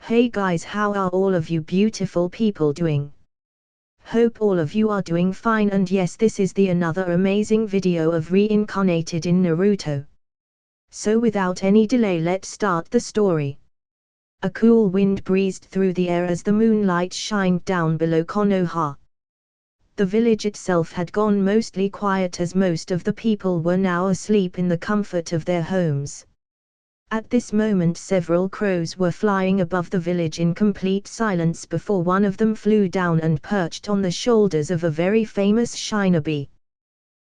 Hey guys, how are all of you beautiful people doing? Hope all of you are doing fine, and yes, this is the another amazing video of Reincarnated in Naruto. So without any delay, let's start the story. A cool wind breezed through the air as the moonlight shined down below Konoha. The village itself had gone mostly quiet as most of the people were now asleep in the comfort of their homes. At this moment several crows were flying above the village in complete silence before one of them flew down and perched on the shoulders of a very famous shinobi.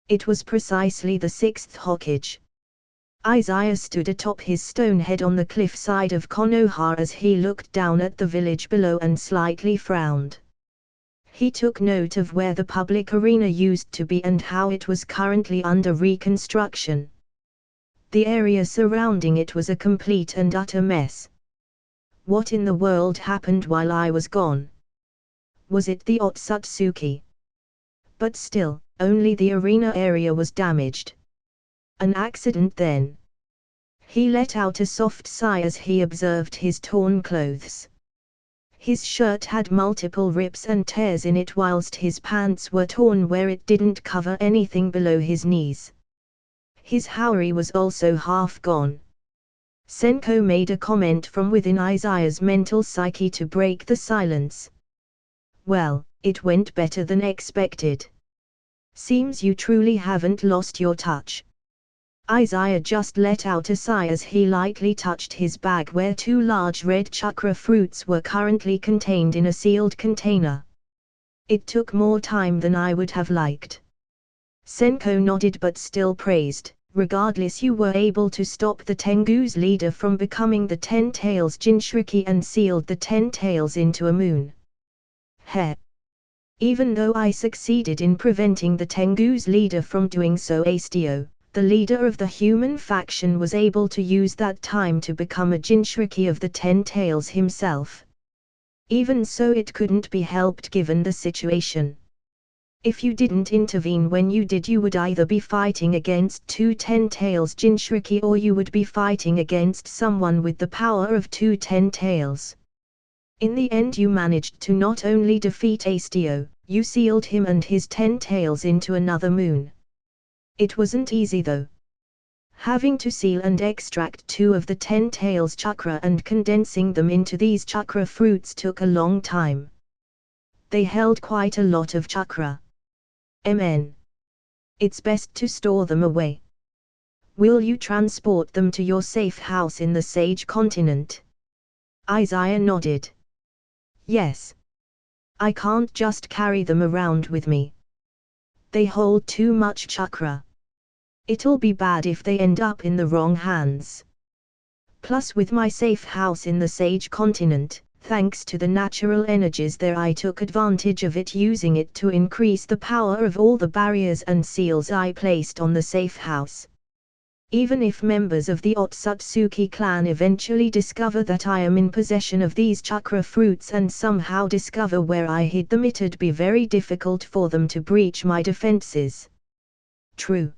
It was precisely the sixth Hokage. Izaya stood atop his stone head on the cliff side of Konoha as he looked down at the village below and slightly frowned. He took note of where the public arena used to be and how it was currently under reconstruction. The area surrounding it was a complete and utter mess. What in the world happened while I was gone? Was it the Otsutsuki? But still, only the arena area was damaged. An accident then. He let out a soft sigh as he observed his torn clothes. His shirt had multiple rips and tears in it, whilst his pants were torn where it didn't cover anything below his knees. His haori was also half gone. Senko made a comment from within Izaya's mental psyche to break the silence. Well, it went better than expected. Seems you truly haven't lost your touch. Izaya just let out a sigh as he lightly touched his bag where two large red chakra fruits were currently contained in a sealed container. It took more time than I would have liked. Senko nodded but still praised. Regardless, you were able to stop the Tengu's leader from becoming the Ten Tails Jinchuriki and sealed the Ten Tails into a moon. Heh. Even though I succeeded in preventing the Tengu's leader from doing so, Astio, the leader of the human faction, was able to use that time to become a Jinchuriki of the Ten Tails himself. Even so, it couldn't be helped given the situation. If you didn't intervene when you did, you would either be fighting against two Ten Tails Jinchuriki or you would be fighting against someone with the power of two Ten Tails. In the end you managed to not only defeat Astio, you sealed him and his Ten Tails into another moon. It wasn't easy though. Having to seal and extract two of the Ten Tails chakra and condensing them into these chakra fruits took a long time. They held quite a lot of chakra. It's best to store them away. Will you transport them to your safe house in the Sage Continent? Izaya nodded. Yes. I can't just carry them around with me. They hold too much chakra. It'll be bad if they end up in the wrong hands. Plus, with my safe house in the Sage Continent, thanks to the natural energies there, I took advantage of it, using it to increase the power of all the barriers and seals I placed on the safe house. Even if members of the Otsutsuki clan eventually discover that I am in possession of these chakra fruits and somehow discover where I hid them, it'd be very difficult for them to breach my defenses. True.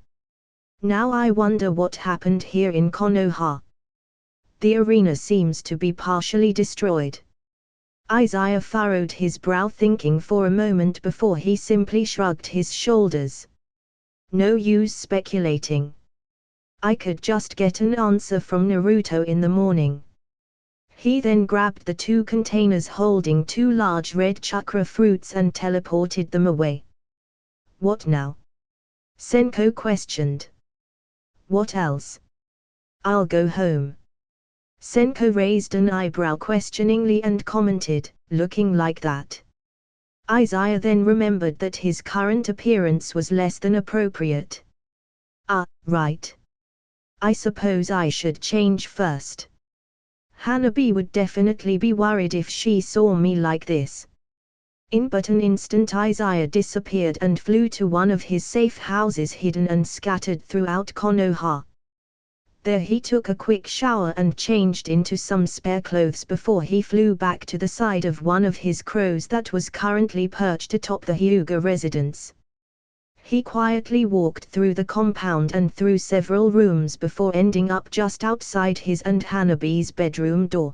Now I wonder what happened here in Konoha. The arena seems to be partially destroyed. Izaya furrowed his brow, thinking for a moment before he simply shrugged his shoulders. No use speculating. I could just get an answer from Naruto in the morning. He then grabbed the two containers holding two large red chakra fruits and teleported them away. What now? Senko questioned. What else? I'll go home. Senko raised an eyebrow questioningly and commented, looking like that. Izaya then remembered that his current appearance was less than appropriate. Ah, right. I suppose I should change first. Hanabi would definitely be worried if she saw me like this. In but an instant Izaya disappeared and flew to one of his safe houses hidden and scattered throughout Konoha. There he took a quick shower and changed into some spare clothes before he flew back to the side of one of his crows that was currently perched atop the Hyuga residence. He quietly walked through the compound and through several rooms before ending up just outside his and Hanabi's bedroom door.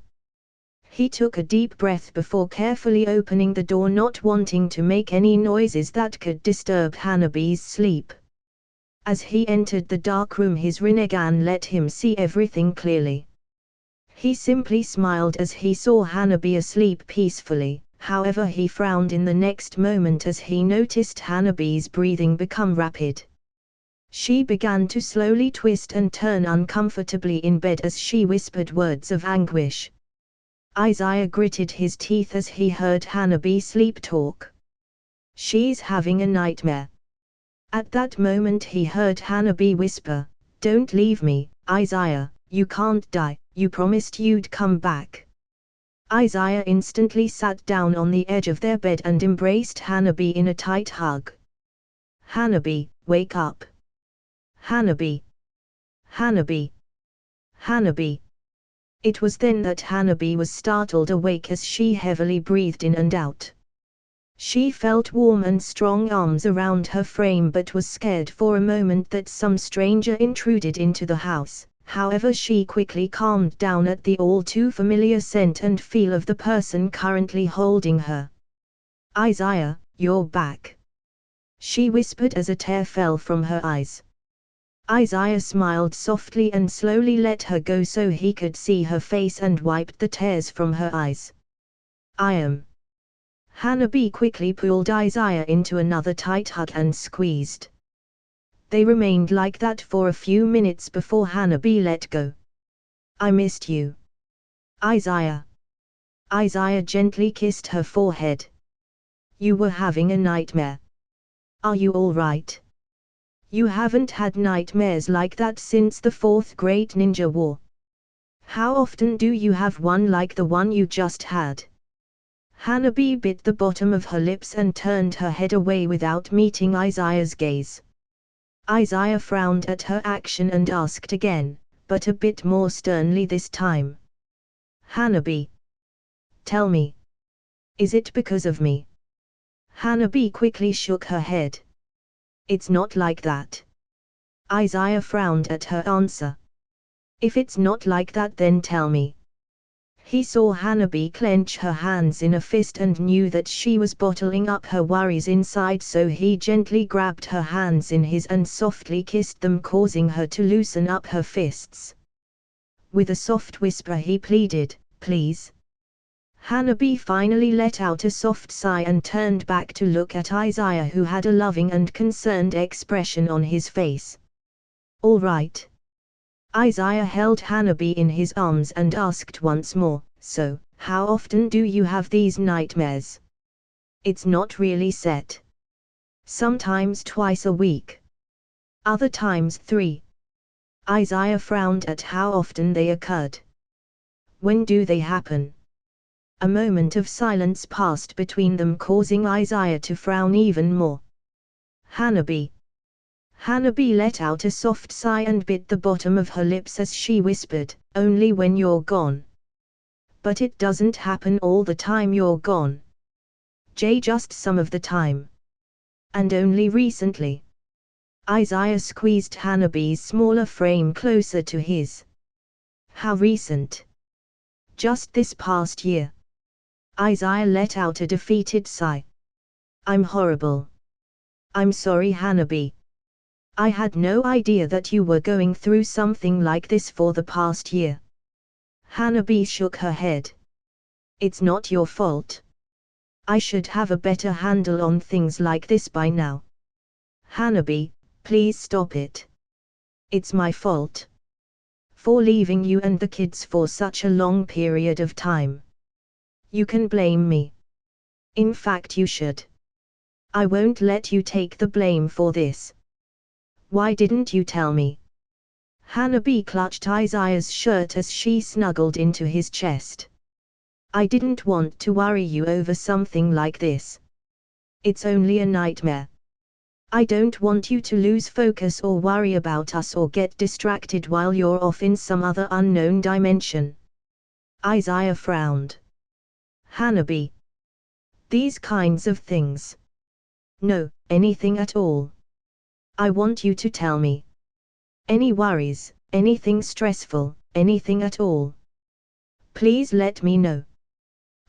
He took a deep breath before carefully opening the door, not wanting to make any noises that could disturb Hanabi's sleep. As he entered the dark room, his Rinnegan let him see everything clearly. He simply smiled as he saw Hanabi asleep peacefully, however he frowned in the next moment as he noticed Hanabi's breathing become rapid. She began to slowly twist and turn uncomfortably in bed as she whispered words of anguish. Izaya gritted his teeth as he heard Hanabi sleep talk. "She's having a nightmare." At that moment he heard Hanabi whisper, "Don't leave me, Izaya, you can't die, you promised you'd come back." Izaya instantly sat down on the edge of their bed and embraced Hanabi in a tight hug. "Hanabi, wake up! Hanabi! Hanabi! Hanabi!" It was then that Hanabi was startled awake as she heavily breathed in and out. She felt warm and strong arms around her frame but was scared for a moment that some stranger intruded into the house. However, she quickly calmed down at the all too familiar scent and feel of the person currently holding her. "Izaya, you're back," she whispered as a tear fell from her eyes. Izaya smiled softly and slowly let her go so he could see her face and wiped the tears from her eyes. "I am." Hanabi quickly pulled Izaya into another tight hug and squeezed. They remained like that for a few minutes before Hanabi let go. "I missed you, Izaya." Izaya gently kissed her forehead. "You were having a nightmare. Are you all right? You haven't had nightmares like that since the Fourth Great Ninja War. How often do you have one like the one you just had?" Hanabi bit the bottom of her lips and turned her head away without meeting Izaya's gaze. Izaya frowned at her action and asked again, but a bit more sternly this time. "Hanabi, tell me. Is it because of me?" Hanabi quickly shook her head. "It's not like that." Izaya frowned at her answer. "If it's not like that, then tell me." He saw Hanabi clench her hands in a fist and knew that she was bottling up her worries inside, so he gently grabbed her hands in his and softly kissed them, causing her to loosen up her fists. With a soft whisper he pleaded, "Please." Hanabi finally let out a soft sigh and turned back to look at Izaya, who had a loving and concerned expression on his face. "All right." Izaya held Hanabi in his arms and asked once more, "So, how often do you have these nightmares?" "It's not really set. Sometimes twice a week. Other times 3. Izaya frowned at how often they occurred. "When do they happen?" A moment of silence passed between them, causing Izaya to frown even more. "Hanabi." Hanabi let out a soft sigh and bit the bottom of her lips as she whispered, "Only when you're gone." "But it doesn't happen all the time you're gone." Just some of the time. "And only recently." Izaya squeezed Hanabi's smaller frame closer to his. "How recent?" "Just this past year." Izaya let out a defeated sigh. "I'm horrible. I'm sorry, Hanabi. I had no idea that you were going through something like this for the past year." Hanabi shook her head. "It's not your fault. I should have a better handle on things like this by now." "Hanabi, please stop it. It's my fault. For leaving you and the kids for such a long period of time. You can blame me. In fact, you should. I won't let you take the blame for this. Why didn't you tell me?" Hanabi clutched Izaya's shirt as she snuggled into his chest. "I didn't want to worry you over something like this. It's only a nightmare. I don't want you to lose focus or worry about us or get distracted while you're off in some other unknown dimension." Izaya frowned. "Hanabi. These kinds of things. No, anything at all. I want you to tell me. Any worries, anything stressful, anything at all. Please let me know."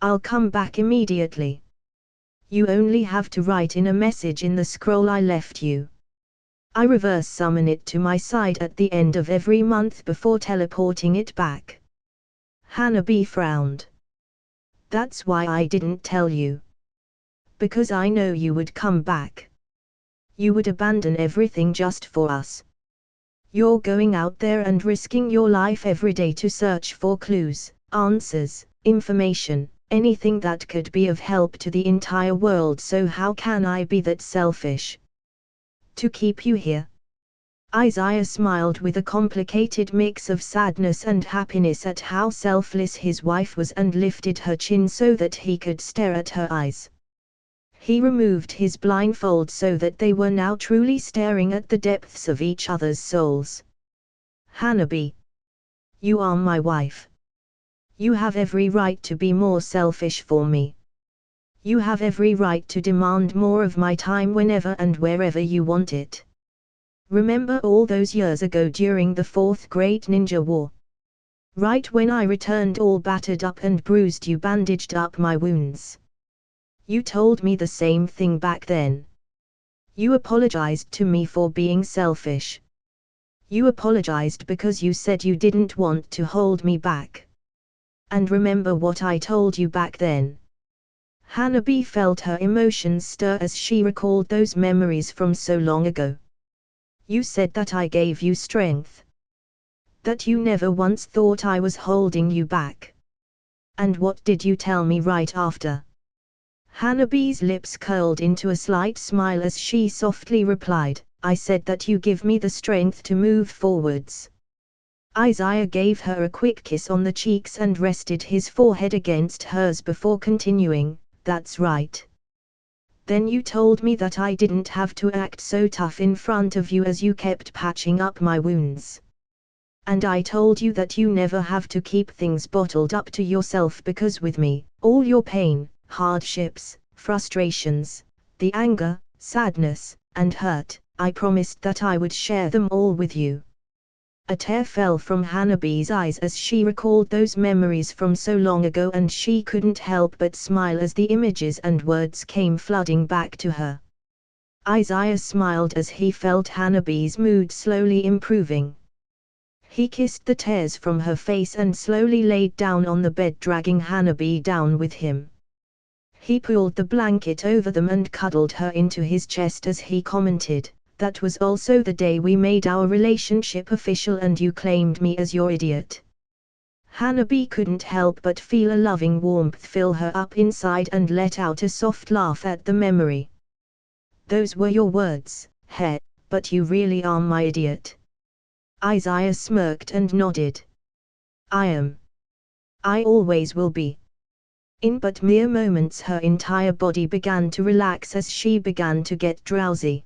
I'll come back immediately. You only have to write in a message in the scroll I left you. I reverse summon it to my side at the end of every month before teleporting it back. Hanabi frowned. That's why I didn't tell you. Because I know you would come back. You would abandon everything just for us. You're going out there and risking your life every day to search for clues, answers, information, anything that could be of help to the entire world, so how can I be that selfish? To keep you here? Izaya smiled with a complicated mix of sadness and happiness at how selfless his wife was and lifted her chin so that he could stare at her eyes. He removed his blindfold so that they were now truly staring at the depths of each other's souls. Hanabi. You are my wife. You have every right to be more selfish for me. You have every right to demand more of my time whenever and wherever you want it. Remember all those years ago during the Fourth Great Ninja War? Right when I returned all battered up and bruised, you bandaged up my wounds. You told me the same thing back then. You apologized to me for being selfish. You apologized because you said you didn't want to hold me back. And remember what I told you back then. Hanabi felt her emotions stir as she recalled those memories from so long ago. You said that I gave you strength. That you never once thought I was holding you back. And what did you tell me right after? Hanabi's lips curled into a slight smile as she softly replied, I said that you give me the strength to move forwards. Izaya gave her a quick kiss on the cheeks and rested his forehead against hers before continuing, that's right. Then you told me that I didn't have to act so tough in front of you as you kept patching up my wounds. And I told you that you never have to keep things bottled up to yourself because with me, all your pain, hardships, frustrations, the anger, sadness, and hurt, I promised that I would share them all with you. A tear fell from Hanabi's eyes as she recalled those memories from so long ago, and she couldn't help but smile as the images and words came flooding back to her. Izaya smiled as he felt Hanabi's mood slowly improving. He kissed the tears from her face and slowly laid down on the bed, dragging Hanabi down with him. He pulled the blanket over them and cuddled her into his chest as he commented, that was also the day we made our relationship official and you claimed me as your idiot. Hanabi couldn't help but feel a loving warmth fill her up inside and let out a soft laugh at the memory. Those were your words, heh, but you really are my idiot. Izaya smirked and nodded. I am. I always will be. In but mere moments her entire body began to relax as she began to get drowsy.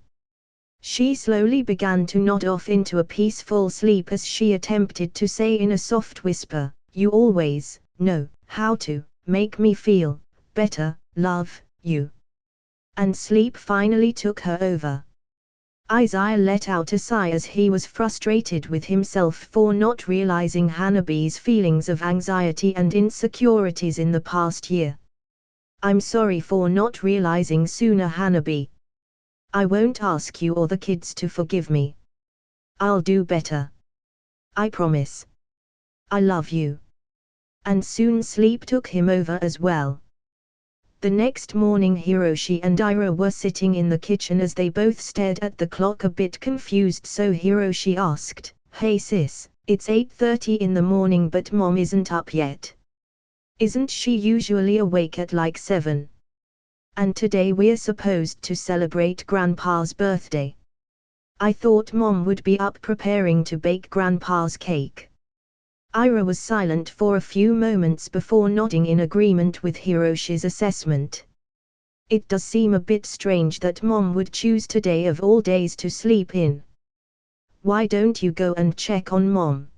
She slowly began to nod off into a peaceful sleep as she attempted to say in a soft whisper, you always know how to make me feel better, love you. And sleep finally took her over. Izaya let out a sigh as he was frustrated with himself for not realizing Hanabi's feelings of anxiety and insecurities in the past year. I'm sorry for not realizing sooner, Hanabi. I won't ask you or the kids to forgive me. I'll do better. I promise. I love you. And soon sleep took him over as well. The next morning Hiroshi and Ira were sitting in the kitchen as they both stared at the clock a bit confused, so Hiroshi asked, Hey sis, it's 8:30 in the morning but mom isn't up yet. Isn't she usually awake at like 7? And today we're supposed to celebrate Grandpa's birthday. I thought mom would be up preparing to bake Grandpa's cake. Ira was silent for a few moments before nodding in agreement with Hiroshi's assessment. It does seem a bit strange that mom would choose today of all days to sleep in. Why don't you go and check on mom?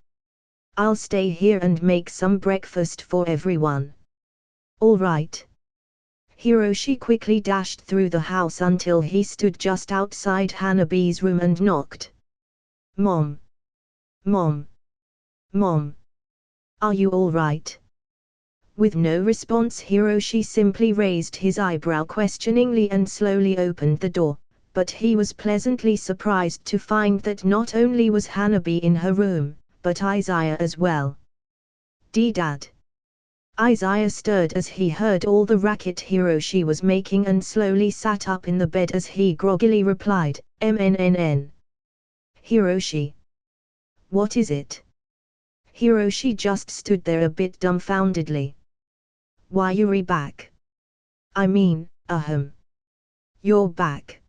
I'll stay here and make some breakfast for everyone. All right. Hiroshi quickly dashed through the house until he stood just outside Hanabi's room and knocked. Mom. Mom. Mom. Are you all right? With no response, Hiroshi simply raised his eyebrow questioningly and slowly opened the door, but he was pleasantly surprised to find that not only was Hanabi in her room, but Izaya as well. Dad. Izaya stirred as he heard all the racket Hiroshi was making and slowly sat up in the bed as he groggily replied, "MNNN. Hiroshi. What is it?" Hiroshi just stood there a bit dumbfoundedly. "Why you're back? I mean, you're back."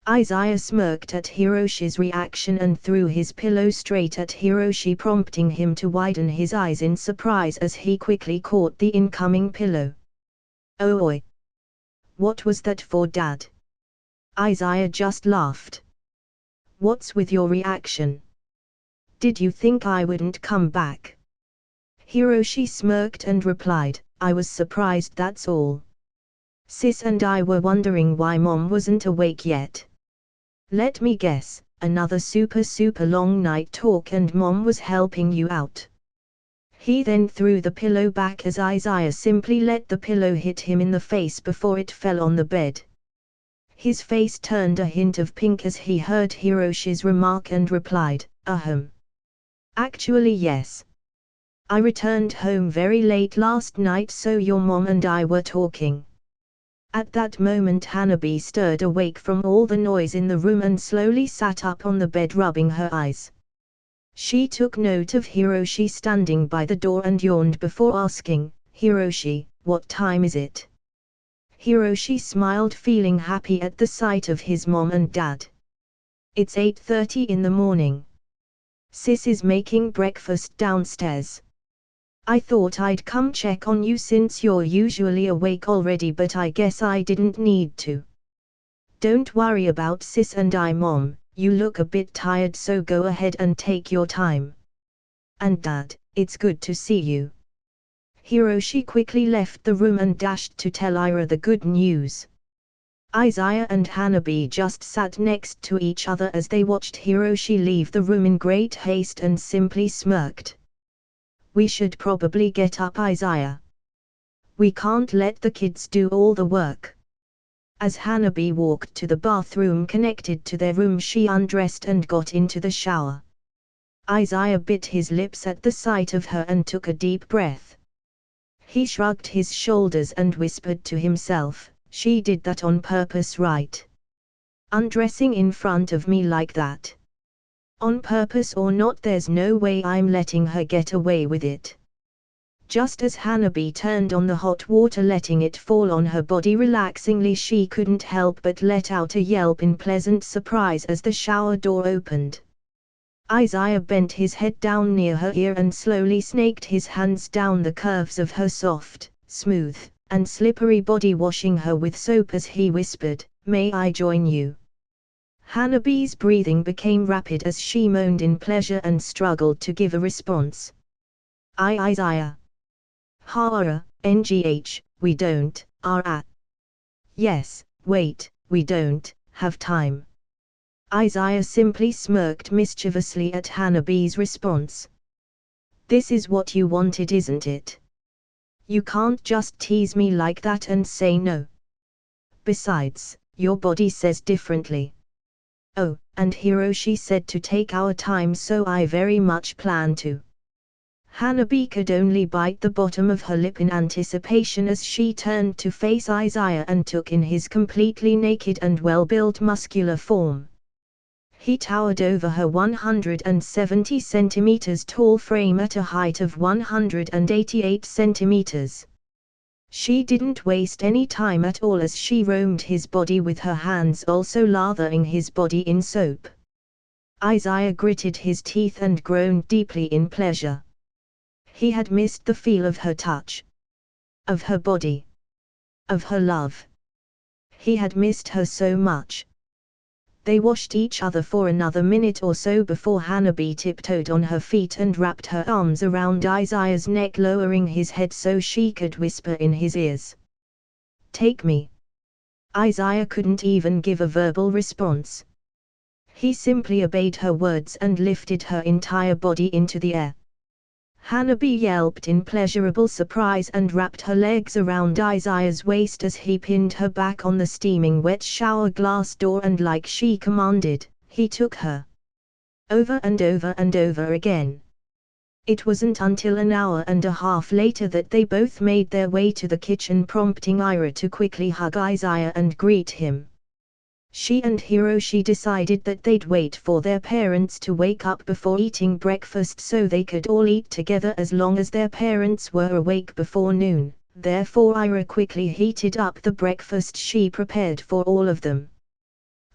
Izaya smirked at Hiroshi's reaction and threw his pillow straight at Hiroshi, prompting him to widen his eyes in surprise as he quickly caught the incoming pillow. "Oh oi! What was that for, Dad?" Izaya just laughed. "What's with your reaction? Did you think I wouldn't come back?" Hiroshi smirked and replied, "I was surprised, that's all. Sis and I were wondering why Mom wasn't awake yet. Let me guess, another super long night talk and Mom was helping you out." He then threw the pillow back as Izaya simply let the pillow hit him in the face before it fell on the bed. His face turned a hint of pink as he heard Hiroshi's remark and replied, "Actually yes. I returned home very late last night, so your mom and I were talking." At that moment Hanabi stirred awake from all the noise in the room and slowly sat up on the bed, rubbing her eyes. She took note of Hiroshi standing by the door and yawned before asking, "Hiroshi, what time is it?" Hiroshi smiled, feeling happy at the sight of his mom and dad. "It's 8:30 in the morning. Sis is making breakfast downstairs. I thought I'd come check on you since you're usually awake already, but I guess I didn't need to." "Don't worry about Sis and I, Mom, you look a bit tired, so go ahead and take your time. And Dad, it's good to see you." Hiroshi quickly left the room and dashed to tell Ira the good news. Izaya and Hanabi just sat next to each other as they watched Hiroshi leave the room in great haste and simply smirked. "We should probably get up, Izaya. We can't let the kids do all the work." As Hanabi walked to the bathroom connected to their room, she undressed and got into the shower. Izaya bit his lips at the sight of her and took a deep breath. He shrugged his shoulders and whispered to himself, "She did that on purpose, right? Undressing in front of me like that. On purpose or not, there's no way I'm letting her get away with it." Just as Hanabi turned on the hot water, letting it fall on her body relaxingly, she couldn't help but let out a yelp in pleasant surprise as the shower door opened. Izaya bent his head down near her ear and slowly snaked his hands down the curves of her soft, smooth, and slippery body, washing her with soap as he whispered, "May I join you?" Hanabi's breathing became rapid as she moaned in pleasure and struggled to give a response. Izaya. Hara, NGH, we don't, Yes, wait, we don't have time. Izaya simply smirked mischievously at Hanabi's response. "This is what you wanted, isn't it? You can't just tease me like that and say no. Besides, your body says differently." "Oh, and Hiroshi said to take our time, so I very much plan to." Hanabi could only bite the bottom of her lip in anticipation as she turned to face Izaya and took in his completely naked and well-built muscular form. He towered over her 170 centimeters tall frame at a height of 188 centimeters. She didn't waste any time at all as she roamed his body with her hands, also lathering his body in soap. Izaya gritted his teeth and groaned deeply in pleasure. He had missed the feel of her touch, of her body, of her love. He had missed her so much. They washed each other for another minute or so before Hanabi tiptoed on her feet and wrapped her arms around Izaya's neck, lowering his head so she could whisper in his ears, "Take me." Izaya couldn't even give a verbal response. He simply obeyed her words and lifted her entire body into the air. Hanabi yelped in pleasurable surprise and wrapped her legs around Izaya's waist as he pinned her back on the steaming wet shower glass door, and like she commanded, he took her over and over and over again. It wasn't until an hour and a half later that they both made their way to the kitchen, prompting Ira to quickly hug Izaya and greet him. She and Hiroshi decided that they'd wait for their parents to wake up before eating breakfast so they could all eat together as long as their parents were awake before noon. Therefore Ira quickly heated up the breakfast she prepared for all of them.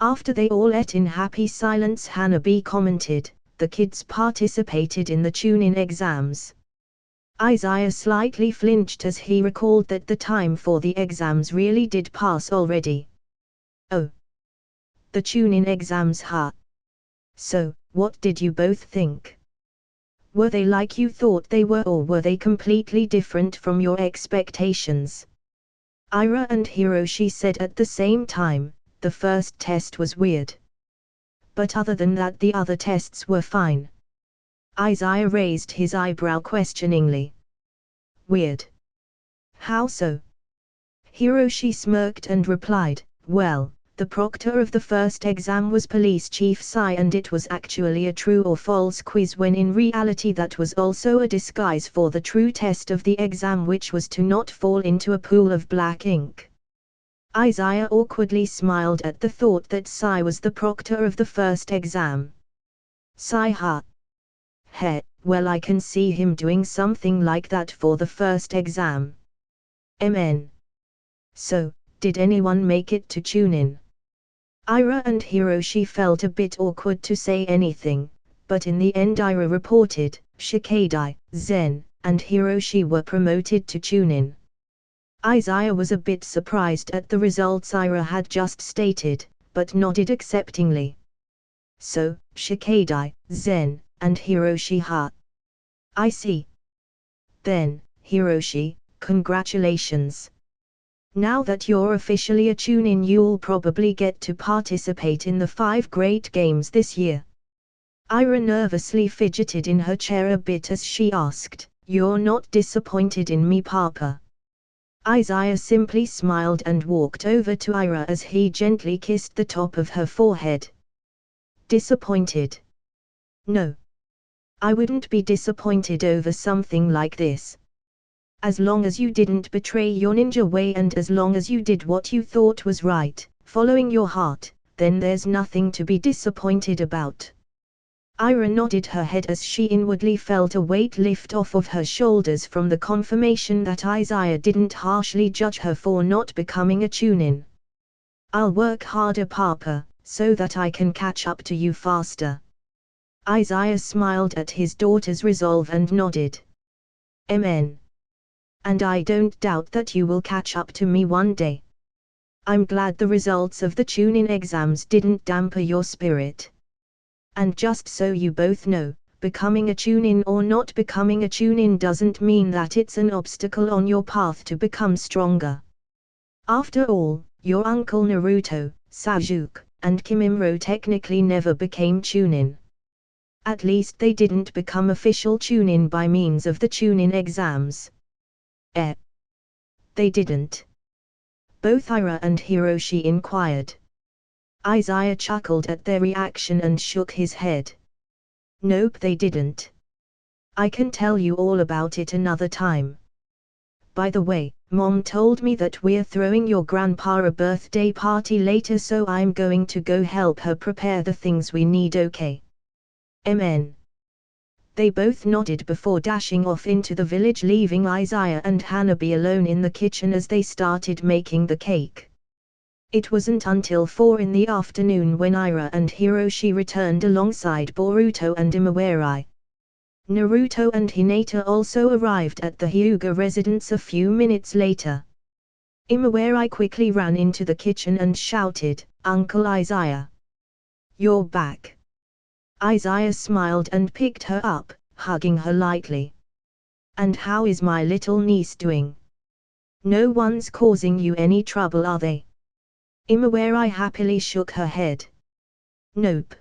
After they all ate in happy silence, Hanabi commented, "The kids participated in the tune-in exams." Izaya slightly flinched as he recalled that the time for the exams really did pass already. "Oh. The tune-in exams, huh? So, what did you both think? Were they like you thought they were, or were they completely different from your expectations?" Ira and Hiroshi said at the same time. "The first test was weird. But other than that the other tests were fine." Izaya raised his eyebrow questioningly. "Weird? How so?" Hiroshi smirked and replied, "Well, the proctor of the first exam was Police Chief Sai, and it was actually a true or false quiz, when in reality that was also a disguise for the true test of the exam, which was to not fall into a pool of black ink." Izaya awkwardly smiled at the thought that Sai was the proctor of the first exam. "Sai, huh? Heh, well, I can see him doing something like that for the first exam. MN. So, did anyone make it to tune in?" Ira and Hiroshi felt a bit awkward to say anything, but in the end Ira reported, "Shikadai, Zen, and Hiroshi were promoted to tune in." Izaya was a bit surprised at the results Ira had just stated, but nodded acceptingly. "So, Shikadai, Zen, and Hiroshi, huh? I see. Then, Hiroshi, congratulations. Now that you're officially a tune-in, you'll probably get to participate in the 5 great games this year." Ira nervously fidgeted in her chair a bit as she asked, "You're not disappointed in me, Papa?" Izaya simply smiled and walked over to Ira as he gently kissed the top of her forehead. "Disappointed? No. I wouldn't be disappointed over something like this. As long as you didn't betray your ninja way, and as long as you did what you thought was right, following your heart, then there's nothing to be disappointed about." Ira nodded her head as she inwardly felt a weight lift off of her shoulders from the confirmation that Izaya didn't harshly judge her for not becoming a tune-in. "I'll work harder, Papa, so that I can catch up to you faster." Izaya smiled at his daughter's resolve and nodded. "Amen. And I don't doubt that you will catch up to me one day. I'm glad the results of the tune-in exams didn't dampen your spirit. And just so you both know, becoming a tune-in or not becoming a tune-in doesn't mean that it's an obstacle on your path to become stronger. After all, your uncle Naruto, Sasuke, and Kimimaro technically never became tune-in. At least they didn't become official tune-in by means of the tune-in exams." They didn't?" both Ira and Hiroshi inquired. Izaya chuckled at their reaction and shook his head. "Nope, they didn't. I can tell you all about it another time. By the way, Mom told me that we're throwing your grandpa a birthday party later, so I'm going to go help her prepare the things we need, okay?" "Amen." They both nodded before dashing off into the village, leaving Izaya and Hanabi alone in the kitchen as they started making the cake. It wasn't until 4 in the afternoon when Ira and Hiroshi returned alongside Boruto and Imawari. Naruto and Hinata also arrived at the Hyuga residence a few minutes later. Imawari quickly ran into the kitchen and shouted, "Uncle Izaya! You're back!" Izaya smiled and picked her up, hugging her lightly. "And how is my little niece doing? No one's causing you any trouble, are they?" Imawari happily shook her head. "Nope.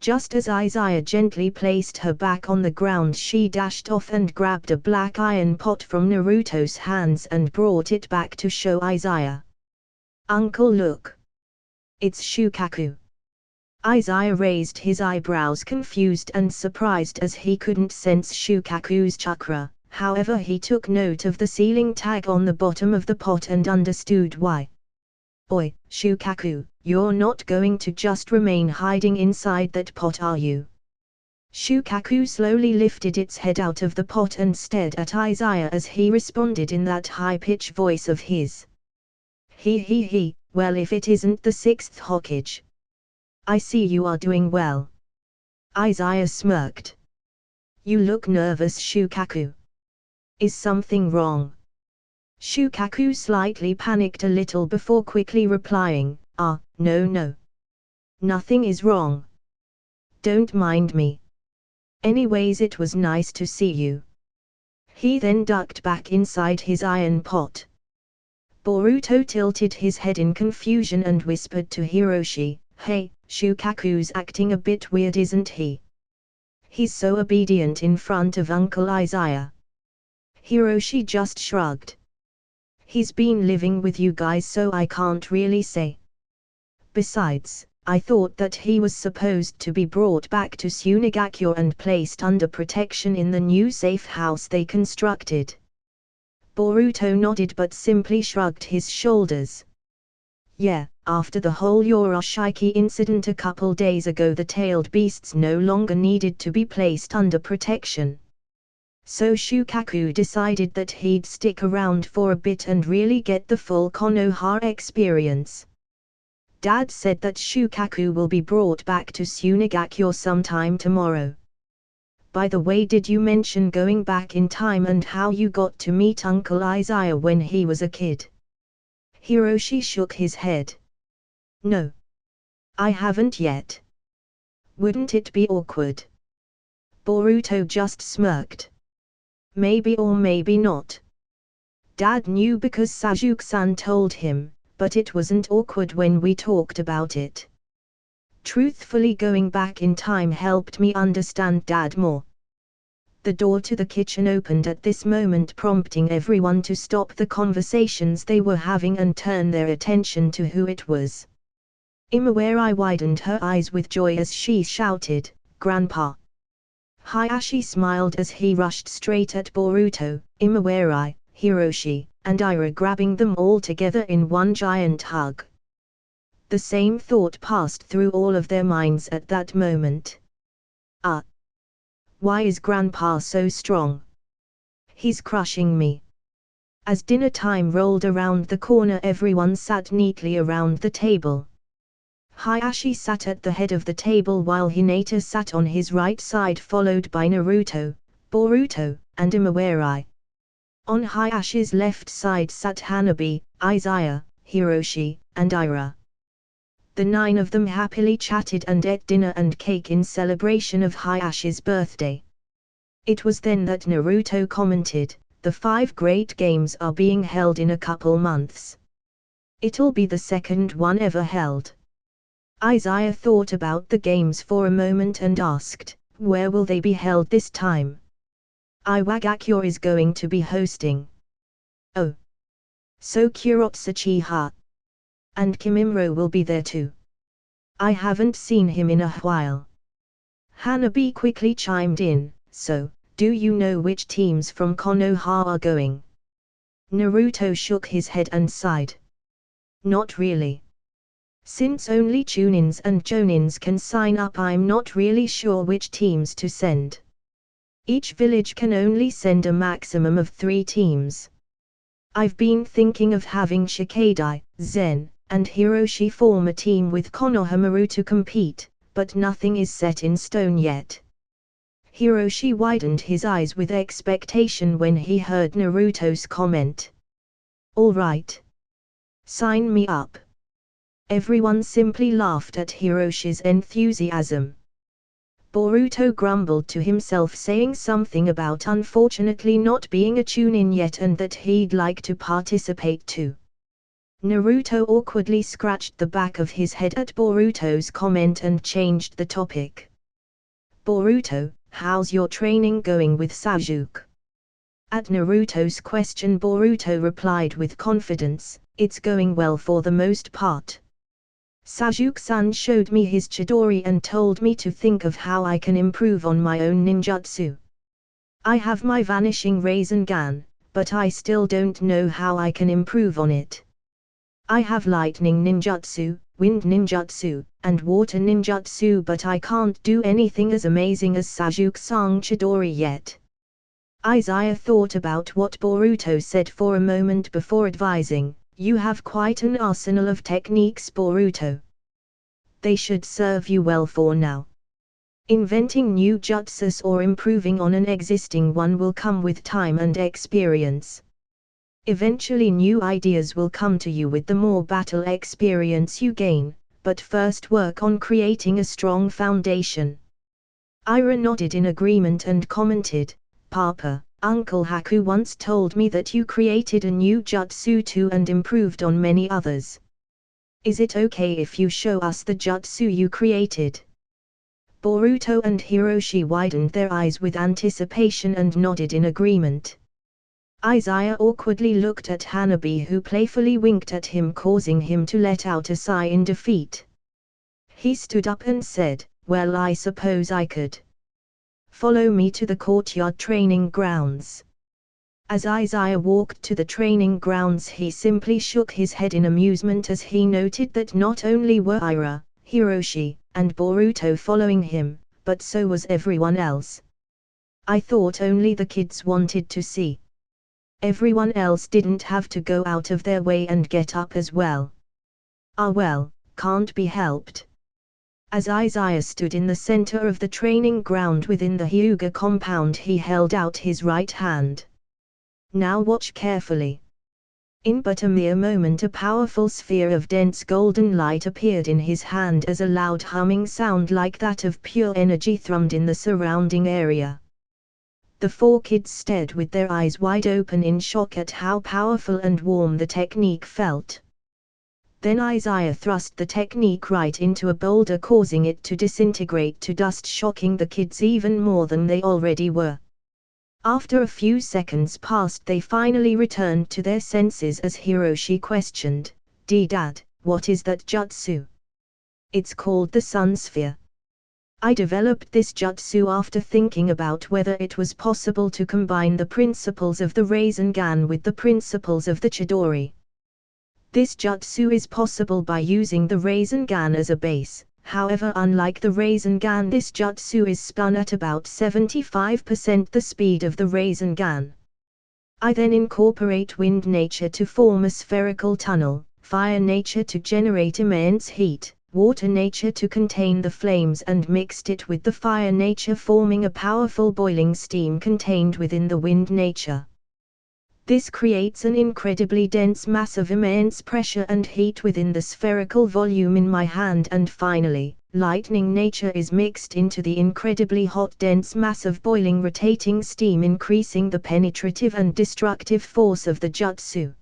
Just as Izaya gently placed her back on the ground, she dashed off and grabbed a black iron pot from Naruto's hands and brought it back to show Izaya. "Uncle, look. It's Shukaku." Izaya raised his eyebrows, confused and surprised, as he couldn't sense Shukaku's chakra. However, he took note of the sealing tag on the bottom of the pot and understood why. "Oi, Shukaku, you're not going to just remain hiding inside that pot, are you?" Shukaku slowly lifted its head out of the pot and stared at Izaya as he responded in that high-pitched voice of his. He, well, if it isn't the 6th Hokage. I see you are doing well." Izaya smirked. "You look nervous, Shukaku. Is something wrong?" Shukaku slightly panicked a little before quickly replying, No. Nothing is wrong. Don't mind me. Anyways, it was nice to see you." He then ducked back inside his iron pot. Boruto tilted his head in confusion and whispered to Hiroshi, "Hey, Shukaku's acting a bit weird, isn't he? He's so obedient in front of Uncle Izaya." Hiroshi just shrugged. "He's been living with you guys, so I can't really say. Besides, I thought that he was supposed to be brought back to Tsunagakure and placed under protection in the new safe house they constructed." Boruto nodded but simply shrugged his shoulders. "Yeah, after the whole Yoroshiki incident a couple days ago, the tailed beasts no longer needed to be placed under protection. So Shukaku decided that he'd stick around for a bit and really get the full Konoha experience. Dad said that Shukaku will be brought back to Tsunagakure sometime tomorrow. By the way, did you mention going back in time and how you got to meet Uncle Izaya when he was a kid?" Hiroshi shook his head. "No. I haven't yet. Wouldn't it be awkward?" Boruto just smirked. "Maybe or maybe not. Dad knew because Sajuke-san told him, but it wasn't awkward when we talked about it. Truthfully, going back in time helped me understand Dad more." The door to the kitchen opened at this moment, prompting everyone to stop the conversations they were having and turn their attention to who it was. Imawari widened her eyes with joy as she shouted, "Grandpa!" Hayashi smiled as he rushed straight at Boruto, Imawari, Hiroshi, and Ira, grabbing them all together in one giant hug. The same thought passed through all of their minds at that moment. Why is Grandpa so strong? He's crushing me." As dinner time rolled around the corner, everyone sat neatly around the table. Hayashi sat at the head of the table while Hinata sat on his right side, followed by Naruto, Boruto, and Imawari. On Hayashi's left side sat Hanabi, Izaya, Hiroshi, and Ira. The 9 of them happily chatted and ate dinner and cake in celebration of Hayashi's birthday. It was then that Naruto commented, "The 5 great games are being held in a couple months. It'll be the second one ever held." Izaya thought about the games for a moment and asked, "Where will they be held this time?" "Iwagakure is going to be hosting." "Oh. So Kurotsuchi-ha. And Kimimaro will be there too. I haven't seen him in a while." Hanabi quickly chimed in, "So, do you know which teams from Konoha are going?" Naruto shook his head and sighed. "Not really. Since only Chunins and Jonins can sign up, I'm not really sure which teams to send. Each village can only send a maximum of 3 teams. I've been thinking of having Shikadai, Zen, and Hiroshi form a team with Konohamaru to compete, but nothing is set in stone yet." Hiroshi widened his eyes with expectation when he heard Naruto's comment. "All right. Sign me up." Everyone simply laughed at Hiroshi's enthusiasm. Boruto grumbled to himself, saying something about unfortunately not being a Chunin yet and that he'd like to participate too. Naruto awkwardly scratched the back of his head at Boruto's comment and changed the topic. Boruto, how's your training going with Sasuke? At Naruto's question, Boruto replied with confidence, it's going well for the most part. Sasuke-san showed me his Chidori and told me to think of how I can improve on my own ninjutsu. I have my vanishing Rasengan, but I still don't know how I can improve on it. I have lightning ninjutsu, wind ninjutsu, and water ninjutsu, but I can't do anything as amazing as Sasuke-san Chidori yet. Izaya thought about what Boruto said for a moment before advising, you have quite an arsenal of techniques, Boruto. They should serve you well for now. Inventing new jutsus or improving on an existing one will come with time and experience. Eventually new ideas will come to you with the more battle experience you gain, but first work on creating a strong foundation. Ira nodded in agreement and commented, Papa, Uncle Haku once told me that you created a new jutsu too and improved on many others. Is it okay if you show us the jutsu you created? Boruto and Hiroshi widened their eyes with anticipation and nodded in agreement. Izaya awkwardly looked at Hanabi, who playfully winked at him, causing him to let out a sigh in defeat. He stood up and said, well, I suppose I could. Follow me to the courtyard training grounds. As Izaya walked to the training grounds, he simply shook his head in amusement as he noted that not only were Ira, Hiroshi, and Boruto following him, but so was everyone else. I thought only the kids wanted to see. Everyone else didn't have to go out of their way and get up as well. Ah well, can't be helped. As Izaya stood in the center of the training ground within the Hyuga compound, he held out his right hand. Now watch carefully. In but a mere moment, a powerful sphere of dense golden light appeared in his hand as a loud humming sound like that of pure energy thrummed in the surrounding area. The four kids stared with their eyes wide open in shock at how powerful and warm the technique felt. Then Izaya thrust the technique right into a boulder, causing it to disintegrate to dust, shocking the kids even more than they already were. After a few seconds passed, they finally returned to their senses as Hiroshi questioned, Dad, what is that jutsu? It's called the Sun Sphere. I developed this jutsu after thinking about whether it was possible to combine the principles of the Rasengan with the principles of the Chidori. This jutsu is possible by using the Rasengan as a base, however unlike the Rasengan, this jutsu is spun at about 75% the speed of the Rasengan. I then incorporate wind nature to form a spherical tunnel, fire nature to generate immense heat, water nature to contain the flames, and mixed it with the fire nature, forming a powerful boiling steam contained within the wind nature. This creates an incredibly dense mass of immense pressure and heat within the spherical volume in my hand, and finally, lightning nature is mixed into the incredibly hot dense mass of boiling rotating steam, increasing the penetrative and destructive force of the jutsu.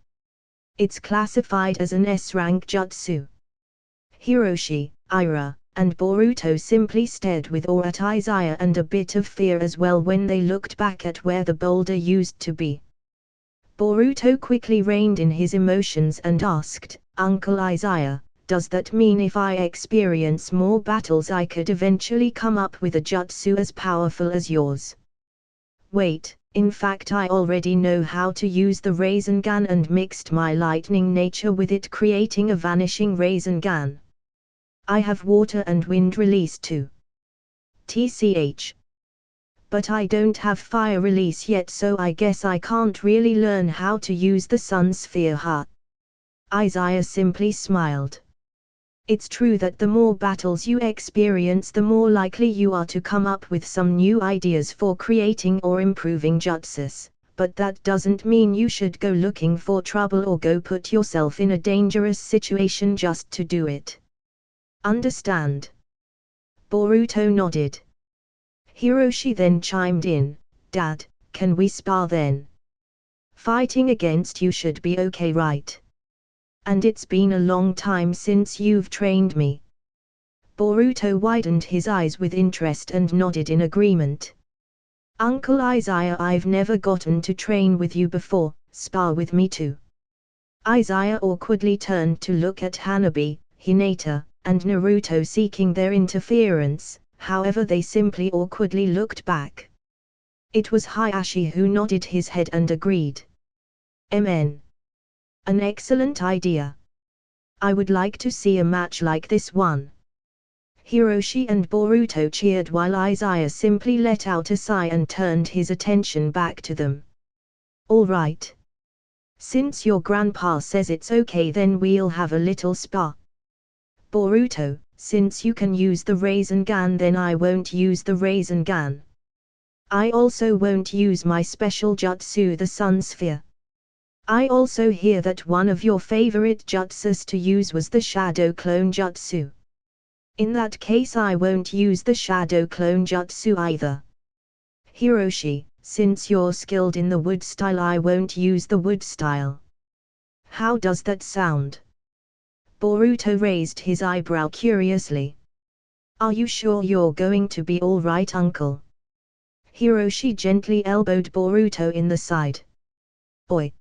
It's classified as an S-rank jutsu. Hiroshi, Ira, and Boruto simply stared with awe at Izaya and a bit of fear as well when they looked back at where the boulder used to be. Boruto quickly reined in his emotions and asked, Uncle Izaya, does that mean if I experience more battles I could eventually come up with a jutsu as powerful as yours? Wait, in fact I already know how to use the Rasengan and mixed my lightning nature with it, creating a vanishing Rasengan. I have water and wind release too. TCH. But I don't have fire release yet, so I guess I can't really learn how to use the Sun Sphere, huh? Izaya simply smiled. It's true that the more battles you experience, the more likely you are to come up with some new ideas for creating or improving jutsus, but that doesn't mean you should go looking for trouble or go put yourself in a dangerous situation just to do it. Understand? Boruto nodded. Hiroshi then chimed in, Dad, can we spar then? Fighting against you should be okay, right? And it's been a long time since you've trained me. Boruto widened his eyes with interest and nodded in agreement. Uncle Izaya, I've never gotten to train with you before, spar with me too. Izaya awkwardly turned to look at Hanabi, Hinata, and Naruto seeking their interference, however they simply awkwardly looked back. It was Hayashi who nodded his head and agreed. An excellent idea. I would like to see a match like this one. Hiroshi and Boruto cheered while Izaya simply let out a sigh and turned his attention back to them. All right. Since your grandpa says it's okay, then we'll have a little spar. Boruto, since you can use the Rasengan, then I won't use the Rasengan. I also won't use my special jutsu, the Sun Sphere. I also hear that one of your favorite jutsus to use was the Shadow Clone Jutsu. In that case I won't use the Shadow Clone Jutsu either. Hiroshi, since you're skilled in the wood style, I won't use the wood style. How does that sound? Boruto raised his eyebrow curiously. Are you sure you're going to be all right, uncle? Hiroshi gently elbowed Boruto in the side. Oi!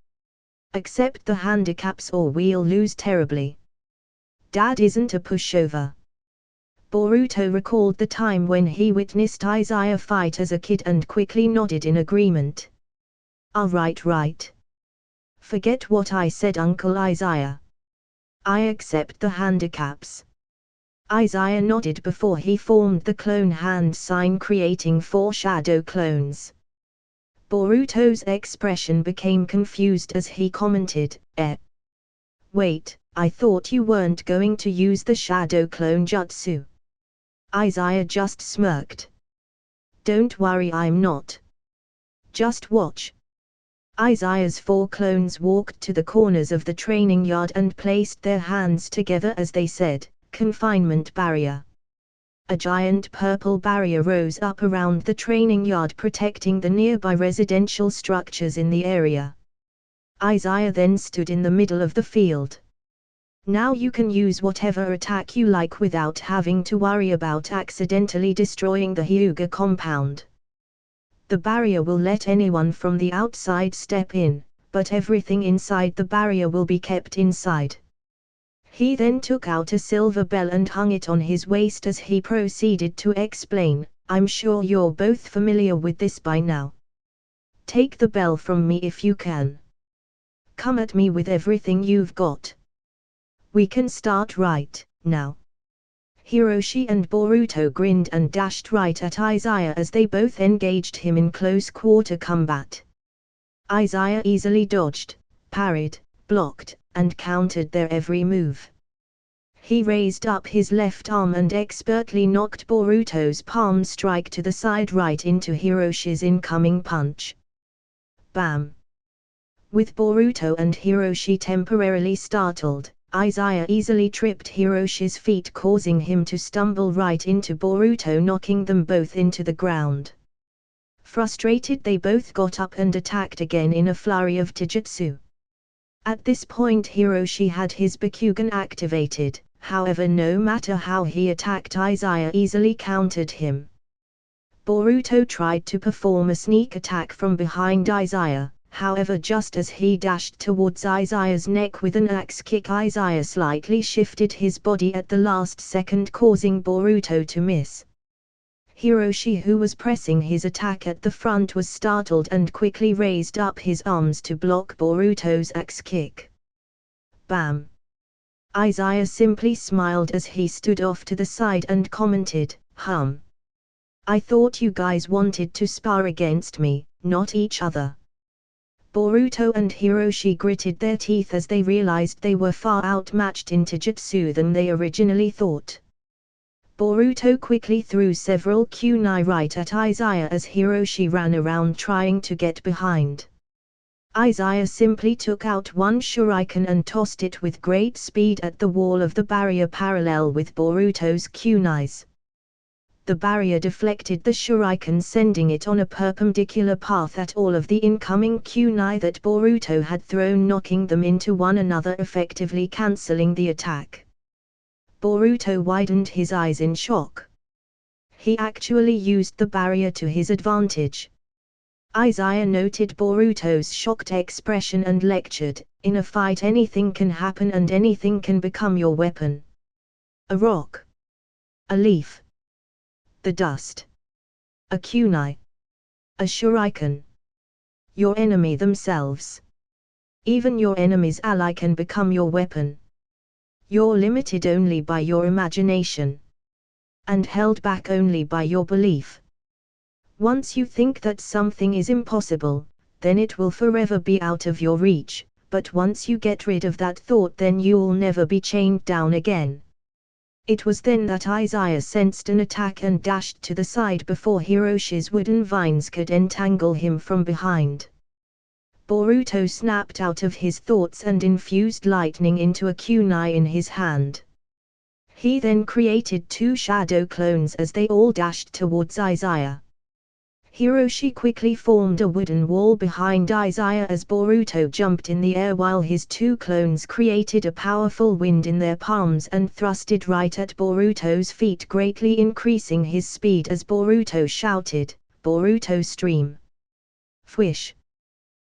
Accept the handicaps or we'll lose terribly. Dad isn't a pushover. Boruto recalled the time when he witnessed Izaya fight as a kid and quickly nodded in agreement. Right. Forget what I said, Uncle Izaya. I accept the handicaps. Izaya nodded before he formed the clone hand sign, creating 4 shadow clones. Boruto's expression became confused as he commented, Wait, I thought you weren't going to use the shadow clone jutsu. Izaya just smirked. Don't worry, I'm not. Just watch. Izaya's 4 clones walked to the corners of the training yard and placed their hands together as they said, "Confinement barrier." A giant purple barrier rose up around the training yard, protecting the nearby residential structures in the area. Izaya then stood in the middle of the field. Now you can use whatever attack you like without having to worry about accidentally destroying the Hyuga compound. The barrier will let anyone from the outside step in, but everything inside the barrier will be kept inside. He then took out a silver bell and hung it on his waist as he proceeded to explain, I'm sure you're both familiar with this by now. Take the bell from me if you can. Come at me with everything you've got. We can start right now. Hiroshi and Boruto grinned and dashed right at Izaya as they both engaged him in close quarter combat. Izaya easily dodged, parried, blocked, and countered their every move. He raised up his left arm and expertly knocked Boruto's palm strike to the side right into Hiroshi's incoming punch. Bam! With Boruto and Hiroshi temporarily startled, Izaya easily tripped Hiroshi's feet, causing him to stumble right into Boruto, knocking them both into the ground. Frustrated, they both got up and attacked again in a flurry of taijutsu. At this point Hiroshi had his Bakugan activated, however no matter how he attacked, Izaya easily countered him. Boruto tried to perform a sneak attack from behind Izaya. However, just as he dashed towards Izaya's neck with an axe kick, Izaya slightly shifted his body at the last second, causing Boruto to miss. Hiroshi, who was pressing his attack at the front, was startled and quickly raised up his arms to block Boruto's axe kick. Bam! Izaya simply smiled as he stood off to the side and commented, I thought you guys wanted to spar against me, not each other. Boruto and Hiroshi gritted their teeth as they realized they were far outmatched in taijutsu than they originally thought. Boruto quickly threw several kunai right at Izaya as Hiroshi ran around trying to get behind. Izaya simply took out one shuriken and tossed it with great speed at the wall of the barrier parallel with Boruto's kunais. The barrier deflected the shuriken, sending it on a perpendicular path at all of the incoming kunai that Boruto had thrown, knocking them into one another, effectively cancelling the attack. Boruto widened his eyes in shock. He actually used the barrier to his advantage. Izaya noted Boruto's shocked expression and lectured, "In a fight anything can happen and anything can become your weapon. A rock. A leaf. The dust. A kunai. A shuriken. Your enemy themselves. Even your enemy's ally can become your weapon. You're limited only by your imagination. And held back only by your belief. Once you think that something is impossible, then it will forever be out of your reach, but once you get rid of that thought then you'll never be chained down again." It was then that Izaya sensed an attack and dashed to the side before Hiroshi's wooden vines could entangle him from behind. Boruto snapped out of his thoughts and infused lightning into a kunai in his hand. He then created 2 shadow clones as they all dashed towards Izaya. Hiroshi quickly formed a wooden wall behind Izaya as Boruto jumped in the air while his 2 clones created a powerful wind in their palms and thrusted right at Boruto's feet, greatly increasing his speed as Boruto shouted, "Boruto stream!" Fwish!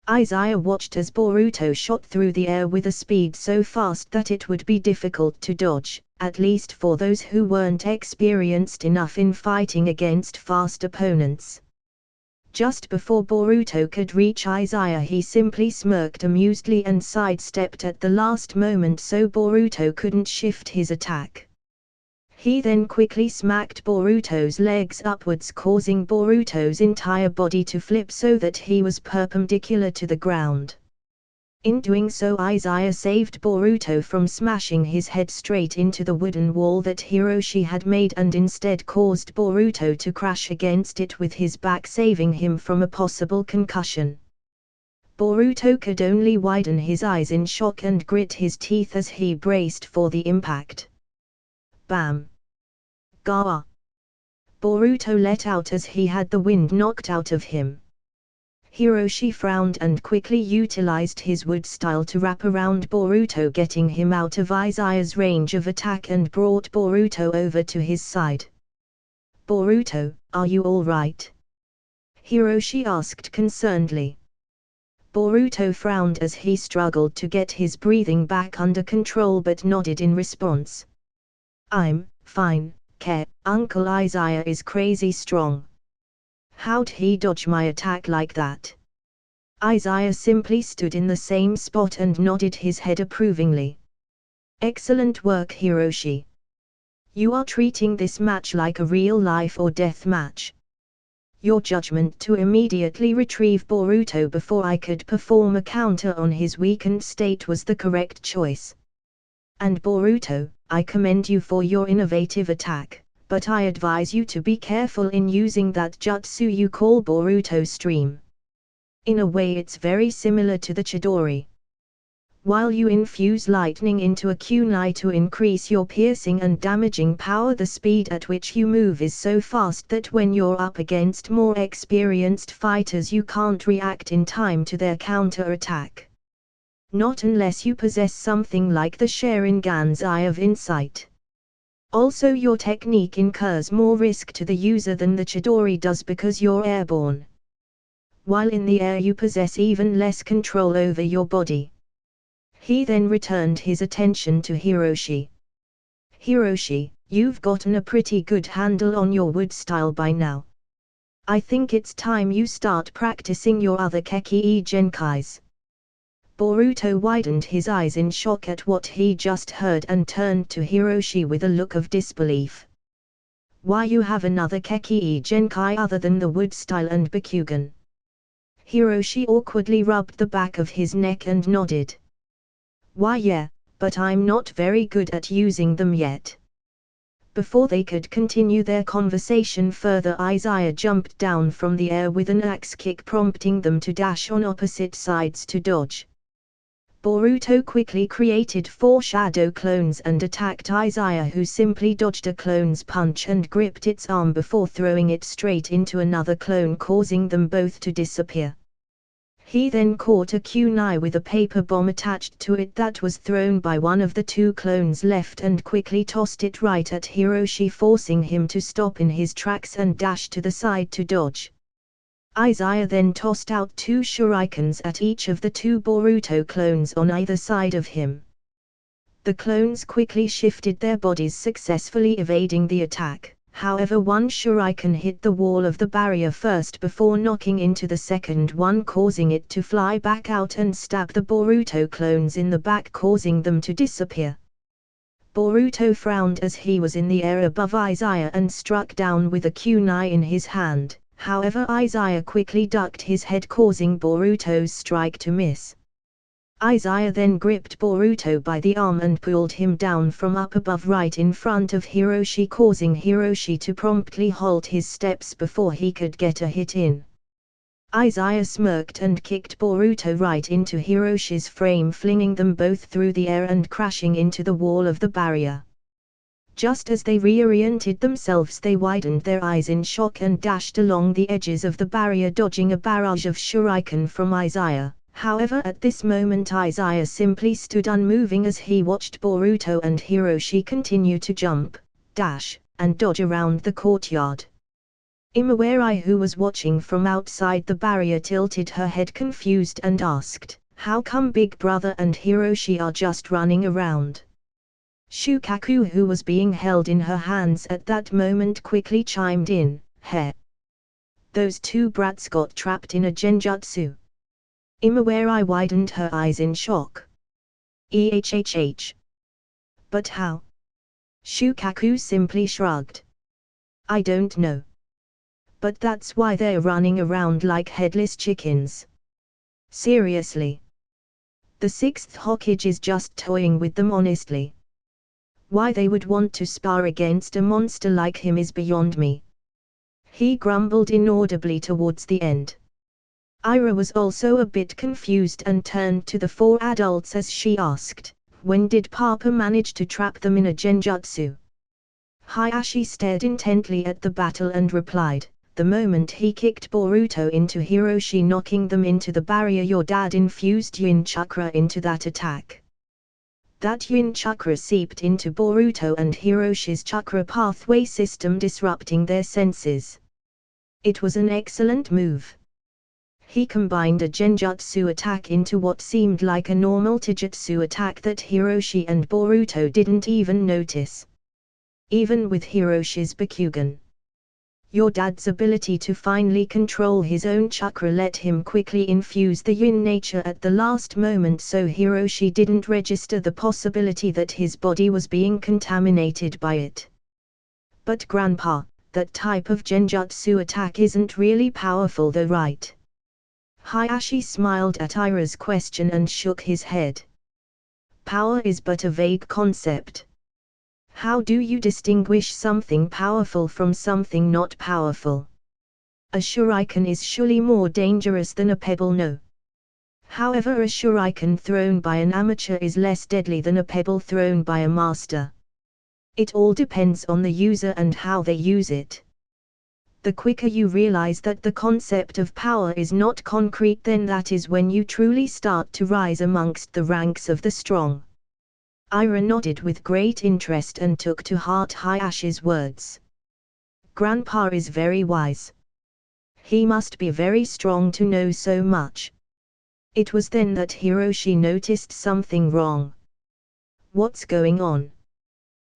Izaya watched as Boruto shot through the air with a speed so fast that it would be difficult to dodge, at least for those who weren't experienced enough in fighting against fast opponents. Just before Boruto could reach Izaya, he simply smirked amusedly and sidestepped at the last moment so Boruto couldn't shift his attack. He then quickly smacked Boruto's legs upwards, causing Boruto's entire body to flip so that he was perpendicular to the ground. In doing so, Izaya saved Boruto from smashing his head straight into the wooden wall that Hiroshi had made and instead caused Boruto to crash against it with his back, saving him from a possible concussion. Boruto could only widen his eyes in shock and grit his teeth as he braced for the impact. Bam! Gawa! Boruto let out as he had the wind knocked out of him. Hiroshi frowned and quickly utilized his wood style to wrap around Boruto, getting him out of Izaya's range of attack and brought Boruto over to his side. "Boruto, are you all right?" Hiroshi asked concernedly. Boruto frowned as he struggled to get his breathing back under control but nodded in response. "I'm fine, Uncle Izaya is crazy strong. How'd he dodge my attack like that?" Izaya simply stood in the same spot and nodded his head approvingly. "Excellent work, Hiroshi. You are treating this match like a real life or death match. Your judgment to immediately retrieve Boruto before I could perform a counter on his weakened state was the correct choice. And Boruto, I commend you for your innovative attack, but I advise you to be careful in using that jutsu you call Boruto stream. In a way it's very similar to the Chidori. While you infuse lightning into a kunai to increase your piercing and damaging power, the speed at which you move is so fast that when you're up against more experienced fighters you can't react in time to their counter-attack. Not unless you possess something like the Sharingan's Eye of Insight. Also, your technique incurs more risk to the user than the Chidori does because you're airborne. While in the air you possess even less control over your body." He then returned his attention to Hiroshi. "Hiroshi, you've gotten a pretty good handle on your wood style by now. I think it's time you start practicing your other Kekkei Genkais." Boruto widened his eyes in shock at what he just heard and turned to Hiroshi with a look of disbelief. "Why, you have another Kekkei Genkai other than the wood style and Bakugan?" Hiroshi awkwardly rubbed the back of his neck and nodded. "Why yeah, but I'm not very good at using them yet." Before they could continue their conversation further, Izaya jumped down from the air with an axe kick, prompting them to dash on opposite sides to dodge. Boruto quickly created 4 shadow clones and attacked Izaya, who simply dodged a clone's punch and gripped its arm before throwing it straight into another clone, causing them both to disappear. He then caught a kunai with a paper bomb attached to it that was thrown by one of the two clones left and quickly tossed it right at Hiroshi, forcing him to stop in his tracks and dash to the side to dodge. Izaya then tossed out two shurikens at each of the two Boruto clones on either side of him. The clones quickly shifted their bodies, successfully evading the attack. However, one shuriken hit the wall of the barrier first before knocking into the second one, causing it to fly back out and stab the Boruto clones in the back, causing them to disappear. Boruto frowned as he was in the air above Izaya and struck down with a kunai in his hand. However, Izaya quickly ducked his head, causing Boruto's strike to miss. Izaya then gripped Boruto by the arm and pulled him down from up above right in front of Hiroshi, causing Hiroshi to promptly halt his steps before he could get a hit in. Izaya smirked and kicked Boruto right into Hiroshi's frame, flinging them both through the air and crashing into the wall of the barrier. Just as they reoriented themselves, they widened their eyes in shock and dashed along the edges of the barrier, dodging a barrage of shuriken from Izaya. However, at this moment Izaya simply stood unmoving as he watched Boruto and Hiroshi continue to jump, dash, and dodge around the courtyard. Imawari, who was watching from outside the barrier, tilted her head confused and asked, "How come Big Brother and Hiroshi are just running around?" Shukaku, who was being held in her hands at that moment, quickly chimed in, "Heh. Those two brats got trapped in a genjutsu." Imawari widened her eyes in shock. "EHHH. But how?" Shukaku simply shrugged. "I don't know. But that's why they're running around like headless chickens. Seriously. The 6th Hokage is just toying with them, honestly. Why they would want to spar against a monster like him is beyond me." He grumbled inaudibly towards the end. Ira was also a bit confused and turned to the four adults as she asked, "When did Papa manage to trap them in a genjutsu?" Hayashi stared intently at the battle and replied, "The moment he kicked Boruto into Hiroshi, knocking them into the barrier. Your dad infused yin chakra into that attack. That yin chakra seeped into Boruto and Hiroshi's chakra pathway system, disrupting their senses. It was an excellent move. He combined a genjutsu attack into what seemed like a normal taijutsu attack that Hiroshi and Boruto didn't even notice. Even with Hiroshi's Bakugan. Your dad's ability to finally control his own chakra let him quickly infuse the yin nature at the last moment, so Hiroshi didn't register the possibility that his body was being contaminated by it. But Grandpa, that type of genjutsu attack isn't really powerful though, right?" Hayashi smiled at Ira's question and shook his head. "Power is but a vague concept. How do you distinguish something powerful from something not powerful? A shuriken is surely more dangerous than a pebble, no? However, a shuriken thrown by an amateur is less deadly than a pebble thrown by a master. It all depends on the user and how they use it. The quicker you realize that the concept of power is not concrete, then that is when you truly start to rise amongst the ranks of the strong." Ira nodded with great interest and took to heart Hayashi's words. "Grandpa is very wise. He must be very strong to know so much." It was then that Hiroshi noticed something wrong. "What's going on?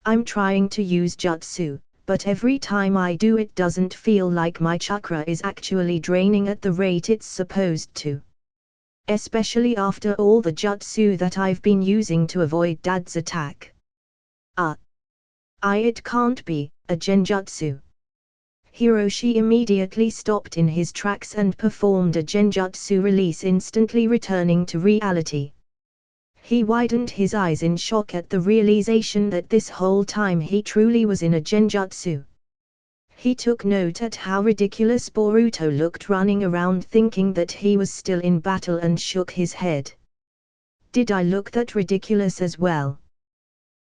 I'm trying to use jutsu, but every time I do it doesn't feel like my chakra is actually draining at the rate it's supposed to. Especially after all the jutsu that I've been using to avoid Dad's attack. It can't be a genjutsu." Hiroshi immediately stopped in his tracks and performed a genjutsu release, instantly returning to reality. He widened his eyes in shock at the realization that this whole time he truly was in a genjutsu. He took note at how ridiculous Boruto looked running around thinking that he was still in battle and shook his head. "Did I look that ridiculous as well?"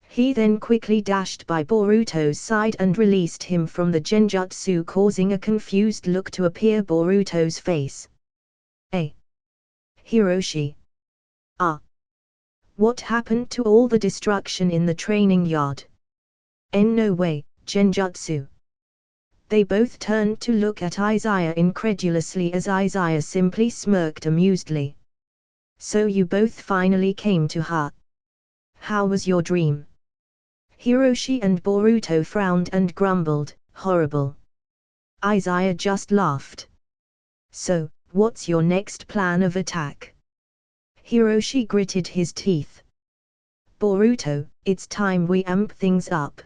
He then quickly dashed by Boruto's side and released him from the genjutsu, causing a confused look to appear Boruto's face. Hiroshi. Ah. What happened to all the destruction in the training yard? No way, Genjutsu. They both turned to look at Izaya incredulously as Izaya simply smirked amusedly. So you both finally came to her. How was your dream? Hiroshi and Boruto frowned and grumbled, horrible. Izaya just laughed. So, what's your next plan of attack? Hiroshi gritted his teeth. Boruto, it's time we amp things up.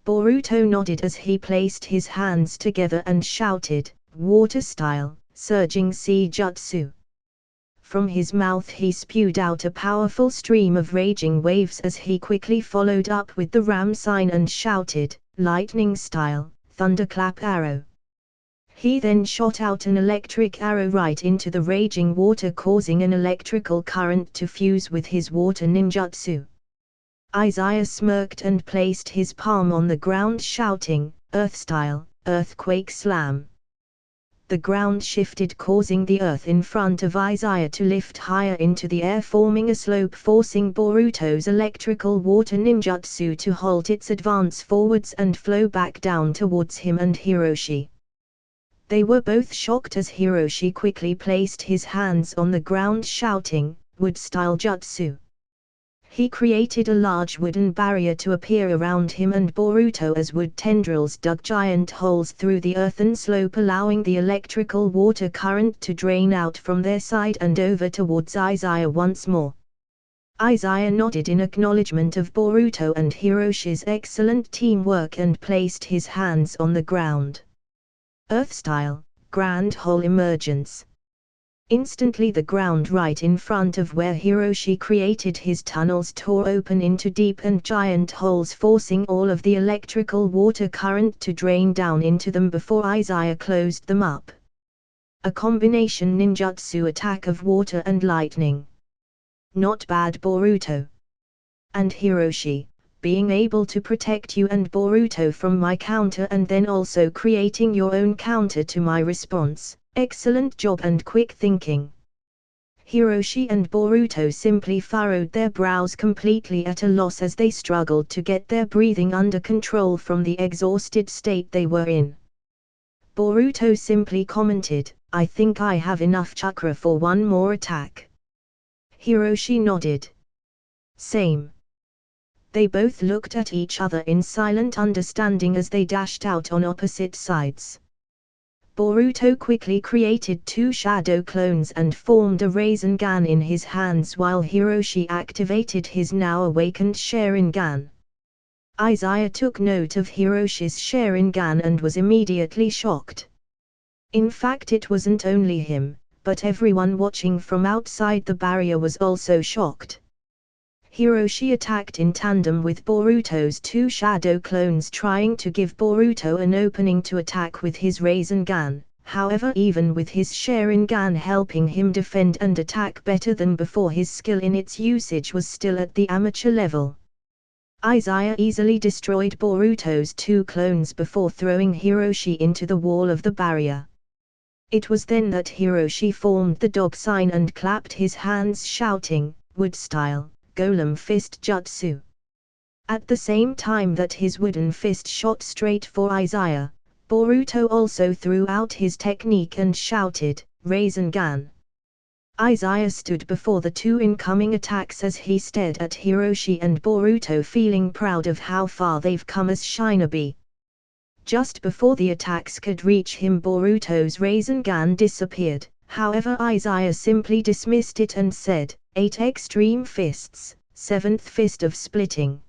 Boruto nodded as he placed his hands together and shouted, water style, surging sea jutsu. From his mouth he spewed out a powerful stream of raging waves as he quickly followed up with the ram sign and shouted, lightning style, thunderclap arrow. He then shot out an electric arrow right into the raging water, causing an electrical current to fuse with his water ninjutsu. Izaya smirked and placed his palm on the ground, shouting, earth style, earthquake slam. The ground shifted, causing the earth in front of Izaya to lift higher into the air, forming a slope, forcing Boruto's electrical water ninjutsu to halt its advance forwards and flow back down towards him and Hiroshi. They were both shocked as Hiroshi quickly placed his hands on the ground, shouting, wood-style jutsu. He created a large wooden barrier to appear around him and Boruto as wood tendrils dug giant holes through the earthen slope, allowing the electrical water current to drain out from their side and over towards Izaya once more. Izaya nodded in acknowledgement of Boruto and Hiroshi's excellent teamwork and placed his hands on the ground. Earth style, grand hole emergence. Instantly the ground right in front of where Hiroshi created his tunnels tore open into deep and giant holes, forcing all of the electrical water current to drain down into them before Izaya closed them up. A combination ninjutsu attack of water and lightning. Not bad, Boruto. And Hiroshi, being able to protect you and Boruto from my counter and then also creating your own counter to my response, excellent job and quick thinking. Hiroshi and Boruto simply furrowed their brows, completely at a loss as they struggled to get their breathing under control from the exhausted state they were in. Boruto simply commented, I think I have enough chakra for one more attack. Hiroshi nodded. Same. They both looked at each other in silent understanding as they dashed out on opposite sides. Boruto quickly created two shadow clones and formed a Rasengan in his hands, while Hiroshi activated his now awakened Sharingan. Izaya took note of Hiroshi's Sharingan and was immediately shocked. In fact, it wasn't only him, but everyone watching from outside the barrier was also shocked. Hiroshi attacked in tandem with Boruto's two shadow clones, trying to give Boruto an opening to attack with his Rasengan. However, even with his Sharingan helping him defend and attack better than before, his skill in its usage was still at the amateur level. Izaya easily destroyed Boruto's two clones before throwing Hiroshi into the wall of the barrier. It was then that Hiroshi formed the dog sign and clapped his hands, shouting, wood style, golem fist jutsu. At the same time that his wooden fist shot straight for Izaya, Boruto also threw out his technique and shouted, Rasengan. Izaya stood before the two incoming attacks as he stared at Hiroshi and Boruto, feeling proud of how far they've come as shinobi. Just before the attacks could reach him, Boruto's Rasengan disappeared. However, Izaya simply dismissed it and said, 8 extreme fists, 7th fist of splitting.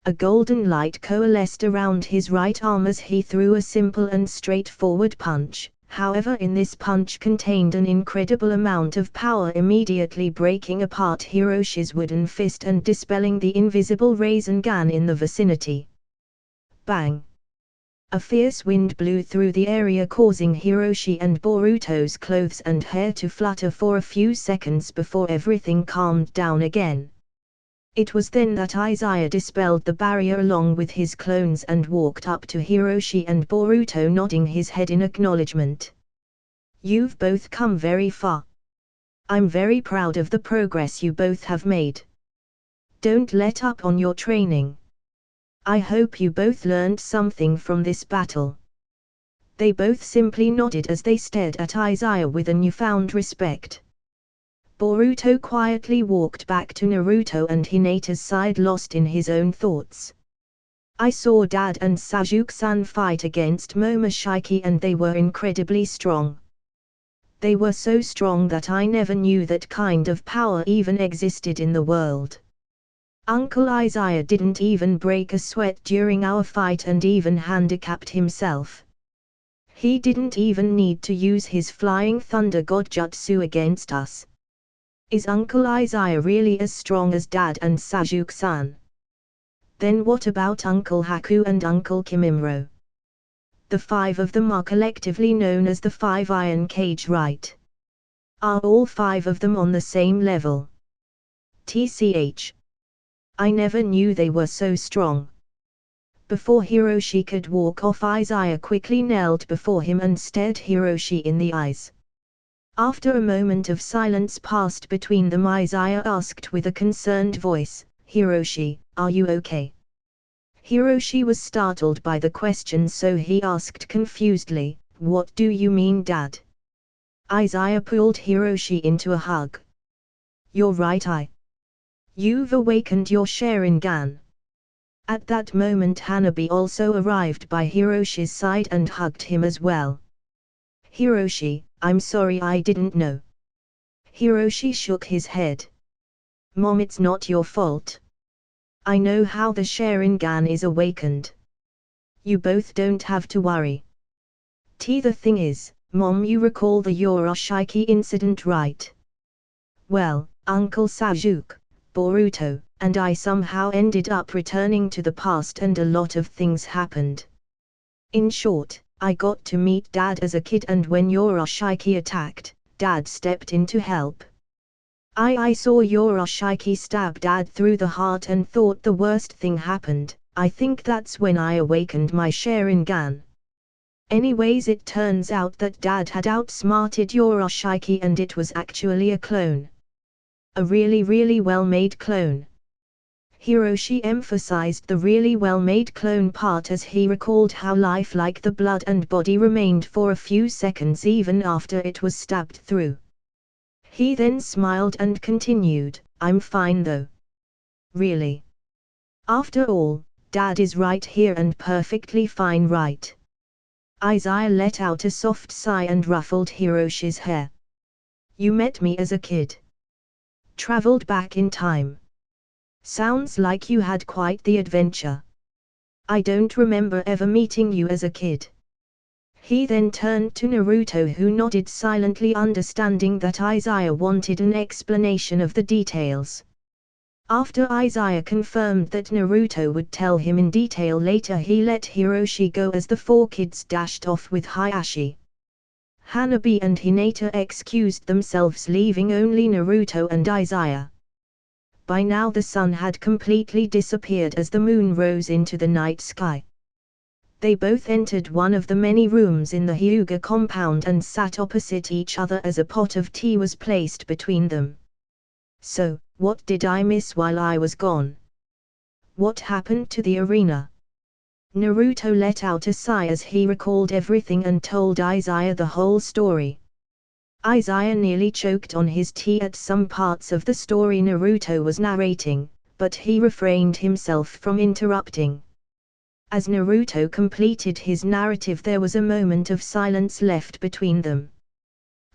A golden light coalesced around his right arm as he threw a simple and straightforward punch. However, in this punch contained an incredible amount of power, immediately breaking apart Hiroshi's wooden fist and dispelling the invisible Rasengan in the vicinity. Bang! A fierce wind blew through the area, causing Hiroshi and Boruto's clothes and hair to flutter for a few seconds before everything calmed down again. It was then that Izaya dispelled the barrier along with his clones and walked up to Hiroshi and Boruto, nodding his head in acknowledgement. You've both come very far. I'm very proud of the progress you both have made. Don't let up on your training. I hope you both learned something from this battle. They both simply nodded as they stared at Izaya with a newfound respect. Boruto quietly walked back to Naruto and Hinata's side, lost in his own thoughts. I saw Dad and Sasuke-san fight against Momoshiki and they were incredibly strong. They were so strong that I never knew that kind of power even existed in the world. Uncle Izaya didn't even break a sweat during our fight and even handicapped himself. He didn't even need to use his flying thunder god jutsu against us. Is Uncle Izaya really as strong as Dad and Sasuke-san? Then what about Uncle Haku and Uncle Kimimaro? The 5 of them are collectively known as the 5 Iron Cage, right? Are all 5 of them on the same level? TCH. I never knew they were so strong. Before Hiroshi could walk off, Izaya quickly knelt before him and stared Hiroshi in the eyes. After a moment of silence passed between them, Izaya asked with a concerned voice, "Hiroshi, are you okay?" Hiroshi was startled by the question, so he asked confusedly, "What do you mean, Dad?" Izaya pulled Hiroshi into a hug. "You're right, You've awakened your Sharingan." At that moment Hanabi also arrived by Hiroshi's side and hugged him as well. "Hiroshi, I'm sorry, I didn't know." Hiroshi shook his head. "Mom, it's not your fault. I know how the Sharingan is awakened. You both don't have to worry. The thing is, Mom, you recall the Yoroshiki incident, right? Well, Uncle Sasuke, Boruto, and I somehow ended up returning to the past and a lot of things happened. In short, I got to meet Dad as a kid, and when Yoroshiki attacked, Dad stepped in to help. I saw Yoroshiki stab Dad through the heart and thought the worst thing happened. I think that's when I awakened my Sharingan. Anyways, it turns out that Dad had outsmarted Yoroshiki and it was actually a clone. A really well-made clone." Hiroshi emphasized the really well-made clone part as he recalled how lifelike the blood and body remained for a few seconds even after it was stabbed through. He then smiled and continued, "I'm fine though. Really. After all, Dad is right here and perfectly fine, right?" Izaya let out a soft sigh and ruffled Hiroshi's hair. "You met me as a kid. Traveled back in time. Sounds like you had quite the adventure. I don't remember ever meeting you as a kid." He then turned to Naruto, who nodded silently, understanding that Izaya wanted an explanation of the details. After Izaya confirmed that Naruto would tell him in detail later, he let Hiroshi go as the 4 kids dashed off with Hayashi. Hanabi and Hinata excused themselves, leaving only Naruto and Izaya. By now the sun had completely disappeared as the moon rose into the night sky. They both entered one of the many rooms in the Hyuga compound and sat opposite each other as a pot of tea was placed between them. "So, what did I miss while I was gone? What happened to the arena?" Naruto let out a sigh as he recalled everything and told Izaya the whole story. Izaya nearly choked on his tea at some parts of the story Naruto was narrating, but he refrained himself from interrupting. As Naruto completed his narrative, there was a moment of silence left between them.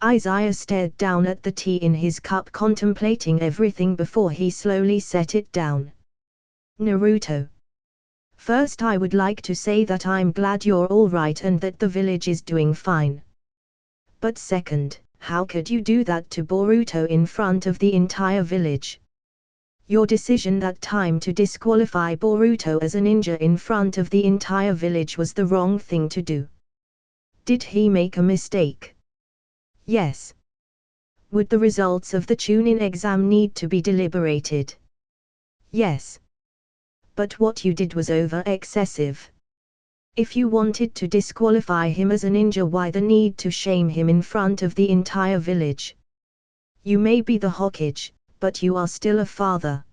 Izaya stared down at the tea in his cup, contemplating everything before he slowly set it down. "Naruto. First, I would like to say that I'm glad you're all right and that the village is doing fine. But second, how could you do that to Boruto in front of the entire village? Your decision that time to disqualify Boruto as a ninja in front of the entire village was the wrong thing to do. Did he make a mistake? Yes. Would the results of the Chunin exam need to be deliberated? Yes. But what you did was over-excessive. If you wanted to disqualify him as a ninja, why the need to shame him in front of the entire village? You may be the Hokage, but you are still a father.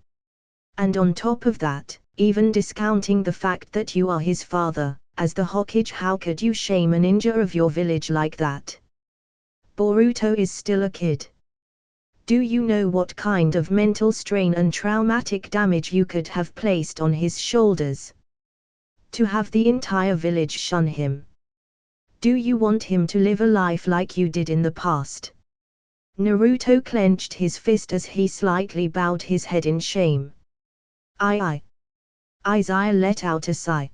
And on top of that, even discounting the fact that you are his father, as the Hokage, how could you shame a ninja of your village like that? Boruto is still a kid. Do you know what kind of mental strain and traumatic damage you could have placed on his shoulders? To have the entire village shun him. Do you want him to live a life like you did in the past? Naruto clenched his fist as he slightly bowed his head in shame. I. Izaya let out a sigh.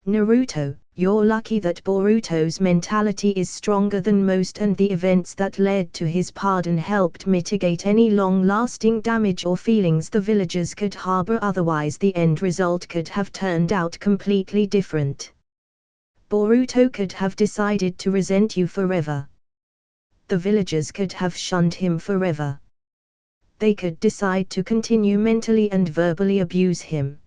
Naruto, you're lucky that Boruto's mentality is stronger than most, and the events that led to his pardon helped mitigate any long-lasting damage or feelings the villagers could harbor, otherwise the end result could have turned out completely different. Boruto could have decided to resent you forever. The villagers could have shunned him forever. They could decide to continue mentally and verbally abuse him.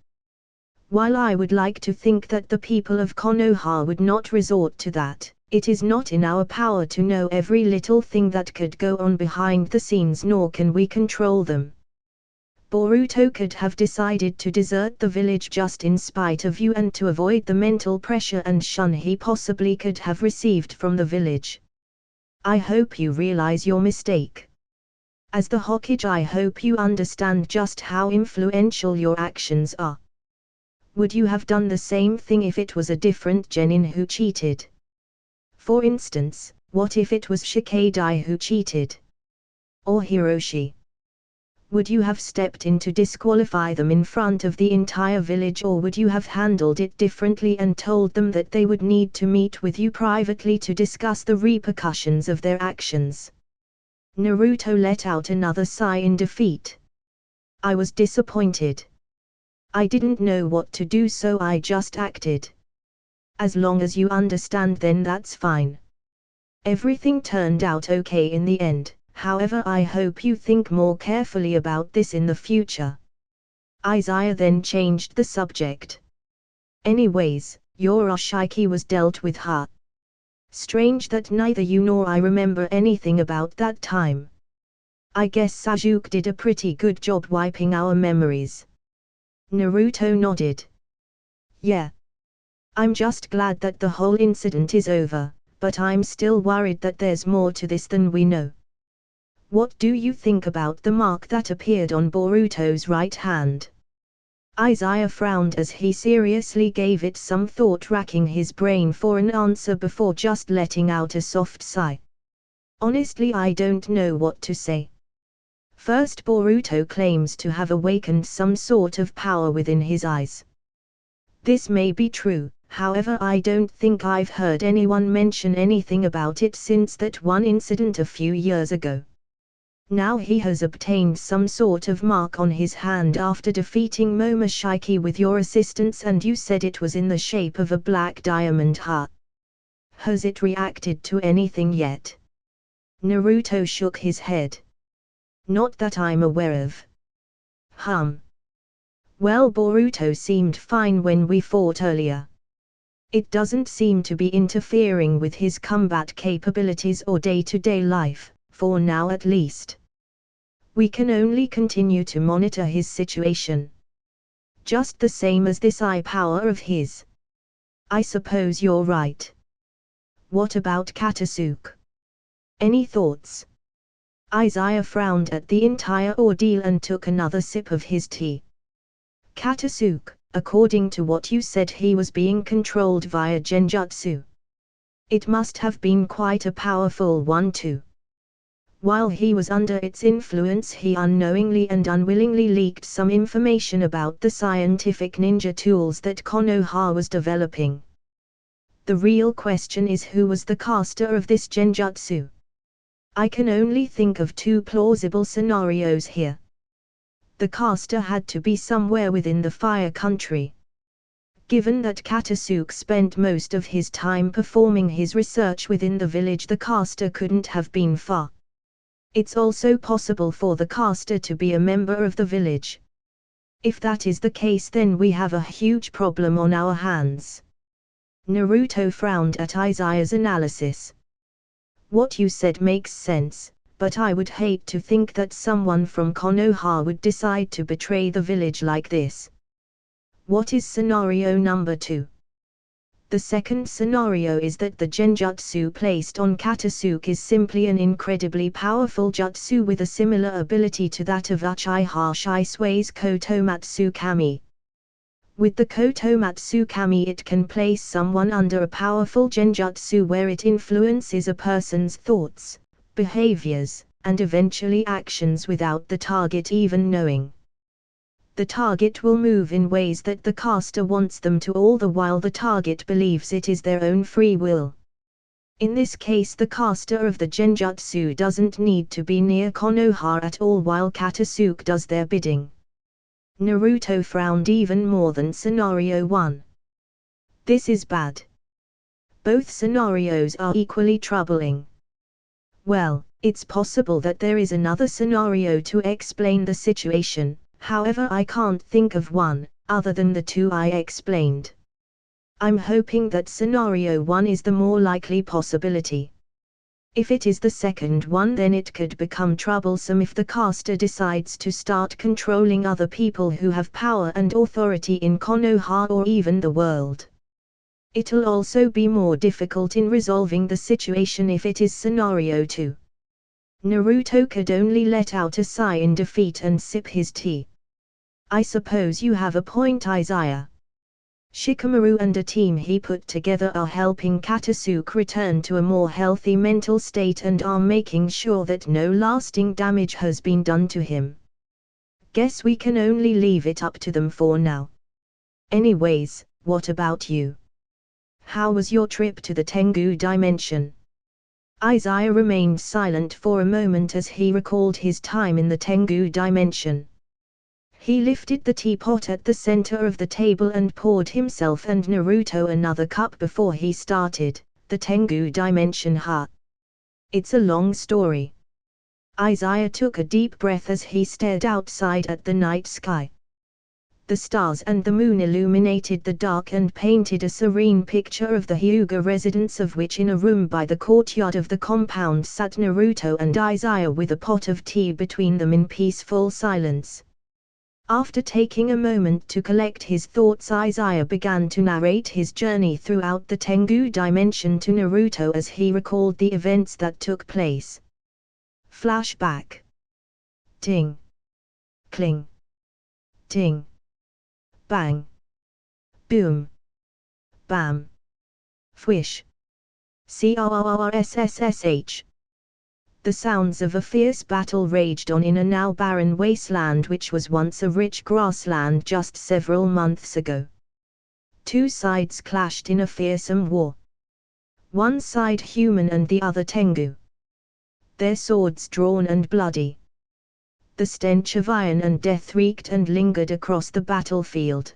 While I would like to think that the people of Konoha would not resort to that, it is not in our power to know every little thing that could go on behind the scenes, nor can we control them. Boruto could have decided to desert the village just in spite of you and to avoid the mental pressure and shun he possibly could have received from the village. I hope you realize your mistake. As the Hokage, I hope you understand just how influential your actions are. Would you have done the same thing if it was a different genin who cheated? For instance, what if it was Shikadai who cheated? Or Hiroshi? Would you have stepped in to disqualify them in front of the entire village, or would you have handled it differently and told them that they would need to meet with you privately to discuss the repercussions of their actions? Naruto let out another sigh in defeat. I was disappointed. I didn't know what to do, so I just acted. As long as you understand, then that's fine. Everything turned out okay in the end, however I hope you think more carefully about this in the future. Izaya then changed the subject. Anyways, your Oshiki was dealt with, huh? Strange that neither you nor I remember anything about that time. I guess Sasuke did a pretty good job wiping our memories. Naruto nodded. Yeah. I'm just glad that the whole incident is over, but I'm still worried that there's more to this than we know. What do you think about the mark that appeared on Boruto's right hand? Izaya frowned as he seriously gave it some thought, racking his brain for an answer before just letting out a soft sigh. Honestly, I don't know what to say. First, Boruto claims to have awakened some sort of power within his eyes. This may be true, however I don't think I've heard anyone mention anything about it since that one incident a few years ago. Now he has obtained some sort of mark on his hand after defeating Momoshiki with your assistance, and you said it was in the shape of a black diamond, huh? Has it reacted to anything yet? Naruto shook his head. Not that I'm aware of. Well, Boruto seemed fine when we fought earlier. It doesn't seem to be interfering with his combat capabilities or day-to-day life, for now at least. We can only continue to monitor his situation. Just the same as this eye power of his. I suppose you're right. What about Katasuke? Any thoughts? Izaya frowned at the entire ordeal and took another sip of his tea. Katasuke, according to what you said, he was being controlled via genjutsu. It must have been quite a powerful one too. While he was under its influence, he unknowingly and unwillingly leaked some information about the scientific ninja tools that Konoha was developing. The real question is, who was the caster of this genjutsu? I can only think of two plausible scenarios here. The caster had to be somewhere within the Fire Country. Given that Katasuke spent most of his time performing his research within the village, the caster couldn't have been far. It's also possible for the caster to be a member of the village. If that is the case, then we have a huge problem on our hands. Naruto frowned at Izaya's analysis. What you said makes sense, but I would hate to think that someone from Konoha would decide to betray the village like this. What is scenario number 2? The second scenario is that the genjutsu placed on Katasuke is simply an incredibly powerful jutsu with a similar ability to that of Uchiha Shisei's Kotomatsu Kami. With the Kotomatsu Kami it can place someone under a powerful genjutsu where it influences a person's thoughts, behaviors, and eventually actions without the target even knowing. The target will move in ways that the caster wants them to, all the while the target believes it is their own free will. In this case the caster of the genjutsu doesn't need to be near Konoha at all while Katasuke does their bidding. Naruto frowned even more than scenario 1. This is bad. Both scenarios are equally troubling. Well, it's possible that there is another scenario to explain the situation. However, I can't think of one, other than the two I explained. I'm hoping that scenario 1 is the more likely possibility. If it is the second one, then it could become troublesome if the caster decides to start controlling other people who have power and authority in Konoha or even the world. It'll also be more difficult in resolving the situation if it is scenario 2. Naruto could only let out a sigh in defeat and sip his tea. I suppose you have a point, Izaya. Shikamaru and a team he put together are helping Katasuke return to a more healthy mental state and are making sure that no lasting damage has been done to him. Guess we can only leave it up to them for now. Anyways, what about you? How was your trip to the Tengu dimension? Izaya remained silent for a moment as he recalled his time in the Tengu dimension. He lifted the teapot at the center of the table and poured himself and Naruto another cup before he started. The Tengu dimension, huh? It's a long story. Izaya took a deep breath as he stared outside at the night sky. The stars and the moon illuminated the dark and painted a serene picture of the Hyuga residence, of which in a room by the courtyard of the compound sat Naruto and Izaya with a pot of tea between them in peaceful silence. After taking a moment to collect his thoughts, Izaya began to narrate his journey throughout the Tengu dimension to Naruto as he recalled the events that took place. Flashback. Ting. Cling. Ting. Bang. Boom. Bam. Fwish. CRRSSSH. The sounds of a fierce battle raged on in a now barren wasteland which was once a rich grassland just several months ago. Two sides clashed in a fearsome war. One side human and the other Tengu. Their swords drawn and bloody. The stench of iron and death reeked and lingered across the battlefield.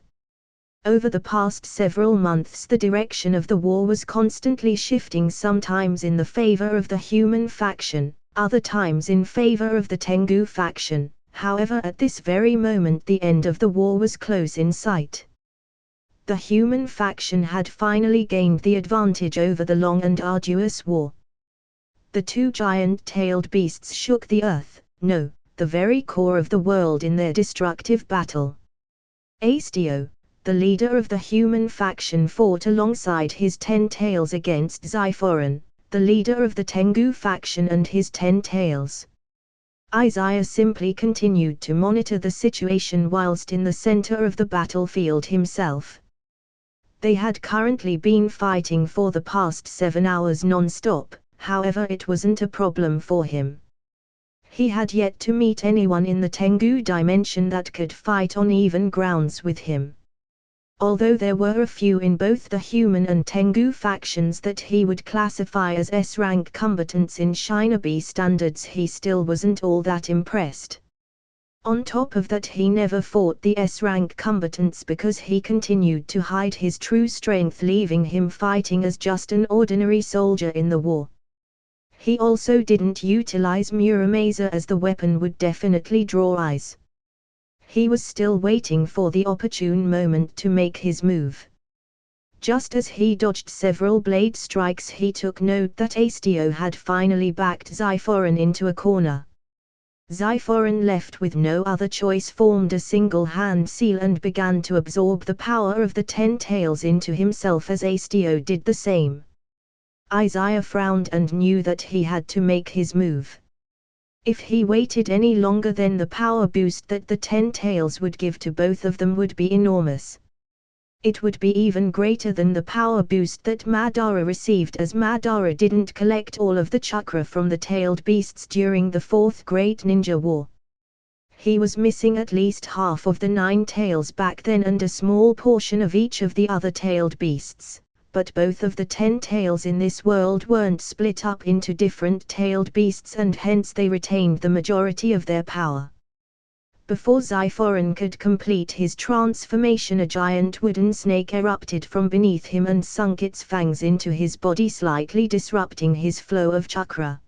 Over the past several months the direction of the war was constantly shifting, sometimes in the favor of the human faction, other times in favor of the Tengu faction. However, at this very moment the end of the war was close in sight. The human faction had finally gained the advantage over the long and arduous war. The two giant-tailed beasts shook the earth, no, the very core of the world, in their destructive battle. Astio, the leader of the human faction, fought alongside his 10 tails against Zyphoran, the leader of the Tengu faction, and his 10 tails. Izaya simply continued to monitor the situation whilst in the center of the battlefield himself. They had currently been fighting for the past 7 hours non-stop, however it wasn't a problem for him. He had yet to meet anyone in the Tengu dimension that could fight on even grounds with him. Although there were a few in both the human and Tengu factions that he would classify as S-rank combatants in Shinobi standards, he still wasn't all that impressed. On top of that, he never fought the S-rank combatants because he continued to hide his true strength, leaving him fighting as just an ordinary soldier in the war. He also didn't utilize Muramasa, as the weapon would definitely draw eyes. He was still waiting for the opportune moment to make his move. Just as he dodged several blade strikes, he took note that Astio had finally backed Zyphoran into a corner. Zyphoran, left with no other choice, formed a single-hand seal and began to absorb the power of the 10 tails into himself as Astio did the same. Izaya frowned and knew that he had to make his move. If he waited any longer, then the power boost that the 10 tails would give to both of them would be enormous. It would be even greater than the power boost that Madara received, as Madara didn't collect all of the chakra from the tailed beasts during the Fourth Great Ninja War. He was missing at least half of the 9 tails back then and a small portion of each of the other tailed beasts, but both of the 10 tails in this world weren't split up into different tailed beasts, and hence they retained the majority of their power. Before Zyphoran could complete his transformation, a giant wooden snake erupted from beneath him and sunk its fangs into his body, slightly disrupting his flow of chakra.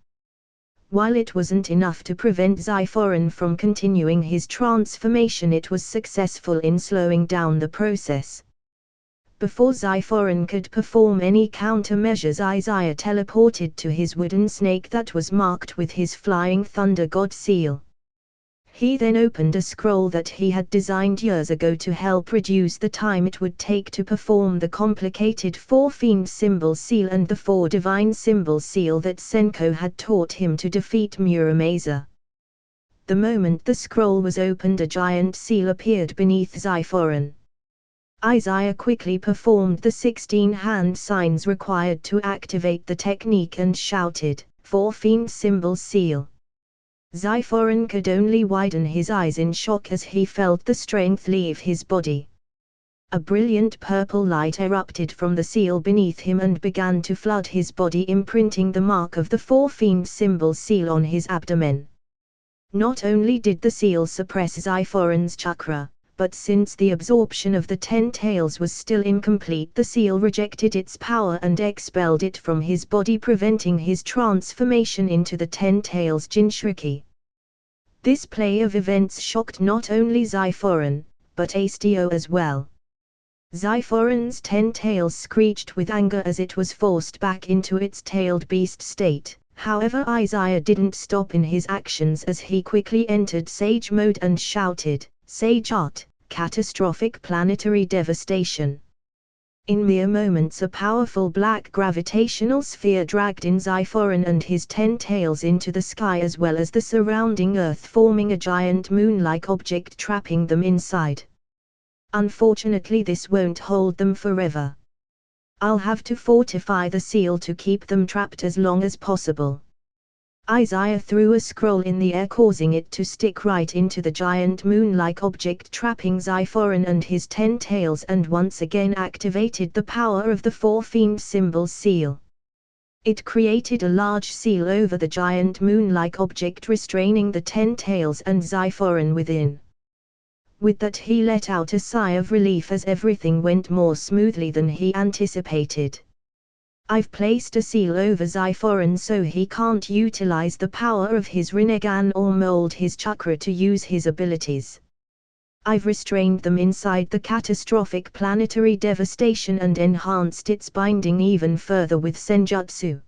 While it wasn't enough to prevent Zyphoran from continuing his transformation, it was successful in slowing down the process. Before Zyphoran could perform any countermeasures, Izaya teleported to his wooden snake that was marked with his flying thunder god seal. He then opened a scroll that he had designed years ago to help reduce the time it would take to perform the complicated 4 Fiend Symbol Seal and the 4 Divine Symbol Seal that Senko had taught him to defeat Muramasa. The moment the scroll was opened, a giant seal appeared beneath Zyphoran. Izaya quickly performed the 16 hand signs required to activate the technique and shouted, "4 Fiend Symbol Seal." Zyphoran could only widen his eyes in shock as he felt the strength leave his body. A brilliant purple light erupted from the seal beneath him and began to flood his body, imprinting the mark of the 4 Fiend Symbol Seal on his abdomen. Not only did the seal suppress Zyphoran's chakra, but since the absorption of the 10 tails was still incomplete, the seal rejected its power and expelled it from his body, preventing his transformation into the 10 tails Jinchuriki. This play of events shocked not only Zyphoran, but Astio as well. Zyphoran's 10 tails screeched with anger as it was forced back into its tailed beast state. However, Izaya didn't stop in his actions as he quickly entered Sage mode and shouted, "Sage Art, Catastrophic Planetary Devastation." In mere moments, a powerful black gravitational sphere dragged in Zyphoran and his 10 tails into the sky as well as the surrounding Earth, forming a giant moon-like object trapping them inside. Unfortunately, this won't hold them forever. I'll have to fortify the seal to keep them trapped as long as possible. Izaya threw a scroll in the air, causing it to stick right into the giant moon-like object trapping Zyphoran and his 10 tails, and once again activated the power of the 4 Fiend Symbol Seal. It created a large seal over the giant moon-like object, restraining the 10 tails and Zyphoran within. With that, he let out a sigh of relief as everything went more smoothly than he anticipated. "I've placed a seal over Zyphoran so he can't utilize the power of his Rinnegan or mold his chakra to use his abilities. I've restrained them inside the catastrophic planetary devastation and enhanced its binding even further with Senjutsu.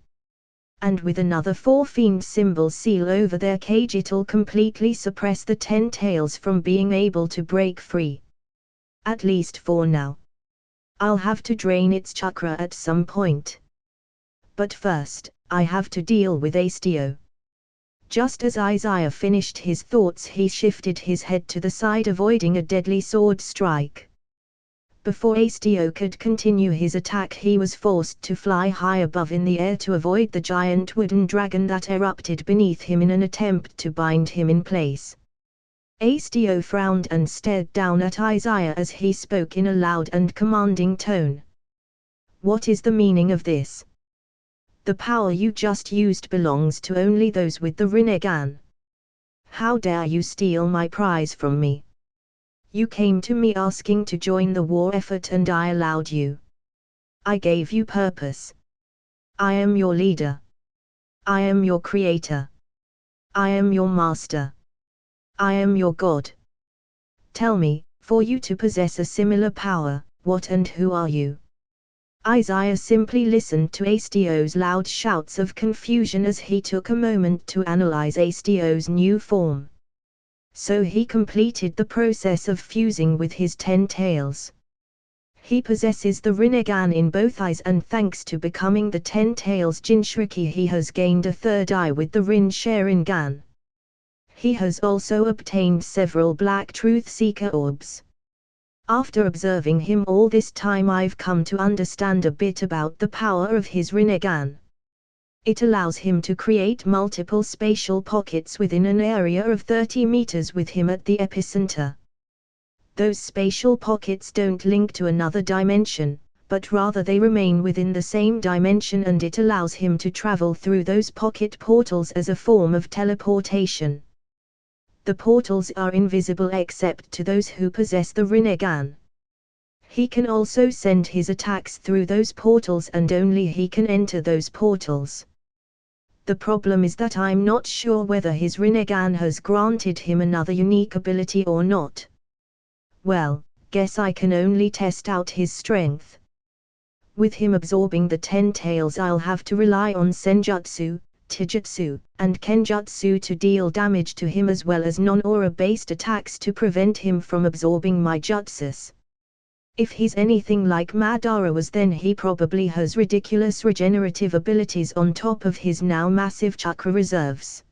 And with another 4 Fiend Symbol Seal over their cage, it'll completely suppress the 10 tails from being able to break free. At least for now. I'll have to drain its chakra at some point. But first, I have to deal with Astio." Just as Izaya finished his thoughts, he shifted his head to the side, avoiding a deadly sword strike. Before Astio could continue his attack, he was forced to fly high above in the air to avoid the giant wooden dragon that erupted beneath him in an attempt to bind him in place. Astio frowned and stared down at Izaya as he spoke in a loud and commanding tone. "What is the meaning of this? The power you just used belongs to only those with the Rinnegan. How dare you steal my prize from me? You came to me asking to join the war effort and I allowed you. I gave you purpose. I am your leader. I am your creator. I am your master. I am your god. Tell me, for you to possess a similar power, what and who are you? Izaya simply listened to Asteo's loud shouts of confusion as he took a moment to analyze Asteo's new form. So he completed the process of fusing with his 10 tails. He possesses the Rinnegan in both eyes, and thanks to becoming the 10 tails Jinchuriki, he has gained a third eye with the Rin Sharingan. He has also obtained several Black Truth Seeker orbs. After observing him all this time, I've come to understand a bit about the power of his Rinnegan. It allows him to create multiple spatial pockets within an area of 30 meters with him at the epicenter. Those spatial pockets don't link to another dimension, but rather they remain within the same dimension, and it allows him to travel through those pocket portals as a form of teleportation. The portals are invisible except to those who possess the Rinnegan. He can also send his attacks through those portals, and only he can enter those portals. The problem is that I'm not sure whether his Rinnegan has granted him another unique ability or not. Well, guess I can only test out his strength. With him absorbing the 10 tails, I'll have to rely on Senjutsu, Taijutsu, and Kenjutsu to deal damage to him, as well as non-aura based attacks to prevent him from absorbing my jutsus. If he's anything like Madara was, then he probably has ridiculous regenerative abilities on top of his now massive chakra reserves.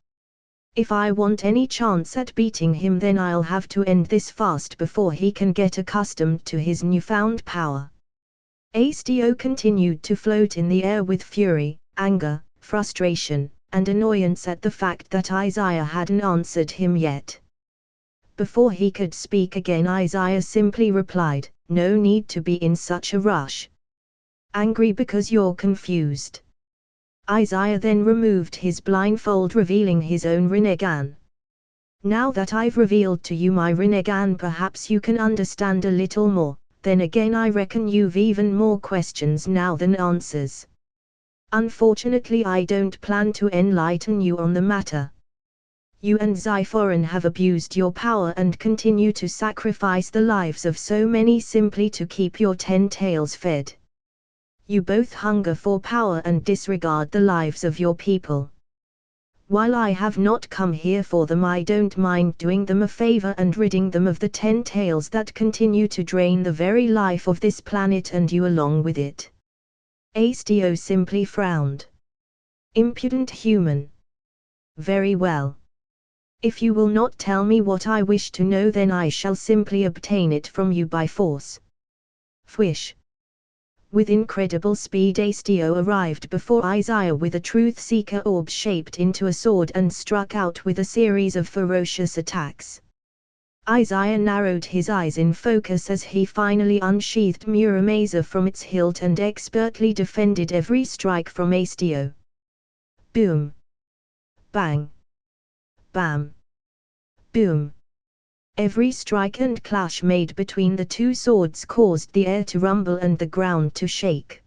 If I want any chance at beating him, then I'll have to end this fast before he can get accustomed to his newfound power. Asteo continued to float in the air with fury, anger, frustration, and annoyance at the fact that Izaya hadn't answered him yet. Before he could speak again, Izaya simply replied, "No need to be in such a rush. Angry because you're confused." Izaya then removed his blindfold, revealing his own Rinnegan. "Now that I've revealed to you my Rinnegan, perhaps you can understand a little more. Then again, I reckon you've even more questions now than answers. Unfortunately, I don't plan to enlighten you on the matter. You and Zyphoran have abused your power and continue to sacrifice the lives of so many simply to keep your 10 tails fed. You both hunger for power and disregard the lives of your people. While I have not come here for them, I don't mind doing them a favor and ridding them of the 10 tails that continue to drain the very life of this planet, and you along with it." Asteo simply frowned. "Impudent human. Very well. If you will not tell me what I wish to know, then I shall simply obtain it from you by force." Fwish. With incredible speed, Asteo arrived before Izaya with a Truth Seeker orb shaped into a sword and struck out with a series of ferocious attacks. Izaya narrowed his eyes in focus as he finally unsheathed Muramasa from its hilt and expertly defended every strike from Asteo. Boom. Bang. Bam. Boom. Every strike and clash made between the two swords caused the air to rumble and the ground to shake.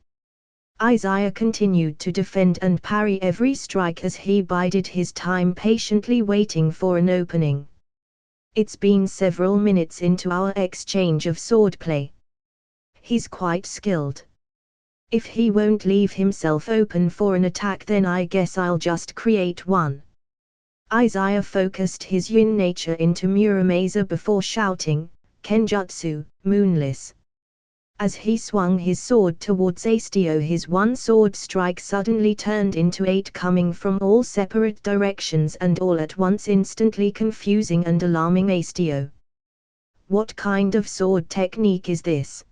Izaya continued to defend and parry every strike as he bided his time, patiently waiting for an opening. It's been several minutes into our exchange of swordplay. He's quite skilled. If he won't leave himself open for an attack, then I guess I'll just create one. Izaya focused his yin nature into Muramasa before shouting, "Kenjutsu, Moonless." As he swung his sword towards Asteo, his one sword strike suddenly turned into 8 coming from all separate directions and all at once, instantly confusing and alarming Asteo. What kind of sword technique is this?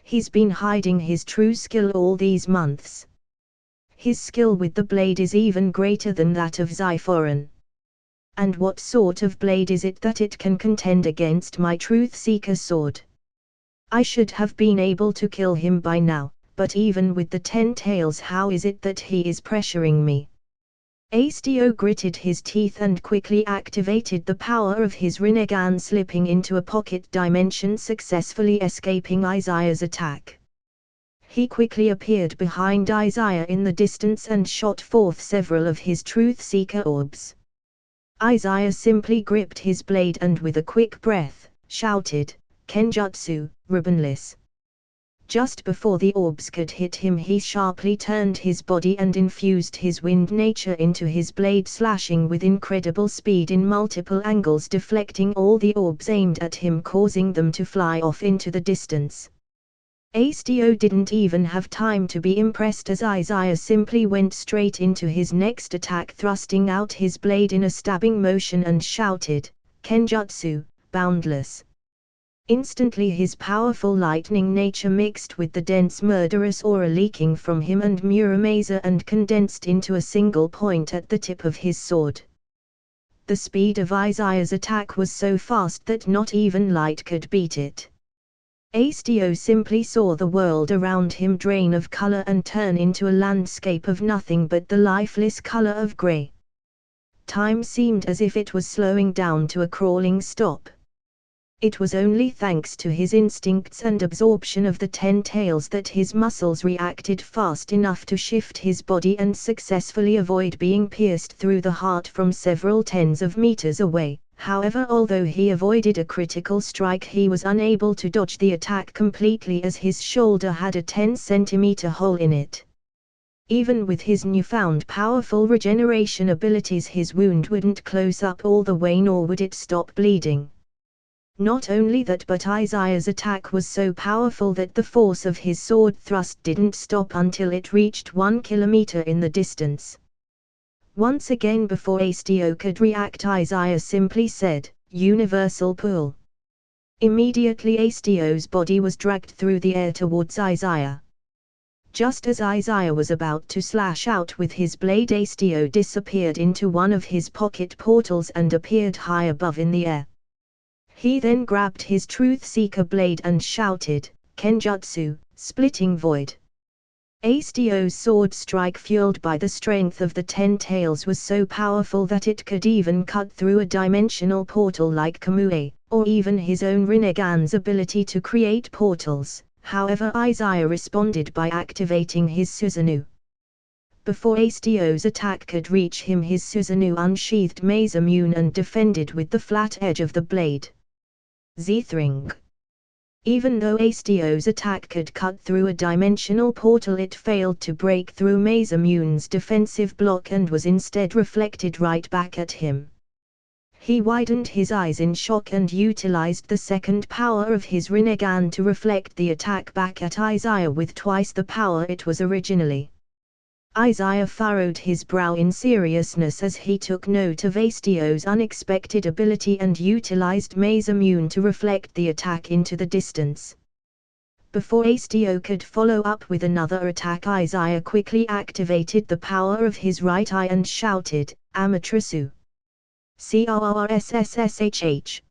He's been hiding his true skill all these months. His skill with the blade is even greater than that of Zyphoran. And what sort of blade is it that it can contend against my Truth Seeker sword? I should have been able to kill him by now, but even with the 10 tails, how is it that he is pressuring me? Asteo gritted his teeth and quickly activated the power of his Rinnegan, slipping into a pocket dimension, successfully escaping Izaya's attack. He quickly appeared behind Izaya in the distance and shot forth several of his Truth Seeker orbs. Izaya simply gripped his blade and with a quick breath, shouted, "Kenjutsu, Ribbonless." Just before the orbs could hit him, he sharply turned his body and infused his wind nature into his blade, slashing with incredible speed in multiple angles, deflecting all the orbs aimed at him, causing them to fly off into the distance. Hasteo didn't even have time to be impressed, as Izaya simply went straight into his next attack, thrusting out his blade in a stabbing motion and shouted, "Kenjutsu, boundless!" Instantly his powerful lightning nature mixed with the dense murderous aura leaking from him and Muramasa and condensed into a single point at the tip of his sword. The speed of Izaya's attack was so fast that not even light could beat it. Hasteo simply saw the world around him drain of color and turn into a landscape of nothing but the lifeless color of gray. Time seemed as if it was slowing down to a crawling stop. It was only thanks to his instincts and absorption of the 10 tails that his muscles reacted fast enough to shift his body and successfully avoid being pierced through the heart from several tens of meters away. However, although he avoided a critical strike, he was unable to dodge the attack completely, as his shoulder had a 10-centimeter hole in it. Even with his newfound powerful regeneration abilities, his wound wouldn't close up all the way, nor would it stop bleeding. Not only that, but Izaya's attack was so powerful that the force of his sword thrust didn't stop until it reached 1 kilometer in the distance. Once again, before Hasteo could react, Izaya simply said, "Universal pull." Immediately Hasteo's body was dragged through the air towards Izaya. Just as Izaya was about to slash out with his blade, Hasteo disappeared into one of his pocket portals and appeared high above in the air. He then grabbed his Truth Seeker blade and shouted, "Kenjutsu, splitting void." Hasteo's sword strike, fueled by the strength of the 10 tails, was so powerful that it could even cut through a dimensional portal like Kamue, or even his own Rinnegan's ability to create portals. However, Izaya responded by activating his Susanoo. Before Hasteo's attack could reach him, his Susanoo unsheathed Masamune and defended with the flat edge of the blade. Zthring. Even though Hasteo's attack could cut through a dimensional portal, it failed to break through Masamune's defensive block and was instead reflected right back at him. He widened his eyes in shock and utilized the second power of his Rinnegan to reflect the attack back at Izaya with twice the power it was originally. Izaya furrowed his brow in seriousness as he took note of Hasteo's unexpected ability and utilized Masamune to reflect the attack into the distance. Before Hasteo could follow up with another attack, Izaya quickly activated the power of his right eye and shouted, "Amaterasu! Crsssh!"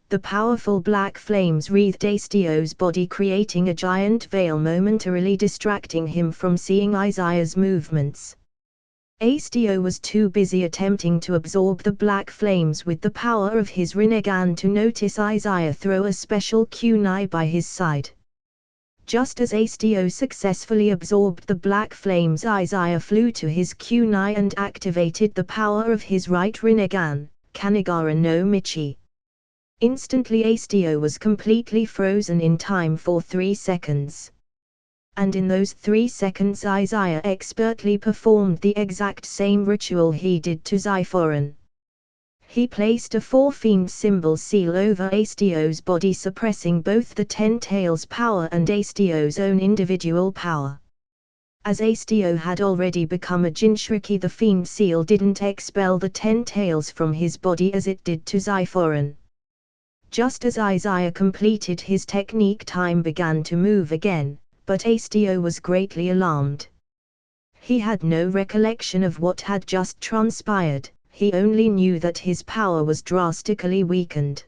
The powerful black flames wreathed Hasteo's body, creating a giant veil, momentarily distracting him from seeing Izaya's movements. Hasteo was too busy attempting to absorb the black flames with the power of his Rinnegan to notice Izaya throw a special kunai by his side. Just as Hasteo successfully absorbed the black flames, Izaya flew to his kunai and activated the power of his right Rinnegan, Kanigara no Michi. Instantly Hasteo was completely frozen in time for 3 seconds. And in those 3 seconds Izaya expertly performed the exact same ritual he did to Zyphoran. He placed a 4-fiend symbol seal over Hasteo's body, suppressing both the 10 tails power and Hasteo's own individual power. As Hasteo had already become a Jinchuriki, the fiend seal didn't expel the 10 tails from his body as it did to Zyphoran. Just as Izaya completed his technique, time began to move again, but Hasteo was greatly alarmed. He had no recollection of what had just transpired, he only knew that his power was drastically weakened.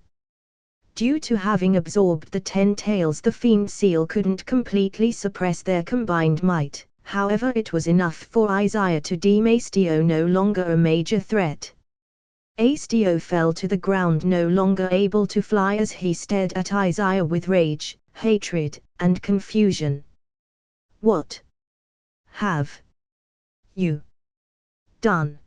Due to having absorbed the 10 tails, the fiend seal couldn't completely suppress their combined might, however it was enough for Izaya to deem Hasteo no longer a major threat. Hasteo fell to the ground, no longer able to fly, as he stared at Izaya with rage, hatred, and confusion. "What have you done?"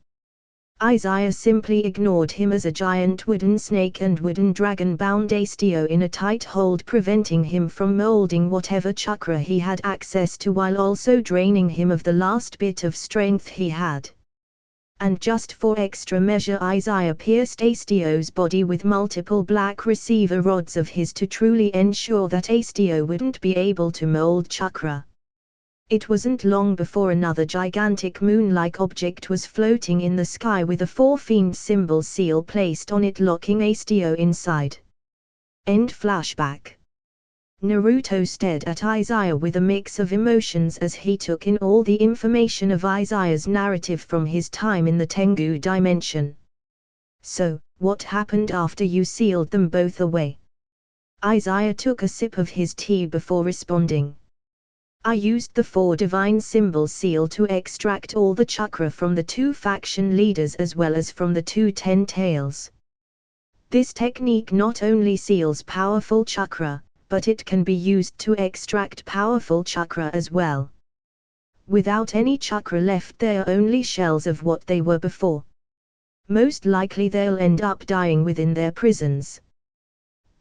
Izaya simply ignored him as a giant wooden snake and wooden dragon bound Astio in a tight hold, preventing him from molding whatever chakra he had access to while also draining him of the last bit of strength he had. And just for extra measure, Izaya pierced Astio's body with multiple black receiver rods of his to truly ensure that Astio wouldn't be able to mold chakra. It wasn't long before another gigantic moon-like object was floating in the sky with a 4-fiend symbol seal placed on it, locking Astio inside. End flashback. Naruto stared at Izaya with a mix of emotions as he took in all the information of Izaya's narrative from his time in the Tengu dimension. So, what happened after you sealed them both away? Izaya took a sip of his tea before responding. I used the 4 divine symbol seal to extract all the chakra from the 2 faction leaders as well as from the 2 10-tails. This technique not only seals powerful chakra, but it can be used to extract powerful chakra as well. Without any chakra left, they are only shells of what they were before. Most likely they'll end up dying within their prisons.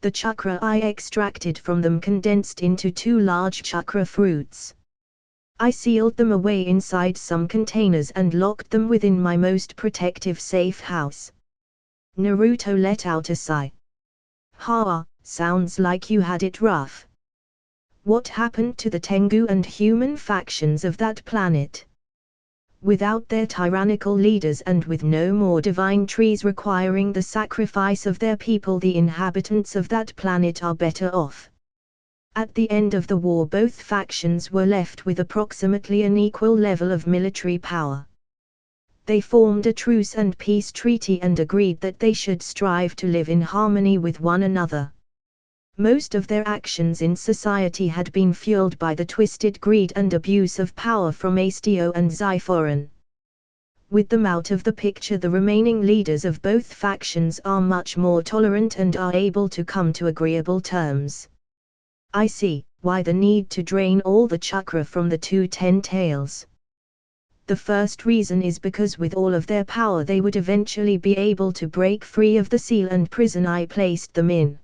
The chakra I extracted from them condensed into 2 large chakra fruits. I sealed them away inside some containers and locked them within my most protective safe house. Naruto let out a sigh. Ha, sounds like you had it rough. What happened to the Tengu and human factions of that planet? Without their tyrannical leaders and with no more divine trees requiring the sacrifice of their people, the inhabitants of that planet are better off. At the end of the war, both factions were left with approximately an equal level of military power. They formed a truce and peace treaty and agreed that they should strive to live in harmony with one another. Most of their actions in society had been fueled by the twisted greed and abuse of power from Astio and Zyphoran. With them out of the picture, the remaining leaders of both factions are much more tolerant and are able to come to agreeable terms. I see why the need to drain all the chakra from the 2 10-tails. The first reason is because with all of their power they would eventually be able to break free of the seal and prison I placed them in.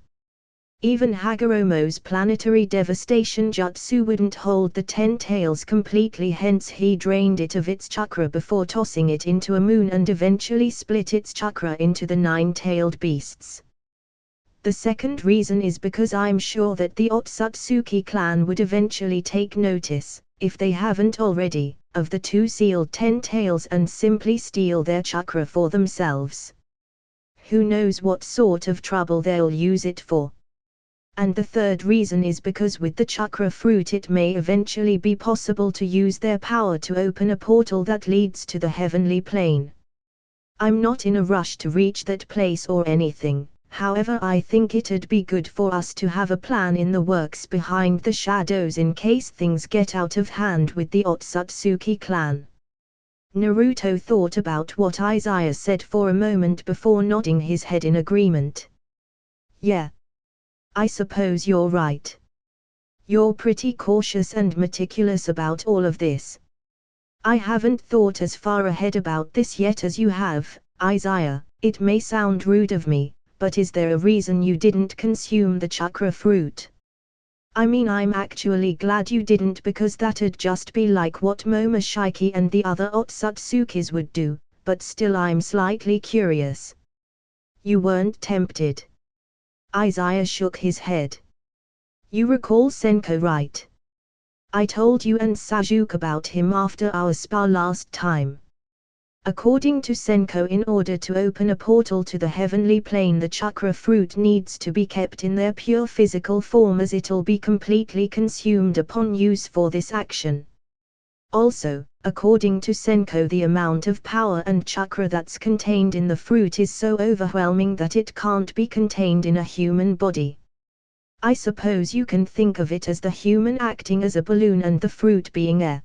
Even Hagoromo's planetary devastation jutsu wouldn't hold the 10-tails completely, hence he drained it of its chakra before tossing it into a moon and eventually split its chakra into the 9-tailed beasts. The second reason is because I'm sure that the Otsutsuki clan would eventually take notice, if they haven't already, of the 2 sealed 10-tails and simply steal their chakra for themselves. Who knows what sort of trouble they'll use it for. And the third reason is because with the chakra fruit it may eventually be possible to use their power to open a portal that leads to the heavenly plane. I'm not in a rush to reach that place or anything, however I think it'd be good for us to have a plan in the works behind the shadows in case things get out of hand with the Otsutsuki clan. Naruto thought about what Izaya said for a moment before nodding his head in agreement. Yeah. I suppose you're right. You're pretty cautious and meticulous about all of this. I haven't thought as far ahead about this yet as you have, Izaya. It may sound rude of me, but is there a reason you didn't consume the chakra fruit? I mean, I'm actually glad you didn't, because that'd just be like what Momoshiki and the other Otsutsukis would do, but still I'm slightly curious. You weren't tempted? Izaya shook his head. You recall Senko, right? I told you and Sajuke about him after our spa last time. According to Senko, in order to open a portal to the heavenly plane, the chakra fruit needs to be kept in their pure physical form, as it'll be completely consumed upon use for this action. Also, according to Senko, the amount of power and chakra that's contained in the fruit is so overwhelming that it can't be contained in a human body. I suppose you can think of it as the human acting as a balloon and the fruit being air.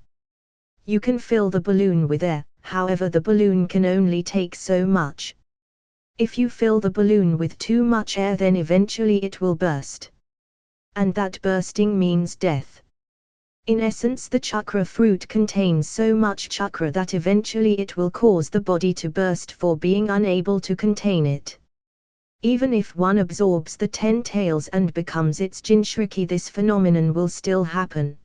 You can fill the balloon with air, however the balloon can only take so much. If you fill the balloon with too much air, then eventually it will burst. And that bursting means death. In essence, the chakra fruit contains so much chakra that eventually it will cause the body to burst for being unable to contain it. Even if one absorbs the 10 tails and becomes its Jinshuriki, this phenomenon will still happen.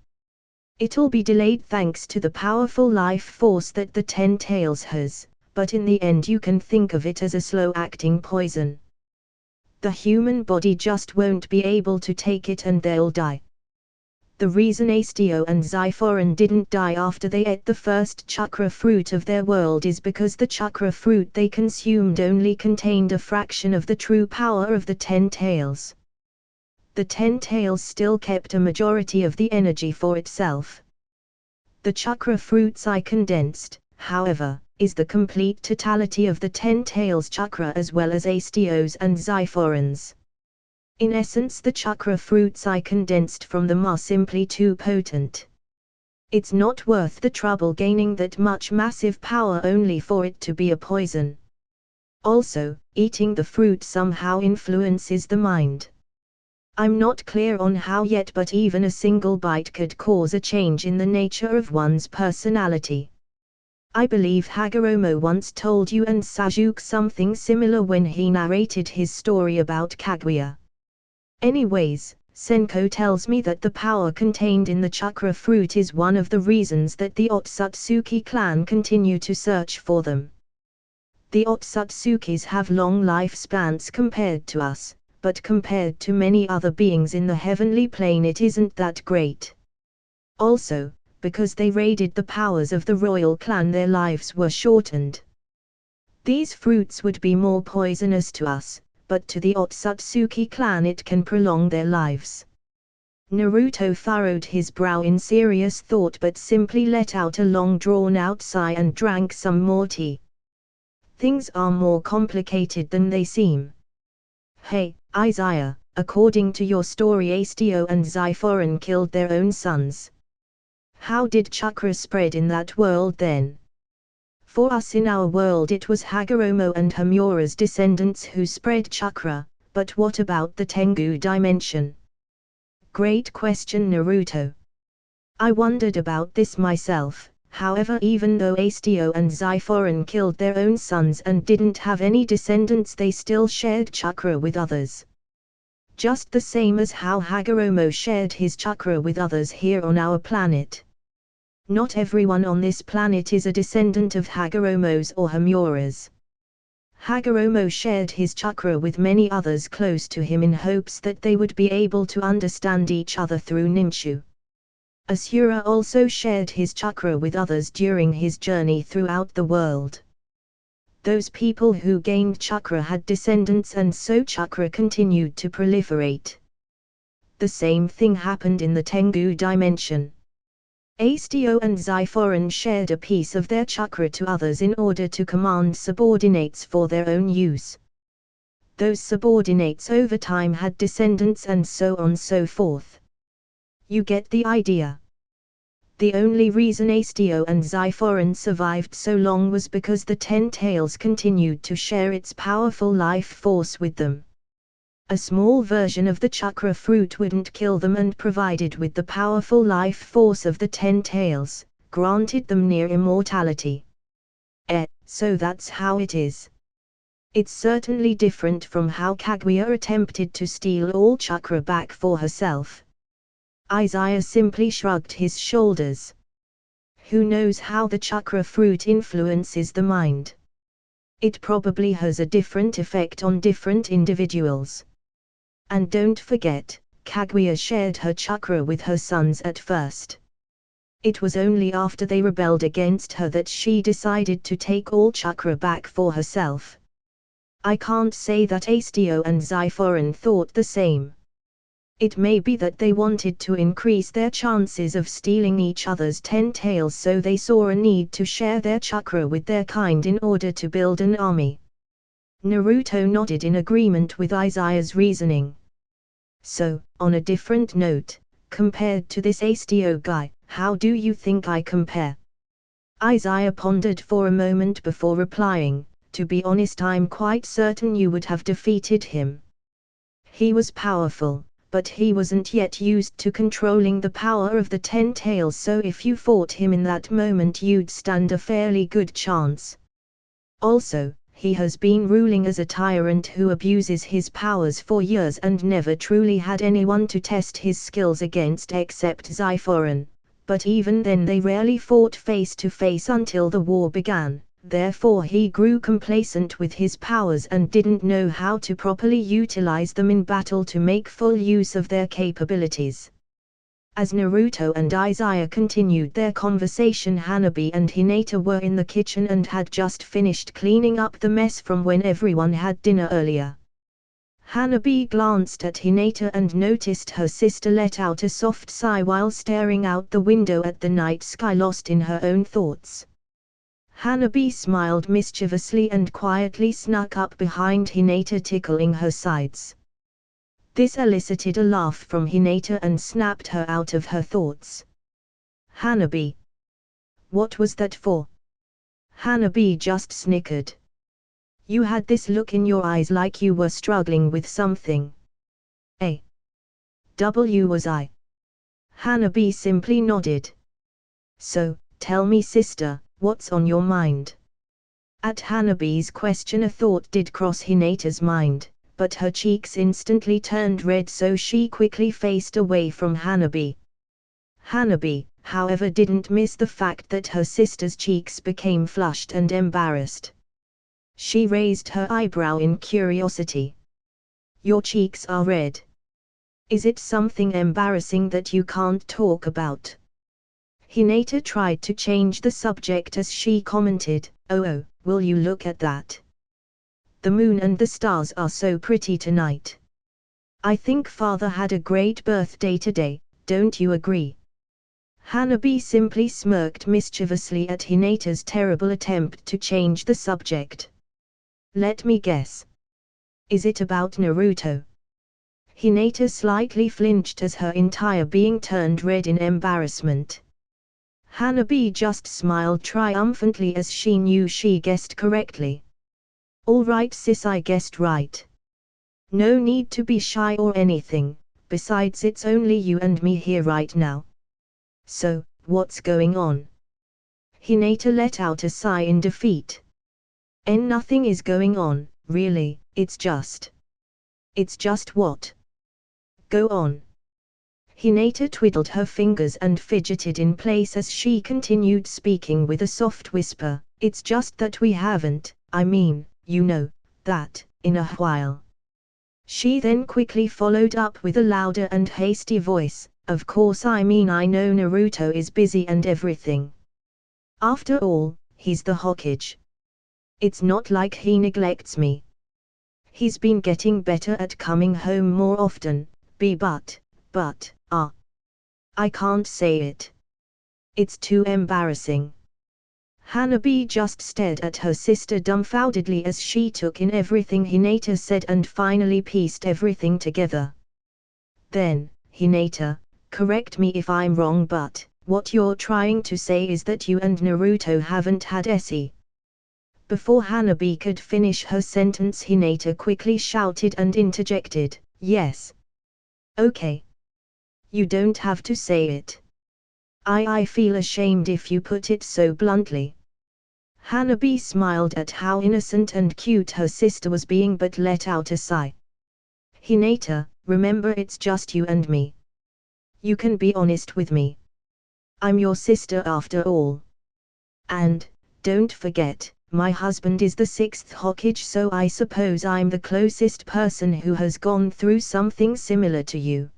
It'll be delayed thanks to the powerful life force that the 10 tails has, but in the end you can think of it as a slow-acting poison. The human body just won't be able to take it and they'll die. The reason Asteo and Xiphoran didn't die after they ate the first chakra fruit of their world is because the chakra fruit they consumed only contained a fraction of the true power of the 10 tails. The 10 tails still kept a majority of the energy for itself. The chakra fruits I condensed, however, is the complete totality of the 10 tails chakra as well as Asteo's and Xiphoran's. In essence, the chakra fruits I condensed from them are simply too potent. It's not worth the trouble gaining that much massive power only for it to be a poison. Also, eating the fruit somehow influences the mind. I'm not clear on how yet, but even a single bite could cause a change in the nature of one's personality. I believe Hagoromo once told you and Sasuke something similar when he narrated his story about Kaguya. Anyways, Senko tells me that the power contained in the chakra fruit is one of the reasons that the Otsutsuki clan continue to search for them. The Otsutsukis have long lifespans compared to us, but compared to many other beings in the heavenly plane it isn't that great. Also, because they raided the powers of the royal clan, their lives were shortened. These fruits would be more poisonous to us, but to the Otsutsuki clan it can prolong their lives. Naruto furrowed his brow in serious thought but simply let out a long drawn-out sigh and drank some more tea. Things are more complicated than they seem. Hey, Izaya, according to your story Asteo and Xiphoran killed their own sons. How did chakra spread in that world then? For us in our world it was Hagoromo and Hamura's descendants who spread chakra, but what about the Tengu dimension? Great question, Naruto. I wondered about this myself, however even though Asteo and Xiphoran killed their own sons and didn't have any descendants they still shared chakra with others. Just the same as how Hagoromo shared his chakra with others here on our planet. Not everyone on this planet is a descendant of Hagoromo's or Hamura's. Hagoromo shared his chakra with many others close to him in hopes that they would be able to understand each other through Ninshu. Asura also shared his chakra with others during his journey throughout the world. Those people who gained chakra had descendants and so chakra continued to proliferate. The same thing happened in the Tengu dimension. Asteo and Xiphoran shared a piece of their chakra to others in order to command subordinates for their own use. Those subordinates over time had descendants and so on so forth. You get the idea. The only reason Asteo and Xiphoran survived so long was because the 10 tails continued to share its powerful life force with them. A small version of the chakra fruit wouldn't kill them and provided with the powerful life force of the 10 tails, granted them near immortality. So that's how it is. It's certainly different from how Kaguya attempted to steal all chakra back for herself. Izaya simply shrugged his shoulders. Who knows how the chakra fruit influences the mind? It probably has a different effect on different individuals. And don't forget, Kaguya shared her chakra with her sons at first. It was only after they rebelled against her that she decided to take all chakra back for herself. I can't say that Asteo and Xiphoran thought the same. It may be that they wanted to increase their chances of stealing each other's 10 tails, so they saw a need to share their chakra with their kind in order to build an army. Naruto nodded in agreement with Izaya's reasoning. So, on a different note, compared to this Asteo guy, how do you think I compare? Izaya pondered for a moment before replying, to be honest I'm quite certain you would have defeated him. He was powerful, but he wasn't yet used to controlling the power of the 10 tails, so if you fought him in that moment you'd stand a fairly good chance. Also, he has been ruling as a tyrant who abuses his powers for years and never truly had anyone to test his skills against except Zyphoran, but even then they rarely fought face to face until the war began. Therefore he grew complacent with his powers and didn't know how to properly utilize them in battle to make full use of their capabilities. As Naruto and Izaya continued their conversation, Hanabi and Hinata were in the kitchen and had just finished cleaning up the mess from when everyone had dinner earlier. Hanabi glanced at Hinata and noticed her sister let out a soft sigh while staring out the window at the night sky, lost in her own thoughts. Hanabi smiled mischievously and quietly snuck up behind Hinata, tickling her sides. This elicited a laugh from Hinata and snapped her out of her thoughts. Hanabi. What was that for? Hanabi just snickered. You had this look in your eyes like you were struggling with something. Was I? Hanabi simply nodded. So, tell me sister, what's on your mind? At Hanabi's question a thought did cross Hinata's mind, but her cheeks instantly turned red, so she quickly faced away from Hanabi. Hanabi, however, didn't miss the fact that her sister's cheeks became flushed and embarrassed. She raised her eyebrow in curiosity. Your cheeks are red. Is it something embarrassing that you can't talk about? Hinata tried to change the subject as she commented, Oh, will you look at that? The moon and the stars are so pretty tonight. I think father had a great birthday today, don't you agree? Hanabi simply smirked mischievously at Hinata's terrible attempt to change the subject. Let me guess. Is it about Naruto? Hinata slightly flinched as her entire being turned red in embarrassment. Hanabi just smiled triumphantly as she knew she guessed correctly. All right sis, I guessed right. No need to be shy or anything, besides it's only you and me here right now. So, what's going on? Hinata let out a sigh in defeat. Nothing is going on, really, it's just what? Go on. Hinata twiddled her fingers and fidgeted in place as she continued speaking with a soft whisper, it's just that we haven't, that, in a while. She then quickly followed up with a louder and hasty voice, of course I know Naruto is busy and everything. After all, he's the Hokage. It's not like he neglects me. He's been getting better at coming home more often, but, I can't say it. It's too embarrassing. Hanabi just stared at her sister dumbfoundedly as she took in everything Hinata said and finally pieced everything together. Then, Hinata, correct me if I'm wrong, but what you're trying to say is that you and Naruto haven't had SE. Before Hanabi could finish her sentence, Hinata quickly shouted and interjected, yes. Okay. You don't have to say it. I feel ashamed if you put it so bluntly. Hanabi smiled at how innocent and cute her sister was being but let out a sigh. Hinata, remember it's just you and me. You can be honest with me. I'm your sister after all. And, don't forget, my husband is the 6th Hokage, so I suppose I'm the closest person who has gone through something similar to you.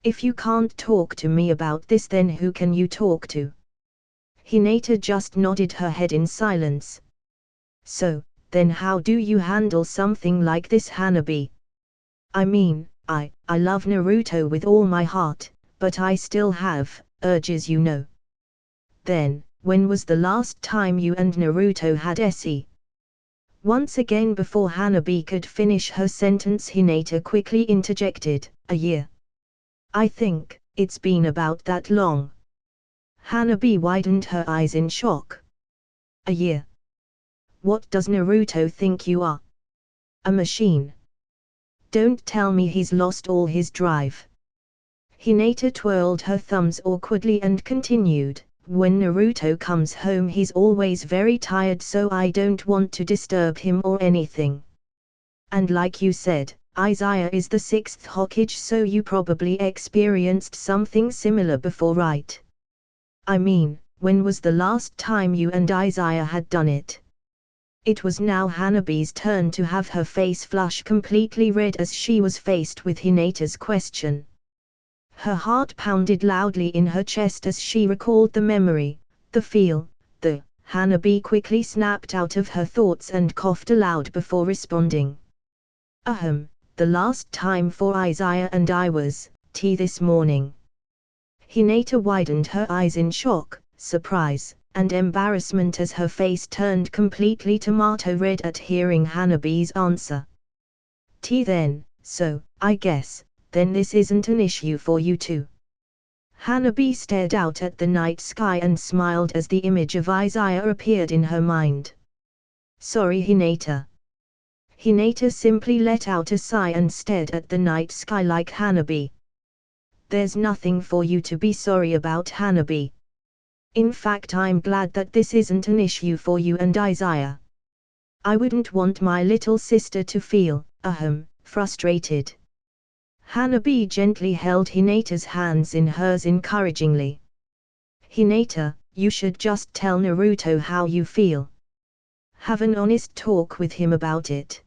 If you can't talk to me about this, then who can you talk to? Hinata just nodded her head in silence. So, then how do you handle something like this, Hanabi? I love Naruto with all my heart, but I still have urges, Then, when was the last time you and Naruto had SE? Once again before Hanabi could finish her sentence, Hinata quickly interjected, a year. I think, it's been about that long. Hanabi widened her eyes in shock. A year? What does Naruto think you are? A machine? Don't tell me he's lost all his drive. Hinata twirled her thumbs awkwardly and continued, when Naruto comes home he's always very tired, so I don't want to disturb him or anything. And like you said, Izaya is the 6th Hokage, so you probably experienced something similar before, right? I mean, when was the last time you and Izaya had done it? It was now Hanabi's turn to have her face flush completely red as she was faced with Hinata's question. Her heart pounded loudly in her chest as she recalled the memory, the feel, the Hanabi quickly snapped out of her thoughts and coughed aloud before responding. The last time for Izaya and I was tea this morning. Hinata widened her eyes in shock, surprise, and embarrassment as her face turned completely tomato red at hearing Hanabi's answer. Tea then, so, I guess, then this isn't an issue for you too. Hanabi stared out at the night sky and smiled as the image of Izaya appeared in her mind. Sorry, Hinata. Hinata simply let out a sigh and stared at the night sky like Hanabi. There's nothing for you to be sorry about, Hanabi. In fact, I'm glad that this isn't an issue for you and Izaya. I wouldn't want my little sister to feel, frustrated. Hanabi gently held Hinata's hands in hers encouragingly. Hinata, you should just tell Naruto how you feel. Have an honest talk with him about it.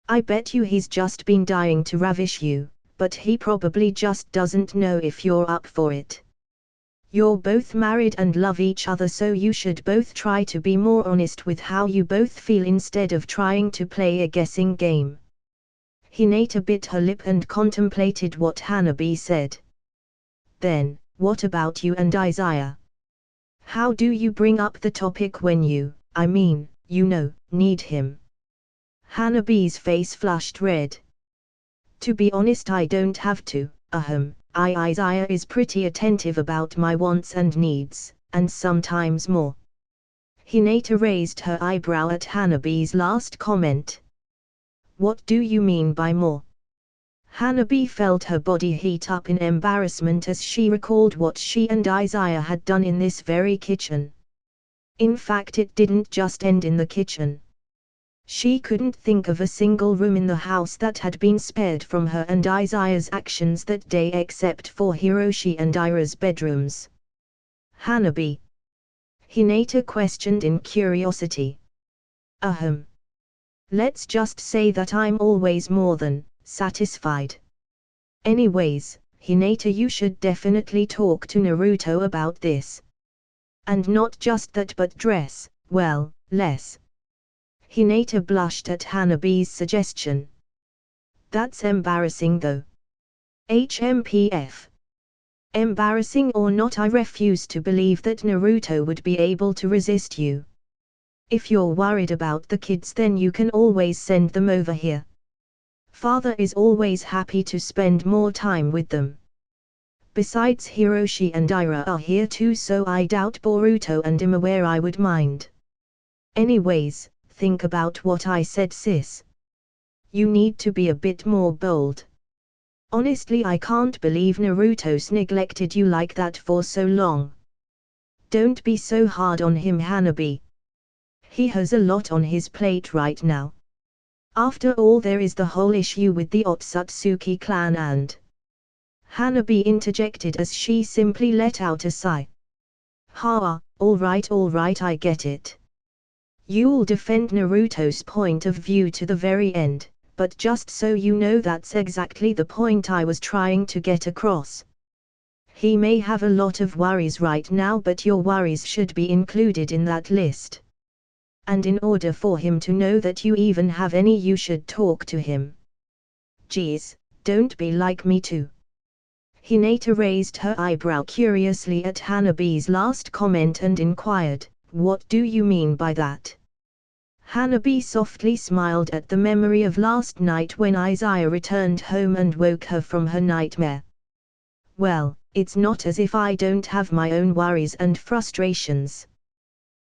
I bet you he's just been dying to ravish you, but he probably just doesn't know if you're up for it. You're both married and love each other, so you should both try to be more honest with how you both feel instead of trying to play a guessing game. Hinata bit her lip and contemplated what Hanabi said. Then, what about you and Izaya? How do you bring up the topic when you, need him? Hanabi's face flushed red. To be honest, I don't have to, Izaya is pretty attentive about my wants and needs, and sometimes more. Hinata raised her eyebrow at Hanabi's last comment. What do you mean by more? Hanabi felt her body heat up in embarrassment as she recalled what she and Izaya had done in this very kitchen. In fact, it didn't just end in the kitchen. She couldn't think of a single room in the house that had been spared from her and Izaya's actions that day except for Hiroshi and Ira's bedrooms. Hanabi? Hinata questioned in curiosity. Let's just say that I'm always more than satisfied. Anyways, Hinata, you should definitely talk to Naruto about this. And not just that, but dress, well, less. Hinata blushed at Hanabi's suggestion. That's embarrassing though. HMPF. Embarrassing or not, I refuse to believe that Naruto would be able to resist you. If you're worried about the kids, then you can always send them over here. Father is always happy to spend more time with them. Besides, Hiroshi and Ira are here too, so I doubt Boruto and Imaware would mind. Anyways, think about what I said, sis. You need to be a bit more bold. Honestly, I can't believe Naruto's neglected you like that for so long. Don't be so hard on him, Hanabi. He has a lot on his plate right now. After all, there is the whole issue with the Otsutsuki clan and... Hanabi interjected as she simply let out a sigh. All right, I get it. You'll defend Naruto's point of view to the very end, but just so you know, that's exactly the point I was trying to get across. He may have a lot of worries right now, but your worries should be included in that list. And in order for him to know that you even have any, you should talk to him. Geez, don't be like me too. Hinata raised her eyebrow curiously at Hanabi's last comment and inquired, what do you mean by that? Hanabi softly smiled at the memory of last night when Izaya returned home and woke her from her nightmare. Well, it's not as if I don't have my own worries and frustrations.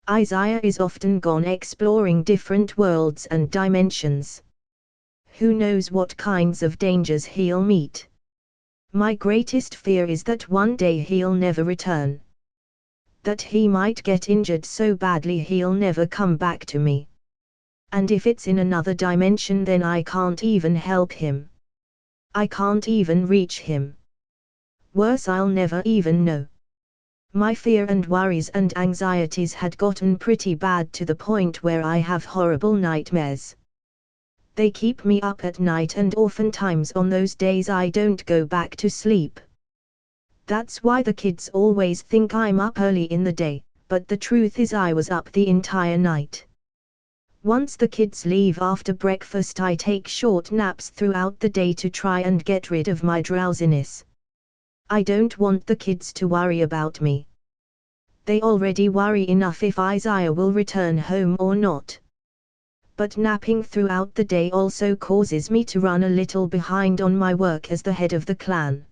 Izaya is often gone exploring different worlds and dimensions. Who knows what kinds of dangers he'll meet? My greatest fear is that one day he'll never return. That he might get injured so badly he'll never come back to me. And if it's in another dimension, then I can't even help him. I can't even reach him. Worse, I'll never even know. My fear and worries and anxieties had gotten pretty bad to the point where I have horrible nightmares. They keep me up at night, and oftentimes on those days I don't go back to sleep. That's why the kids always think I'm up early in the day, but the truth is I was up the entire night. Once the kids leave after breakfast, I take short naps throughout the day to try and get rid of my drowsiness. I don't want the kids to worry about me. They already worry enough if Izaya will return home or not. But napping throughout the day also causes me to run a little behind on my work as the head of the clan.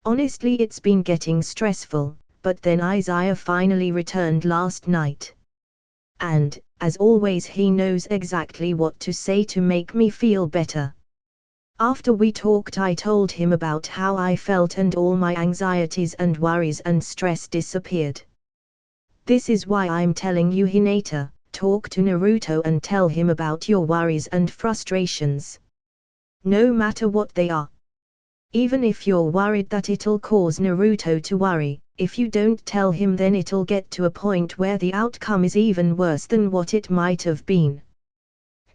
Honestly, it's been getting stressful, but then Izaya finally returned last night. And, as always, he knows exactly what to say to make me feel better. After we talked, I told him about how I felt, and all my anxieties and worries and stress disappeared. This is why I'm telling you, Hinata, talk to Naruto and tell him about your worries and frustrations. No matter what they are. Even if you're worried that it'll cause Naruto to worry, if you don't tell him, then it'll get to a point where the outcome is even worse than what it might have been.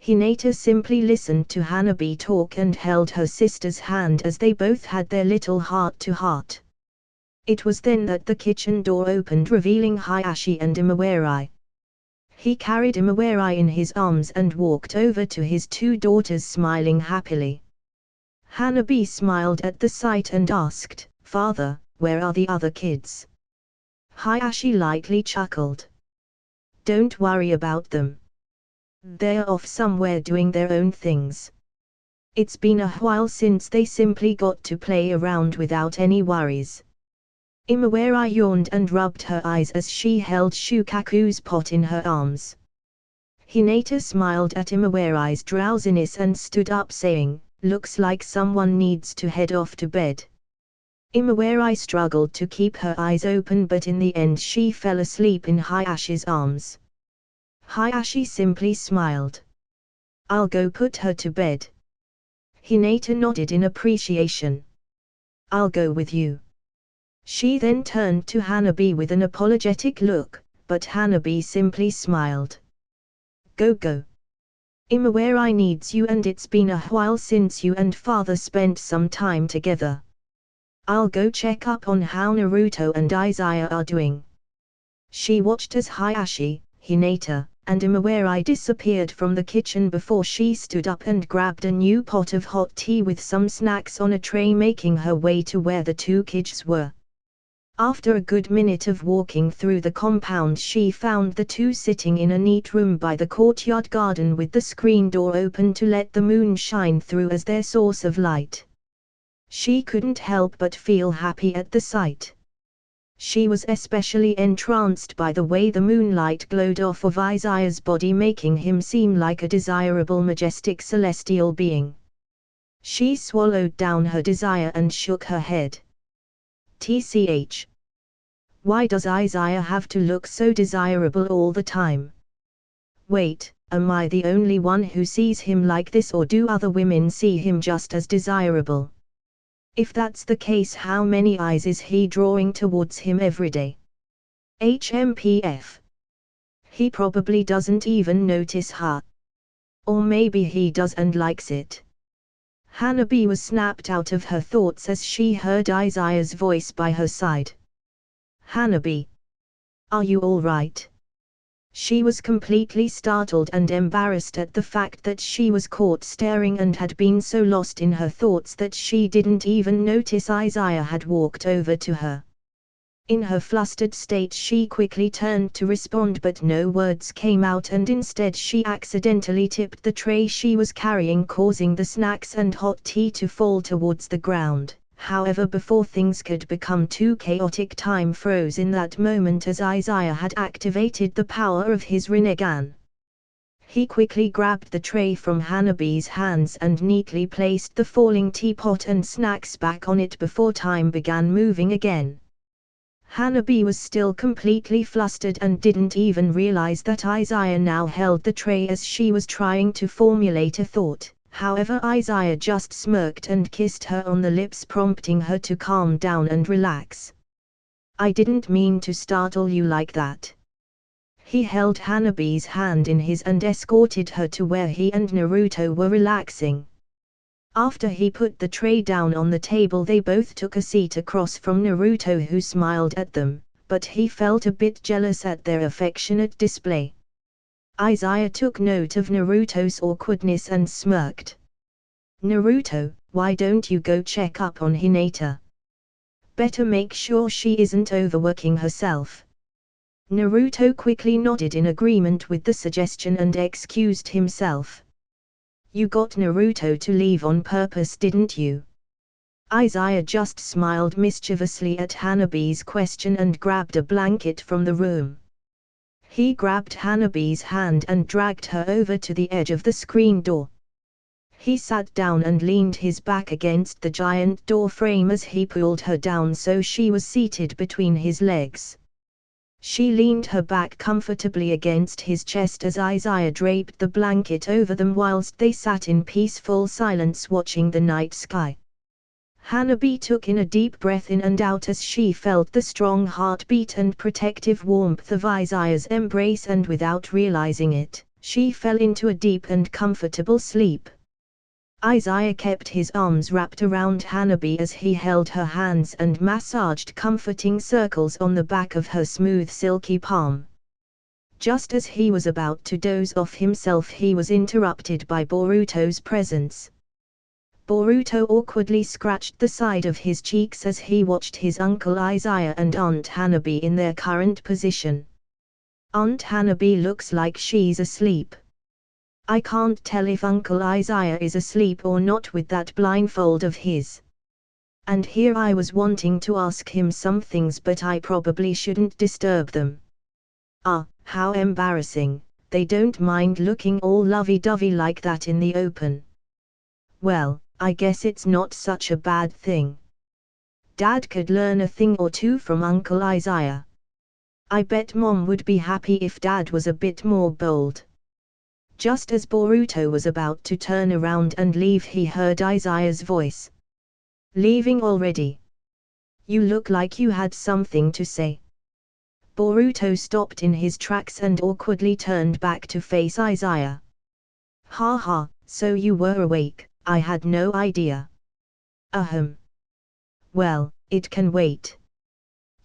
Hinata simply listened to Hanabi talk and held her sister's hand as they both had their little heart-to-heart. It was then that the kitchen door opened, revealing Hayashi and Imawari. He carried Imawari in his arms and walked over to his two daughters, smiling happily. Hanabi smiled at the sight and asked, "Father, where are the other kids?" Hayashi lightly chuckled. "Don't worry about them. They're off somewhere doing their own things. It's been a while since they simply got to play around without any worries." Imawari yawned and rubbed her eyes as she held Shukaku's pot in her arms. Hinata smiled at Imawari's drowsiness and stood up, saying, "Looks like someone needs to head off to bed." Imawari struggled to keep her eyes open, but in the end she fell asleep in Hayashi's arms. Hayashi simply smiled. "I'll go put her to bed." Hinata nodded in appreciation. "I'll go with you." She then turned to Hanabi with an apologetic look, but Hanabi simply smiled. Go. Imawari needs you, and it's been a while since you and father spent some time together. I'll go check up on how Naruto and Izaya are doing." She watched as Hayashi, Hinata, and Imawari disappeared from the kitchen before she stood up and grabbed a new pot of hot tea with some snacks on a tray, making her way to where the two kids were. After a good minute of walking through the compound, she found the two sitting in a neat room by the courtyard garden with the screen door open to let the moon shine through as their source of light. She couldn't help but feel happy at the sight. She was especially entranced by the way the moonlight glowed off of Izaya's body, making him seem like a desirable, majestic celestial being. She swallowed down her desire and shook her head. TCH. Why does Izaya have to look so desirable all the time? Wait, am I the only one who sees him like this, or do other women see him just as desirable? If that's the case, how many eyes is he drawing towards him every day? HMPF. He probably doesn't even notice her. Or maybe he does and likes it. Hanabi was snapped out of her thoughts as she heard Izaya's voice by her side. "Hanabi. Are you all right?" She was completely startled and embarrassed at the fact that she was caught staring and had been so lost in her thoughts that she didn't even notice Izaya had walked over to her. In her flustered state, she quickly turned to respond, but no words came out, and instead she accidentally tipped the tray she was carrying, causing the snacks and hot tea to fall towards the ground. However, before things could become too chaotic, time froze in that moment as Izaya had activated the power of his Rinnegan. He quickly grabbed the tray from Hanabi's hands and neatly placed the falling teapot and snacks back on it before time began moving again. Hanabi was still completely flustered and didn't even realize that Izaya now held the tray as she was trying to formulate a thought. However, Izaya just smirked and kissed her on the lips, prompting her to calm down and relax. "I didn't mean to startle you like that." He held Hanabi's hand in his and escorted her to where he and Naruto were relaxing. After he put the tray down on the table, they both took a seat across from Naruto, who smiled at them, but he felt a bit jealous at their affectionate display. Izaya took note of Naruto's awkwardness and smirked. "Naruto, why don't you go check up on Hinata? Better make sure she isn't overworking herself." Naruto quickly nodded in agreement with the suggestion and excused himself. "You got Naruto to leave on purpose, didn't you?" Izaya just smiled mischievously at Hanabi's question and grabbed a blanket from the room. He grabbed Hanabi's hand and dragged her over to the edge of the screen door. He sat down and leaned his back against the giant door frame as he pulled her down so she was seated between his legs. She leaned her back comfortably against his chest as Izaya draped the blanket over them whilst they sat in peaceful silence watching the night sky. Hanabi took in a deep breath in and out as she felt the strong heartbeat and protective warmth of Izaya's embrace, and without realizing it, she fell into a deep and comfortable sleep. Izaya kept his arms wrapped around Hanabi as he held her hands and massaged comforting circles on the back of her smooth silky palm. Just as he was about to doze off himself, he was interrupted by Boruto's presence. Boruto awkwardly scratched the side of his cheeks as he watched his uncle Izaya and Aunt Hanabi in their current position. "Aunt Hanabi looks like she's asleep. I can't tell if Uncle Izaya is asleep or not with that blindfold of his. And here I was wanting to ask him some things, but I probably shouldn't disturb them. Ah, how embarrassing, they don't mind looking all lovey-dovey like that in the open. Well, I guess it's not such a bad thing. Dad could learn a thing or two from Uncle Izaya. I bet Mom would be happy if Dad was a bit more bold." Just as Boruto was about to turn around and leave, he heard Izaya's voice. "Leaving already? You look like you had something to say." Boruto stopped in his tracks and awkwardly turned back to face Izaya. "Ha ha, so you were awake, I had no idea. Ahem. Well, it can wait.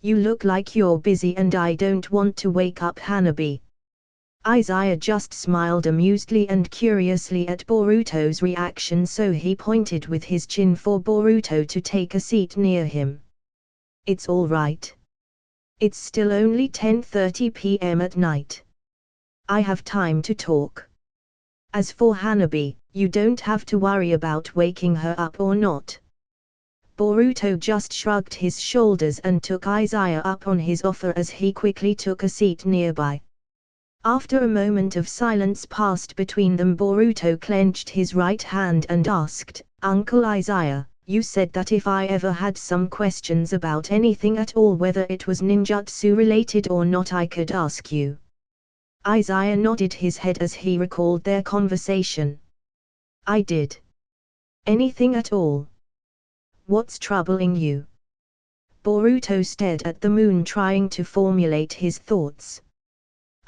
You look like you're busy and I don't want to wake up Hanabi." Izaya just smiled amusedly and curiously at Boruto's reaction, so he pointed with his chin for Boruto to take a seat near him. "It's all right. It's still only 10:30 p.m. at night. I have time to talk. As for Hanabi, you don't have to worry about waking her up or not." Boruto just shrugged his shoulders and took Izaya up on his offer as he quickly took a seat nearby. After a moment of silence passed between them, Boruto clenched his right hand and asked, "Uncle Izaya, you said that if I ever had some questions about anything at all, whether it was ninjutsu related or not, I could ask you." Izaya nodded his head as he recalled their conversation. "I did. Anything at all? What's troubling you?" Boruto stared at the moon, trying to formulate his thoughts.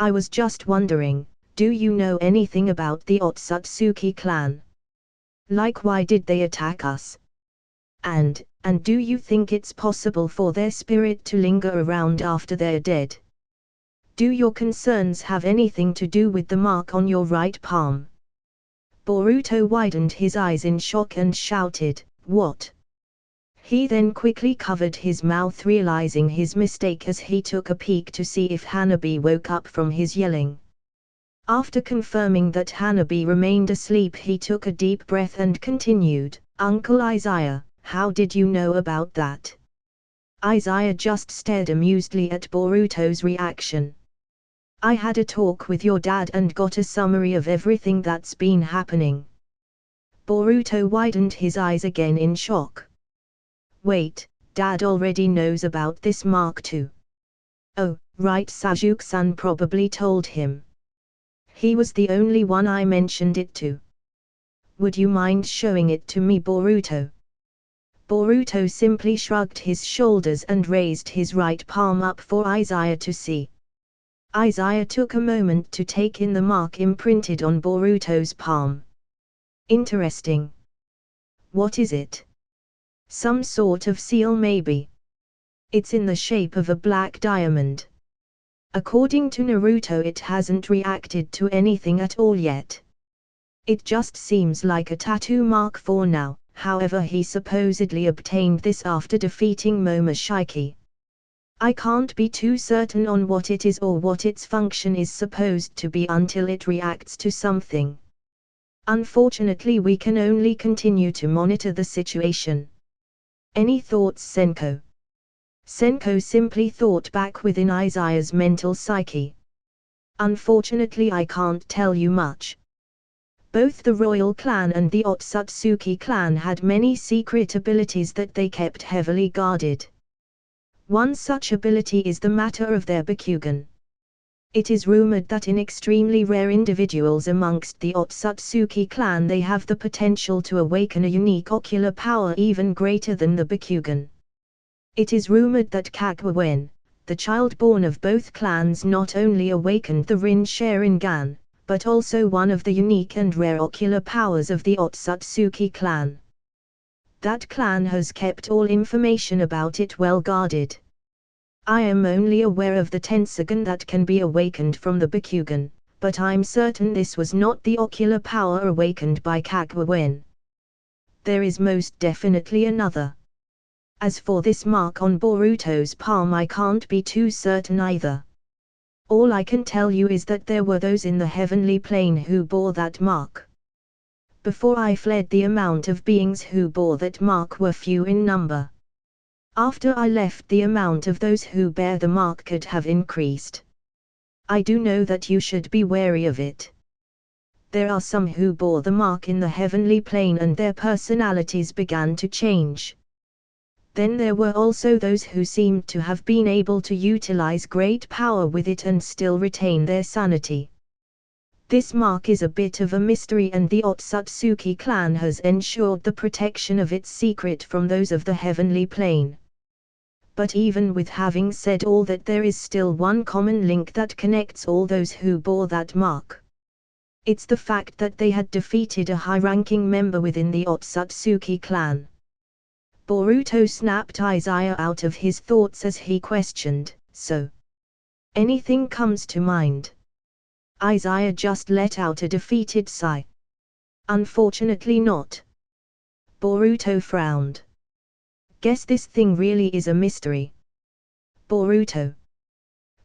"I was just wondering, do you know anything about the Otsutsuki clan? Like, why did they attack us? And do you think it's possible for their spirit to linger around after they're dead? Do your concerns have anything to do with the mark on your right palm?" Boruto widened his eyes in shock and shouted, "What?" He then quickly covered his mouth, realizing his mistake as he took a peek to see if Hanabi woke up from his yelling. After confirming that Hanabi remained asleep, he took a deep breath and continued, "Uncle Izaya, how did you know about that?" Izaya just stared amusedly at Boruto's reaction. I had a talk with your dad and got a summary of everything that's been happening. Boruto widened his eyes again in shock. Wait, Dad already knows about this Mark too. Oh, right, Sasuke-san probably told him. He was the only one I mentioned it to. Would you mind showing it to me, Boruto? Boruto simply shrugged his shoulders and raised his right palm up for Izaya to see. Izaya took a moment to take in the mark imprinted on Boruto's palm. Interesting. What is it? Some sort of seal maybe. It's in the shape of a black diamond. According to Naruto, it hasn't reacted to anything at all yet. It just seems like a tattoo mark for now. However, he supposedly obtained this after defeating Momoshiki. I can't be too certain on what it is or what its function is supposed to be until it reacts to something. Unfortunately, we can only continue to monitor the situation. Any thoughts, Senko? Senko simply thought back within Izaya's mental psyche. Unfortunately, I can't tell you much. Both the royal clan and the Otsutsuki clan had many secret abilities that they kept heavily guarded. One such ability is the matter of their Bakugan. It is rumored that in extremely rare individuals amongst the Otsutsuki clan they have the potential to awaken a unique ocular power even greater than the Bakugan. It is rumored that Kagura, the child born of both clans, not only awakened the Rin Sharingan, but also one of the unique and rare ocular powers of the Otsutsuki clan. That clan has kept all information about it well guarded. I am only aware of the Tensogun that can be awakened from the Bakugan, but I'm certain this was not the ocular power awakened by Kagura. There is most definitely another. As for this mark on Boruto's palm, I can't be too certain either. All I can tell you is that there were those in the heavenly plane who bore that mark. Before I fled, the amount of beings who bore that mark were few in number. After I left, the amount of those who bear the mark could have increased. I do know that you should be wary of it. There are some who bore the mark in the heavenly plane and their personalities began to change. Then there were also those who seemed to have been able to utilize great power with it and still retain their sanity. This mark is a bit of a mystery, and the Otsutsuki clan has ensured the protection of its secret from those of the heavenly plane. But even with having said all that, there is still one common link that connects all those who bore that mark. It's the fact that they had defeated a high-ranking member within the Otsutsuki clan. Boruto snapped Izaya out of his thoughts as he questioned, so? Anything comes to mind? Izaya just let out a defeated sigh. Unfortunately not. Boruto frowned. Guess this thing really is a mystery. Boruto,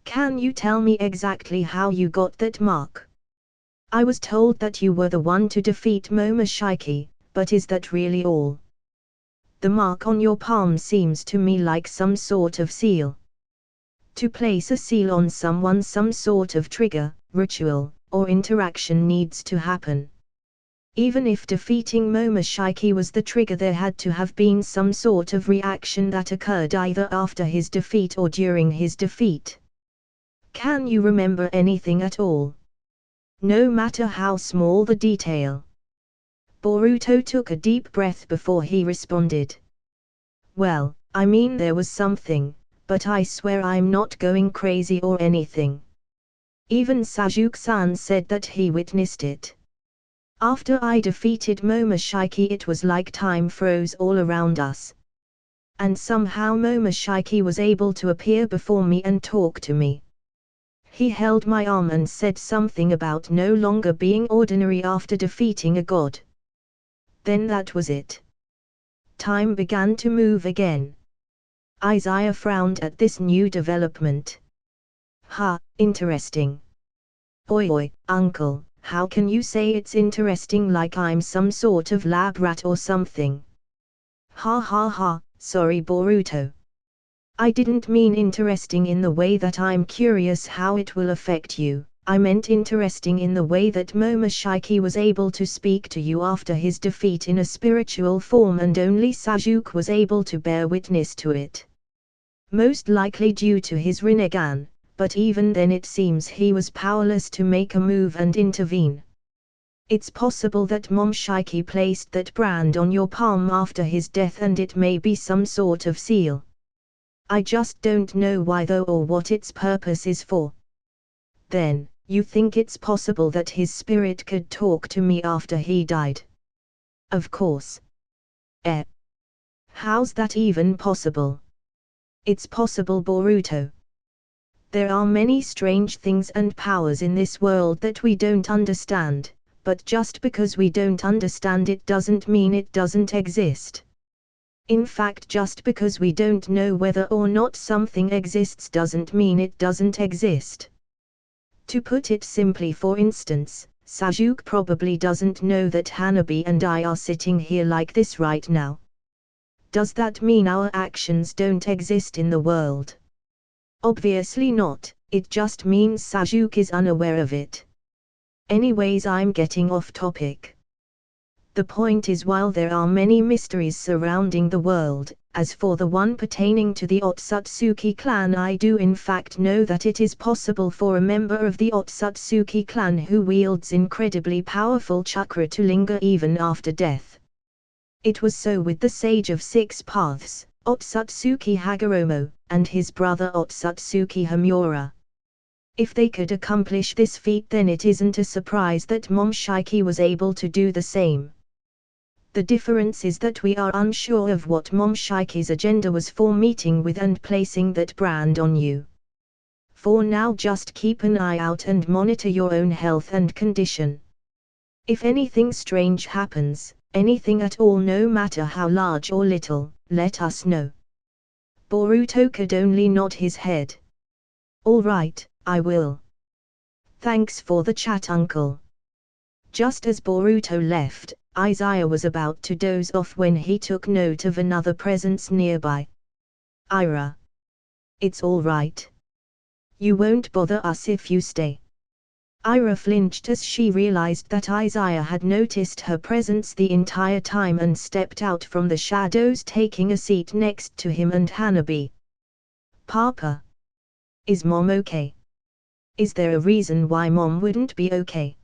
can you tell me exactly how you got that mark? I was told that you were the one to defeat Momoshiki, but is that really all? The mark on your palm seems to me like some sort of seal. To place a seal on someone, some sort of trigger, ritual, or interaction needs to happen. Even if defeating Momoshiki was the trigger, there had to have been some sort of reaction that occurred either after his defeat or during his defeat. Can you remember anything at all? No matter how small the detail. Boruto took a deep breath before he responded. Well, I mean there was something, but I swear I'm not going crazy or anything. Even Sasuke-san said that he witnessed it. After I defeated Momoshiki, it was like time froze all around us. And somehow Momoshiki was able to appear before me and talk to me. He held my arm and said something about no longer being ordinary after defeating a god. Then that was it. Time began to move again. Izaya frowned at this new development. Ha, interesting. Oi, uncle, how can you say it's interesting like I'm some sort of lab rat or something? Ha ha ha, sorry Boruto. I didn't mean interesting in the way that I'm curious how it will affect you. I meant interesting in the way that Momoshiki was able to speak to you after his defeat in a spiritual form and only Sasuke was able to bear witness to it. Most likely due to his Rinnegan, but even then it seems he was powerless to make a move and intervene. It's possible that Momoshiki placed that brand on your palm after his death and it may be some sort of seal. I just don't know why though or what its purpose is for. Then, you think it's possible that his spirit could talk to me after he died? Of course. How's that even possible? It's possible, Boruto. There are many strange things and powers in this world that we don't understand, but just because we don't understand it doesn't mean it doesn't exist. In fact, just because we don't know whether or not something exists doesn't mean it doesn't exist. To put it simply, for instance, Sasuke probably doesn't know that Hanabi and I are sitting here like this right now. Does that mean our actions don't exist in the world? Obviously not, it just means Sasuke is unaware of it. Anyways, I'm getting off topic. The point is, while there are many mysteries surrounding the world, as for the one pertaining to the Otsutsuki clan, I do in fact know that it is possible for a member of the Otsutsuki clan who wields incredibly powerful chakra to linger even after death. It was so with the Sage of Six Paths, Otsutsuki Hagoromo, and his brother Otsutsuki Hamura. If they could accomplish this feat, then it isn't a surprise that Momoshiki was able to do the same. The difference is that we are unsure of what Momoshiki's agenda was for meeting with and placing that brand on you. For now, just keep an eye out and monitor your own health and condition. If anything strange happens, anything at all, no matter how large or little, let us know. Boruto could only nod his head. All right, I will. Thanks for the chat, uncle. Just as Boruto left, Izaya was about to doze off when he took note of another presence nearby. Ira. It's all right. You won't bother us if you stay. Ira flinched as she realized that Izaya had noticed her presence the entire time and stepped out from the shadows, taking a seat next to him and Hanabi. Papa. Is Mom okay? Is there a reason why Mom wouldn't be okay?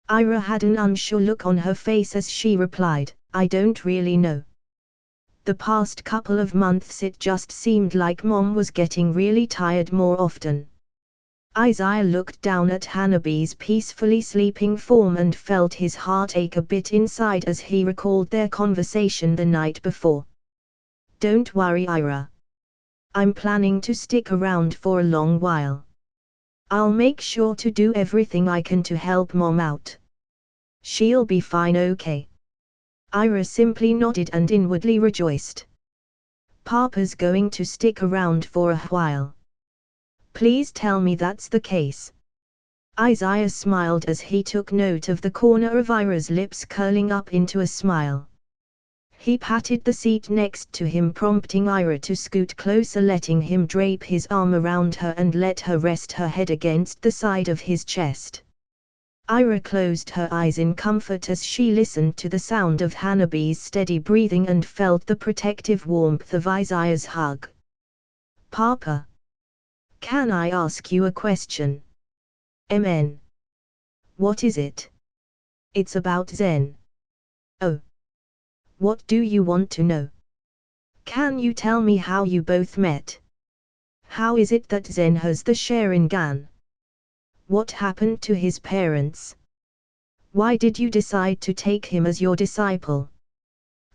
Ira had an unsure look on her face as she replied, I don't really know. The past couple of months it just seemed like Mom was getting really tired more often. Izaya looked down at Hanabi's peacefully sleeping form and felt his heart ache a bit inside as he recalled their conversation the night before. Don't worry, Ira. I'm planning to stick around for a long while. I'll make sure to do everything I can to help Mom out. She'll be fine, okay? Ira simply nodded and inwardly rejoiced. Papa's going to stick around for a while. Please tell me that's the case. Izaya smiled as he took note of the corner of Ira's lips curling up into a smile. He patted the seat next to him, prompting Ira to scoot closer, letting him drape his arm around her and let her rest her head against the side of his chest. Ira closed her eyes in comfort as she listened to the sound of Hanabi's steady breathing and felt the protective warmth of Izaya's hug. Papa. Can I ask you a question? MN. What is it? It's about Zen. Oh. What do you want to know? Can you tell me how you both met? How is it that Zen has the Sharingan? What happened to his parents? Why did you decide to take him as your disciple?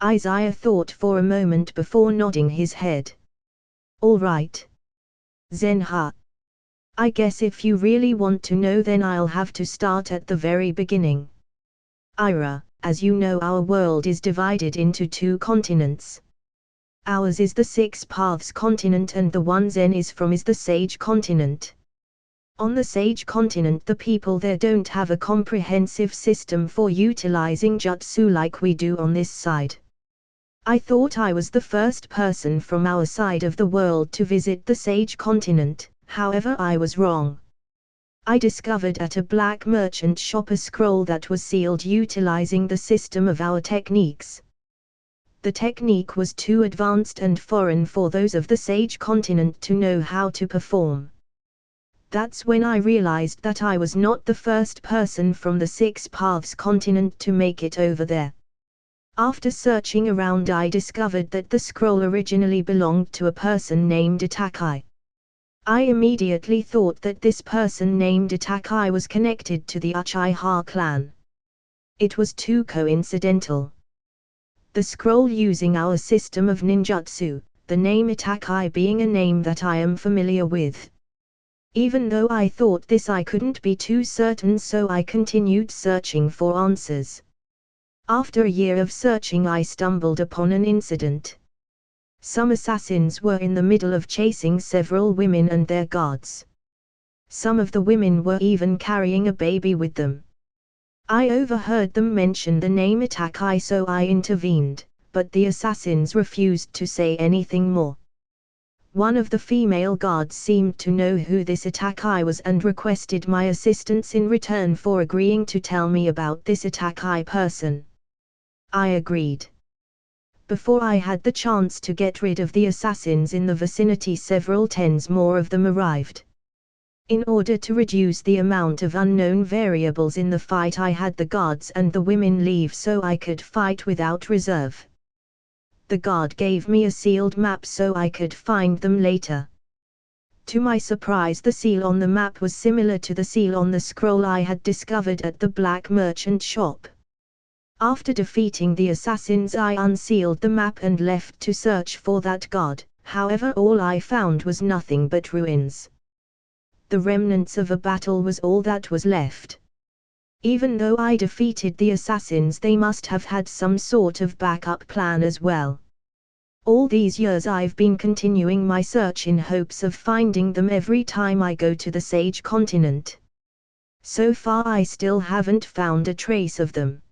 Izaya thought for a moment before nodding his head. All right. Zen, huh? I guess if you really want to know, then I'll have to start at the very beginning. Ira, as you know, our world is divided into two continents. Ours is the Six Paths continent and the one Zen is from is the Sage continent. On the Sage continent, the people there don't have a comprehensive system for utilizing jutsu like we do on this side. I thought I was the first person from our side of the world to visit the Sage continent, however I was wrong. I discovered at a black merchant shop a scroll that was sealed utilizing the system of our techniques. The technique was too advanced and foreign for those of the Sage continent to know how to perform. That's when I realized that I was not the first person from the Six Paths continent to make it over there. After searching around, I discovered that the scroll originally belonged to a person named Itakai. I immediately thought that this person named Itakai was connected to the Uchiha clan. It was too coincidental. The scroll using our system of ninjutsu, the name Itakai being a name that I am familiar with. Even though I thought this, I couldn't be too certain, so I continued searching for answers. After a year of searching, I stumbled upon an incident. Some assassins were in the middle of chasing several women and their guards. Some of the women were even carrying a baby with them. I overheard them mention the name Itakai, so I intervened, but the assassins refused to say anything more. One of the female guards seemed to know who this Itakai was and requested my assistance in return for agreeing to tell me about this Itakai person. I agreed. Before I had the chance to get rid of the assassins in the vicinity, several tens more of them arrived. In order to reduce the amount of unknown variables in the fight, I had the guards and the women leave so I could fight without reserve. The guard gave me a sealed map so I could find them later. To my surprise, the seal on the map was similar to the seal on the scroll I had discovered at the black merchant shop. After defeating the assassins, I unsealed the map and left to search for that god, however all I found was nothing but ruins. The remnants of a battle was all that was left. Even though I defeated the assassins, they must have had some sort of backup plan as well. All these years I've been continuing my search in hopes of finding them every time I go to the Sage continent. So far I still haven't found a trace of them.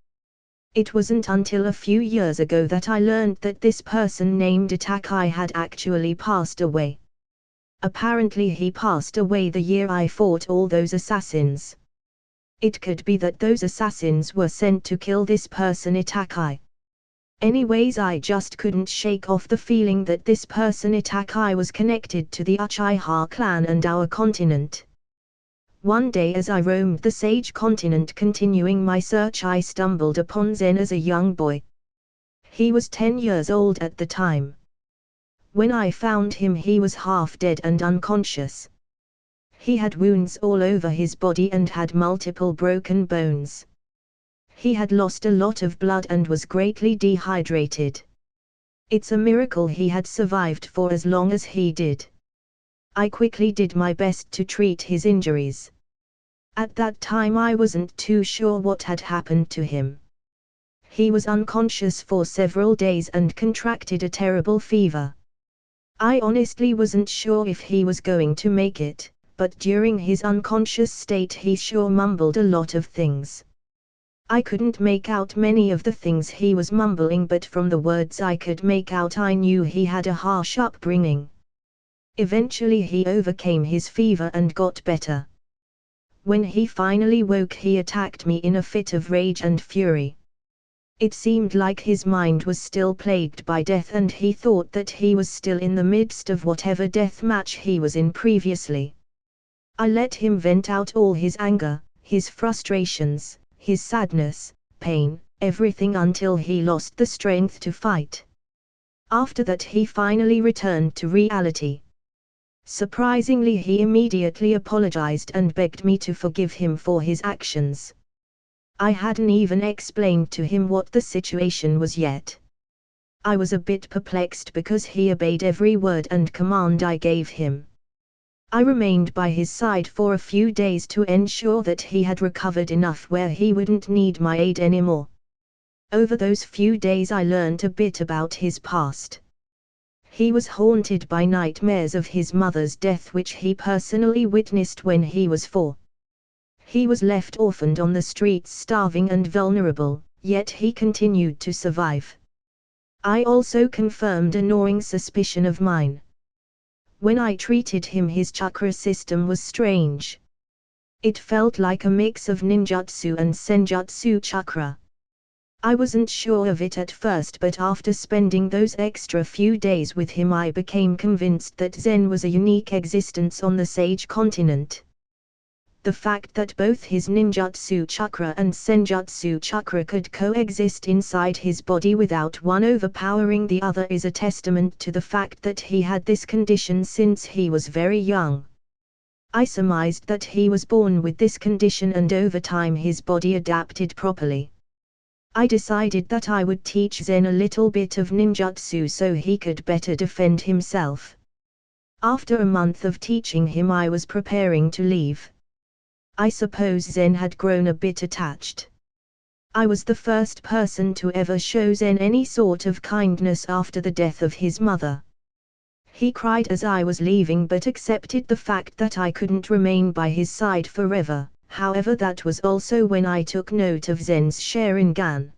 It wasn't until a few years ago that I learned that this person named Itakai had actually passed away. Apparently he passed away the year I fought all those assassins. It could be that those assassins were sent to kill this person Itakai. Anyways, I just couldn't shake off the feeling that this person Itakai was connected to the Uchiha clan and our continent. One day as I roamed the Sage continent continuing my search, I stumbled upon Zen as a young boy. He was 10 years old at the time. When I found him, he was half dead and unconscious. He had wounds all over his body and had multiple broken bones. He had lost a lot of blood and was greatly dehydrated. It's a miracle he had survived for as long as he did. I quickly did my best to treat his injuries. At that time I wasn't too sure what had happened to him. He was unconscious for several days and contracted a terrible fever. I honestly wasn't sure if he was going to make it, but during his unconscious state he sure mumbled a lot of things. I couldn't make out many of the things he was mumbling, but from the words I could make out I knew he had a harsh upbringing. Eventually he overcame his fever and got better. When he finally woke, he attacked me in a fit of rage and fury. It seemed like his mind was still plagued by death and he thought that he was still in the midst of whatever death match he was in previously. I let him vent out all his anger, his frustrations, his sadness, pain, everything until he lost the strength to fight. After that he finally returned to reality. Surprisingly, he immediately apologized and begged me to forgive him for his actions. I hadn't even explained to him what the situation was yet. I was a bit perplexed because he obeyed every word and command I gave him. I remained by his side for a few days to ensure that he had recovered enough where he wouldn't need my aid anymore. Over those few days I learned a bit about his past. He was haunted by nightmares of his mother's death, which he personally witnessed when he was 4. He was left orphaned on the streets, starving and vulnerable, yet he continued to survive. I also confirmed a gnawing suspicion of mine. When I treated him, his chakra system was strange. It felt like a mix of ninjutsu and senjutsu chakra. I wasn't sure of it at first, but after spending those extra few days with him, I became convinced that Zen was a unique existence on the Sage continent. The fact that both his ninjutsu chakra and senjutsu chakra could coexist inside his body without one overpowering the other is a testament to the fact that he had this condition since he was very young. I surmised that he was born with this condition and over time his body adapted properly. I decided that I would teach Zen a little bit of ninjutsu so he could better defend himself. After a month of teaching him, I was preparing to leave. I suppose Zen had grown a bit attached. I was the first person to ever show Zen any sort of kindness after the death of his mother. He cried as I was leaving but accepted the fact that I couldn't remain by his side forever. However, that was also when I took note of Zen's Sharingan.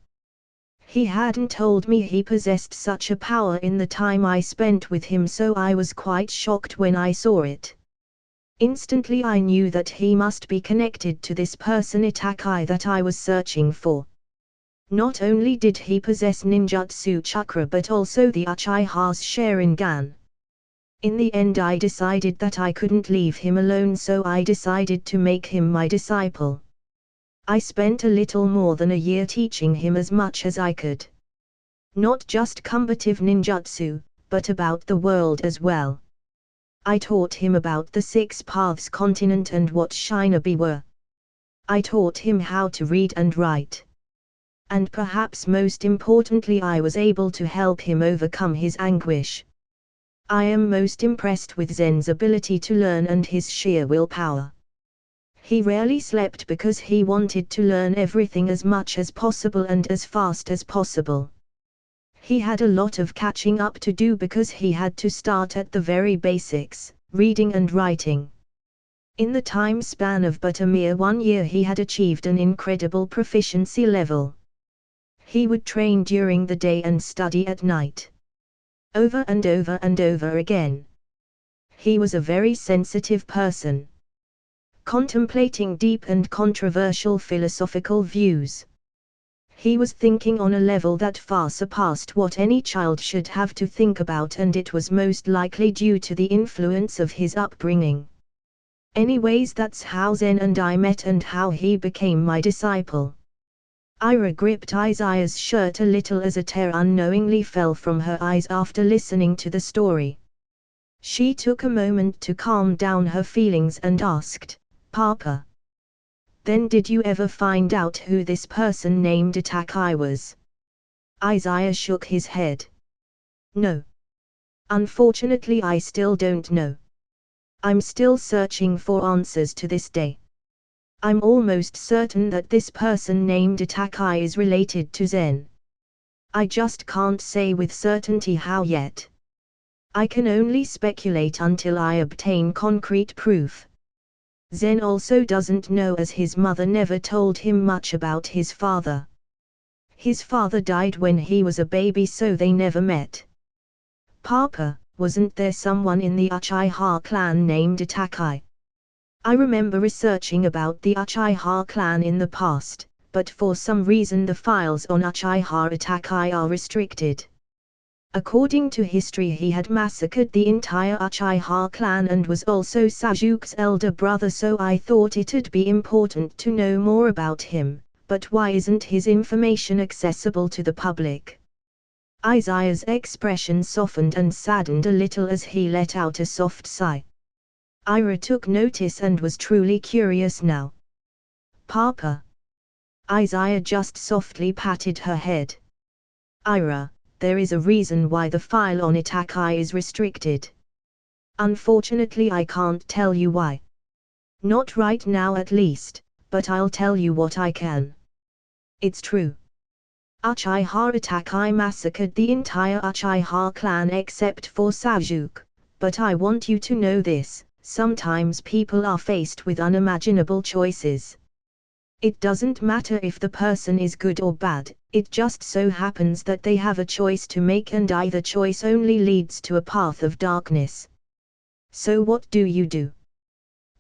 He hadn't told me he possessed such a power in the time I spent with him, so I was quite shocked when I saw it. Instantly I knew that he must be connected to this person Itakai that I was searching for. Not only did he possess ninjutsu chakra but also the Uchiha's Sharingan. In the end I decided that I couldn't leave him alone, so I decided to make him my disciple. I spent a little more than a year teaching him as much as I could. Not just combative ninjutsu, but about the world as well. I taught him about the 6 Paths continent and what shinobi were. I taught him how to read and write. And perhaps most importantly, I was able to help him overcome his anguish. I am most impressed with Zen's ability to learn and his sheer willpower. He rarely slept because he wanted to learn everything as much as possible and as fast as possible. He had a lot of catching up to do because he had to start at the very basics, reading and writing. In the time span of but a mere 1 year he had achieved an incredible proficiency level. He would train during the day and study at night. Over and over and over again. He was a very sensitive person. Contemplating deep and controversial philosophical views. He was thinking on a level that far surpassed what any child should have to think about, and it was most likely due to the influence of his upbringing. Anyways, that's how Zen and I met and how he became my disciple. Ira gripped Izaya's shirt a little as a tear unknowingly fell from her eyes after listening to the story. She took a moment to calm down her feelings and asked, "Papa, then did you ever find out who this person named Itakai was?" Izaya shook his head. "No. Unfortunately, I still don't know. I'm still searching for answers to this day. I'm almost certain that this person named Itakai is related to Zen. I just can't say with certainty how yet. I can only speculate until I obtain concrete proof." Zen also doesn't know, as his mother never told him much about his father. His father died when he was a baby, so they never met. "Papa, wasn't there someone in the Uchiha clan named Itakai? I remember researching about the Uchiha clan in the past, but for some reason the files on Uchiha Itakai are restricted. According to history, he had massacred the entire Uchiha clan and was also Sasuke's elder brother, so I thought it'd be important to know more about him, but why isn't his information accessible to the public?" Izaya's expression softened and saddened a little as he let out a soft sigh. Ira took notice and was truly curious now. "Papa." Izaya just softly patted her head. "Ira, there is a reason why the file on Itakai is restricted. Unfortunately, I can't tell you why. Not right now at least, but I'll tell you what I can. It's true. Uchiha Itakai massacred the entire Uchiha clan except for Sasuke, but I want you to know this: sometimes people are faced with unimaginable choices. It doesn't matter if the person is good or bad, it just so happens that they have a choice to make, and either choice only leads to a path of darkness. So what do?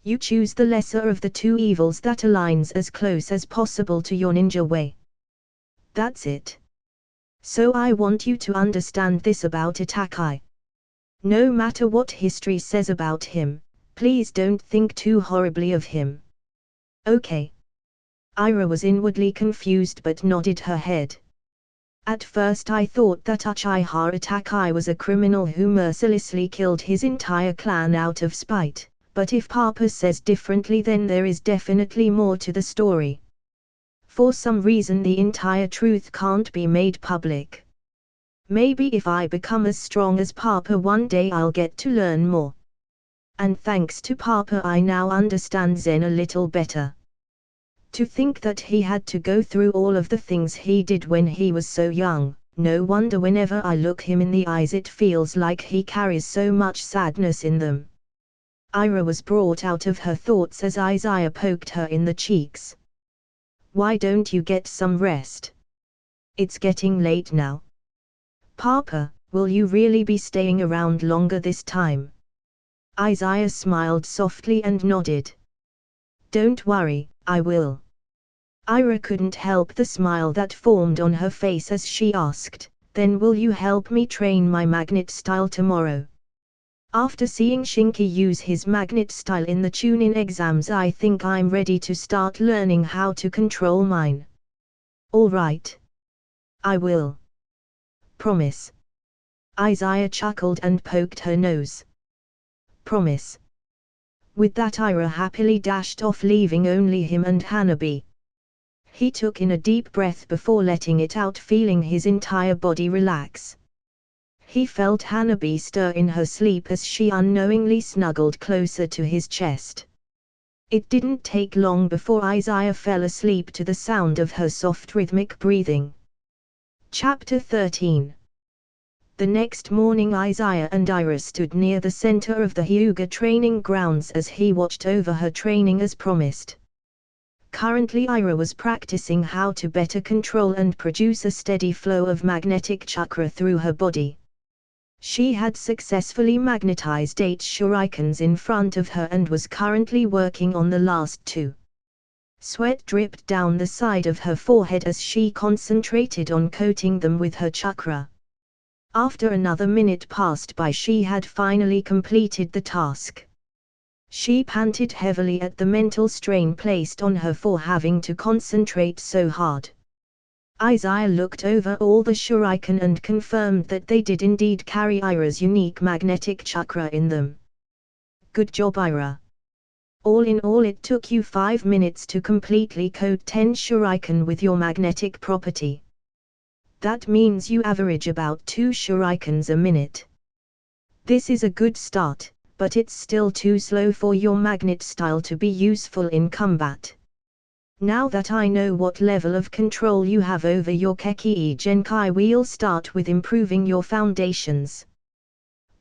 You choose the lesser of the two evils that aligns as close as possible to your ninja way. That's it. So I want you to understand this about Itachi. No matter what history says about him, please don't think too horribly of him. Okay. Ira was inwardly confused but nodded her head. At first I thought that Uchiha Itachi was a criminal who mercilessly killed his entire clan out of spite, but if Papa says differently, then there is definitely more to the story. For some reason the entire truth can't be made public. Maybe if I become as strong as Papa one day I'll get to learn more. And thanks to Papa I now understand Zen a little better. To think that he had to go through all of the things he did when he was so young, no wonder whenever I look him in the eyes it feels like he carries so much sadness in them. Ira was brought out of her thoughts as Izaya poked her in the cheeks. Why don't you get some rest? It's getting late now. Papa, will you really be staying around longer this time? Izaya smiled softly and nodded. Don't worry, I will. Ira couldn't help the smile that formed on her face as she asked, then will you help me train my magnet style tomorrow? After seeing Shinki use his magnet style in the Chunin exams, I think I'm ready to start learning how to control mine. All right. I will. Promise. Izaya chuckled and poked her nose. Promise. With that Ira happily dashed off, leaving only him and Hanabi. He took in a deep breath before letting it out, feeling his entire body relax. He felt Hanabi stir in her sleep as she unknowingly snuggled closer to his chest. It didn't take long before Izaya fell asleep to the sound of her soft rhythmic breathing. Chapter 13. The next morning Izaya and Ira stood near the center of the Hyuga training grounds as he watched over her training as promised. Currently Ira was practicing how to better control and produce a steady flow of magnetic chakra through her body. She had successfully magnetized 8 shurikens in front of her and was currently working on the last 2. Sweat dripped down the side of her forehead as she concentrated on coating them with her chakra. After another minute passed by, she had finally completed the task. She panted heavily at the mental strain placed on her for having to concentrate so hard. Izaya looked over all the shuriken and confirmed that they did indeed carry Ira's unique magnetic chakra in them. Good job, Ira. All in all, it took you 5 minutes to completely coat 10 shuriken with your magnetic property. That means you average about 2 shurikens a minute. This is a good start, but it's still too slow for your magnet style to be useful in combat. Now that I know what level of control you have over your Keki Genkai, we'll start with improving your foundations.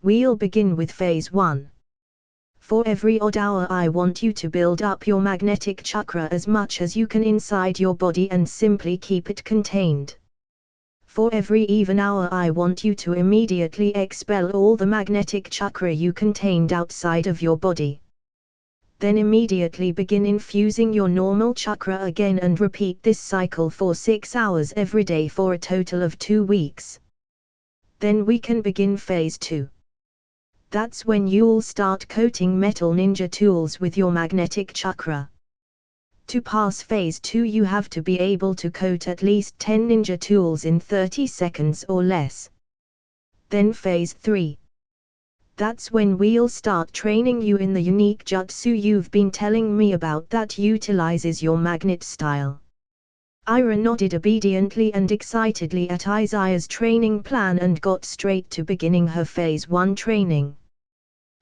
We'll begin with Phase 1. For every odd hour I want you to build up your magnetic chakra as much as you can inside your body and simply keep it contained. For every even hour I want you to immediately expel all the magnetic chakra you contained outside of your body. Then immediately begin infusing your normal chakra again and repeat this cycle for 6 hours every day for a total of 2 weeks. Then we can begin Phase 2. That's when you'll start coating metal ninja tools with your magnetic chakra. To pass Phase 2 you have to be able to coat at least 10 ninja tools in 30 seconds or less. Then Phase 3. That's when we'll start training you in the unique jutsu you've been telling me about that utilizes your magnet style. Ira nodded obediently and excitedly at Izaya's training plan and got straight to beginning her Phase 1 training.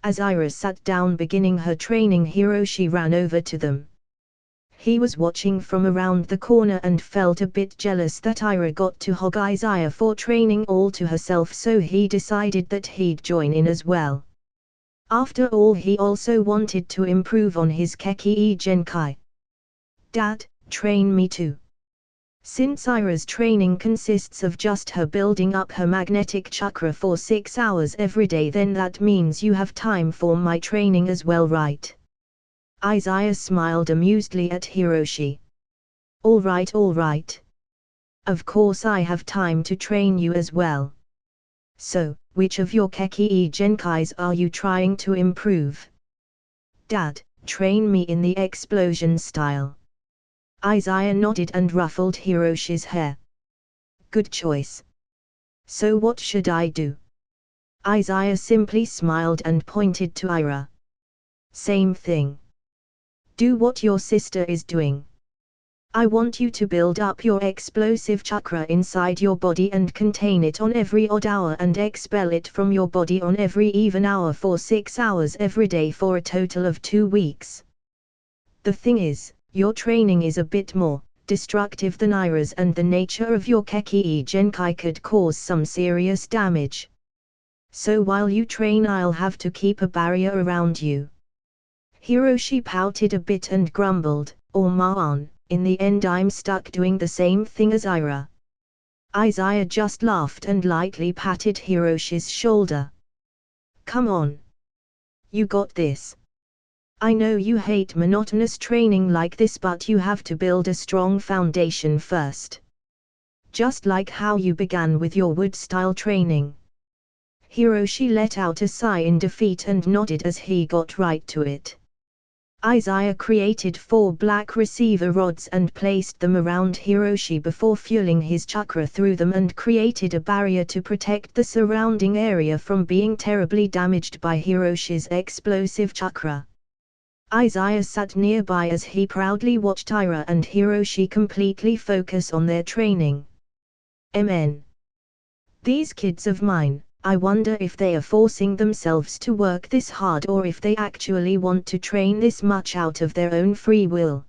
As Ira sat down beginning her training, Hiroshi ran over to them. He was watching from around the corner and felt a bit jealous that Ira got to hog Izaya for training all to herself, so he decided that he'd join in as well. After all, he also wanted to improve on his Keki Genkai. Dad, Train me too. Since Ira's training consists of just her building up her magnetic chakra for 6 hours every day, then that means you have time for my training as well, right? Izaya smiled amusedly at Hiroshi. All right, all right. Of course I have time to train you as well. So, which of your Keki Genkais are you trying to improve? Dad, train me in the explosion style. Izaya nodded and ruffled Hiroshi's hair. Good choice. So what should I do? Izaya simply smiled and pointed to Ira. Same thing. Do what your sister is doing. I want you to build up your explosive chakra inside your body and contain it on every odd hour and expel it from your body on every even hour for 6 hours every day for a total of 2 weeks. The thing is, your training is a bit more destructive than Ira's, and the nature of your Keki Genkai could cause some serious damage. So while you train, I'll have to keep a barrier around you. Hiroshi pouted a bit and grumbled, "Oh man, in the end I'm stuck doing the same thing as Ira." Izaya just laughed and lightly patted Hiroshi's shoulder. Come on. You got this. I know you hate monotonous training like this, but you have to build a strong foundation first. Just like how you began with your wood-style training. Hiroshi let out a sigh in defeat and nodded as he got right to it. Izaya created 4 black receiver rods and placed them around Hiroshi before fueling his chakra through them and created a barrier to protect the surrounding area from being terribly damaged by Hiroshi's explosive chakra. Izaya sat nearby as he proudly watched Ira and Hiroshi completely focus on their training. MN. These kids of mine, I wonder if they are forcing themselves to work this hard or if they actually want to train this much out of their own free will.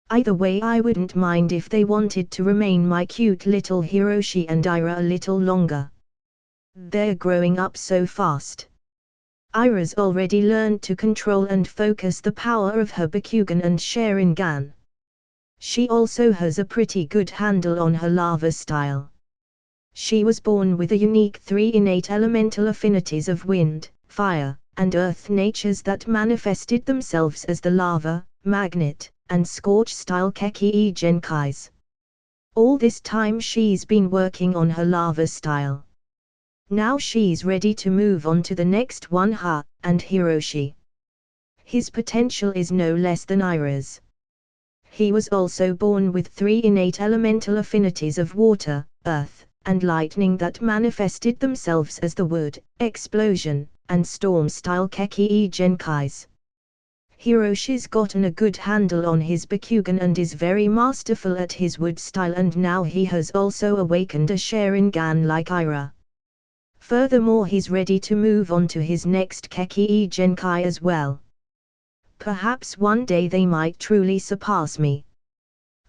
Either way, I wouldn't mind if they wanted to remain my cute little Hiroshi and Ira a little longer. They're growing up so fast. Ira's already learned to control and focus the power of her Bakugan and Sharingan. She also has a pretty good handle on her lava style. She was born with a unique 3 innate elemental affinities of wind, fire, and earth natures that manifested themselves as the lava, magnet, and scorch style Keki Genkais. All this time she's been working on her lava style. Now she's ready to move on to the next one. And Hiroshi. His potential is no less than Ira's. He was also born with 3 innate elemental affinities of water, earth, and lightning that manifested themselves as the wood, explosion, and storm style Keki Genkais. Hiroshi's gotten a good handle on his Bakugan and is very masterful at his wood style, and now he has also awakened a Sharingan like Ira. Furthermore, he's ready to move on to his next Keki Genkai as well. Perhaps one day they might truly surpass me.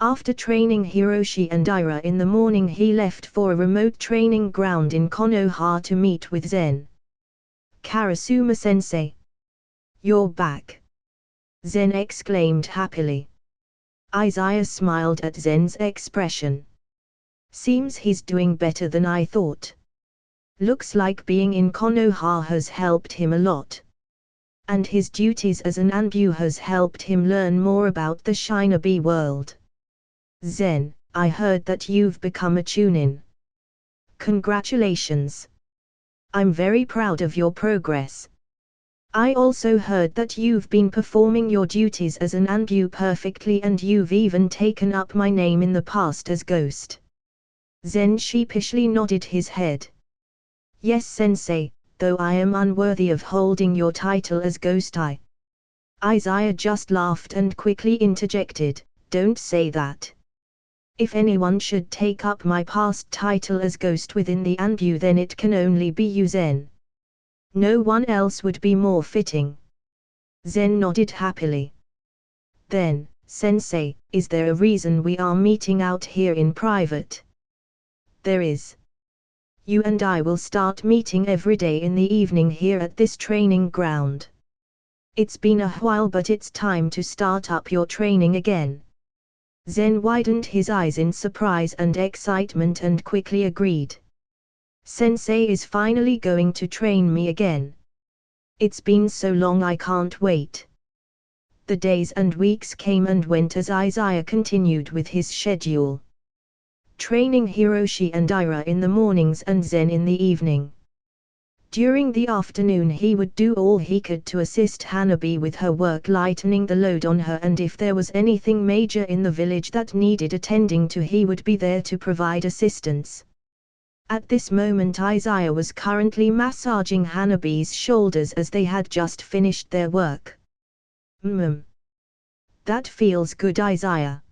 After training Hiroshi and Ira in the morning, he left for a remote training ground in Konoha to meet with Zen. Karasuma-sensei. You're back. Zen exclaimed happily. Izaya smiled at Zen's expression. Seems he's doing better than I thought. Looks like being in Konoha has helped him a lot. And his duties as an Anbu has helped him learn more about the Shinobi world. Zen, I heard that you've become a Chunin. Congratulations. I'm very proud of your progress. I also heard that you've been performing your duties as an Anbu perfectly, and you've even taken up my name in the past as Ghost. Zen sheepishly nodded his head. Yes, Sensei, though I am unworthy of holding your title as Ghost. Izaya just laughed and quickly interjected, don't say that. If anyone should take up my past title as Ghost within the Anbu, then it can only be you, Zen. No one else would be more fitting. Zen nodded happily. Then, Sensei, is there a reason we are meeting out here in private? There is. You and I will start meeting every day in the evening here at this training ground. It's been a while, but it's time to start up your training again. Zen widened his eyes in surprise and excitement and quickly agreed. Sensei is finally going to train me again. It's been so long I can't wait. The days and weeks came and went as Izaya continued with his schedule. Training Hiroshi and Ira in the mornings and Zen in the evening. During the afternoon he would do all he could to assist Hanabi with her work, lightening the load on her, and if there was anything major in the village that needed attending to he would be there to provide assistance. At this moment Izaya was currently massaging Hanabi's shoulders as they had just finished their work. That feels good, Izaya.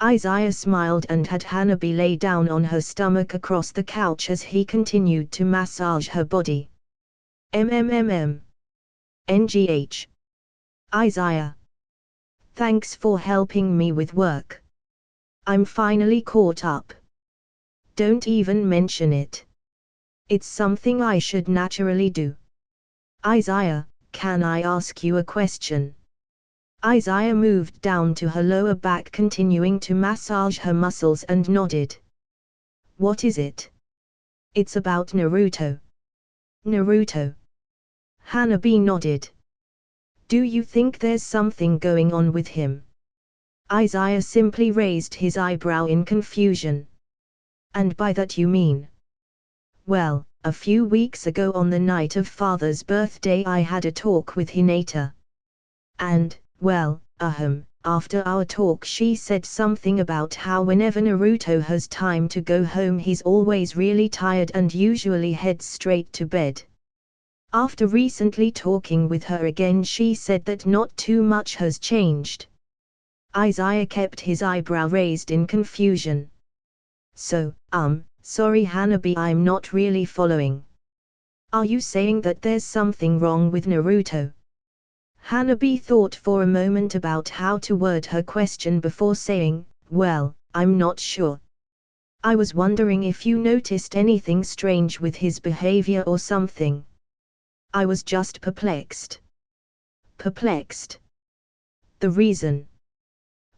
Izaya smiled and had Hanabi lay down on her stomach across the couch as he continued to massage her body. NGH. Izaya. Thanks for helping me with work. I'm finally caught up. Don't even mention it. It's something I should naturally do. Izaya, can I ask you a question? Izaya moved down to her lower back, continuing to massage her muscles, and nodded. What is it? It's about Naruto. Naruto. Hanabi nodded. Do you think there's something going on with him? Izaya simply raised his eyebrow in confusion. And by that you mean? Well, a few weeks ago on the night of Father's birthday I had a talk with Hinata. And, well, after our talk she said something about how whenever Naruto has time to go home he's always really tired and usually heads straight to bed. After recently talking with her again she said that not too much has changed. Izaya kept his eyebrow raised in confusion. So, sorry Hanabi, I'm not really following. Are you saying that there's something wrong with Naruto? Hanabi thought for a moment about how to word her question before saying, well, I'm not sure. I was wondering if you noticed anything strange with his behavior or something. I was just perplexed. Perplexed? The reason?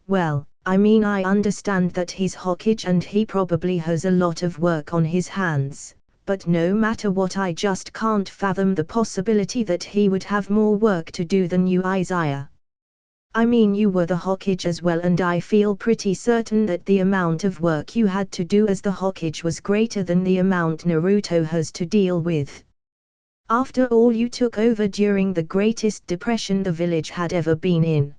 Well, I mean, I understand that he's Hokage and he probably has a lot of work on his hands. But no matter what, I just can't fathom the possibility that he would have more work to do than you, Izaya. I mean, you were the Hokage as well, and I feel pretty certain that the amount of work you had to do as the Hokage was greater than the amount Naruto has to deal with. After all, you took over during the greatest depression the village had ever been in.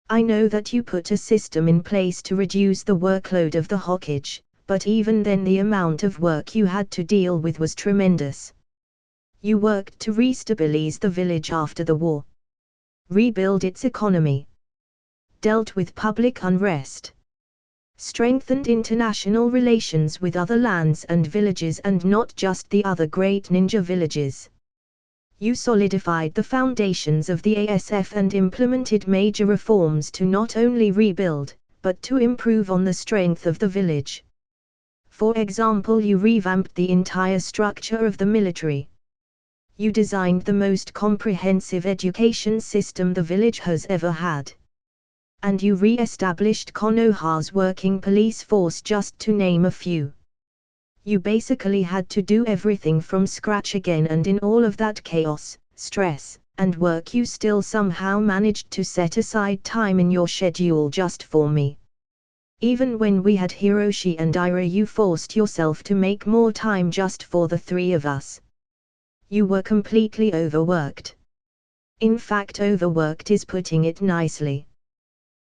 I know that you put a system in place to reduce the workload of the Hokage. But even then the amount of work you had to deal with was tremendous. You worked to restabilize the village after the war. Rebuild its economy. Dealt with public unrest. Strengthened international relations with other lands and villages, and not just the other great ninja villages. You solidified the foundations of the ASF and implemented major reforms to not only rebuild, but to improve on the strength of the village. For example, you revamped the entire structure of the military. You designed the most comprehensive education system the village has ever had. And you re-established Konoha's working police force, just to name a few. You basically had to do everything from scratch again, and in all of that chaos, stress, and work you still somehow managed to set aside time in your schedule just for me. Even when we had Hiroshi and Ira, you forced yourself to make more time just for the three of us. You were completely overworked. In fact, overworked is putting it nicely.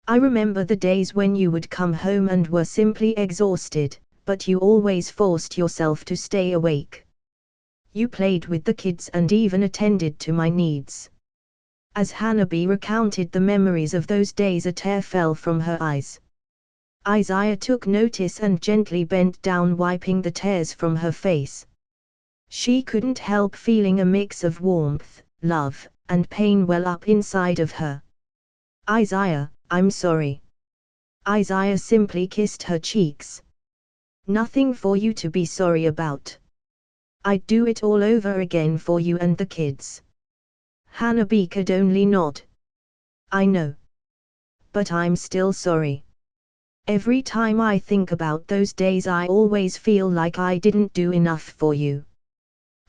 I remember the days when you would come home and were simply exhausted, but you always forced yourself to stay awake. You played with the kids and even attended to my needs. As Hanabi recounted the memories of those days, a tear fell from her eyes. Izaya took notice and gently bent down, wiping the tears from her face. She couldn't help feeling a mix of warmth, love, and pain well up inside of her. Izaya, I'm sorry. Izaya simply kissed her cheeks. Nothing for you to be sorry about. I'd do it all over again for you and the kids. Hanabi could only nod. I know. But I'm still sorry. Every time I think about those days I always feel like I didn't do enough for you.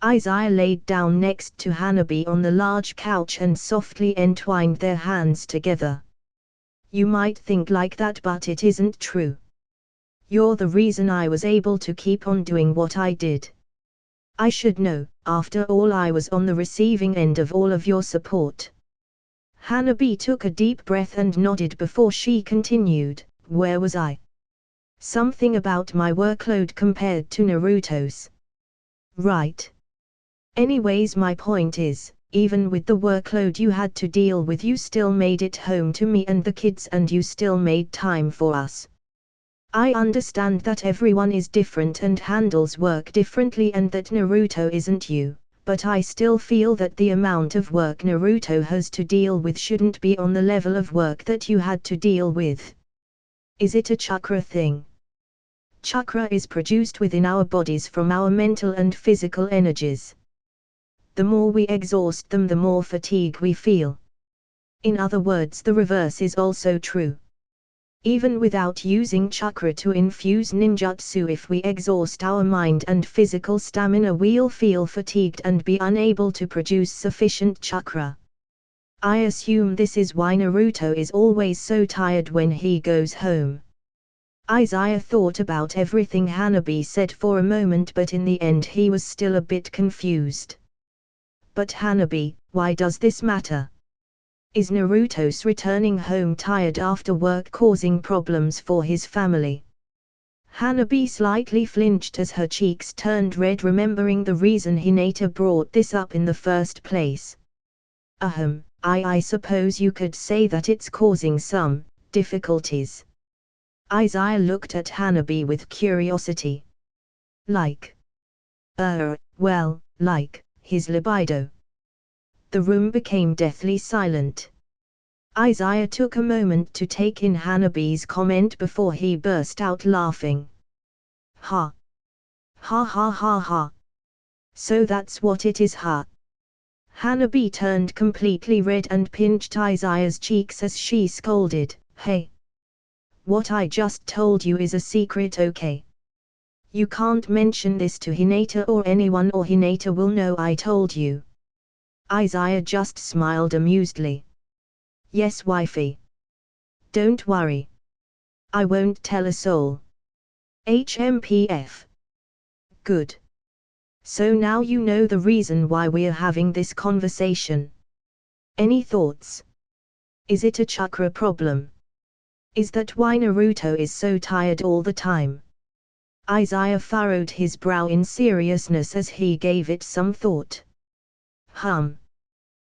Izaya laid down next to Hanabi on the large couch and softly entwined their hands together. You might think like that, but it isn't true. You're the reason I was able to keep on doing what I did. I should know, after all I was on the receiving end of all of your support. Hanabi took a deep breath and nodded before she continued, where was I? Something about my workload compared to Naruto's. Right. Anyways, my point is, even with the workload you had to deal with, you still made it home to me and the kids, and you still made time for us. I understand that everyone is different and handles work differently and that Naruto isn't you, but I still feel that the amount of work Naruto has to deal with shouldn't be on the level of work that you had to deal with. Is it a chakra thing? Chakra is produced within our bodies from our mental and physical energies. The more we exhaust them, the more fatigue we feel. In other words, the reverse is also true. Even without using chakra to infuse ninjutsu, if we exhaust our mind and physical stamina, we'll feel fatigued and be unable to produce sufficient chakra. I assume this is why Naruto is always so tired when he goes home. Izaya thought about everything Hanabi said for a moment, but in the end he was still a bit confused. But Hanabi, why does this matter? Is Naruto's returning home tired after work causing problems for his family? Hanabi slightly flinched as her cheeks turned red, remembering the reason Hinata brought this up in the first place. I suppose you could say that it's causing some difficulties. Izaya looked at Hanabi with curiosity. Like? Well, like his libido. The room became deathly silent. Izaya took a moment to take in Hanabi's comment before he burst out laughing. Ha! Ha ha ha ha! So that's what it is, huh? Hanabi turned completely red and pinched Izaya's cheeks as she scolded, Hey! What I just told you is a secret, okay? You can't mention this to Hinata or anyone, or Hinata will know I told you. Izaya just smiled amusedly. Yes, wifey. Don't worry. I won't tell a soul. HMPF. Good. So now you know the reason why we're having this conversation. Any thoughts? Is it a chakra problem? Is that why Naruto is so tired all the time? Izaya furrowed his brow in seriousness as he gave it some thought.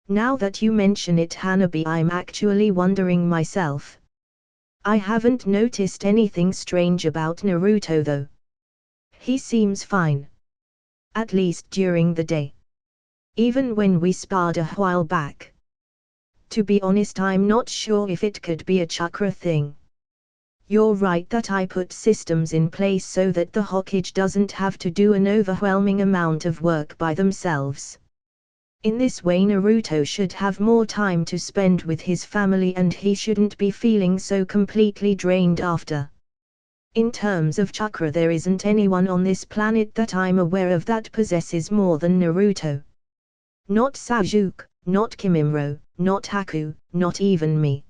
Now that you mention it, Hanabi, I'm actually wondering myself. I haven't noticed anything strange about Naruto though. He seems fine. At least during the day. Even when we sparred a while back. To be honest, I'm not sure if it could be a chakra thing. You're right that I put systems in place so that the Hokage doesn't have to do an overwhelming amount of work by themselves. In this way Naruto should have more time to spend with his family and he shouldn't be feeling so completely drained after. In terms of chakra, there isn't anyone on this planet that I'm aware of that possesses more than Naruto. Not Sasuke, not Kimimaro, not Haku, not even me.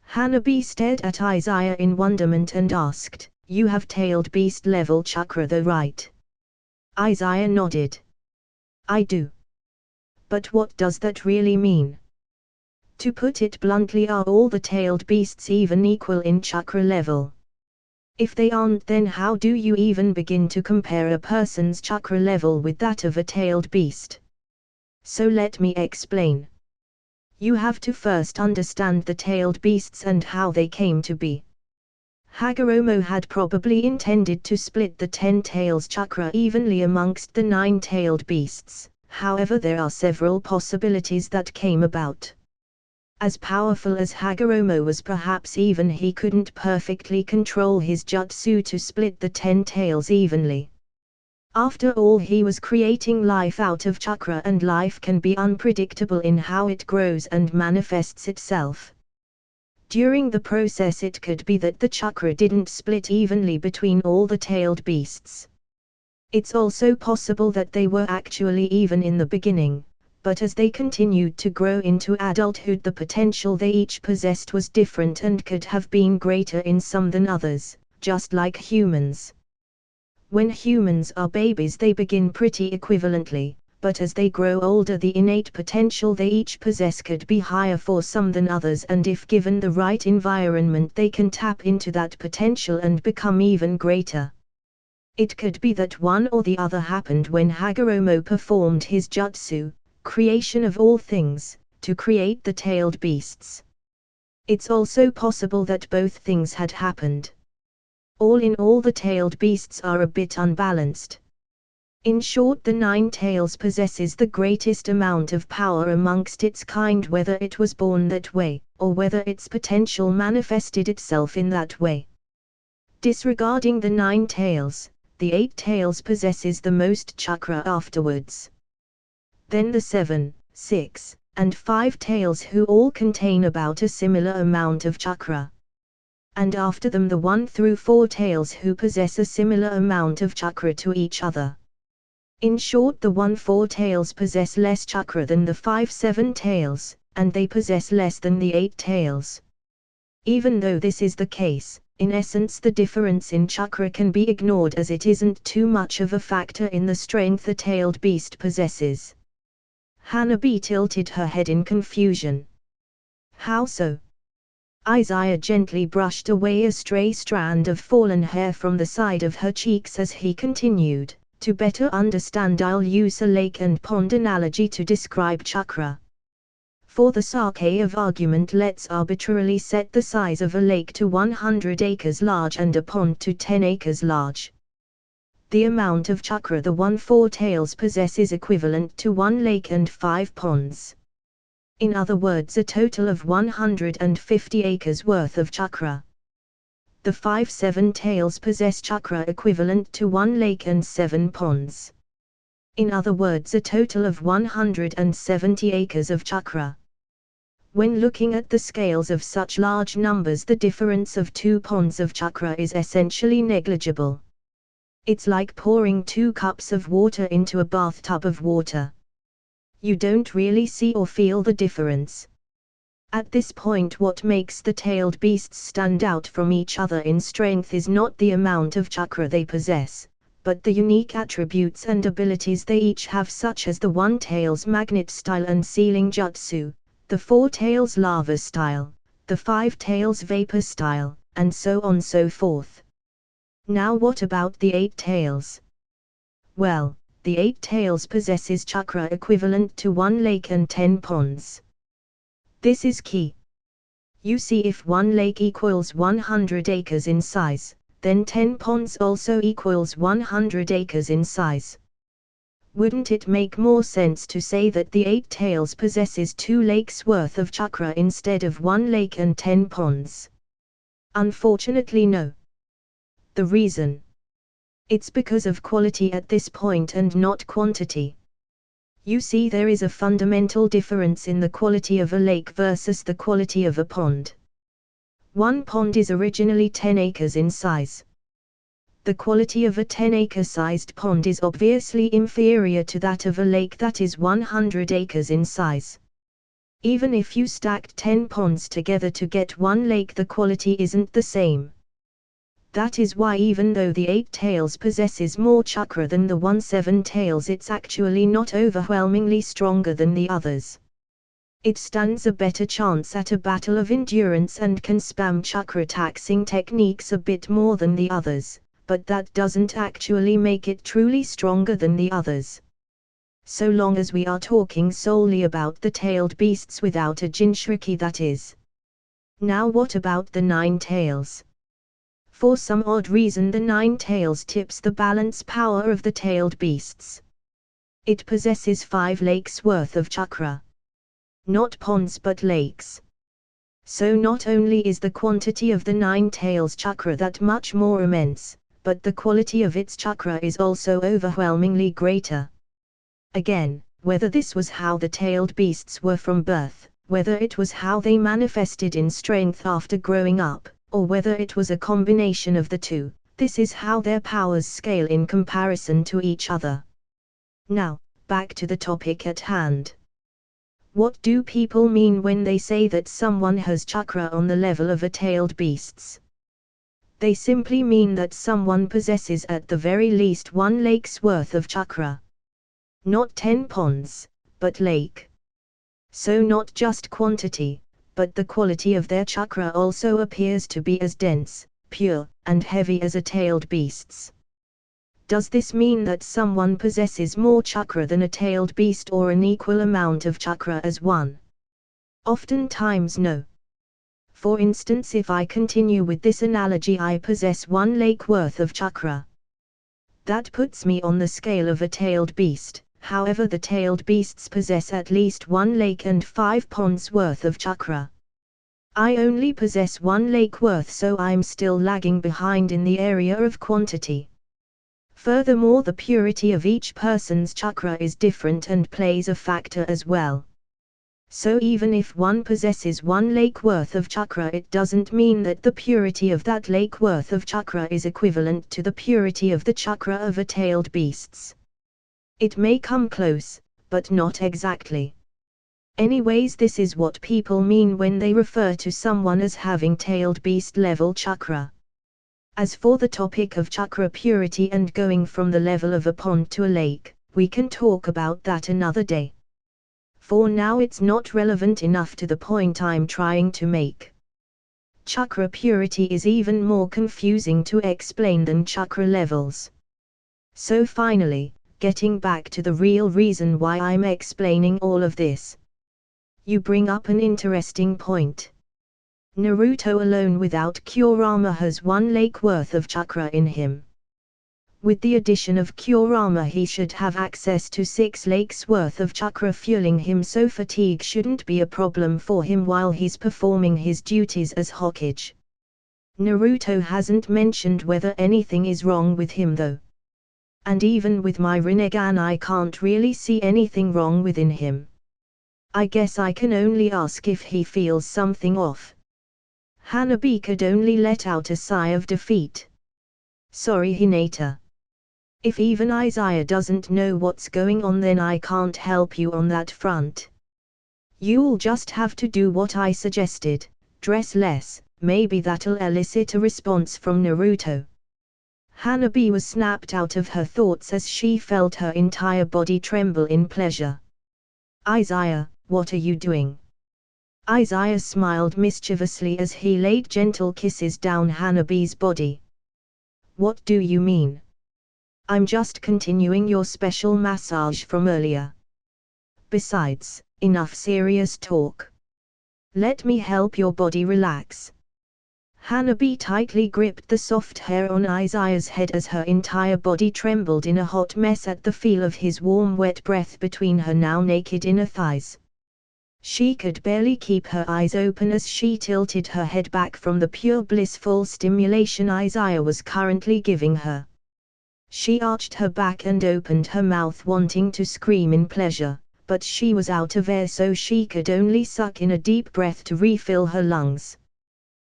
Hanabi stared at Izaya in wonderment and asked, You have tailed beast level chakra though, right? Izaya nodded. I do. But what does that really mean? To put it bluntly, are all the tailed beasts even equal in chakra level? If they aren't, then how do you even begin to compare a person's chakra level with that of a tailed beast? So let me explain. You have to first understand the tailed beasts and how they came to be. Hagoromo had probably intended to split the 10 tails chakra evenly amongst the 9 tailed beasts. However, there are several possibilities that came about. As powerful as Hagoromo was, perhaps even he couldn't perfectly control his jutsu to split the 10 tails evenly. After all, he was creating life out of chakra, and life can be unpredictable in how it grows and manifests itself. During the process it could be that the chakra didn't split evenly between all the tailed beasts. It's also possible that they were actually even in the beginning, but as they continued to grow into adulthood the potential they each possessed was different and could have been greater in some than others, just like humans. When humans are babies they begin pretty equivalently, but as they grow older the innate potential they each possess could be higher for some than others, and if given the right environment they can tap into that potential and become even greater. It could be that one or the other happened when Hagoromo performed his jutsu, creation of all things, to create the tailed beasts. It's also possible that both things had happened. All in all the tailed beasts are a bit unbalanced. In short, the nine tails possesses the greatest amount of power amongst its kind, whether it was born that way, or whether its potential manifested itself in that way. Disregarding the nine tails, the 8 tails possesses the most chakra afterwards. Then the 7, 6, and 5 tails, who all contain about a similar amount of chakra. And after them the 1 through 4 tails, who possess a similar amount of chakra to each other. In short, the 1-4 tails possess less chakra than the 5-7 tails, and they possess less than the 8 tails. Even though this is the case, in essence the difference in chakra can be ignored, as it isn't too much of a factor in the strength a tailed beast possesses. Hanabi tilted her head in confusion. How so? Izaya gently brushed away a stray strand of fallen hair from the side of her cheeks as he continued. To better understand, I'll use a lake and pond analogy to describe chakra. For the sake of argument, let's arbitrarily set the size of a lake to 100 acres large and a pond to 10 acres large. The amount of chakra the 1-4 tails possess is equivalent to 1 lake and 5 ponds. In other words, a total of 150 acres worth of chakra. The 5-7 tails possess chakra equivalent to 1 lake and 7 ponds. In other words, a total of 170 acres of chakra. When looking at the scales of such large numbers, the difference of 2 ponds of chakra is essentially negligible. It's like pouring 2 cups of water into a bathtub of water. You don't really see or feel the difference. At this point, what makes the tailed beasts stand out from each other in strength is not the amount of chakra they possess, but the unique attributes and abilities they each have, such as the 1 tails magnet style and sealing jutsu, the 4 tails lava style, the 5 tails vapor style, and so on so forth. Now what about the 8 tails? Well, the 8 tails possesses chakra equivalent to 1 lake and 10 ponds. This is key. You see, if 1 lake equals 100 acres in size, then 10 ponds also equals 100 acres in size. Wouldn't it make more sense to say that the 8 tails possesses 2 lakes worth of chakra instead of 1 lake and 10 ponds? Unfortunately no. The reason? It's because of quality at this point and not quantity. You see, there is a fundamental difference in the quality of a lake versus the quality of a pond. One pond is originally 10 acres in size. The quality of a 10-acre sized pond is obviously inferior to that of a lake that is 100 acres in size. Even if you stacked 10 ponds together to get 1 lake, the quality isn't the same. That is why even though the 8 tails possesses more chakra than the 1-7 tails, it's actually not overwhelmingly stronger than the others. It stands a better chance at a battle of endurance and can spam chakra taxing techniques a bit more than the others, but that doesn't actually make it truly stronger than the others. So long as we are talking solely about the tailed beasts without a Jinchuriki, that is. Now what about the 9 tails? For some odd reason the 9 tails tips the balance power of the tailed beasts. It possesses 5 lakes worth of chakra. Not ponds but lakes. So not only is the quantity of the 9 tails chakra that much more immense, but the quality of its chakra is also overwhelmingly greater. Again, whether this was how the tailed beasts were from birth, whether it was how they manifested in strength after growing up, or whether it was a combination of the two, this is how their powers scale in comparison to each other. Now, back to the topic at hand. What do people mean when they say that someone has chakra on the level of a tailed beast's? They simply mean that someone possesses at the very least 1 lake's worth of chakra. Not 10 ponds, but lake. So not just quantity, but the quality of their chakra also appears to be as dense, pure, and heavy as a tailed beast's. Does this mean that someone possesses more chakra than a tailed beast or an equal amount of chakra as one? Oftentimes no. For instance, if I continue with this analogy, I possess 1 lake worth of chakra. That puts me on the scale of a tailed beast, however the tailed beasts possess at least 1 lake and 5 ponds worth of chakra. I only possess 1 lake worth, so I'm still lagging behind in the area of quantity. Furthermore, the purity of each person's chakra is different and plays a factor as well. So even if one possesses 1 lake worth of chakra, it doesn't mean that the purity of that lake worth of chakra is equivalent to the purity of the chakra of a tailed beast's. It may come close, but not exactly. Anyways, this is what people mean when they refer to someone as having tailed beast level chakra. As for the topic of chakra purity and going from the level of a pond to a lake, we can talk about that another day. For now it's not relevant enough to the point I'm trying to make. Chakra purity is even more confusing to explain than chakra levels. So finally, getting back to the real reason why I'm explaining all of this. You bring up an interesting point. Naruto alone without Kurama has 1 lake worth of chakra in him. With the addition of Kurama, he should have access to 6 lakes worth of chakra fueling him, so fatigue shouldn't be a problem for him while he's performing his duties as Hokage. Naruto hasn't mentioned whether anything is wrong with him though. And even with my Rinnegan I can't really see anything wrong within him. I guess I can only ask if he feels something off. Hanabi could only let out a sigh of defeat. Sorry Hinata. If even Izaya doesn't know what's going on, then I can't help you on that front. You'll just have to do what I suggested, dress less, maybe that'll elicit a response from Naruto. Hanabi was snapped out of her thoughts as she felt her entire body tremble in pleasure. Izaya, what are you doing? Izaya smiled mischievously as he laid gentle kisses down Hanabi's body. What do you mean? I'm just continuing your special massage from earlier. Besides, enough serious talk. Let me help your body relax. Hanabi tightly gripped the soft hair on Izaya's head as her entire body trembled in a hot mess at the feel of his warm wet breath between her now naked inner thighs. She could barely keep her eyes open as she tilted her head back from the pure blissful stimulation Izaya was currently giving her. She arched her back and opened her mouth wanting to scream in pleasure, but she was out of air, so she could only suck in a deep breath to refill her lungs.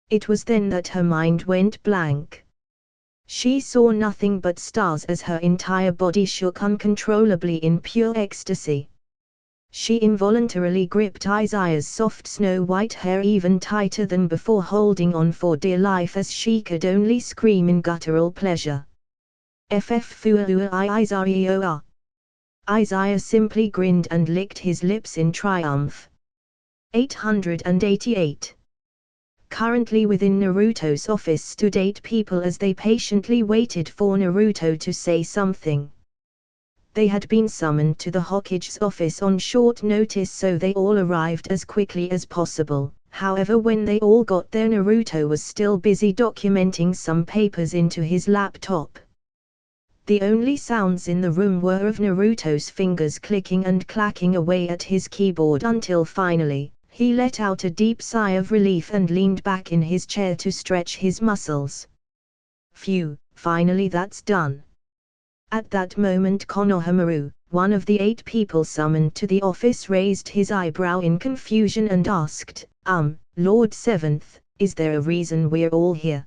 It was then that her mind went blank. She saw nothing but stars as her entire body shook uncontrollably in pure ecstasy. She involuntarily gripped Izaya's soft snow-white hair even tighter than before, holding on for dear life as she could only scream in guttural pleasure. Izaya. Izaya simply grinned and licked his lips in triumph. 888. Currently within Naruto's office stood 8 people as they patiently waited for Naruto to say something. They had been summoned to the Hokage's office on short notice, so they all arrived as quickly as possible. However, when they all got there, Naruto was still busy documenting some papers into his laptop. The only sounds in the room were of Naruto's fingers clicking and clacking away at his keyboard until finally, he let out a deep sigh of relief and leaned back in his chair to stretch his muscles. Phew, finally that's done. At that moment Konohamaru, one of the 8 people summoned to the office raised his eyebrow in confusion and asked, Lord Seventh, is there a reason we're all here?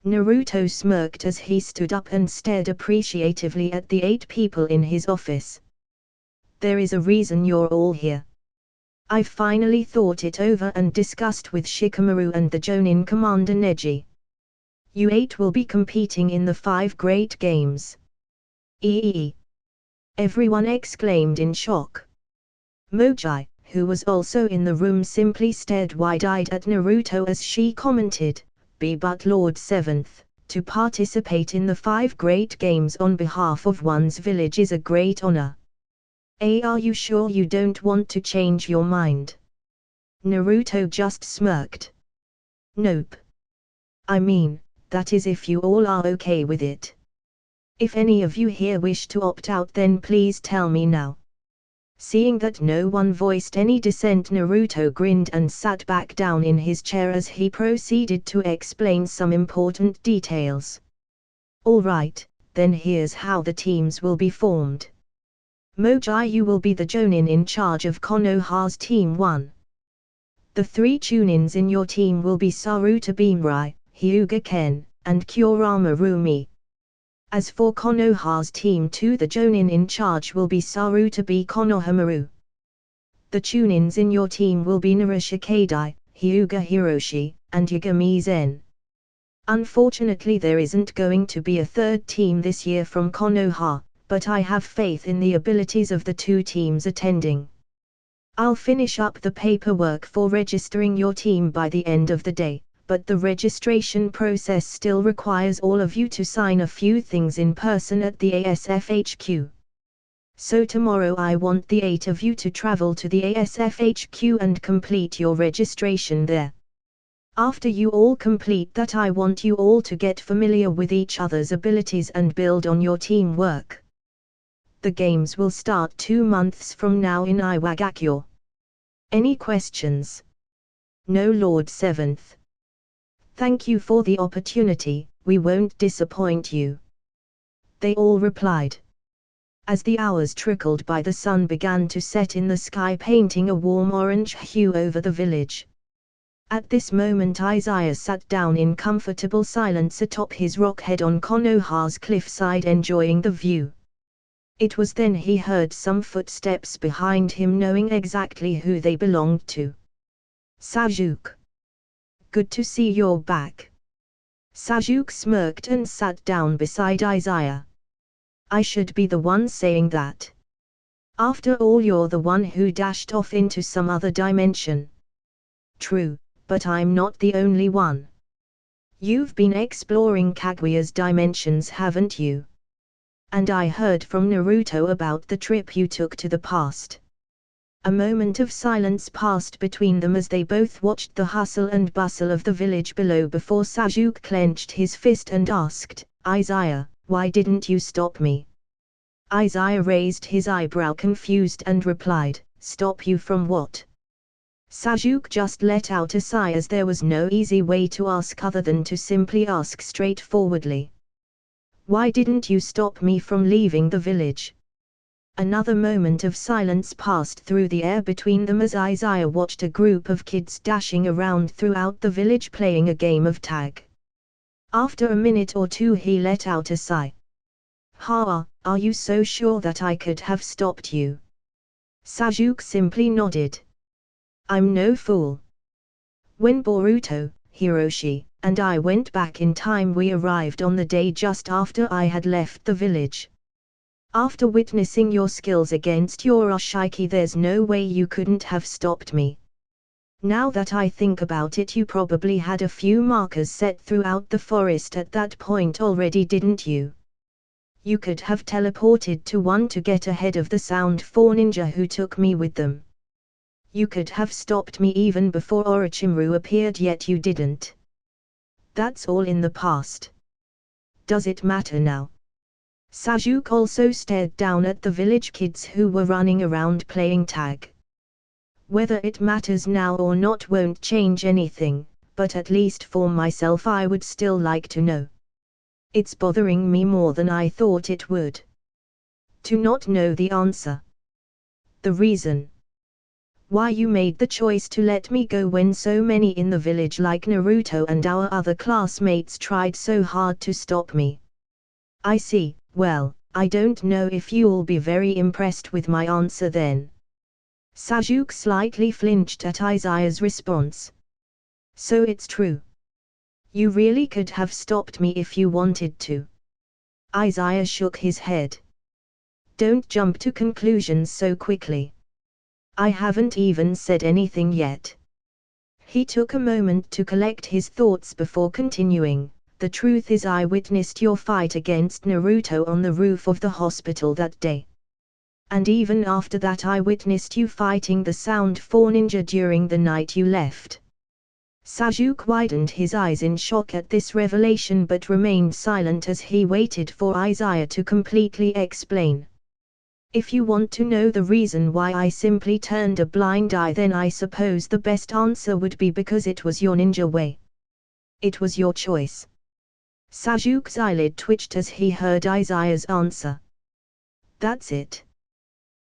Naruto smirked as he stood up and stared appreciatively at the 8 people in his office. There is a reason you're all here. I've finally thought it over and discussed with Shikamaru and the Jonin Commander Neji. You 8 will be competing in the 5 great games. Eee! Everyone exclaimed in shock. Mojai, who was also in the room, simply stared wide-eyed at Naruto as she commented, but Lord Seventh, to participate in the 5 great games on behalf of one's village is a great honor. Are you sure you don't want to change your mind? Naruto just smirked. Nope. I mean, that is if you all are okay with it. If any of you here wish to opt out, then please tell me now. Seeing that no one voiced any dissent, Naruto grinned and sat back down in his chair as he proceeded to explain some important details. Alright, then here's how the teams will be formed. Mojai, you will be the Jonin in charge of Konoha's Team 1. The 3 Chunins in your team will be Saruta Beamrai, Hyuga Ken, and Kurama Rumi. As for Konoha's Team 2, the Jonin in charge will be Saruta B. Konohamaru. The Chunins in your team will be Naruto Kadai, Hyuga Hiroshi, and Yagami Zen. Unfortunately, there isn't going to be a 3rd team this year from Konoha, but I have faith in the abilities of the 2 teams attending. I'll finish up the paperwork for registering your team by the end of the day, but the registration process still requires all of you to sign a few things in person at the ASF HQ. So tomorrow I want the 8 of you to travel to the ASF HQ and complete your registration there. After you all complete that, I want you all to get familiar with each other's abilities and build on your teamwork. The games will start 2 months from now in Iwagakure. Any questions? No, Lord Seventh. Thank you for the opportunity, we won't disappoint you. They all replied. As the hours trickled by, the sun began to set in the sky, painting a warm orange hue over the village. At this moment Izaya sat down in comfortable silence atop his rock head on Konoha's cliffside, enjoying the view. It was then he heard some footsteps behind him, knowing exactly who they belonged to. Sasuke. Good to see you're back. Sasuke smirked and sat down beside Izaya. I should be the one saying that. After all, you're the one who dashed off into some other dimension. True, but I'm not the only one. You've been exploring Kaguya's dimensions, haven't you? And I heard from Naruto about the trip you took to the past. A moment of silence passed between them as they both watched the hustle and bustle of the village below before Sasuke clenched his fist and asked, Izaya, why didn't you stop me? Izaya raised his eyebrow confused and replied, stop you from what? Sasuke just let out a sigh, as there was no easy way to ask other than to simply ask straightforwardly. Why didn't you stop me from leaving the village? Another moment of silence passed through the air between them as Izaya watched a group of kids dashing around throughout the village playing a game of tag. After a minute or two he let out a sigh. Are you so sure that I could have stopped you? Sasuke simply nodded. I'm no fool. When Boruto, Hiroshi, and I went back in time, we arrived on the day just after I had left the village. After witnessing your skills against Yoroshiiki, there's no way you couldn't have stopped me. Now that I think about it, you probably had a few markers set throughout the forest at that point already, didn't you? You could have teleported to one to get ahead of the Sound 4 ninja who took me with them. You could have stopped me even before Orochimaru appeared, yet you didn't. That's all in the past. Does it matter now? Sasuke also stared down at the village kids who were running around playing tag. Whether it matters now or not won't change anything, but at least for myself I would still like to know. It's bothering me more than I thought it would. To not know the answer. The reason why you made the choice to let me go when so many in the village like Naruto and our other classmates tried so hard to stop me. I see. Well, I don't know if you'll be very impressed with my answer then. Sasuke slightly flinched at Izaya's response. So it's true. You really could have stopped me if you wanted to. Izaya shook his head. Don't jump to conclusions so quickly. I haven't even said anything yet. He took a moment to collect his thoughts before continuing. The truth is, I witnessed your fight against Naruto on the roof of the hospital that day. And even after that I witnessed you fighting the Sound 4 ninja during the night you left. Sasuke widened his eyes in shock at this revelation but remained silent as he waited for Izaya to completely explain. If you want to know the reason why I simply turned a blind eye, then I suppose the best answer would be because it was your ninja way. It was your choice. Sasuke's eyelid twitched as he heard Izaya's answer. That's it.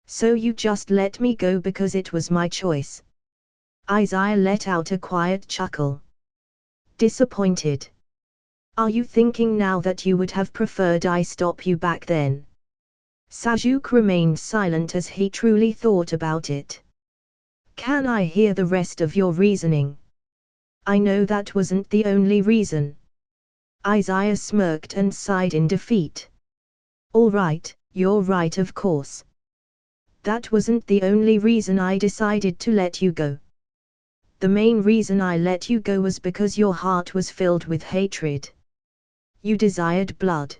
So you just let me go because it was my choice. Izaya let out a quiet chuckle. Disappointed. Are you thinking now that you would have preferred I stop you back then? Sasuke remained silent as he truly thought about it. Can I hear the rest of your reasoning? I know that wasn't the only reason. Izaya smirked and sighed in defeat. All right, you're right, of course. That wasn't the only reason I decided to let you go. The main reason I let you go was because your heart was filled with hatred. You desired blood.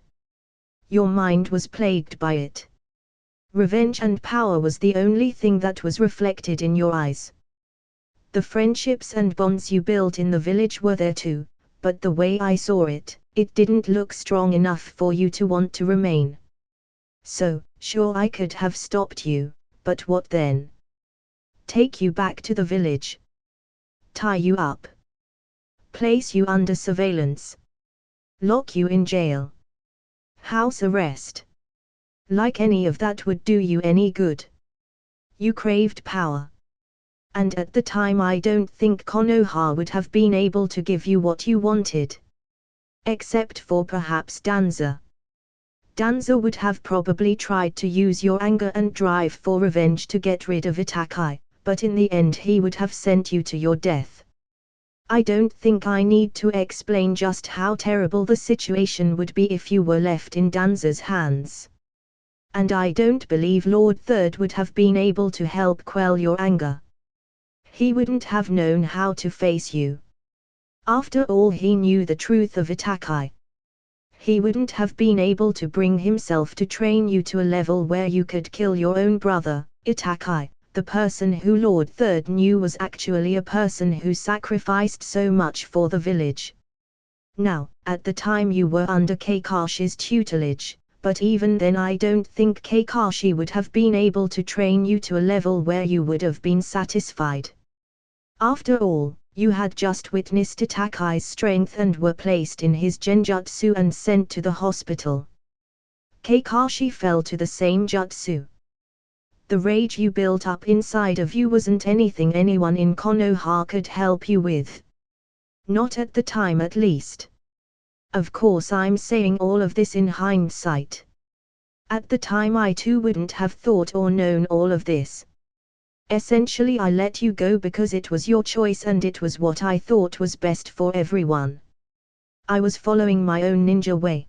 Your mind was plagued by it. Revenge and power was the only thing that was reflected in your eyes. The friendships and bonds you built in the village were there too, but the way I saw it, it didn't look strong enough for you to want to remain. So, sure, I could have stopped you, but what then? Take you back to the village. Tie you up. Place you under surveillance. Lock you in jail. House arrest. Like any of that would do you any good. You craved power. And at the time I don't think Konoha would have been able to give you what you wanted. Except for perhaps Danza. Danza would have probably tried to use your anger and drive for revenge to get rid of Itakai, but in the end he would have sent you to your death. I don't think I need to explain just how terrible the situation would be if you were left in Danza's hands. And I don't believe Lord Third would have been able to help quell your anger. He wouldn't have known how to face you. After all, he knew the truth of Itakai. He wouldn't have been able to bring himself to train you to a level where you could kill your own brother, Itakai, the person who Lord Third knew was actually a person who sacrificed so much for the village. Now, at the time you were under Kakashi's tutelage, but even then I don't think Kakashi would have been able to train you to a level where you would have been satisfied. After all, you had just witnessed Itakai's strength and were placed in his genjutsu and sent to the hospital. Kakashi fell to the same jutsu. The rage you built up inside of you wasn't anything anyone in Konoha could help you with. Not at the time, at least. Of course, I'm saying all of this in hindsight. At the time I too wouldn't have thought or known all of this. Essentially I let you go because it was your choice and it was what I thought was best for everyone. I was following my own ninja way.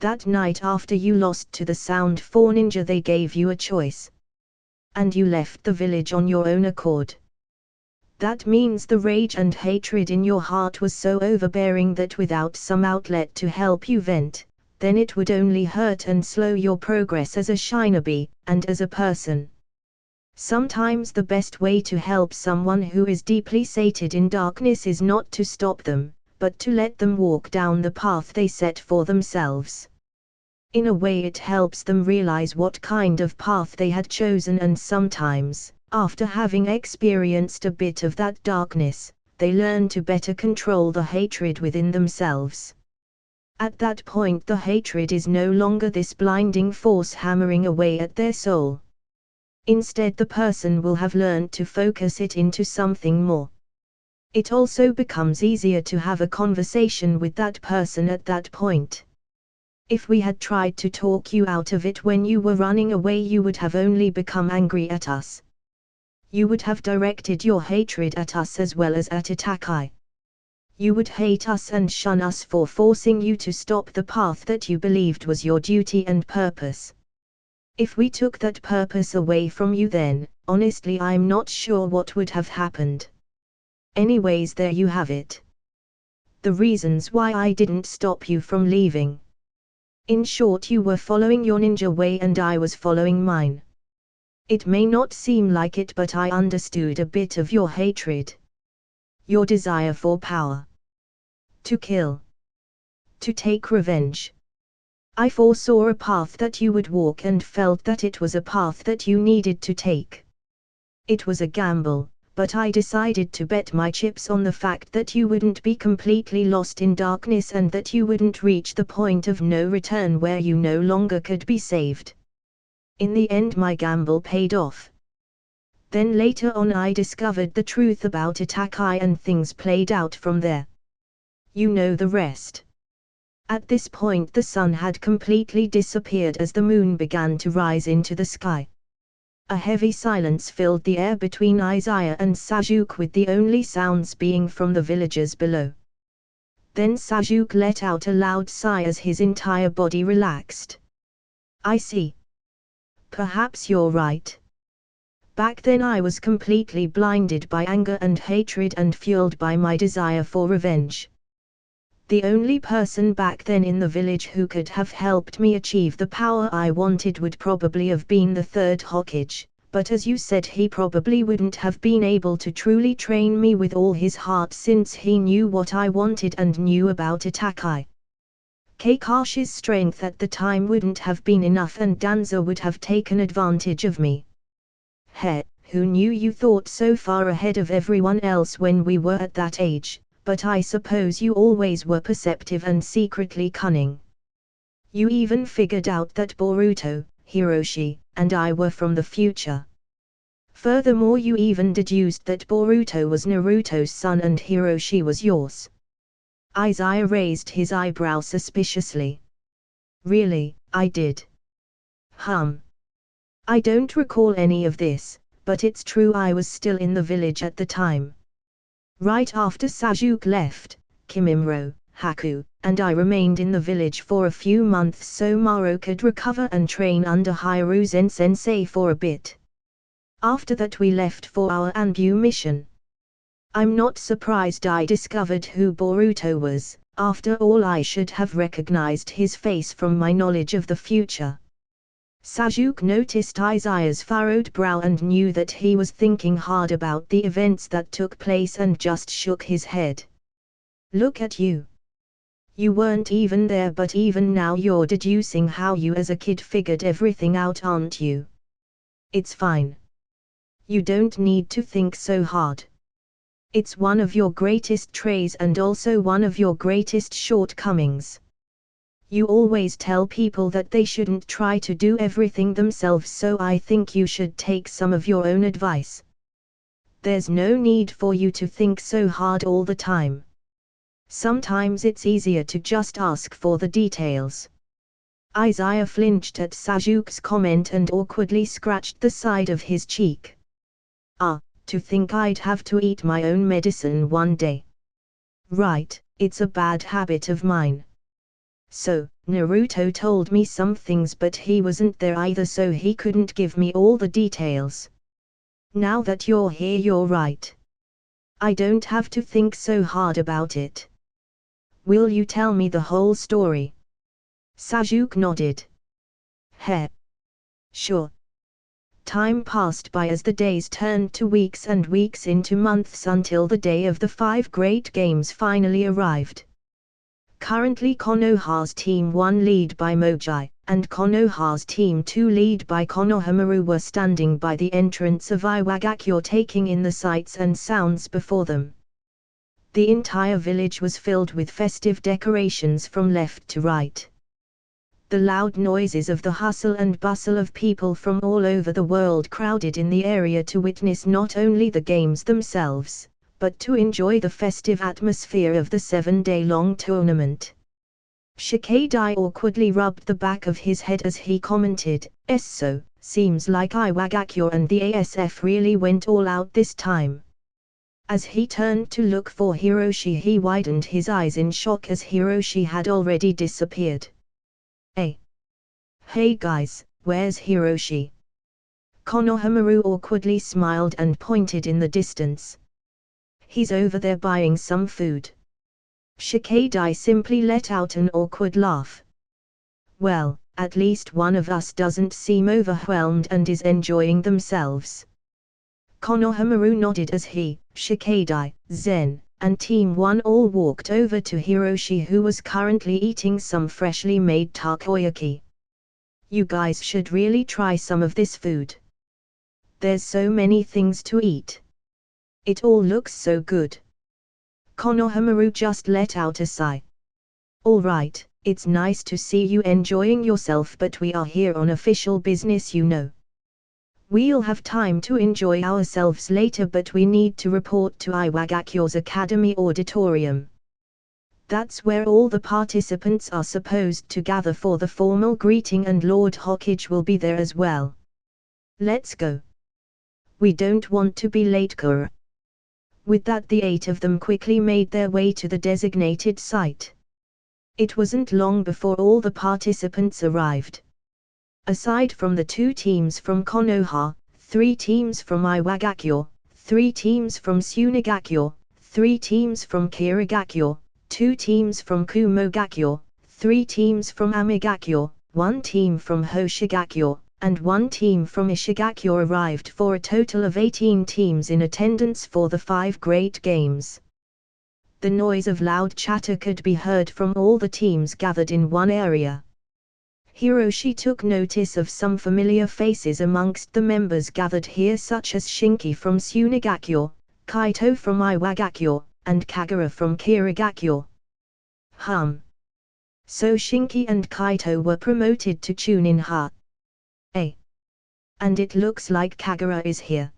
That night after you lost to the Sound 4 ninja, they gave you a choice. And you left the village on your own accord. That means the rage and hatred in your heart was so overbearing that without some outlet to help you vent, then it would only hurt and slow your progress as a shinobi, and as a person. Sometimes the best way to help someone who is deeply sated in darkness is not to stop them, but to let them walk down the path they set for themselves. In a way it helps them realize what kind of path they had chosen, and sometimes, after having experienced a bit of that darkness, they learn to better control the hatred within themselves. At that point the hatred is no longer this blinding force hammering away at their soul. Instead the person will have learned to focus it into something more. It also becomes easier to have a conversation with that person at that point. If we had tried to talk you out of it when you were running away, you would have only become angry at us. You would have directed your hatred at us as well as at Itachi. You would hate us and shun us for forcing you to stop the path that you believed was your duty and purpose. If we took that purpose away from you, then, honestly, I'm not sure what would have happened. Anyways, there you have it. The reasons why I didn't stop you from leaving. In short, you were following your ninja way and I was following mine. It may not seem like it, but I understood a bit of your hatred. Your desire for power. To kill. To take revenge. I foresaw a path that you would walk and felt that it was a path that you needed to take. It was a gamble, but I decided to bet my chips on the fact that you wouldn't be completely lost in darkness and that you wouldn't reach the point of no return where you no longer could be saved. In the end my gamble paid off. Then later on I discovered the truth about Itachi and things played out from there. You know the rest. At this point the sun had completely disappeared as the moon began to rise into the sky. A heavy silence filled the air between Izaya and Sasuke, with the only sounds being from the villagers below. Then Sasuke let out a loud sigh as his entire body relaxed. I see. Perhaps you're right. Back then I was completely blinded by anger and hatred and fueled by my desire for revenge. The only person back then in the village who could have helped me achieve the power I wanted would probably have been the third Hokage, but as you said, he probably wouldn't have been able to truly train me with all his heart since he knew what I wanted and knew about Itachi. Kakashi's strength at the time wouldn't have been enough and Danzo would have taken advantage of me. Who knew you thought so far ahead of everyone else when we were at that age? But I suppose you always were perceptive and secretly cunning. You even figured out that Boruto, Hiroshi, and I were from the future. Furthermore, you even deduced that Boruto was Naruto's son and Hiroshi was yours. Izaya raised his eyebrow suspiciously. Really, I did. I don't recall any of this, but it's true I was still in the village at the time. Right after Sasuke left, Kimimaro, Haku, and I remained in the village for a few months so Maro could recover and train under Hiruzen sensei for a bit. After that we left for our Anbu mission. I'm not surprised I discovered who Boruto was. After all, I should have recognized his face from my knowledge of the future. Sasuke noticed Izaya's furrowed brow and knew that he was thinking hard about the events that took place and just shook his head. Look at you. You weren't even there, but even now you're deducing how you as a kid figured everything out, aren't you? It's fine. You don't need to think so hard. It's one of your greatest traits and also one of your greatest shortcomings. You always tell people that they shouldn't try to do everything themselves, so I think you should take some of your own advice. There's no need for you to think so hard all the time. Sometimes it's easier to just ask for the details. Izaya flinched at Sasuke's comment and awkwardly scratched the side of his cheek. To think I'd have to eat my own medicine one day. Right, it's a bad habit of mine. So, Naruto told me some things, but he wasn't there either, so he couldn't give me all the details. Now that you're here, you're right. I don't have to think so hard about it. Will you tell me the whole story? Sasuke nodded. Sure. Time passed by as the days turned to weeks and weeks into months until the day of the 5 Great Games finally arrived. Currently Konoha's Team 1 lead by Moji, and Konoha's Team 2 lead by Konohamaru were standing by the entrance of Iwagakure taking in the sights and sounds before them. The entire village was filled with festive decorations from left to right. The loud noises of the hustle and bustle of people from all over the world crowded in the area to witness not only the games themselves, but to enjoy the festive atmosphere of the 7-day-long tournament. Shikadai awkwardly rubbed the back of his head as he commented, "So, seems like Iwagakure and the ASF really went all out this time." As he turned to look for Hiroshi, he widened his eyes in shock as Hiroshi had already disappeared. Hey guys, where's Hiroshi?" Konohamaru awkwardly smiled and pointed in the distance. "He's over there buying some food." Shikadai simply let out an awkward laugh. "Well, at least one of us doesn't seem overwhelmed and is enjoying themselves." Konohamaru nodded as he, Shikadai, Zen, and Team 1 all walked over to Hiroshi, who was currently eating some freshly made takoyaki. "You guys should really try some of this food. There's so many things to eat. It all looks so good." Konohamaru just let out a sigh. "All right, it's nice to see you enjoying yourself, but we are here on official business, you know. We'll have time to enjoy ourselves later, but we need to report to Iwagakure's Academy Auditorium. That's where all the participants are supposed to gather for the formal greeting, and Lord Hokage will be there as well. Let's go. We don't want to be late, Kura." With that, the 8 of them quickly made their way to the designated site. It wasn't long before all the participants arrived. Aside from the 2 teams from Konoha, 3 teams from Iwagakure, 3 teams from Tsunegakure, 3 teams from Kirigakure, 2 teams from Kumogakure, 3 teams from Amigakure, 1 team from Hoshigakure, and 1 team from Ishigakure arrived, for a total of 18 teams in attendance for the 5 great games. The noise of loud chatter could be heard from all the teams gathered in one area. Hiroshi took notice of some familiar faces amongst the members gathered here, such as Shinki from Tsunegakure, Kaito from Iwagakure, and Kagura from Kirigakure. So Shinki and Kaito were promoted to Chunin Ha. And it looks like Kagura is here.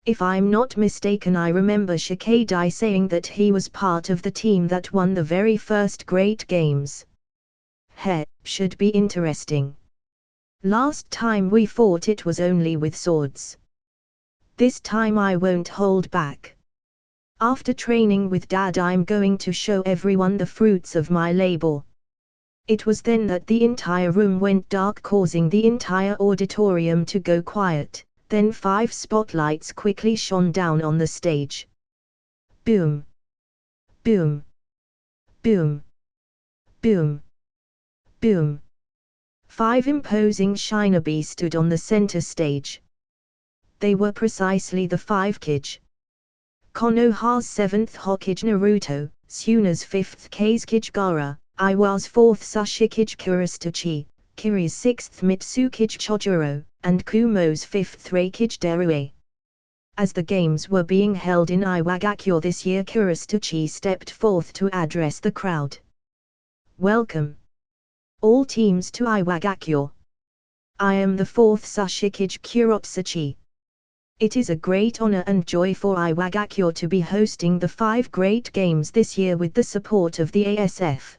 If I'm not mistaken, I remember Shikadai saying that he was part of the team that won the very first great games. Should be interesting. Last time we fought, it was only with swords. This time I won't hold back. After training with Dad, I'm going to show everyone the fruits of my labor." It was then that the entire room went dark, causing the entire auditorium to go quiet. Then 5 spotlights quickly shone down on the stage. Boom! Boom! Boom! Boom! Boom! 5 imposing shinobi stood on the center stage. They were precisely the 5 Kage. Konoha's 7th Hokage Naruto, Tsuna's 5th Kazekage Gaara, Iwa's 4th Sashikage Kurasuchi, Kiri's 6th Mitsukage Chojuro, and Kumo's 5th Reikage Derue. As the games were being held in Iwagakure this year, Kurasuchi stepped forth to address the crowd. "Welcome, all teams, to Iwagakure. I am the 4th Sashikage Kurotsuchi. It is a great honor and joy for Iwagakure to be hosting the 5 great games this year with the support of the ASF.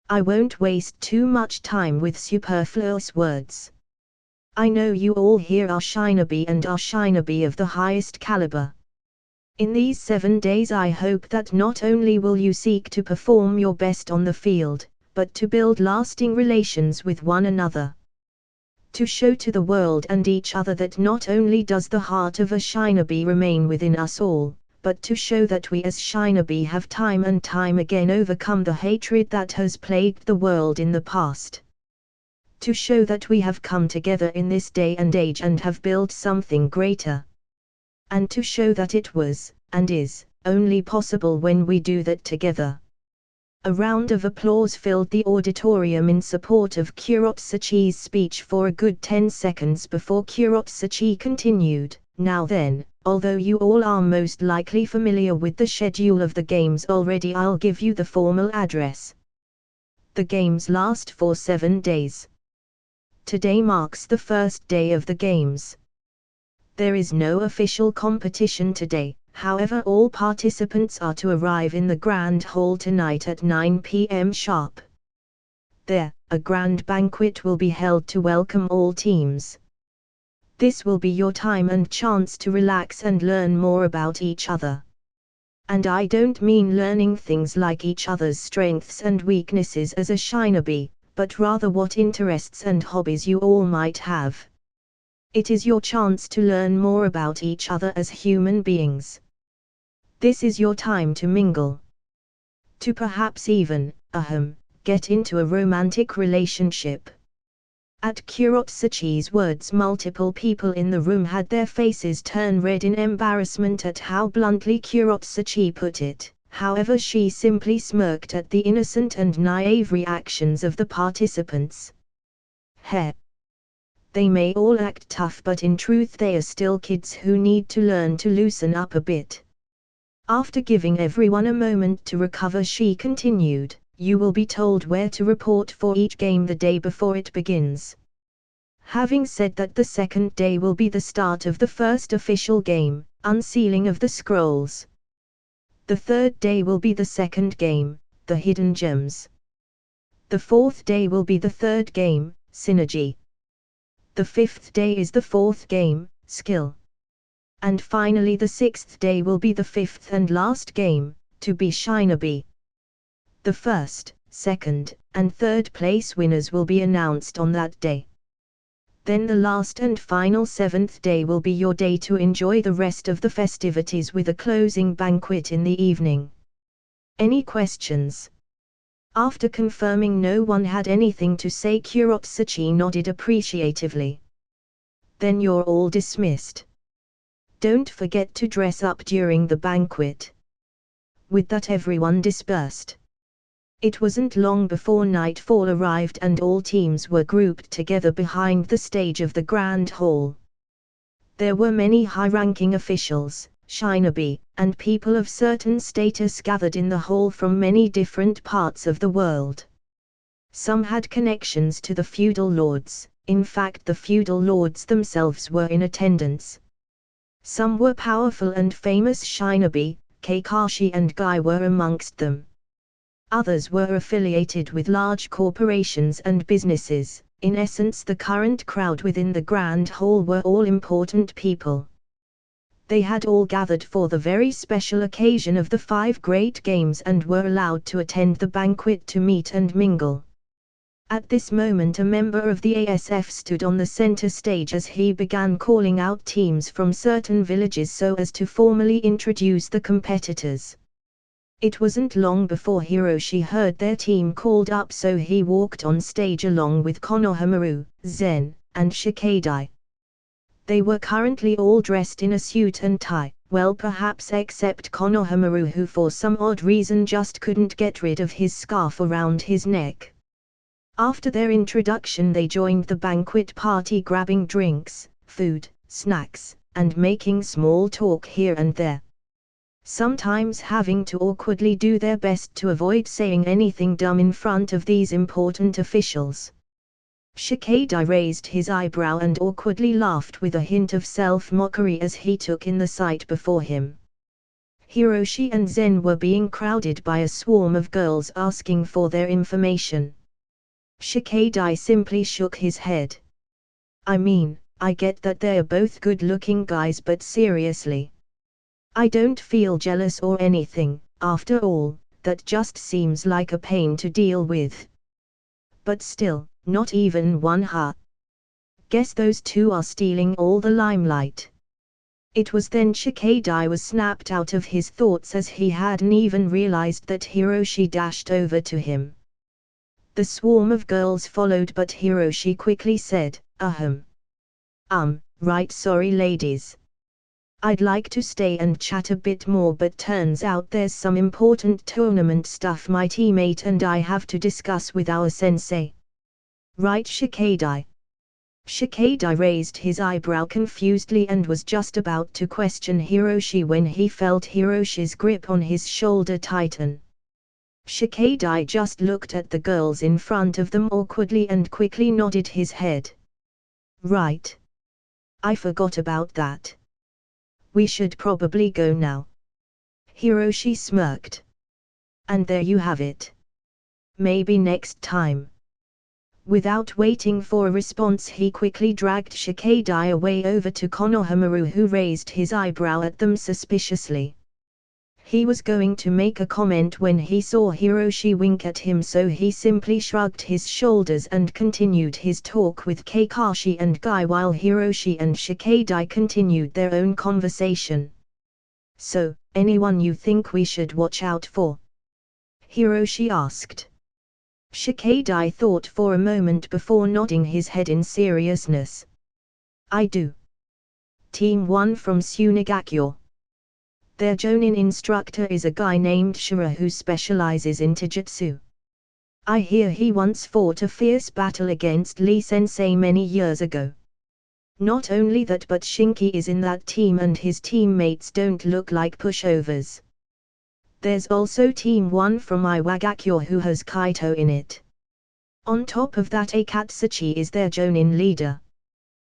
I won't waste too much time with superfluous words. I know you all here are shinobi, and are shinobi of the highest caliber. In these 7 days I hope that not only will you seek to perform your best on the field, but to build lasting relations with one another. To show to the world and each other that not only does the heart of a shinobi remain within us all, but to show that we as shinobi have time and time again overcome the hatred that has plagued the world in the past. To show that we have come together in this day and age and have built something greater. And to show that it was, and is, only possible when we do that together." A round of applause filled the auditorium in support of Kurotsuchi's speech for a good 10 seconds before Kurotsuchi continued, Now then, although you all are most likely familiar with the schedule of the games already, I'll give you the formal address. The games last for 7 days. Today marks the first day of the games. There is no official competition today, however all participants are to arrive in the Grand Hall tonight at 9 p.m. sharp. There, a grand banquet will be held to welcome all teams. This will be your time and chance to relax and learn more about each other. And I don't mean learning things like each other's strengths and weaknesses as a shinobi, but rather what interests and hobbies you all might have. It is your chance to learn more about each other as human beings. This is your time to mingle. To perhaps even, get into a romantic relationship. At Kurotsuchi's words, multiple people in the room had their faces turn red in embarrassment at how bluntly Kurotsuchi put it. However, she simply smirked at the innocent and naive reactions of the participants. They may all act tough, but in truth they are still kids who need to learn to loosen up a bit. After giving everyone a moment to recover, she continued, "You will be told where to report for each game the day before it begins." Having said that, the second day will be the start of the first official game, Unsealing of the Scrolls. The third day will be the second game, the Hidden Gems. The fourth day will be the third game, Synergy. The fifth day is the fourth game, Skill. And finally the sixth day will be the fifth and last game, To Be Shinobi. The first, second, and third place winners will be announced on that day. Then the last and final seventh day will be your day to enjoy the rest of the festivities with a closing banquet in the evening. Any questions? After confirming no one had anything to say, Kurotsuchi nodded appreciatively. Then you're all dismissed. Don't forget to dress up during the banquet. With that everyone dispersed. It wasn't long before nightfall arrived and all teams were grouped together behind the stage of the Grand Hall. There were many high-ranking officials, shinobi, and people of certain status gathered in the hall from many different parts of the world. Some had connections to the feudal lords, in fact the feudal lords themselves were in attendance. Some were powerful and famous shinobi, Kakashi and Guy were amongst them. Others were affiliated with large corporations and businesses. In essence, the current crowd within the Grand Hall were all important people. They had all gathered for the very special occasion of the 5 great games and were allowed to attend the banquet to meet and mingle. At this moment a member of the ASF stood on the center stage as he began calling out teams from certain villages so as to formally introduce the competitors. It wasn't long before Hiroshi heard their team called up, so he walked on stage along with Konohamaru, Zen, and Shikadai. They were currently all dressed in a suit and tie, well perhaps except Konohamaru, who for some odd reason just couldn't get rid of his scarf around his neck. After their introduction they joined the banquet party, grabbing drinks, food, snacks, and making small talk here and there. Sometimes having to awkwardly do their best to avoid saying anything dumb in front of these important officials. Shikadai raised his eyebrow and awkwardly laughed with a hint of self-mockery as he took in the sight before him. Hiroshi and Zen were being crowded by a swarm of girls asking for their information. Shikadai simply shook his head. I mean, I get that they're both good-looking guys, but seriously. I don't feel jealous or anything, after all, that just seems like a pain to deal with. But still, not even one, huh? Guess those two are stealing all the limelight. It was then Shikadai was snapped out of his thoughts as he hadn't even realized that Hiroshi dashed over to him. The swarm of girls followed, but Hiroshi quickly said, right, sorry ladies. I'd like to stay and chat a bit more, but turns out there's some important tournament stuff my teammate and I have to discuss with our sensei. Right, Shikadai? Shikadai raised his eyebrow confusedly and was just about to question Hiroshi when he felt Hiroshi's grip on his shoulder tighten. Shikadai just looked at the girls in front of them awkwardly and quickly nodded his head. Right. I forgot about that. We should probably go now. Hiroshi smirked. And there you have it. Maybe next time. Without waiting for a response, he quickly dragged Shikadai away over to Konohamaru, who raised his eyebrow at them suspiciously. He was going to make a comment when he saw Hiroshi wink at him, so he simply shrugged his shoulders and continued his talk with Kakashi and Guy while Hiroshi and Shikadai continued their own conversation. So, anyone you think we should watch out for? Hiroshi asked. Shikadai thought for a moment before nodding his head in seriousness. I do. Team 1 from Sunigakure. Their Jonin instructor is a guy named Shura who specializes in Taijutsu. I hear he once fought a fierce battle against Lee Sensei many years ago. Not only that, but Shinki is in that team and his teammates don't look like pushovers. There's also Team 1 from Iwagakure who has Kaito in it. On top of that, Akatsuchi is their Jonin leader.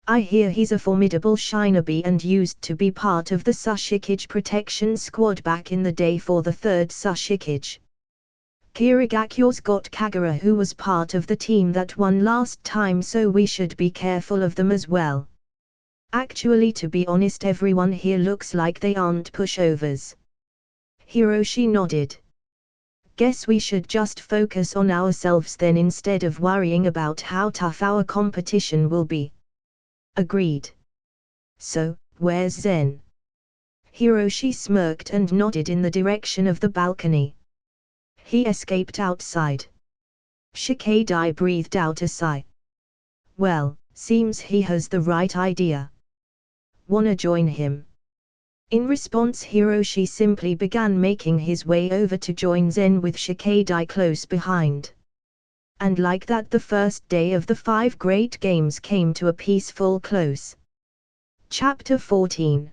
I hear he's a formidable shinobi and used to be part of the Sushikage protection squad back in the day for the 3rd Sushikage. Kirigakure's got Kagura, who was part of the team that won last time, so we should be careful of them as well. Actually, to be honest, everyone here looks like they aren't pushovers. Hiroshi nodded. Guess we should just focus on ourselves then instead of worrying about how tough our competition will be. Agreed. So, where's Zen? Hiroshi smirked and nodded in the direction of the balcony. He escaped outside. Shikadai breathed out a sigh. Well, seems he has the right idea. Wanna join him? In response, Hiroshi simply began making his way over to join Zen with Shikadai close behind. And like that, the first day of the 5 Great Games came to a peaceful close. Chapter 14.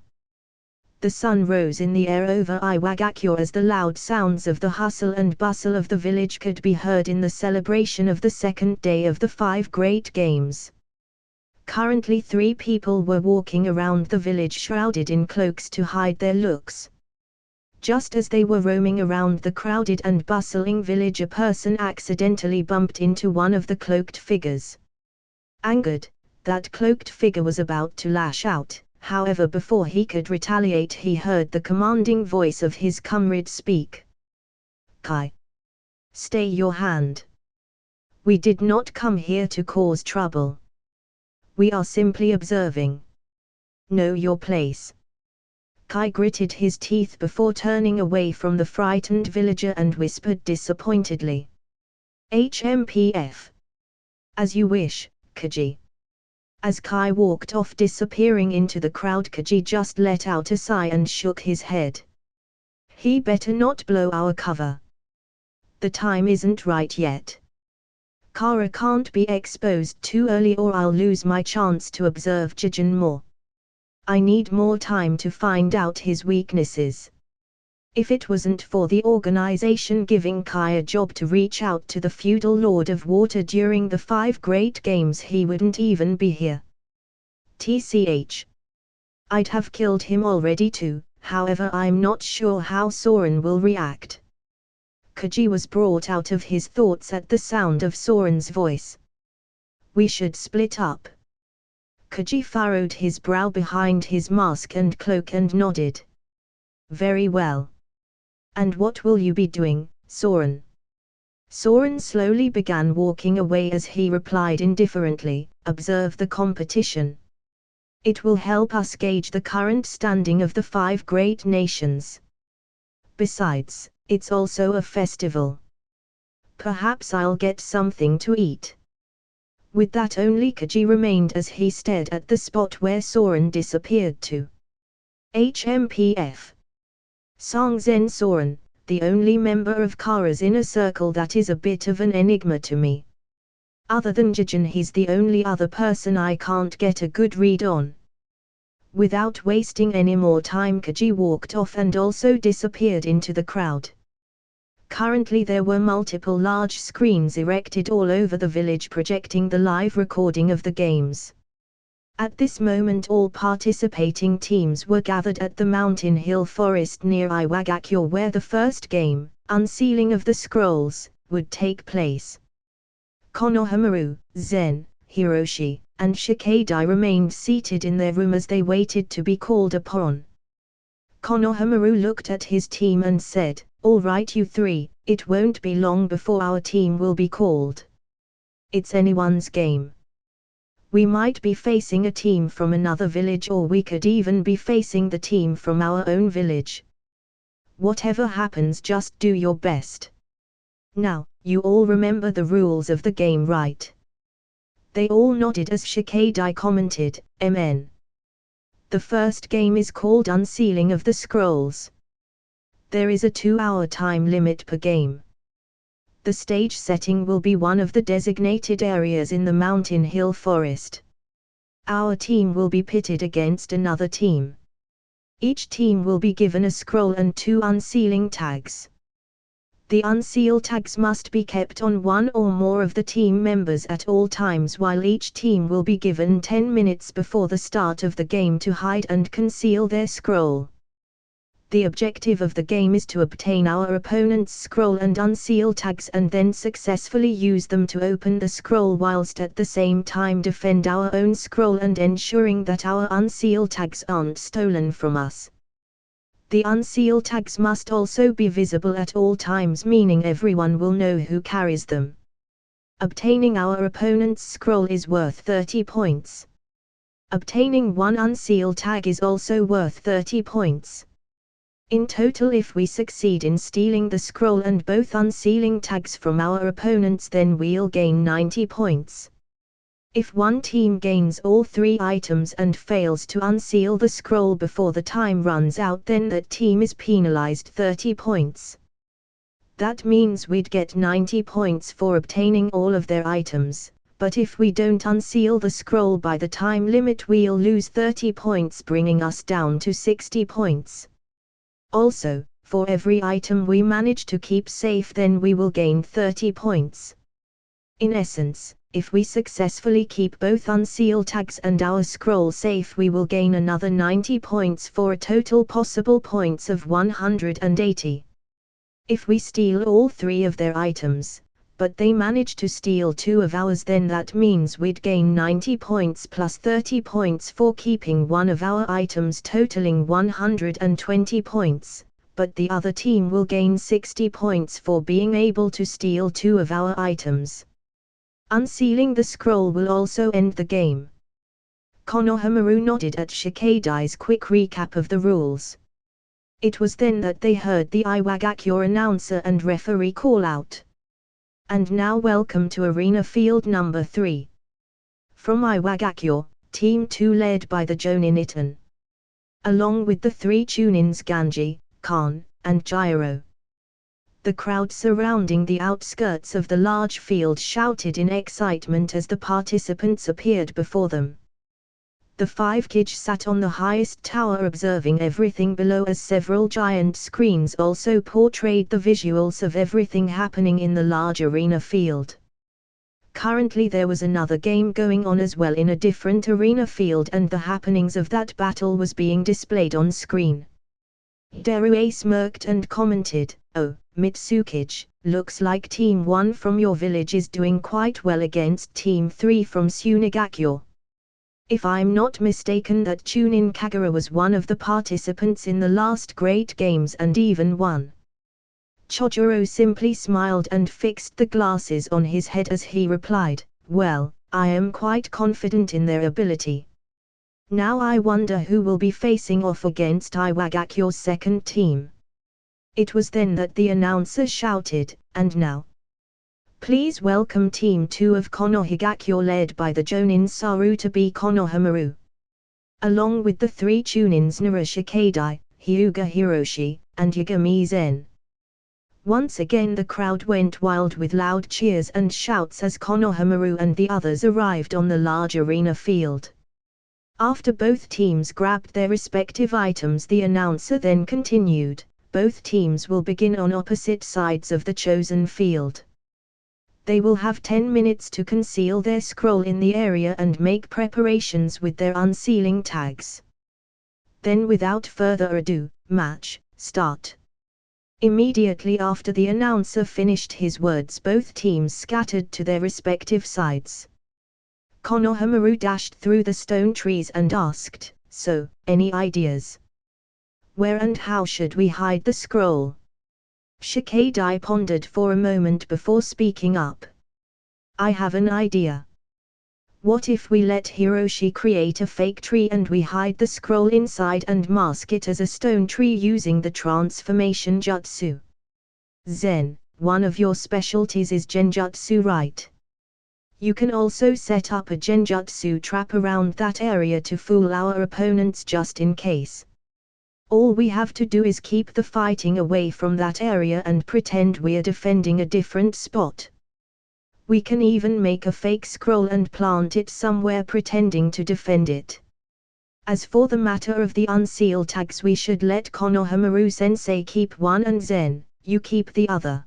The sun rose in the air over Iwagakure as the loud sounds of the hustle and bustle of the village could be heard in the celebration of the second day of the 5 Great Games. Currently 3 people were walking around the village shrouded in cloaks to hide their looks. Just as they were roaming around the crowded and bustling village, a person accidentally bumped into one of the cloaked figures. Angered, that cloaked figure was about to lash out, however before he could retaliate he heard the commanding voice of his comrade speak. Kai! Stay your hand. We did not come here to cause trouble. We are simply observing. Know your place. Kai gritted his teeth before turning away from the frightened villager and whispered disappointedly. HMPF. As you wish, Kaji. As Kai walked off, disappearing into the crowd, Kaji just let out a sigh and shook his head. He better not blow our cover. The time isn't right yet. Kara can't be exposed too early or I'll lose my chance to observe Jijin more. I need more time to find out his weaknesses. If it wasn't for the organization giving Kai a job to reach out to the feudal Lord of Water during the 5 Great Games, he wouldn't even be here. TCH. I'd have killed him already too, however I'm not sure how Soren will react. Kaji was brought out of his thoughts at the sound of Soren's voice. We should split up. Kaji furrowed his brow behind his mask and cloak and nodded. Very well. And what will you be doing, Soren? Soren slowly began walking away as he replied indifferently, observe the competition. It will help us gauge the current standing of the 5 great nations. Besides, it's also a festival. Perhaps I'll get something to eat. With that, only Kaji remained as he stared at the spot where Soren disappeared to. HMPF. Song Zen Soren, the only member of Kara's inner circle that is a bit of an enigma to me. Other than Jijin, he's the only other person I can't get a good read on. Without wasting any more time, Kaji walked off and also disappeared into the crowd. Currently there were multiple large screens erected all over the village projecting the live recording of the games. At this moment all participating teams were gathered at the Mountain Hill Forest near Iwagakure, where the first game, Unsealing of the Scrolls, would take place. Konohamaru, Zen, Hiroshi, and Shikadai remained seated in their room as they waited to be called upon. Konohamaru looked at his team and said, "All right you three, it won't be long before our team will be called. It's anyone's game. We might be facing a team from another village, or we could even be facing the team from our own village. Whatever happens, just do your best. Now, you all remember the rules of the game, right?" They all nodded as Shikadai commented, "Amen. The first game is called Unsealing of the Scrolls. There is a 2-hour time limit per game. The stage setting will be one of the designated areas in the Mountain Hill Forest. Our team will be pitted against another team. Each team will be given a scroll and 2 unsealing tags. The unseal tags must be kept on one or more of the team members at all times, while each team will be given 10 minutes before the start of the game to hide and conceal their scroll. The objective of the game is to obtain our opponent's scroll and unseal tags and then successfully use them to open the scroll, whilst at the same time defend our own scroll and ensuring that our unseal tags aren't stolen from us. The unseal tags must also be visible at all times, meaning everyone will know who carries them. Obtaining our opponent's scroll is worth 30 points. Obtaining 1 unseal tag is also worth 30 points. In total, if we succeed in stealing the scroll and both unsealing tags from our opponents, then we'll gain 90 points. If one team gains all 3 items and fails to unseal the scroll before the time runs out, then that team is penalized 30 points. That means we'd get 90 points for obtaining all of their items, but if we don't unseal the scroll by the time limit, we'll lose 30 points, bringing us down to 60 points. Also, for every item we manage to keep safe, then we will gain 30 points. In essence, if we successfully keep both unseal tags and our scroll safe, we will gain another 90 points for a total possible points of 180. If we steal all 3 of their items, but they manage to steal 2 of ours, then that means we'd gain 90 points plus 30 points for keeping one of our items, totaling 120 points, but the other team will gain 60 points for being able to steal 2 of our items. Unsealing the scroll will also end the game. Konohamaru nodded at Shikadai's quick recap of the rules. It was then that they heard the Iwagakure announcer and referee call out. "And now welcome to Arena Field number 3. From Iwagakure, Team 2 led by the Jonin Iten. Along with the 3 Chunins Ganji, Khan, and Gyro. The crowd surrounding the outskirts of the large field shouted in excitement as the participants appeared before them. The 5 kids sat on the highest tower observing everything below, as several giant screens also portrayed the visuals of everything happening in the large arena field. Currently there was another game going on as well in a different arena field, and the happenings of that battle was being displayed on screen. Derue smirked and commented, "Oh, Mitsukage, looks like Team 1 from your village is doing quite well against Team 3 from Sunigakure. If I'm not mistaken, that Chunin Kagura was one of the participants in the last Great Games and even won." Chojuro simply smiled and fixed the glasses on his head as he replied, "Well, I am quite confident in their ability. Now I wonder who will be facing off against Iwagakure's second team." It was then that the announcer shouted, "And now, please welcome Team 2 of Konohigakure led by the Jonin Sarutabi Konohamaru. Along with the 3 Chunins Naru Shikadai, Hyuga Hiroshi, and Yagami Zen. Once again the crowd went wild with loud cheers and shouts as Konohamaru and the others arrived on the large arena field. After both teams grabbed their respective items, the announcer then continued, "Both teams will begin on opposite sides of the chosen field. They will have 10 minutes to conceal their scroll in the area and make preparations with their unsealing tags. Then without further ado, match, start." Immediately after the announcer finished his words, both teams scattered to their respective sides. Konohamaru dashed through the stone trees and asked, "So, any ideas? Where and how should we hide the scroll?" Shikadai pondered for a moment before speaking up. "I have an idea. What if we let Hiroshi create a fake tree and we hide the scroll inside and mask it as a stone tree using the transformation jutsu? Zen, one of your specialties is genjutsu, right? You can also set up a genjutsu trap around that area to fool our opponents just in case. All we have to do is keep the fighting away from that area and pretend we're defending a different spot. We can even make a fake scroll and plant it somewhere pretending to defend it. As for the matter of the unsealed tags, we should let Konohamaru-sensei keep one and Zen, you keep the other.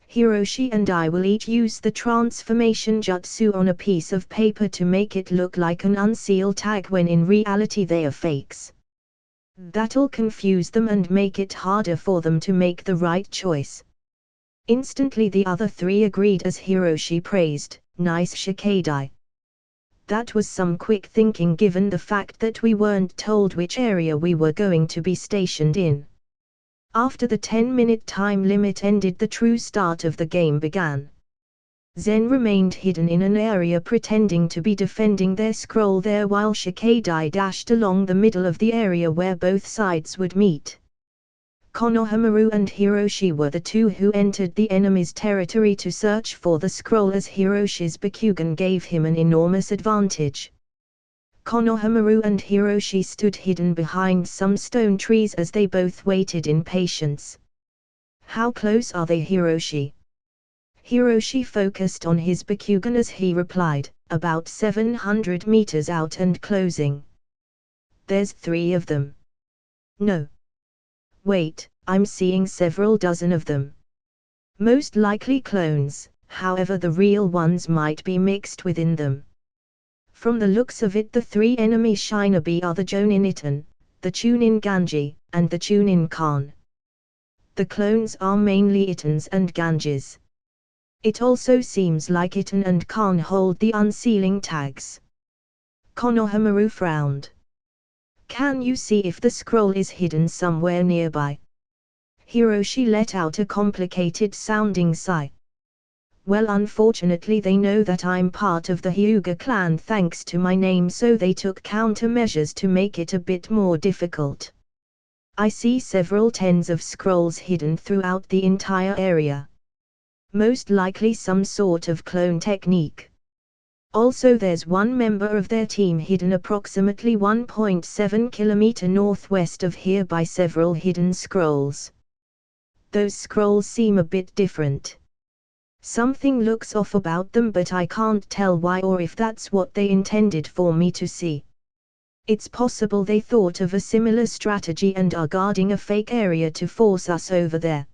Hiroshi and I will each use the transformation jutsu on a piece of paper to make it look like an unsealed tag when in reality they are fakes. That'll confuse them and make it harder for them to make the right choice." Instantly the other three agreed as Hiroshi praised, "Nice Shikadai. That was some quick thinking given the fact that we weren't told which area we were going to be stationed in." After the 10-minute time limit ended, the true start of the game began. Zen remained hidden in an area pretending to be defending their scroll there, while Shikadai dashed along the middle of the area where both sides would meet. Konohamaru and Hiroshi were the two who entered the enemy's territory to search for the scroll, as Hiroshi's Bakugan gave him an enormous advantage. Konohamaru and Hiroshi stood hidden behind some stone trees as they both waited in patience. "How close are they, Hiroshi?" Hiroshi focused on his Bakugan as he replied, "About 700 meters out and closing. There's 3 of them." "No. Wait, I'm seeing several dozen of them. Most likely clones, however the real ones might be mixed within them. From the looks of it, the 3 enemy shinobi are the Jonin Iten, the Chunin Ganji, and the Chunin Kan. The clones are mainly Itens and Ganjis. It also seems like Iten and Kan hold the unsealing tags." Konohamaru frowned. "Can you see if the scroll is hidden somewhere nearby?" Hiroshi let out a complicated sounding sigh. "Well, unfortunately they know that I'm part of the Hyuga clan thanks to my name, so they took countermeasures to make it a bit more difficult. I see several tens of scrolls hidden throughout the entire area. Most likely some sort of clone technique. Also there's one member of their team hidden approximately 1.7 km northwest of here by several hidden scrolls. Those scrolls seem a bit different. Something looks off about them, but I can't tell why or if that's what they intended for me to see. It's possible they thought of a similar strategy and are guarding a fake area to force us over there."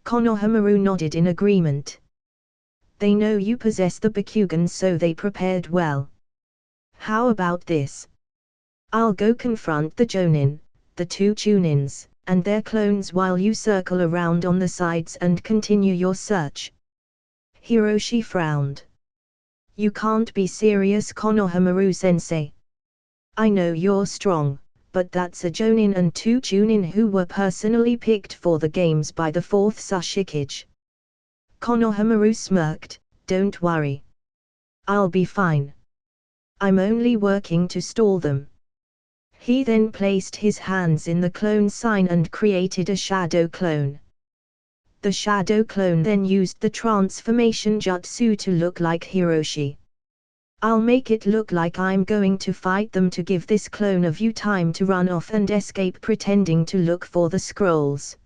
Konohamaru nodded in agreement. "They know you possess the Bakugan, so they prepared well. How about this? I'll go confront the Jonin, the 2 Chunins, and their clones while you circle around on the sides and continue your search." Hiroshi frowned. "You can't be serious, Konohamaru-sensei. I know you're strong, but that's a Jonin and 2 Chunin who were personally picked for the games by the 4th Sushikage." Konohamaru smirked, "Don't worry. I'll be fine. I'm only working to stall them." He then placed his hands in the clone sign and created a shadow clone. The shadow clone then used the transformation jutsu to look like Hiroshi. "I'll make it look like I'm going to fight them to give this clone of you time to run off and escape pretending to look for the scrolls."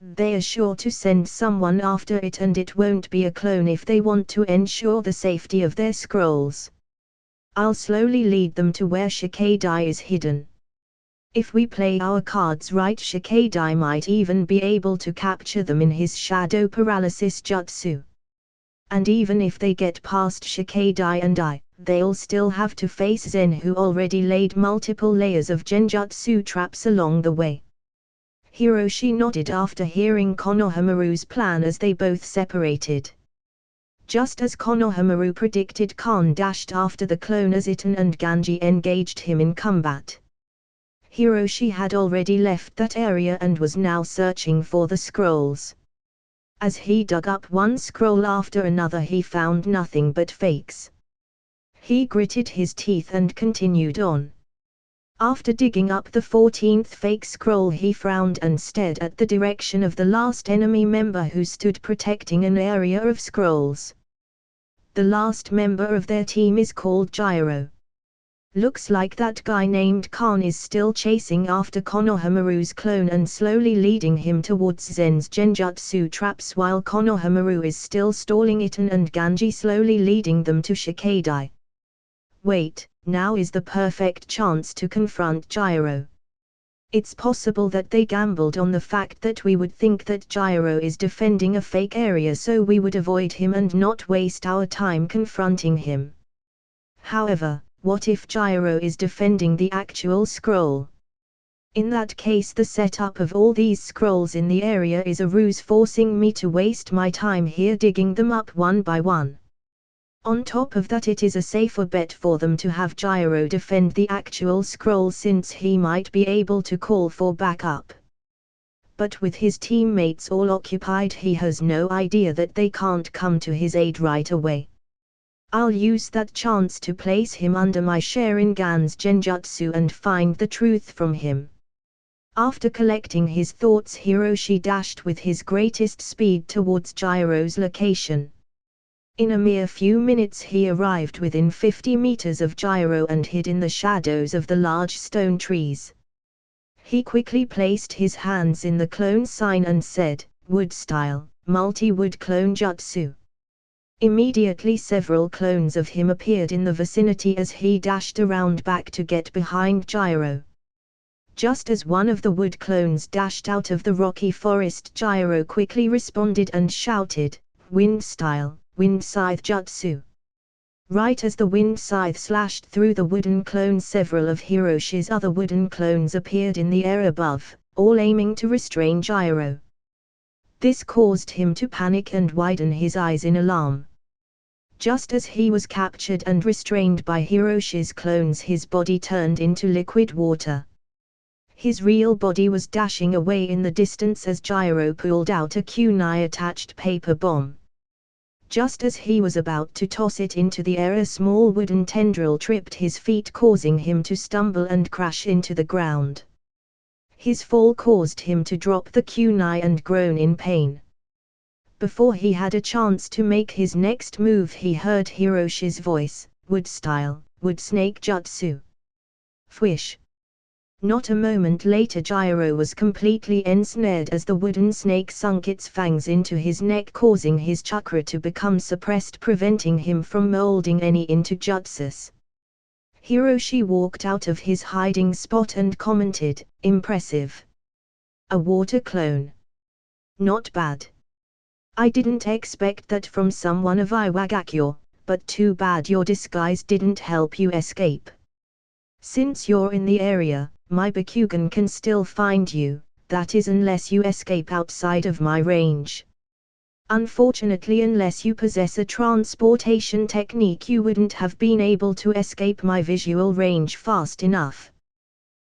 They are sure to send someone after it, and it won't be a clone if they want to ensure the safety of their scrolls. I'll slowly lead them to where Shikadai is hidden. If we play our cards right, Shikadai might even be able to capture them in his shadow paralysis jutsu. And even if they get past Shikadai and I, they'll still have to face Zen, who already laid multiple layers of genjutsu traps along the way. Hiroshi nodded after hearing Konohamaru's plan as they both separated. Just as Konohamaru predicted, Khan dashed after the clone as Iten and Ganji engaged him in combat. Hiroshi had already left that area and was now searching for the scrolls. As he dug up one scroll after another, he found nothing but fakes. He gritted his teeth and continued on. After digging up the 14th fake scroll, he frowned and stared at the direction of the last enemy member who stood protecting an area of scrolls. The last member of their team is called Gyro. Looks like that guy named Khan is still chasing after Konohamaru's clone and slowly leading him towards Zen's genjutsu traps, while Konohamaru is still stalling Iten and Ganji, slowly leading them to Shikadai. Wait, now is the perfect chance to confront Gyro. It's possible that they gambled on the fact that we would think that Gyro is defending a fake area, so we would avoid him and not waste our time confronting him. However, what if Gyro is defending the actual scroll? In that case, the setup of all these scrolls in the area is a ruse, forcing me to waste my time here digging them up one by one. On top of that, it is a safer bet for them to have Gyro defend the actual scroll, since he might be able to call for backup. But with his teammates all occupied, he has no idea that they can't come to his aid right away. I'll use that chance to place him under my Sharingan's genjutsu and find the truth from him. After collecting his thoughts, Hiroshi dashed with his greatest speed towards Gyro's location. In a mere few minutes he arrived within 50 meters of Gyro and hid in the shadows of the large stone trees. He quickly placed his hands in the clone sign and said, "Wood style, multi-wood clone jutsu." Immediately several clones of him appeared in the vicinity as he dashed around back to get behind Gyro. Just as one of the wood clones dashed out of the rocky forest, Gyro quickly responded and shouted, "Wind style, wind scythe jutsu." Right as the wind scythe slashed through the wooden clone, several of Hiroshi's other wooden clones appeared in the air above, all aiming to restrain Gyro. This caused him to panic and widen his eyes in alarm. Just as he was captured and restrained by Hiroshi's clones, his body turned into liquid water. His real body was dashing away in the distance as Gyro pulled out a kunai-attached paper bomb. Just as he was about to toss it into the air, a small wooden tendril tripped his feet, causing him to stumble and crash into the ground. His fall caused him to drop the kunai and groan in pain. Before he had a chance to make his next move, he heard Hiroshi's voice, "Wood style, wood snake jutsu." Fwish! Not a moment later, Gyro was completely ensnared as the wooden snake sunk its fangs into his neck, causing his chakra to become suppressed, preventing him from molding any into jutsus. Hiroshi walked out of his hiding spot and commented, "Impressive. A water clone. Not bad. I didn't expect that from someone of Iwagakure, but too bad your disguise didn't help you escape. Since you're in the area, my Bakugan can still find you, that is unless you escape outside of my range. Unfortunately, unless you possess a transportation technique, you wouldn't have been able to escape my visual range fast enough."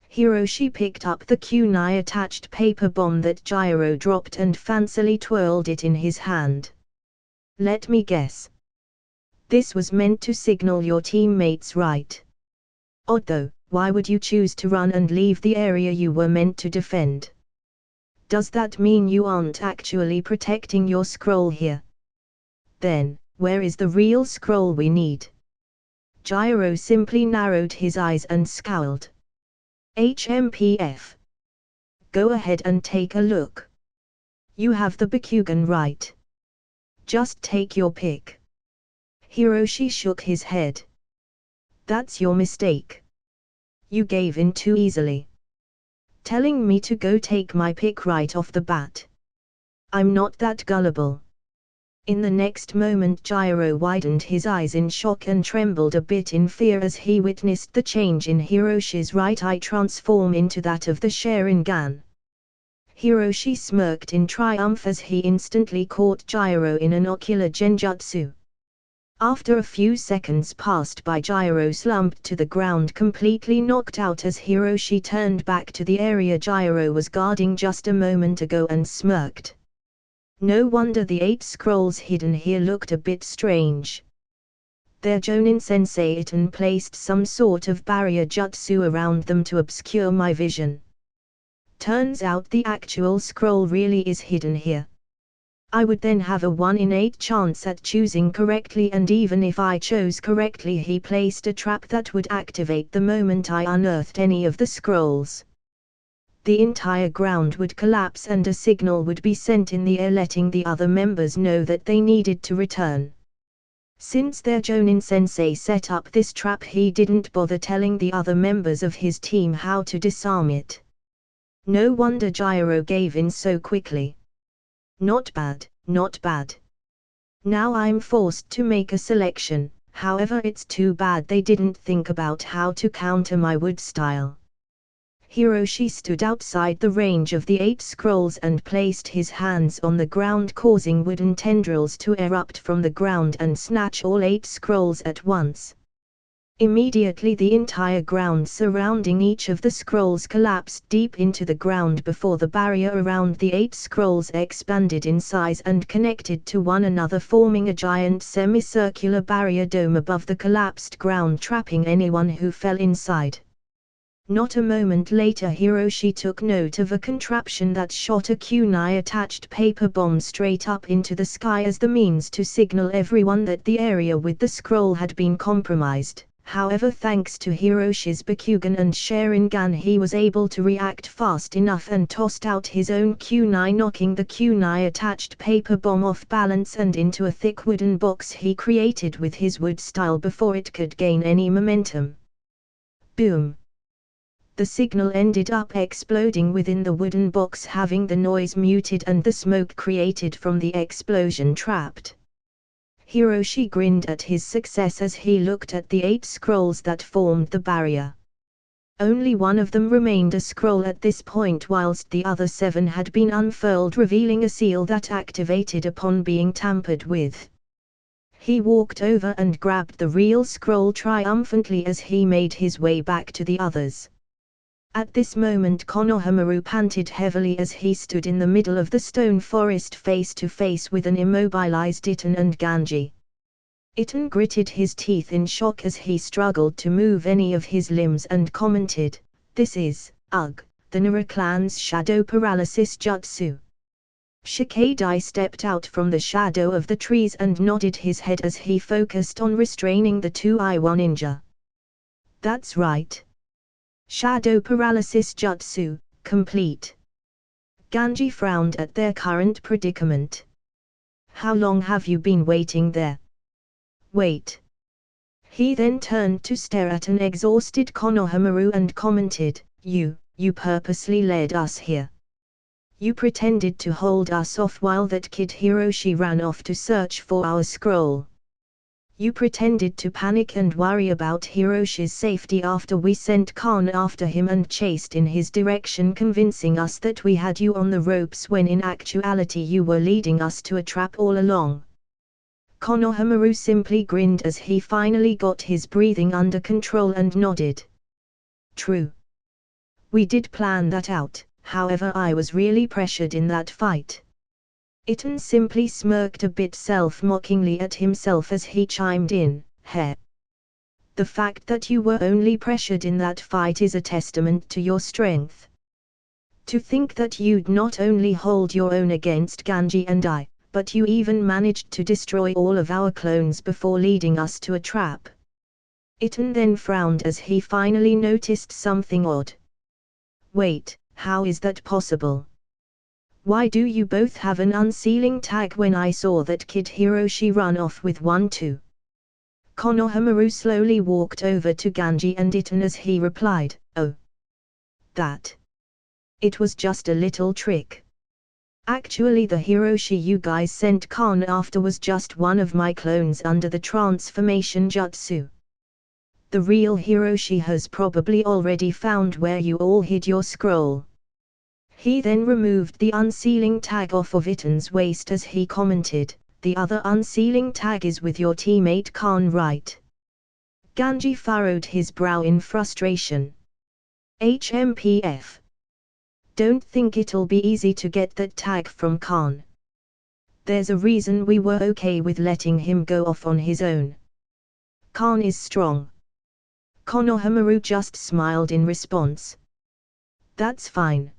Hiroshi picked up the kunai-attached paper bomb that Gyro dropped and fancily twirled it in his hand. "Let me guess. This was meant to signal your teammates, right? Odd though, why would you choose to run and leave the area you were meant to defend? Does that mean you aren't actually protecting your scroll here? Then, where is the real scroll we need?" Gyro simply narrowed his eyes and scowled. "HMPF. Go ahead and take a look." You have the Bakugan right. Just take your pick. Hiroshi shook his head. That's your mistake. You gave in too easily. Telling me to go take my pick right off the bat. I'm not that gullible. In the next moment Gyro widened his eyes in shock and trembled a bit in fear as he witnessed the change in Hiroshi's right eye transform into that of the Sharingan. Hiroshi smirked in triumph as he instantly caught Gyro in an ocular genjutsu. After a few seconds passed by, Gyro slumped to the ground completely knocked out as Hiroshi turned back to the area Gyro was guarding just a moment ago and smirked. No wonder the 8 scrolls hidden here looked a bit strange. Their Jonin-sensei Iten placed some sort of barrier jutsu around them to obscure my vision. Turns out the actual scroll really is hidden here. I would then have a 1 in 8 chance at choosing correctly, and even if I chose correctly, he placed a trap that would activate the moment I unearthed any of the scrolls. The entire ground would collapse and a signal would be sent in the air letting the other members know that they needed to return. Since their Jonin-sensei set up this trap, he didn't bother telling the other members of his team how to disarm it. No wonder Gyro gave in so quickly. Not bad, not bad. Now I'm forced to make a selection, however it's too bad they didn't think about how to counter my wood style. Hiroshi stood outside the range of the 8 scrolls and placed his hands on the ground, causing wooden tendrils to erupt from the ground and snatch all 8 scrolls at once. Immediately the entire ground surrounding each of the scrolls collapsed deep into the ground before the barrier around the 8 scrolls expanded in size and connected to one another, forming a giant semicircular barrier dome above the collapsed ground, trapping anyone who fell inside. Not a moment later, Hiroshi took note of a contraption that shot a kunai-attached paper bomb straight up into the sky as the means to signal everyone that the area with the scroll had been compromised. However, thanks to Hiroshi's Bakugan and Sharingan, he was able to react fast enough and tossed out his own kunai, knocking the kunai-attached paper bomb off balance and into a thick wooden box he created with his wood style before it could gain any momentum. Boom! The signal ended up exploding within the wooden box, having the noise muted and the smoke created from the explosion trapped. Hiroshi grinned at his success as he looked at the 8 scrolls that formed the barrier. Only one of them remained a scroll at this point, whilst the other 7 had been unfurled, revealing a seal that activated upon being tampered with. He walked over and grabbed the real scroll triumphantly as he made his way back to the others. At this moment Konohamaru panted heavily as he stood in the middle of the stone forest face to face with an immobilized Iten and Ganji. Iten gritted his teeth in shock as he struggled to move any of his limbs and commented, "This is, the Nara clan's shadow paralysis jutsu." Shikadai stepped out from the shadow of the trees and nodded his head as he focused on restraining the 2 Iwa ninja. "That's right. Shadow paralysis jutsu, complete." Ganji frowned at their current predicament. "How long have you been waiting there?" "Wait." He then turned to stare at an exhausted Konohamaru and commented, You purposely led us here. You pretended to hold us off while that kid Hiroshi ran off to search for our scroll. You pretended to panic and worry about Hiroshi's safety after we sent Khan after him and chased in his direction, convincing us that we had you on the ropes when in actuality you were leading us to a trap all along. Konohamaru simply grinned as he finally got his breathing under control and nodded. True. We did plan that out, however I was really pressured in that fight. Iten simply smirked a bit self-mockingly at himself as he chimed in, Heh. The fact that you were only pressured in that fight is a testament to your strength. To think that you'd not only hold your own against Ganji and I, but you even managed to destroy all of our clones before leading us to a trap. Iten then frowned as he finally noticed something odd. Wait, how is that possible? Why do you both have an unsealing tag when I saw that kid Hiroshi run off with one too? Konohamaru slowly walked over to Ganji and Iten as he replied, oh. That. It was just a little trick. Actually the Hiroshi you guys sent Khan after was just one of my clones under the transformation jutsu. The real Hiroshi has probably already found where you all hid your scroll. He then removed the unsealing tag off of Iten's waist as he commented, the other unsealing tag is with your teammate Khan, right? Ganji furrowed his brow in frustration. HMPF. Don't think it'll be easy to get that tag from Khan. There's a reason we were okay with letting him go off on his own. Khan is strong. Konohamaru just smiled in response. That's fine.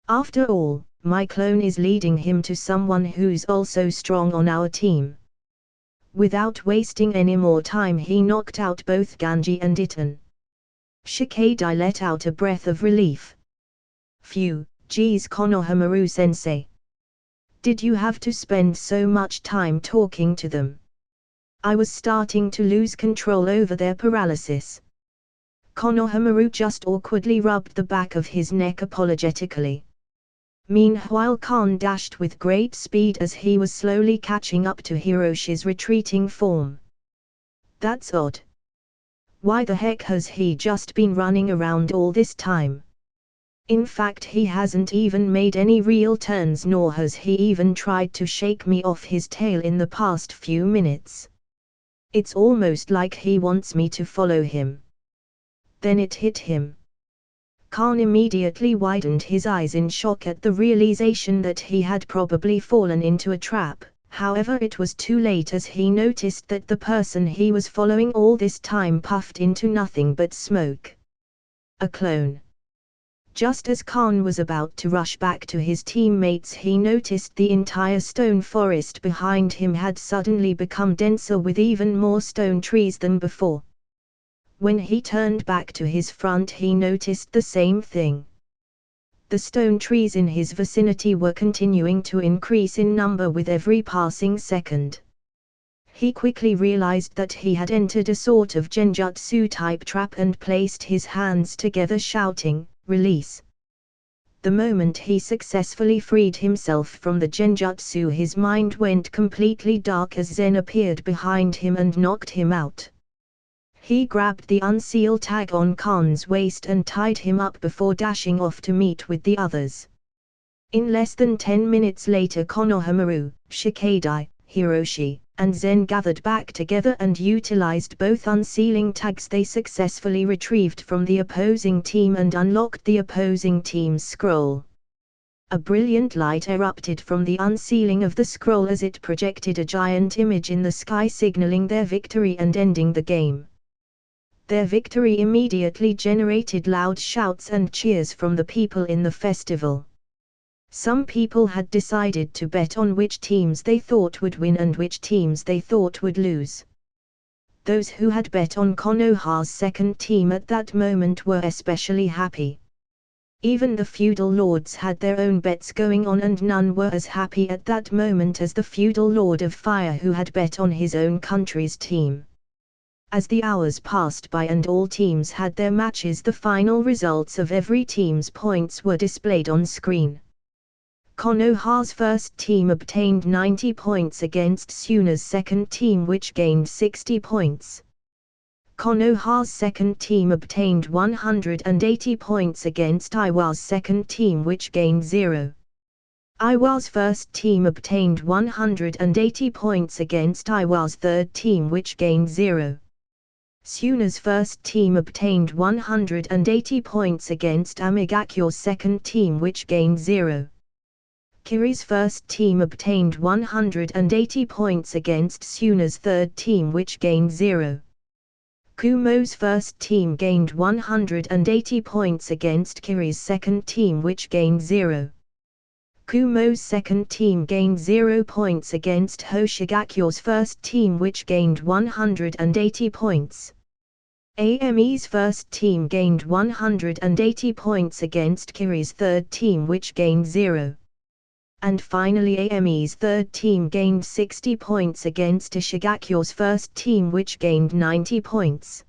After all, my clone is leading him to someone who's also strong on our team. Without wasting any more time he knocked out both Ganji and Iten. Shikadai let out a breath of relief. Phew, geez Konohamaru-sensei. Did you have to spend so much time talking to them? I was starting to lose control over their paralysis. Konohamaru just awkwardly rubbed the back of his neck apologetically. Meanwhile Khan dashed with great speed as he was slowly catching up to Hiroshi's retreating form. That's odd. Why the heck has he just been running around all this time? In fact he hasn't even made any real turns, nor has he even tried to shake me off his tail in the past few minutes. It's almost like he wants me to follow him. Then it hit him. Khan immediately widened his eyes in shock at the realization that he had probably fallen into a trap. However, it was too late as he noticed that the person he was following all this time puffed into nothing but smoke. A clone. Just as Khan was about to rush back to his teammates, he noticed the entire stone forest behind him had suddenly become denser with even more stone trees than before. When he turned back to his front, he noticed the same thing. The stone trees in his vicinity were continuing to increase in number with every passing second. He quickly realized that he had entered a sort of genjutsu-type trap and placed his hands together shouting, "Release!" The moment he successfully freed himself from the genjutsu, his mind went completely dark as Zen appeared behind him and knocked him out. He grabbed the unsealed tag on Khan's waist and tied him up before dashing off to meet with the others. In less than 10 minutes later, Konohamaru, Shikadai, Hiroshi, and Zen gathered back together and utilized both unsealing tags they successfully retrieved from the opposing team and unlocked the opposing team's scroll. A brilliant light erupted from the unsealing of the scroll as it projected a giant image in the sky signaling their victory and ending the game. Their victory immediately generated loud shouts and cheers from the people in the festival. Some people had decided to bet on which teams they thought would win and which teams they thought would lose. Those who had bet on Konoha's second team at that moment were especially happy. Even the feudal lords had their own bets going on, and none were as happy at that moment as the feudal lord of fire who had bet on his own country's team. As the hours passed by and all teams had their matches, the final results of every team's points were displayed on screen. Konoha's first team obtained 90 points against Suna's second team, which gained 60 points. Konoha's second team obtained 180 points against Iwa's second team, which gained 0. Iwa's first team obtained 180 points against Iwa's third team, which gained 0. Suna's first team obtained 180 points against Amigakyo's second team, which gained 0. Kiri's first team obtained 180 points against Suna's third team, which gained 0. Kumo's first team gained 180 points against Kiri's second team, which gained 0. Kumo's second team gained 0 points against Hoshigakyo's first team, which gained 180 points. Ame's first team gained 180 points against Kiri's third team, which gained 0. And finally Ame's third team gained 60 points against Ishigakyo's first team which gained 90 points.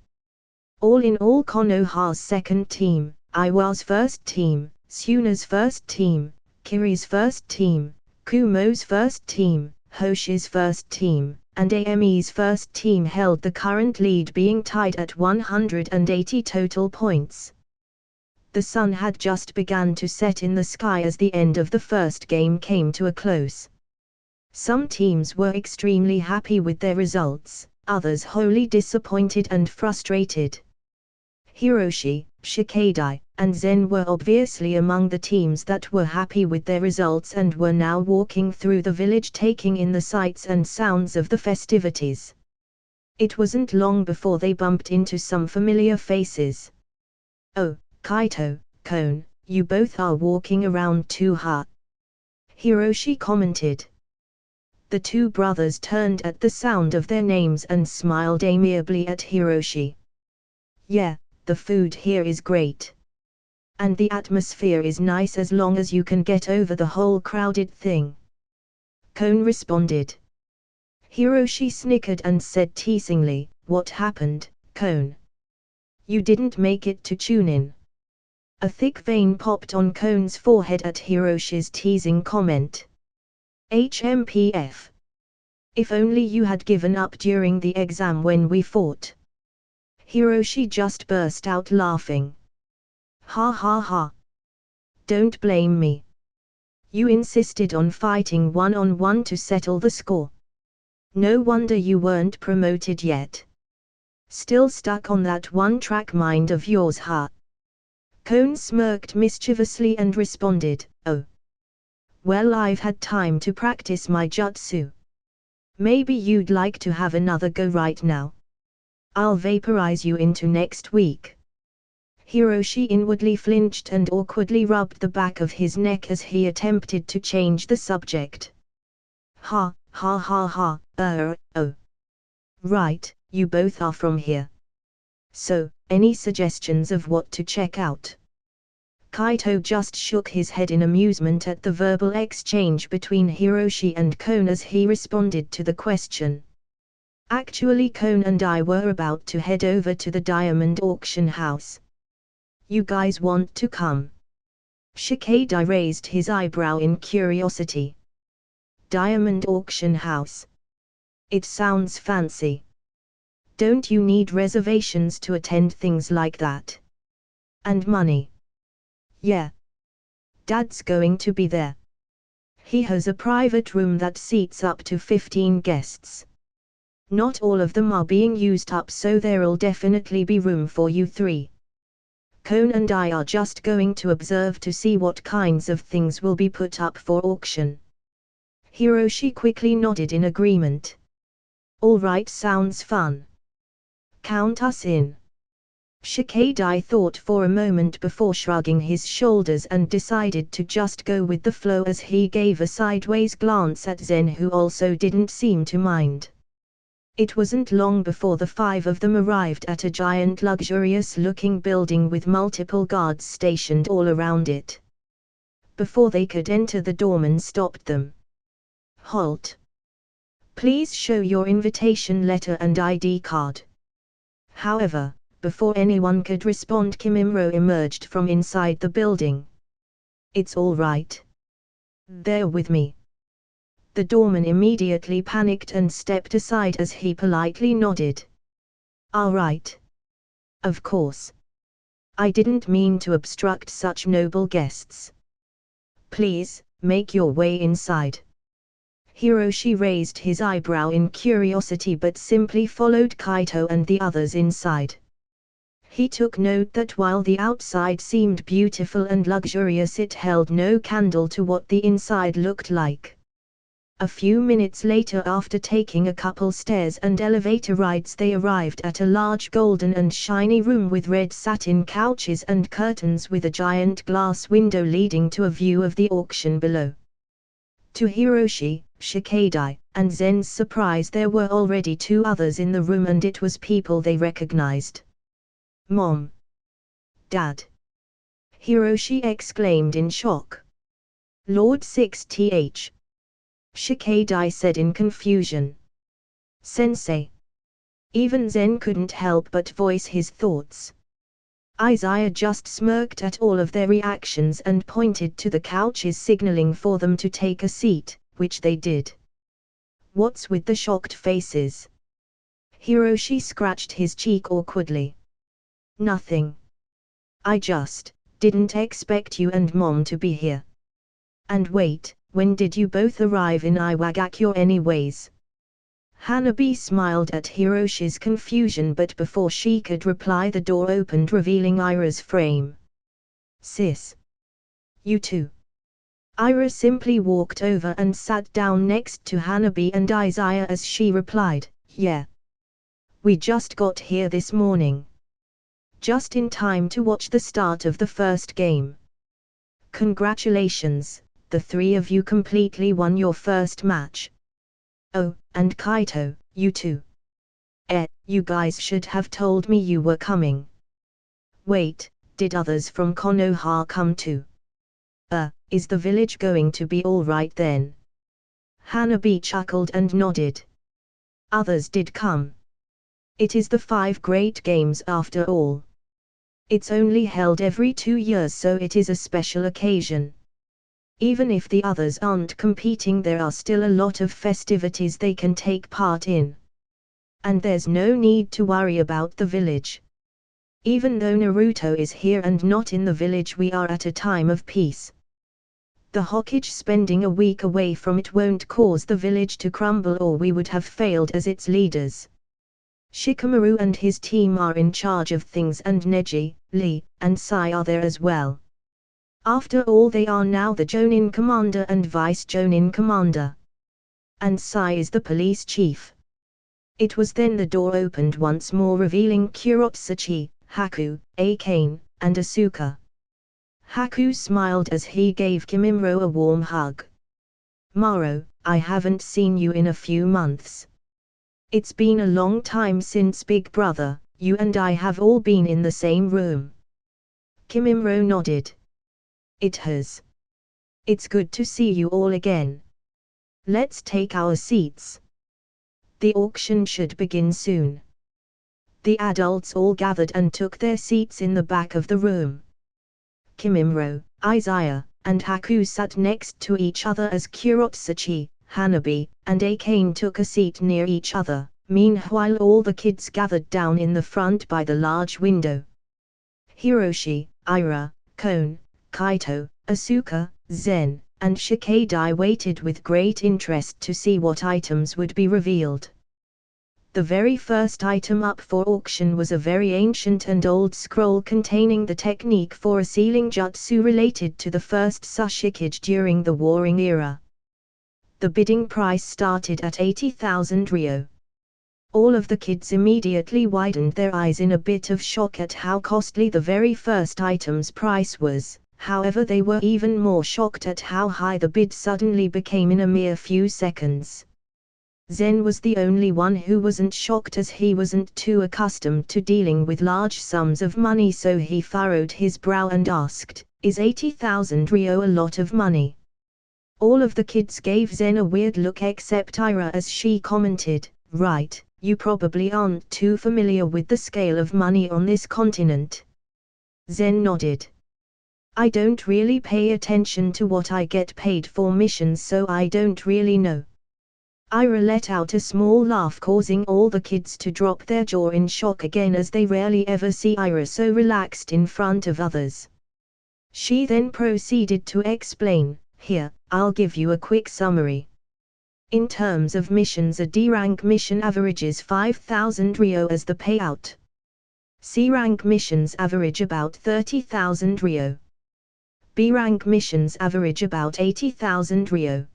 All in all Konoha's second team, Iwa's first team, Suna's first team, Kiri's first team, Kumo's first team, Hoshi's first team, and Ame's first team held the current lead being tied at 180 total points. The sun had just begun to set in the sky as the end of the first game came to a close. Some teams were extremely happy with their results, others wholly disappointed and frustrated. Hiroshi, Shikadai, and Zen were obviously among the teams that were happy with their results and were now walking through the village taking in the sights and sounds of the festivities. It wasn't long before they bumped into some familiar faces. "Oh, Kaito, Kon, you both are walking around too hard," Hiroshi commented. The two brothers turned at the sound of their names and smiled amiably at Hiroshi. "Yeah, the food here is great. And the atmosphere is nice as long as you can get over the whole crowded thing," Kon responded. Hiroshi snickered and said teasingly, "What happened, Kon? You didn't make it to Chunin?" A thick vein popped on Kon's forehead at Hiroshi's teasing comment. "HMPF. If only you had given up during the exam when we fought." Hiroshi just burst out laughing. "Ha ha ha. Don't blame me. You insisted on fighting one-on-one to settle the score. No wonder you weren't promoted yet. Still stuck on that one-track mind of yours, huh?" Kon smirked mischievously and responded, "Oh. Well, I've had time to practice my jutsu. Maybe you'd like to have another go right now? I'll vaporize you into next week." Hiroshi inwardly flinched and awkwardly rubbed the back of his neck as he attempted to change the subject. "Ha, ha ha ha, oh. Right, you both are from here. So, any suggestions of what to check out?" Kaito just shook his head in amusement at the verbal exchange between Hiroshi and Kon as he responded to the question. "Actually, Kon and I were about to head over to the diamond auction house. You guys want to come?" Shikadai raised his eyebrow in curiosity. "Diamond auction house? It sounds fancy. Don't you need reservations to attend things like that? And money?" "Yeah. Dad's going to be there. He has a private room that seats up to 15 guests. Not all of them are being used up, so there'll definitely be room for you three. Kon and I are just going to observe to see what kinds of things will be put up for auction." Hiroshi quickly nodded in agreement. "All right, sounds fun. Count us in." Shikadai thought for a moment before shrugging his shoulders and decided to just go with the flow as he gave a sideways glance at Zen, who also didn't seem to mind. It wasn't long before the five of them arrived at a giant luxurious-looking building with multiple guards stationed all around it. Before they could enter, the doorman stopped them. "Halt. Please show your invitation letter and ID card." However, before anyone could respond, Kimimaro emerged from inside the building. "It's all right. They're with me." The doorman immediately panicked and stepped aside as he politely nodded. "All right. Of course. I didn't mean to obstruct such noble guests. Please, make your way inside." Hiroshi raised his eyebrow in curiosity but simply followed Kaito and the others inside. He took note that while the outside seemed beautiful and luxurious, it held no candle to what the inside looked like. A few minutes later, after taking a couple stairs and elevator rides, they arrived at a large golden and shiny room with red satin couches and curtains with a giant glass window leading to a view of the auction below. To Hiroshi, Shikadai, and Zen's surprise, there were already two others in the room, and it was people they recognized. "Mom! Dad!" Hiroshi exclaimed in shock. Lord 6th. Shikadai said in confusion. Sensei. Even Zen couldn't help but voice his thoughts. Izaya just smirked at all of their reactions and pointed to the couches, signaling for them to take a seat, which they did. What's with the shocked faces? Hiroshi scratched his cheek awkwardly. Nothing. I just didn't expect you and Mom to be here. And wait, when did you both arrive in Iwagakure anyways? Hanabi smiled at Hiroshi's confusion, but before she could reply the door opened, revealing Ira's frame. Sis. You too. Ira simply walked over and sat down next to Hanabi and Izaya as she replied, yeah. We just got here this morning. Just in time to watch the start of the first game. Congratulations, the three of you completely won your first match. Oh, and Kaito, you too. You guys should have told me you were coming. Wait, did others from Konoha come too? Is the village going to be alright then? Hanabi chuckled and nodded. Others did come. It is the 5 great games after all. It's only held every 2 years, so it is a special occasion. Even if the others aren't competing, there are still a lot of festivities they can take part in. And there's no need to worry about the village. Even though Naruto is here and not in the village, we are at a time of peace. The Hokage spending a week away from it won't cause the village to crumble, or we would have failed as its leaders. Shikamaru and his team are in charge of things, and Neji, Lee, and Sai are there as well. After all, they are now the Jonin commander and vice Jonin commander. And Sai is the police chief. It was then the door opened once more, revealing Kurotsuchi, Haku, Akane, and Asuka. Haku smiled as he gave Kimimaro a warm hug. Maro, I haven't seen you in a few months. It's been a long time since Big Brother, you and I have all been in the same room. Kimimaro nodded. It has. It's good to see you all again. Let's take our seats. The auction should begin soon. The adults all gathered and took their seats in the back of the room. Kimimaro, Izaya, and Haku sat next to each other as Kurotsuchi, Hanabi, and Akane took a seat near each other. Meanwhile, all the kids gathered down in the front by the large window. Hiroshi, Ira, Kon, Kaito, Asuka, Zen, and Shikadai waited with great interest to see what items would be revealed. The very first item up for auction was a very ancient and old scroll containing the technique for a sealing jutsu related to the first Sushikage during the Warring Era. The bidding price started at 80,000 ryo. All of the kids immediately widened their eyes in a bit of shock at how costly the very first item's price was. However, they were even more shocked at how high the bid suddenly became in a mere few seconds. Zen was the only one who wasn't shocked, as he wasn't too accustomed to dealing with large sums of money, so he furrowed his brow and asked, "Is 80,000 ryo a lot of money?" All of the kids gave Zen a weird look except Ira, as she commented, "Right, you probably aren't too familiar with the scale of money on this continent." Zen nodded. "I don't really pay attention to what I get paid for missions, so I don't really know." Ira let out a small laugh, causing all the kids to drop their jaw in shock again, as they rarely ever see Ira so relaxed in front of others. She then proceeded to explain, "Here, I'll give you a quick summary. In terms of missions, a D-rank mission averages 5,000 ryo as the payout. C-rank missions average about 30,000 ryo. B-rank missions average about 80,000 ryo.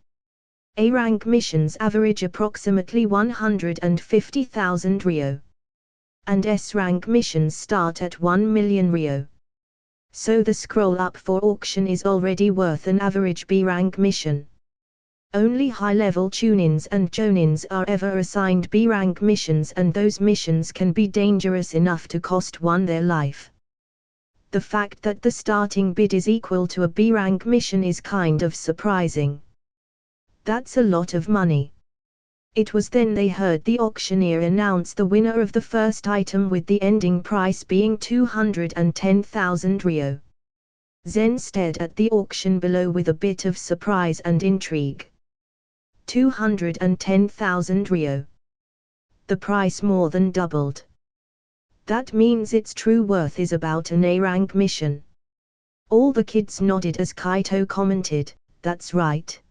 A-rank missions average approximately 150,000 ryo. And S-rank missions start at 1 million ryo. So the scroll up for auction is already worth an average B-rank mission. Only high-level Chunins and Jonins are ever assigned B-rank missions, and those missions can be dangerous enough to cost one their life. The fact that the starting bid is equal to a B-rank mission is kind of surprising. That's a lot of money. It was then they heard the auctioneer announce the winner of the first item, with the ending price being 210,000 Ryo. Zen stared at the auction below with a bit of surprise and intrigue. 210,000 Ryo. The price more than doubled. That means its true worth is about an A-rank mission. All the kids nodded as Kaito commented, "That's right.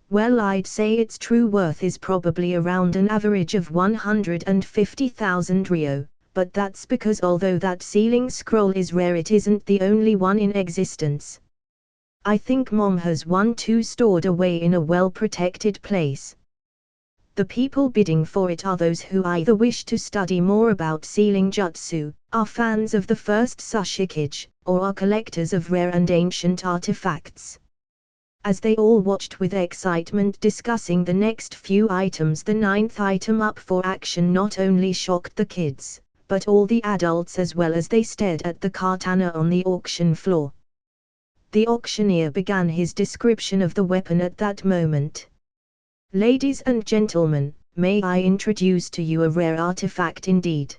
Well, I'd say its true worth is probably around an average of 150,000 Ryo, but that's because although that sealing scroll is rare, it isn't the only one in existence. I think Mom has one too stored away in a well-protected place. The people bidding for it are those who either wish to study more about sealing jutsu, are fans of the first Sushikage, or are collectors of rare and ancient artifacts." As they all watched with excitement discussing the next few items, the 9th item up for action not only shocked the kids, but all the adults as well, as they stared at the katana on the auction floor. The auctioneer began his description of the weapon at that moment. "Ladies and gentlemen, may I introduce to you a rare artifact indeed.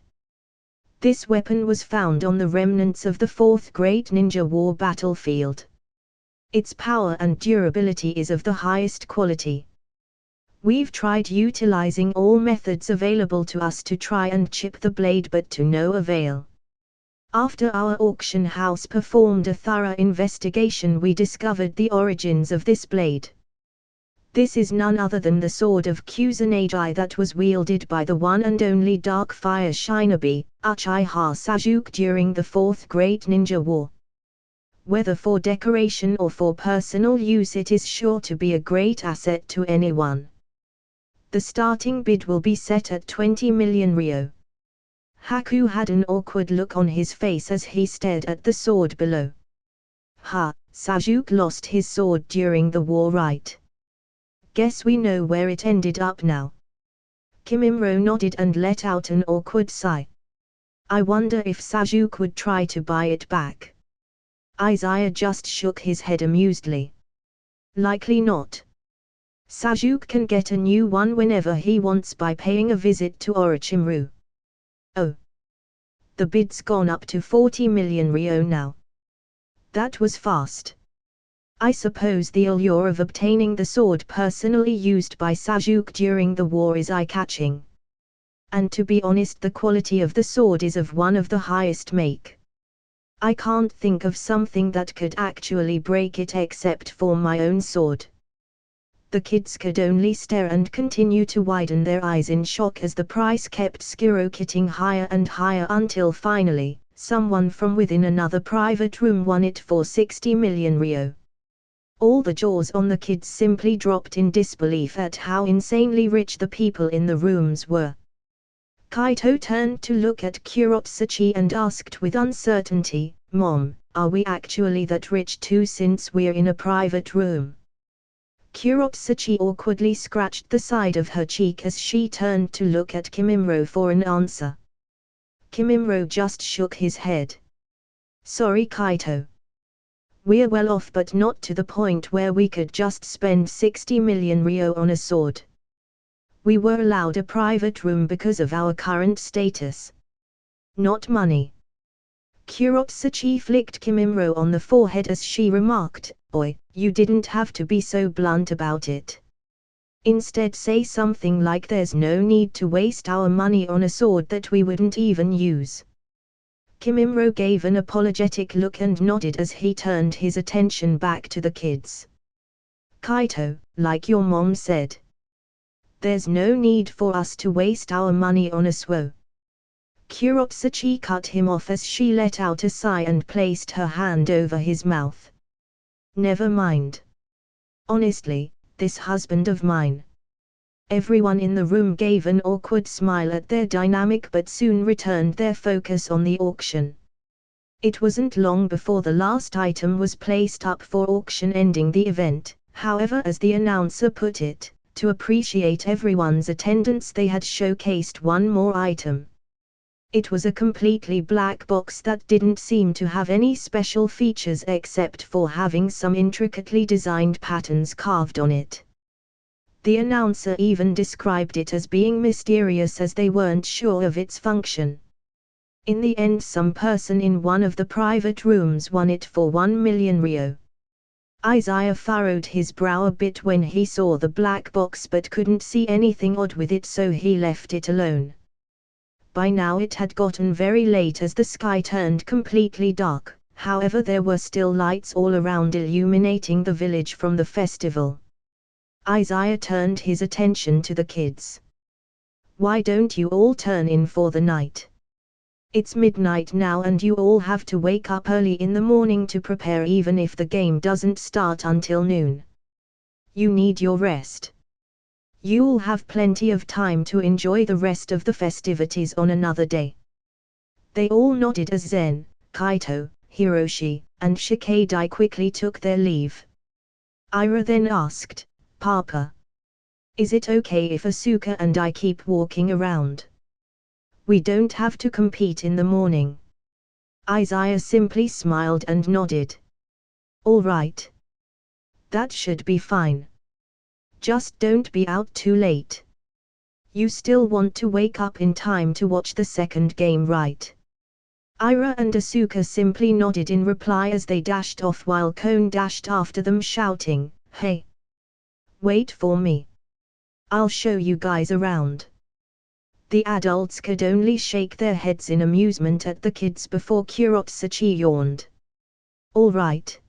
This weapon was found on the remnants of the 4th Great Ninja War battlefield. Its power and durability is of the highest quality. We've tried utilizing all methods available to us to try and chip the blade, but to no avail. After our auction house performed a thorough investigation, we discovered the origins of this blade. This is none other than the sword of Kusanagi that was wielded by the one and only Dark Fire Shinobi, Uchiha Sasuke, during the 4th Great Ninja War. Whether for decoration or for personal use, it is sure to be a great asset to anyone. The starting bid will be set at 20 million Ryo." Haku had an awkward look on his face as he stared at the sword below. Sasuke lost his sword during the war, right? Guess we know where it ended up now. Kimimaro nodded and let out an awkward sigh. "I wonder if Sasuke would try to buy it back." Izaya just shook his head amusedly. "Likely not. Sasuke can get a new one whenever he wants by paying a visit to Orochimaru." "Oh. The bid's gone up to 40 million Ryo now. That was fast. I suppose the allure of obtaining the sword personally used by Sasuke during the war is eye-catching. And to be honest, the quality of the sword is of one of the highest make. I can't think of something that could actually break it except for my own sword." The kids could only stare and continue to widen their eyes in shock as the price kept skyrocketing higher and higher until finally, someone from within another private room won it for 60 million Ryo. All the jaws on the kids simply dropped in disbelief at how insanely rich the people in the rooms were. Kaito turned to look at Kurotsuchi and asked with uncertainty, "Mom, are we actually that rich too, since we're in a private room?" Kurotsuchi awkwardly scratched the side of her cheek as she turned to look at Kimimaro for an answer. Kimimaro just shook his head. "Sorry, Kaito. We're well off, but not to the point where we could just spend 60 million Ryo on a sword. We were allowed a private room because of our current status. Not money." Kurotsuchi flicked Kimimaro on the forehead as she remarked, "Oi, you didn't have to be so blunt about it. Instead say something like there's no need to waste our money on a sword that we wouldn't even use." Kimimaro gave an apologetic look and nodded as he turned his attention back to the kids. "Kaito, like your mom said. There's no need for us to waste our money on a sword." Kurotsuchi cut him off as she let out a sigh and placed her hand over his mouth. "Never mind. Honestly, this husband of mine." Everyone in the room gave an awkward smile at their dynamic, but soon returned their focus on the auction. It wasn't long before the last item was placed up for auction, ending the event. However, as the announcer put it, to appreciate everyone's attendance, they had showcased one more item. It was a completely black box that didn't seem to have any special features except for having some intricately designed patterns carved on it. The announcer even described it as being mysterious as they weren't sure of its function. In the end, some person in one of the private rooms won it for 1 million Rio. Izaya furrowed his brow a bit when he saw the black box but couldn't see anything odd with it, so he left it alone. By now it had gotten very late as the sky turned completely dark, however there were still lights all around illuminating the village from the festival. Izaya turned his attention to the kids. "Why don't you all turn in for the night? It's midnight now and you all have to wake up early in the morning to prepare even if the game doesn't start until noon. You need your rest. You'll have plenty of time to enjoy the rest of the festivities on another day." They all nodded as Zen, Kaito, Hiroshi, and Shikadai quickly took their leave. Ira then asked, "Papa, is it okay if Asuka and I keep walking around? We don't have to compete in the morning." Izaya simply smiled and nodded. "All right. That should be fine. Just don't be out too late. You still want to wake up in time to watch the second game, right?" Ira and Asuka simply nodded in reply as they dashed off while Kon dashed after them shouting, "Hey! Wait for me. I'll show you guys around." The adults could only shake their heads in amusement at the kids before Kurotsuchi yawned. "All right.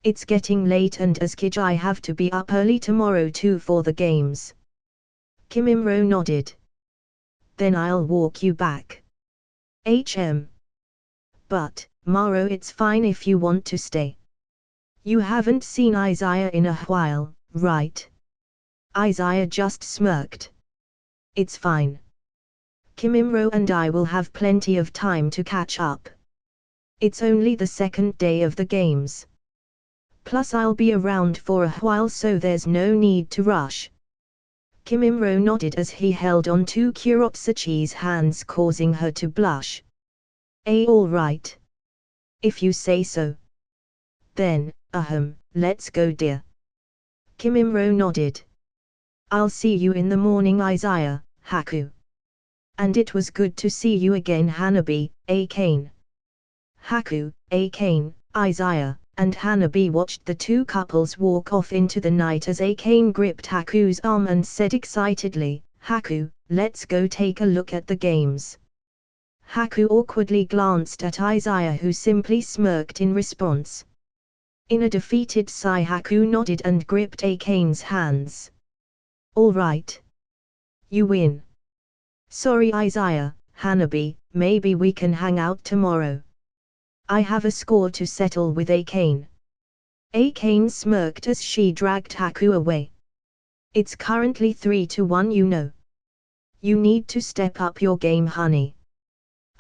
It's getting late and as kid I have to be up early tomorrow too for the games." Kimimaro nodded. "Then I'll walk you back." "But, Maro, it's fine if you want to stay. You haven't seen Izaya in a while, right?" Izaya just smirked. "It's fine. Kimimaro and I will have plenty of time to catch up. It's only the second day of the games. Plus I'll be around for a while so there's no need to rush." Kimimaro nodded as he held on to Kurotsuchi's hands, causing her to blush. All right. If you say so. Then, let's go, dear." Kimimaro nodded. "I'll see you in the morning, Izaya, Haku. And it was good to see you again, Hanabi, Akane." Haku, Akane, Izaya, and Hanabi watched the two couples walk off into the night as Akane gripped Haku's arm and said excitedly, "Haku, let's go take a look at the games." Haku awkwardly glanced at Izaya, who simply smirked in response. In a defeated sigh, Haku nodded and gripped Akane's hands. "All right. You win. Sorry Izaya, Hanabi, maybe we can hang out tomorrow. I have a score to settle with Akane." Akane smirked as she dragged Haku away. "It's currently 3-1, you know. You need to step up your game, honey."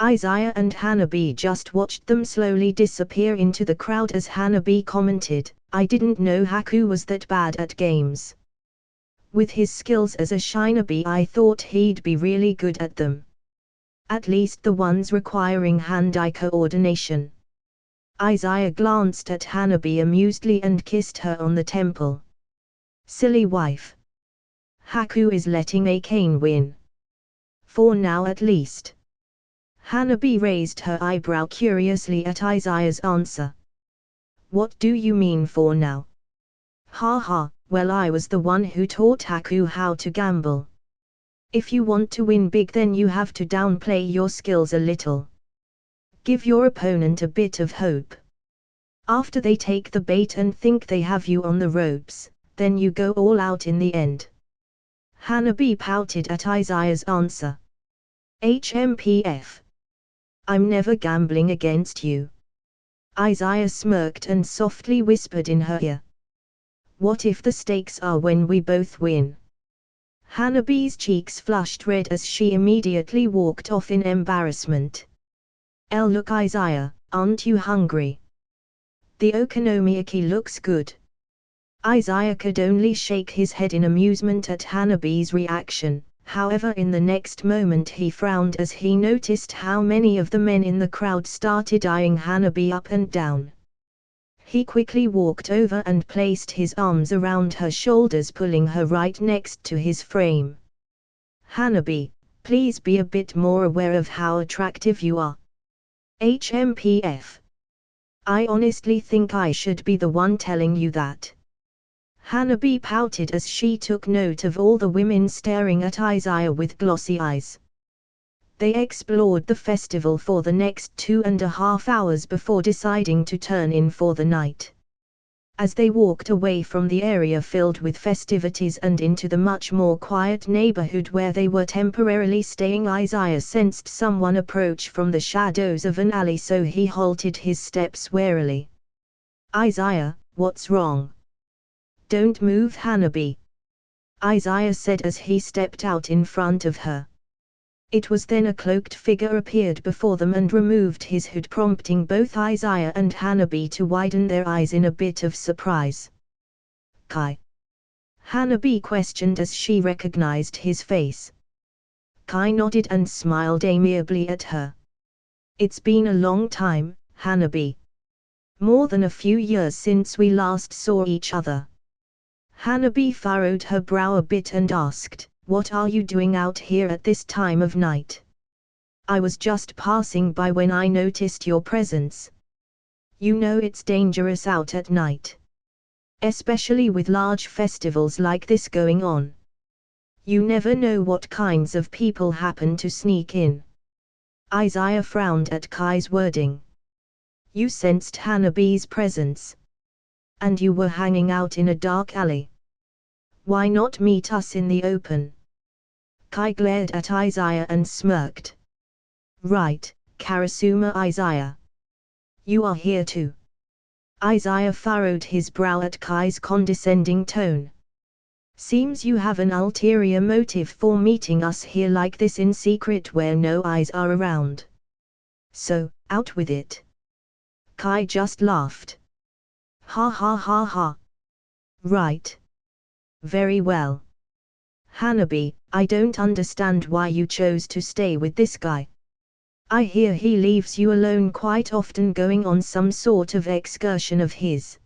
Izaya and Hanabi just watched them slowly disappear into the crowd as Hanabi commented, "I didn't know Haku was that bad at games. With his skills as a shinobi I thought he'd be really good at them. At least the ones requiring hand-eye coordination." Izaya glanced at Hanabi amusedly and kissed her on the temple. "Silly wife. Haku is letting Akane win. For now at least." Hanabi raised her eyebrow curiously at Izaya's answer. "What do you mean for now?" "Ha ha, well I was the one who taught Haku how to gamble. If you want to win big then you have to downplay your skills a little. Give your opponent a bit of hope. After they take the bait and think they have you on the ropes, then you go all out in the end." Hanabi pouted at Izaya's answer. "HMPF. I'm never gambling against you." Izaya smirked and softly whispered in her ear. "What if the stakes are when we both win?" Hanabi's cheeks flushed red as she immediately walked off in embarrassment. Look Izaya, aren't you hungry? The okonomiyaki looks good." Izaya could only shake his head in amusement at Hanabi's reaction, However, in the next moment he frowned as he noticed how many of the men in the crowd started eyeing Hanabi up and down. He quickly walked over and placed his arms around her shoulders, pulling her right next to his frame. Hanabi, please be a bit more aware of how attractive you are. HMPF. I honestly think I should be the one telling you that. Hanabi pouted as she took note of all the women staring at Izaya with glossy eyes. They explored the festival for the next 2.5 hours before deciding to turn in for the night. As they walked away from the area filled with festivities and into the much more quiet neighborhood where they were temporarily staying, Izaya sensed someone approach from the shadows of an alley, so he halted his steps warily. Izaya, what's wrong? Don't move, Hanabi, Izaya said as he stepped out in front of her. It was then a cloaked figure appeared before them and removed his hood, prompting both Izaya and Hanabi to widen their eyes in a bit of surprise. Kai? Hanabi questioned as she recognized his face. Kai nodded and smiled amiably at her. It's been a long time, Hanabi. More than a few years since we last saw each other. Hanabi furrowed her brow a bit and asked, what are you doing out here at this time of night? I was just passing by when I noticed your presence. You know it's dangerous out at night. Especially with large festivals like this going on. You never know what kinds of people happen to sneak in. Izaya frowned at Kai's wording. You sensed Hanabi's presence. And you were hanging out in a dark alley. Why not meet us in the open? Kai glared at Izaya and smirked. Right, Karasuma Izaya. You are here too. Izaya furrowed his brow at Kai's condescending tone. Seems you have an ulterior motive for meeting us here like this in secret where no eyes are around. So, out with it. Kai just laughed. Ha ha ha ha. Right. Very well. Hanabi, I don't understand why you chose to stay with this guy. I hear he leaves you alone quite often, going on some sort of excursion of his.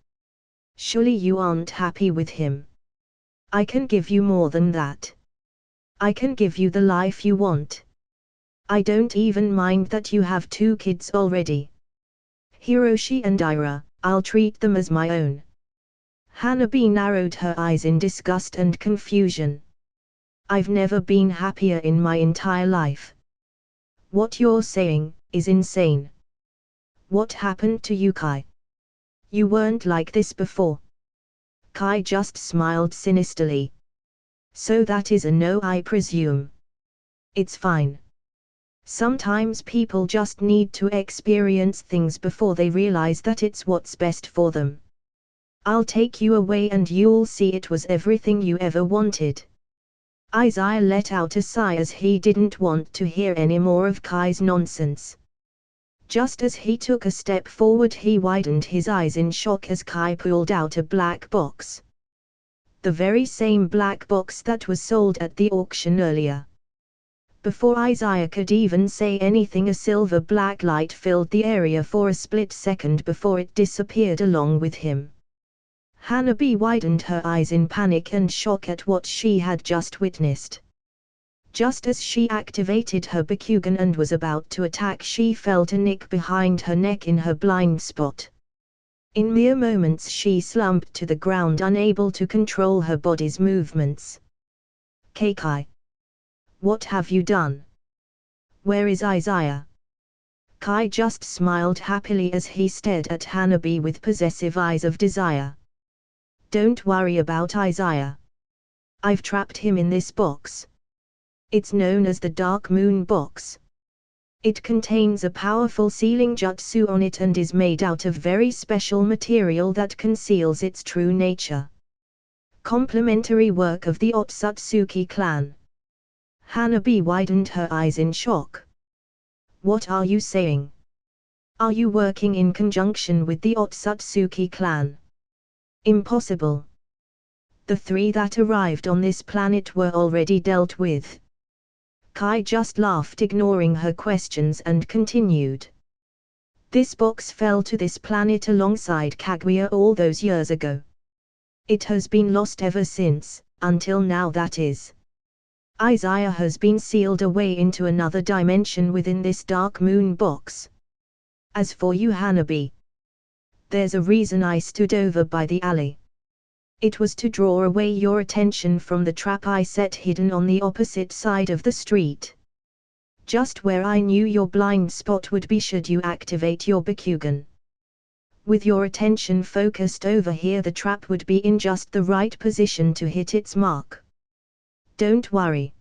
Surely you aren't happy with him. I can give you more than that. I can give you the life you want. I don't even mind that you have 2 kids already. Hiroshi and Ira, I'll treat them as my own. Hanabi narrowed her eyes in disgust and confusion. I've never been happier in my entire life. What you're saying is insane. What happened to you, Kai? You weren't like this before. Kai just smiled sinisterly. So that is a no, I presume. It's fine. Sometimes people just need to experience things before they realize that it's what's best for them. I'll take you away and you'll see it was everything you ever wanted. Izaya let out a sigh as he didn't want to hear any more of Kai's nonsense. Just as he took a step forward, he widened his eyes in shock as Kai pulled out a black box. The very same black box that was sold at the auction earlier. Before Izaya could even say anything, a silver black light filled the area for a split second before it disappeared along with him. Hanabi widened her eyes in panic and shock at what she had just witnessed. Just as she activated her Bakugan and was about to attack, she felt a nick behind her neck in her blind spot. In mere moments she slumped to the ground, unable to control her body's movements. Kai. What have you done? Where is Izaya? Kai just smiled happily as he stared at Hanabi with possessive eyes of desire. Don't worry about Izaya. I've trapped him in this box. It's known as the Dark Moon Box. It contains a powerful sealing jutsu on it and is made out of very special material that conceals its true nature. Complementary work of the Otsutsuki clan. Hanabi widened her eyes in shock. What are you saying? Are you working in conjunction with the Otsutsuki clan? Impossible. The 3 that arrived on this planet were already dealt with. Kai just laughed, ignoring her questions, and continued. This box fell to this planet alongside Kaguya all those years ago. It has been lost ever since, until now, that is. Izaya has been sealed away into another dimension within this dark moon box. As for you, Hanabi, there's a reason I stood over by the alley. It was to draw away your attention from the trap I set hidden on the opposite side of the street. Just where I knew your blind spot would be should you activate your Bakugan. With your attention focused over here, the trap would be in just the right position to hit its mark. Don't worry.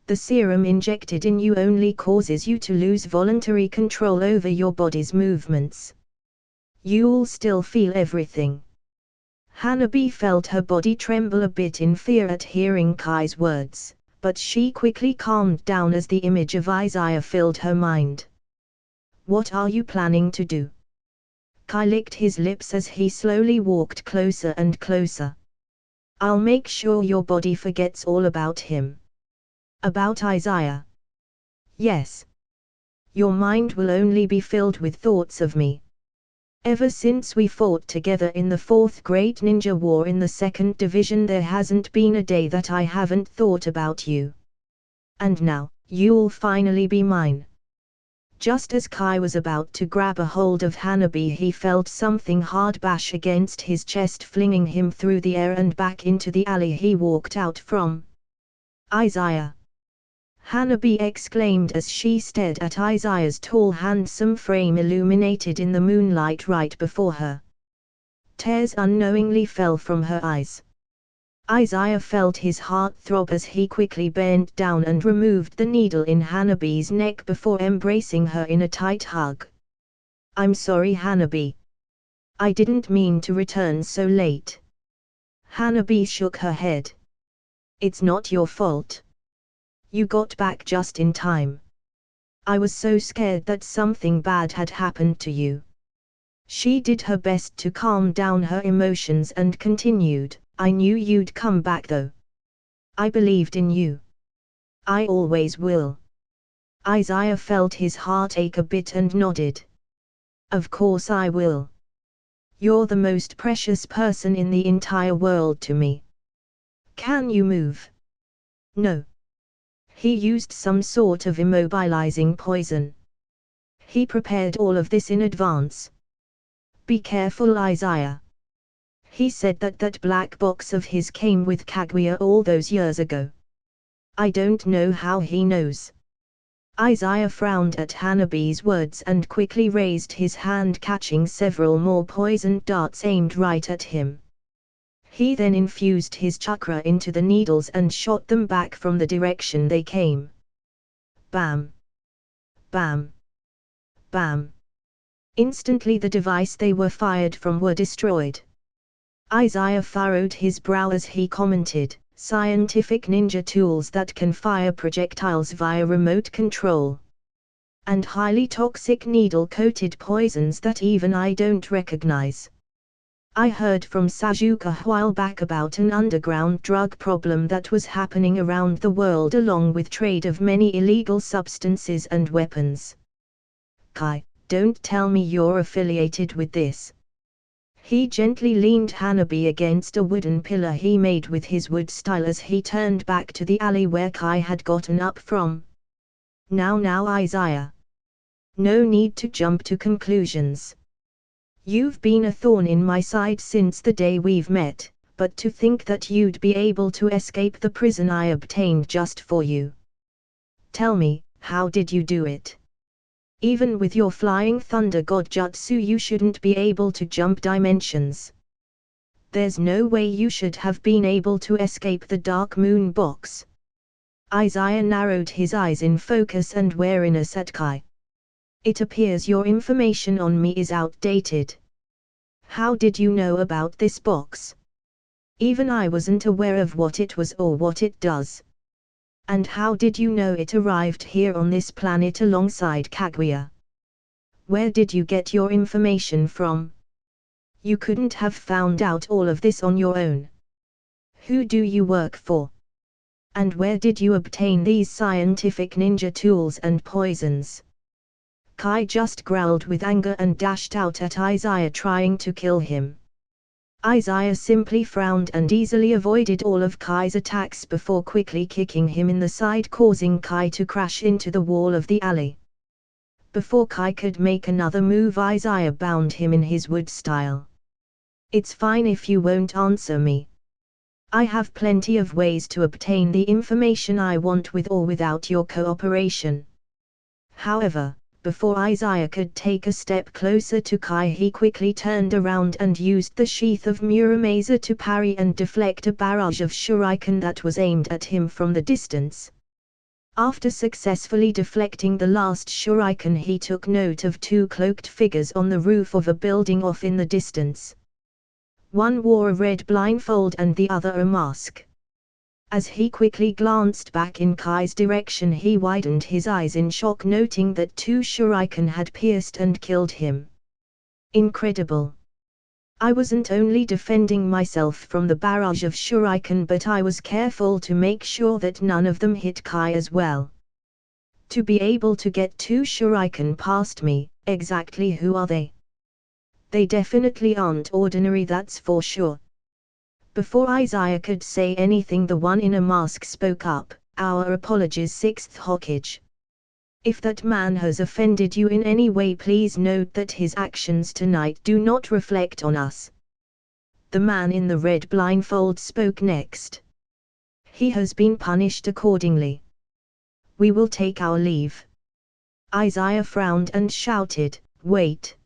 The serum injected in you only causes you to lose voluntary control over your body's movements. You'll still feel everything. Hanabi felt her body tremble a bit in fear at hearing Kai's words, but she quickly calmed down as the image of Izaya filled her mind. What are you planning to do? Kai licked his lips as he slowly walked closer and closer. I'll make sure your body forgets all about him. About Izaya? Yes. Your mind will only be filled with thoughts of me. Ever since we fought together in the 4th Great Ninja War in the 2nd Division, there hasn't been a day that I haven't thought about you. And now, you'll finally be mine. Just as Kai was about to grab a hold of Hanabi, he felt something hard bash against his chest, flinging him through the air and back into the alley he walked out from. Izaya! Hanabi exclaimed as she stared at Izaya's tall, handsome frame illuminated in the moonlight right before her. Tears unknowingly fell from her eyes. Izaya felt his heart throb as he quickly bent down and removed the needle in Hanabi's neck before embracing her in a tight hug. I'm sorry, Hanabi. I didn't mean to return so late. Hanabi shook her head. It's not your fault. You got back just in time. I was so scared that something bad had happened to you. She did her best to calm down her emotions and continued, I knew you'd come back though. I believed in you. I always will. Izaya felt his heart ache a bit and nodded. Of course I will. You're the most precious person in the entire world to me. Can you move? No. He used some sort of immobilizing poison. He prepared all of this in advance. Be careful, Izaya. He said that black box of his came with Kaguya all those years ago. I don't know how he knows. Izaya frowned at Hanabi's words and quickly raised his hand, catching several more poisoned darts aimed right at him. He then infused his chakra into the needles and shot them back from the direction they came. Bam! Bam! Bam! Instantly the device they were fired from were destroyed. Izaya furrowed his brow as he commented, scientific ninja tools that can fire projectiles via remote control. And highly toxic needle-coated poisons that even I don't recognize. I heard from Sajuka a while back about an underground drug problem that was happening around the world, along with trade of many illegal substances and weapons. Kai, don't tell me you're affiliated with this. He gently leaned Hanabi against a wooden pillar he made with his wood style as he turned back to the alley where Kai had gotten up from. Now Izaya. No need to jump to conclusions. You've been a thorn in my side since the day we've met, but to think that you'd be able to escape the prison I obtained just for you. Tell me, how did you do it? Even with your flying thunder god jutsu, you shouldn't be able to jump dimensions. There's no way you should have been able to escape the Dark Moon box. Izaya narrowed his eyes in focus and wariness at Kai. It appears your information on me is outdated. How did you know about this box? Even I wasn't aware of what it was or what it does. And how did you know it arrived here on this planet alongside Kaguya? Where did you get your information from? You couldn't have found out all of this on your own. Who do you work for? And where did you obtain these scientific ninja tools and poisons? Kai just growled with anger and dashed out at Izaya, trying to kill him. Izaya simply frowned and easily avoided all of Kai's attacks before quickly kicking him in the side, causing Kai to crash into the wall of the alley. Before Kai could make another move, Izaya bound him in his wood style. It's fine if you won't answer me. I have plenty of ways to obtain the information I want with or without your cooperation. However, before Izaya could take a step closer to Kai, he quickly turned around and used the sheath of Muramasa to parry and deflect a barrage of shuriken that was aimed at him from the distance. After successfully deflecting the last shuriken, he took note of two cloaked figures on the roof of a building off in the distance. One wore a red blindfold and the other a mask. As he quickly glanced back in Kai's direction, he widened his eyes in shock, noting that two shuriken had pierced and killed him. Incredible! I wasn't only defending myself from the barrage of shuriken, but I was careful to make sure that none of them hit Kai as well. To be able to get two shuriken past me, exactly who are they? They definitely aren't ordinary, that's for sure. Before Izaya could say anything, the one in a mask spoke up. Our apologies, Sixth Hokage. If that man has offended you in any way, please note that his actions tonight do not reflect on us. The man in the red blindfold spoke next. He has been punished accordingly. We will take our leave. Izaya frowned and shouted, wait.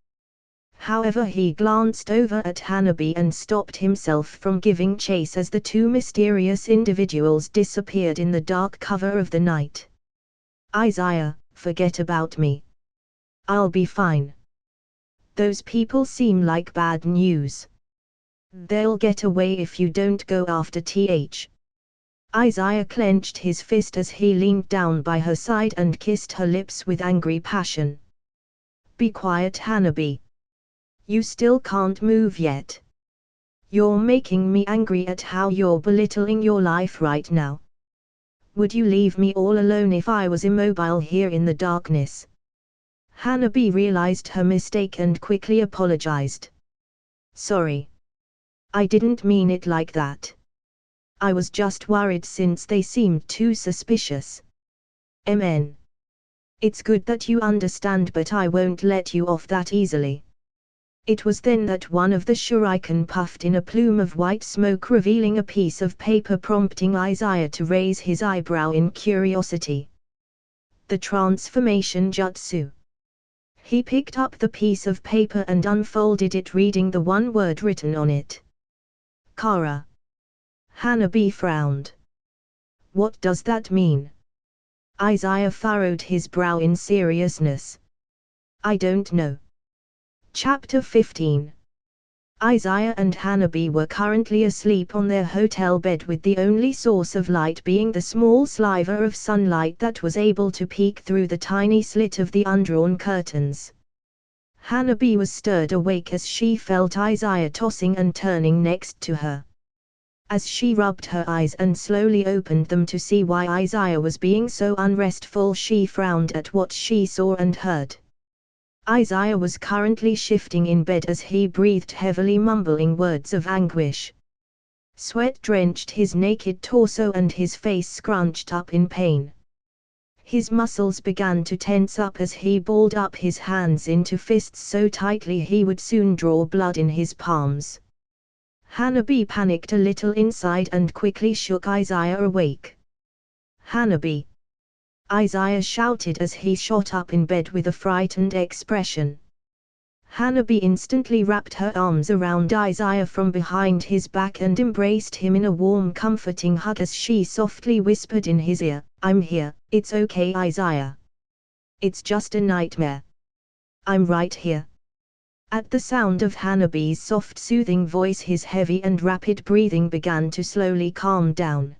However, he glanced over at Hanabi and stopped himself from giving chase as the two mysterious individuals disappeared in the dark cover of the night. Izaya, forget about me. I'll be fine. Those people seem like bad news. They'll get away if you don't go after th. Izaya clenched his fist as he leaned down by her side and kissed her lips with angry passion. Be quiet, Hanabi. You still can't move yet. You're making me angry at how you're belittling your life right now. Would you leave me all alone if I was immobile here in the darkness? Hanabi realized her mistake and quickly apologized. Sorry. I didn't mean it like that. I was just worried since they seemed too suspicious. Mn. It's good that you understand, but I won't let you off that easily. It was then that one of the shuriken puffed in a plume of white smoke, revealing a piece of paper, prompting Izaya to raise his eyebrow in curiosity. The transformation jutsu. He picked up the piece of paper and unfolded it, reading the one word written on it. Kara. Hanabi frowned. What does that mean? Izaya furrowed his brow in seriousness. I don't know. Chapter 15. Izaya and Hanabi were currently asleep on their hotel bed, with the only source of light being the small sliver of sunlight that was able to peek through the tiny slit of the undrawn curtains. Hanabi was stirred awake as she felt Izaya tossing and turning next to her. As she rubbed her eyes and slowly opened them to see why Izaya was being so unrestful, she frowned at what she saw and heard. Izaya was currently shifting in bed as he breathed heavily, mumbling words of anguish. Sweat drenched his naked torso and his face scrunched up in pain. His muscles began to tense up as he balled up his hands into fists so tightly he would soon draw blood in his palms. Hanabi panicked a little inside and quickly shook Izaya awake. Hanabi! Izaya shouted as he shot up in bed with a frightened expression. Hanabi instantly wrapped her arms around Izaya from behind his back and embraced him in a warm, comforting hug as she softly whispered in his ear, I'm here, it's okay, Izaya. It's just a nightmare. I'm right here. At the sound of Hanabi's soft, soothing voice, his heavy and rapid breathing began to slowly calm down.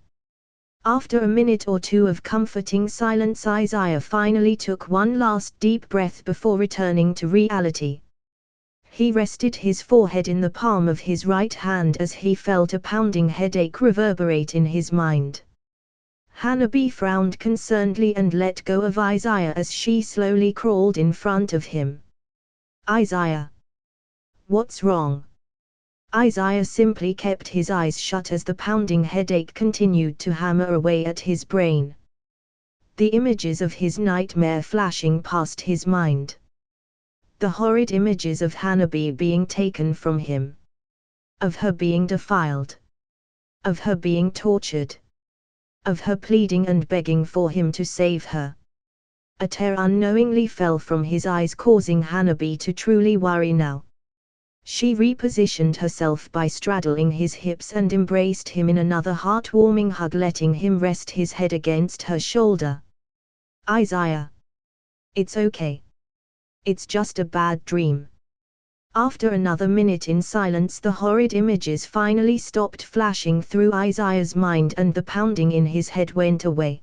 After a minute or two of comforting silence, Izaya finally took one last deep breath before returning to reality. He rested his forehead in the palm of his right hand as he felt a pounding headache reverberate in his mind. Hanabi frowned concernedly and let go of Izaya as she slowly crawled in front of him. Izaya. What's wrong? Izaya simply kept his eyes shut as the pounding headache continued to hammer away at his brain. The images of his nightmare flashing past his mind. The horrid images of Hanabi being taken from him. Of her being defiled. Of her being tortured. Of her pleading and begging for him to save her. A tear unknowingly fell from his eyes, causing Hanabi to truly worry now. She repositioned herself by straddling his hips and embraced him in another heartwarming hug, letting him rest his head against her shoulder. Izaya. It's okay. It's just a bad dream. After another minute in silence, the horrid images finally stopped flashing through Izaya's mind and the pounding in his head went away.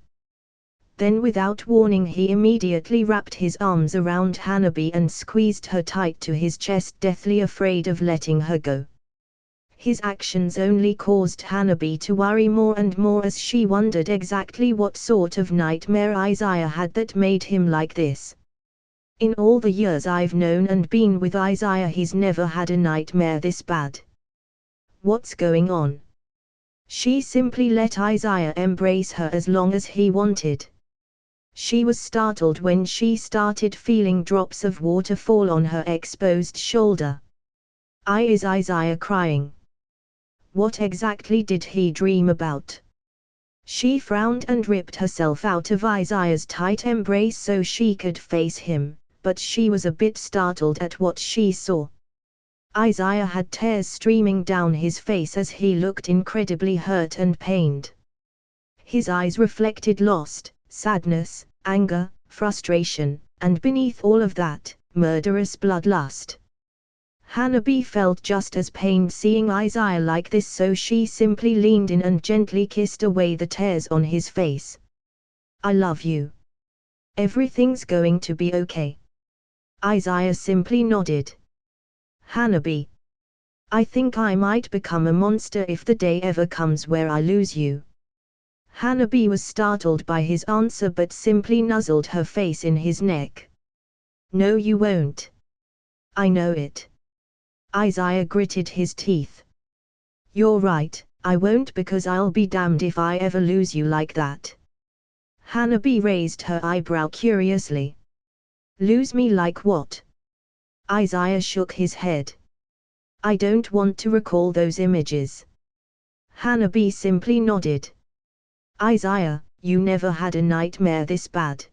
Then without warning he immediately wrapped his arms around Hanabi and squeezed her tight to his chest, deathly afraid of letting her go. His actions only caused Hanabi to worry more and more as she wondered exactly what sort of nightmare Izaya had that made him like this. In all the years I've known and been with Izaya, he's never had a nightmare this bad. What's going on? She simply let Izaya embrace her as long as he wanted. She was startled when she started feeling drops of water fall on her exposed shoulder. Is Izaya crying? What exactly did he dream about? She frowned and ripped herself out of Izaya's tight embrace so she could face him, but she was a bit startled at what she saw. Izaya had tears streaming down his face as he looked incredibly hurt and pained. His eyes reflected lost, sadness, anger, frustration, and beneath all of that, murderous bloodlust. Hanabi felt just as pained seeing Izaya like this, so she simply leaned in and gently kissed away the tears on his face. I love you. Everything's going to be okay. Izaya simply nodded. Hanabi. I think I might become a monster if the day ever comes where I lose you. Hanabi was startled by his answer but simply nuzzled her face in his neck. No, you won't. I know it. Izaya gritted his teeth. You're right, I won't, because I'll be damned if I ever lose you like that. Hanabi raised her eyebrow curiously. Lose me like what? Izaya shook his head. I don't want to recall those images. Hanabi simply nodded. Izaya, you never had a nightmare this bad.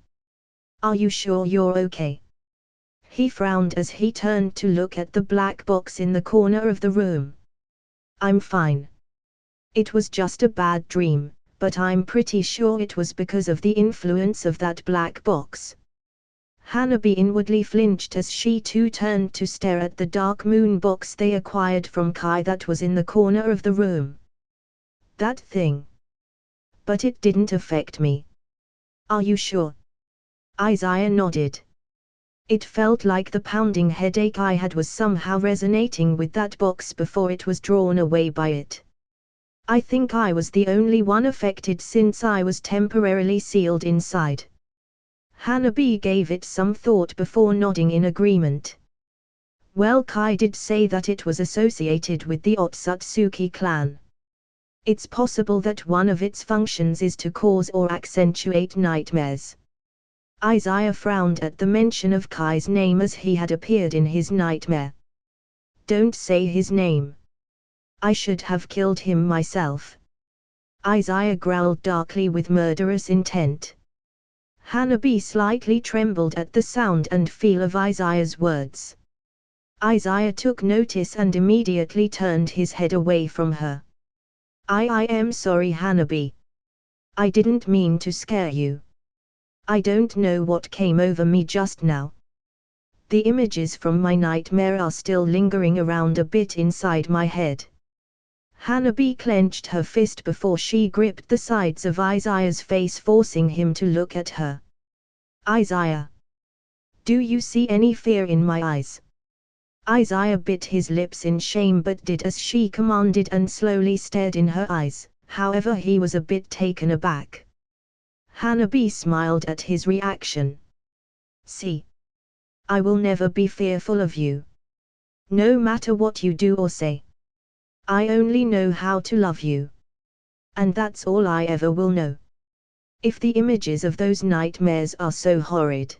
Are you sure you're okay? He frowned as he turned to look at the black box in the corner of the room. I'm fine. It was just a bad dream, but I'm pretty sure it was because of the influence of that black box. Hanabi inwardly flinched as she too turned to stare at the dark moon box they acquired from Kai that was in the corner of the room. That thing. But it didn't affect me. Are you sure? Izaya nodded. It felt like the pounding headache I had was somehow resonating with that box before it was drawn away by it. I think I was the only one affected since I was temporarily sealed inside. Hanabi gave it some thought before nodding in agreement. Well, Kai did say that it was associated with the Otsutsuki clan. It's possible that one of its functions is to cause or accentuate nightmares. Izaya frowned at the mention of Kai's name as he had appeared in his nightmare. Don't say his name. I should have killed him myself. Izaya growled darkly with murderous intent. Hanabi slightly trembled at the sound and feel of Izaya's words. Izaya took notice and immediately turned his head away from her. I am sorry, Hanabi. I didn't mean to scare you. I don't know what came over me just now. The images from my nightmare are still lingering around a bit inside my head. Hanabi clenched her fist before she gripped the sides of Izaya's face, forcing him to look at her. Izaya. Do you see any fear in my eyes? Izaya bit his lips in shame but did as she commanded and slowly stared in her eyes, however he was a bit taken aback. Hanabi smiled at his reaction. See, I will never be fearful of you. No matter what you do or say. I only know how to love you. And that's all I ever will know. If the images of those nightmares are so horrid.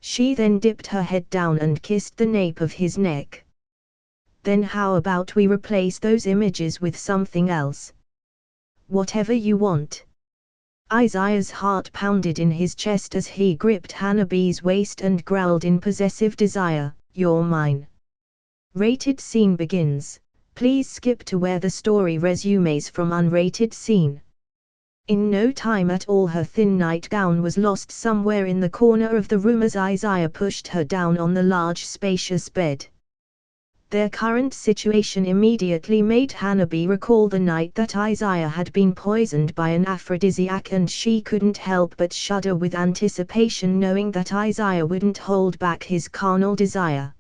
She then dipped her head down and kissed the nape of his neck. Then how about we replace those images with something else? Whatever you want. Izaya's heart pounded in his chest as he gripped Hanabi's waist and growled in possessive desire, "You're mine." Rated scene begins. Please skip to where the story resumes from unrated scene. In no time at all her thin nightgown was lost somewhere in the corner of the room as Izaya pushed her down on the large spacious bed. Their current situation immediately made Hanabi recall the night that Izaya had been poisoned by an aphrodisiac, and she couldn't help but shudder with anticipation knowing that Izaya wouldn't hold back his carnal desire.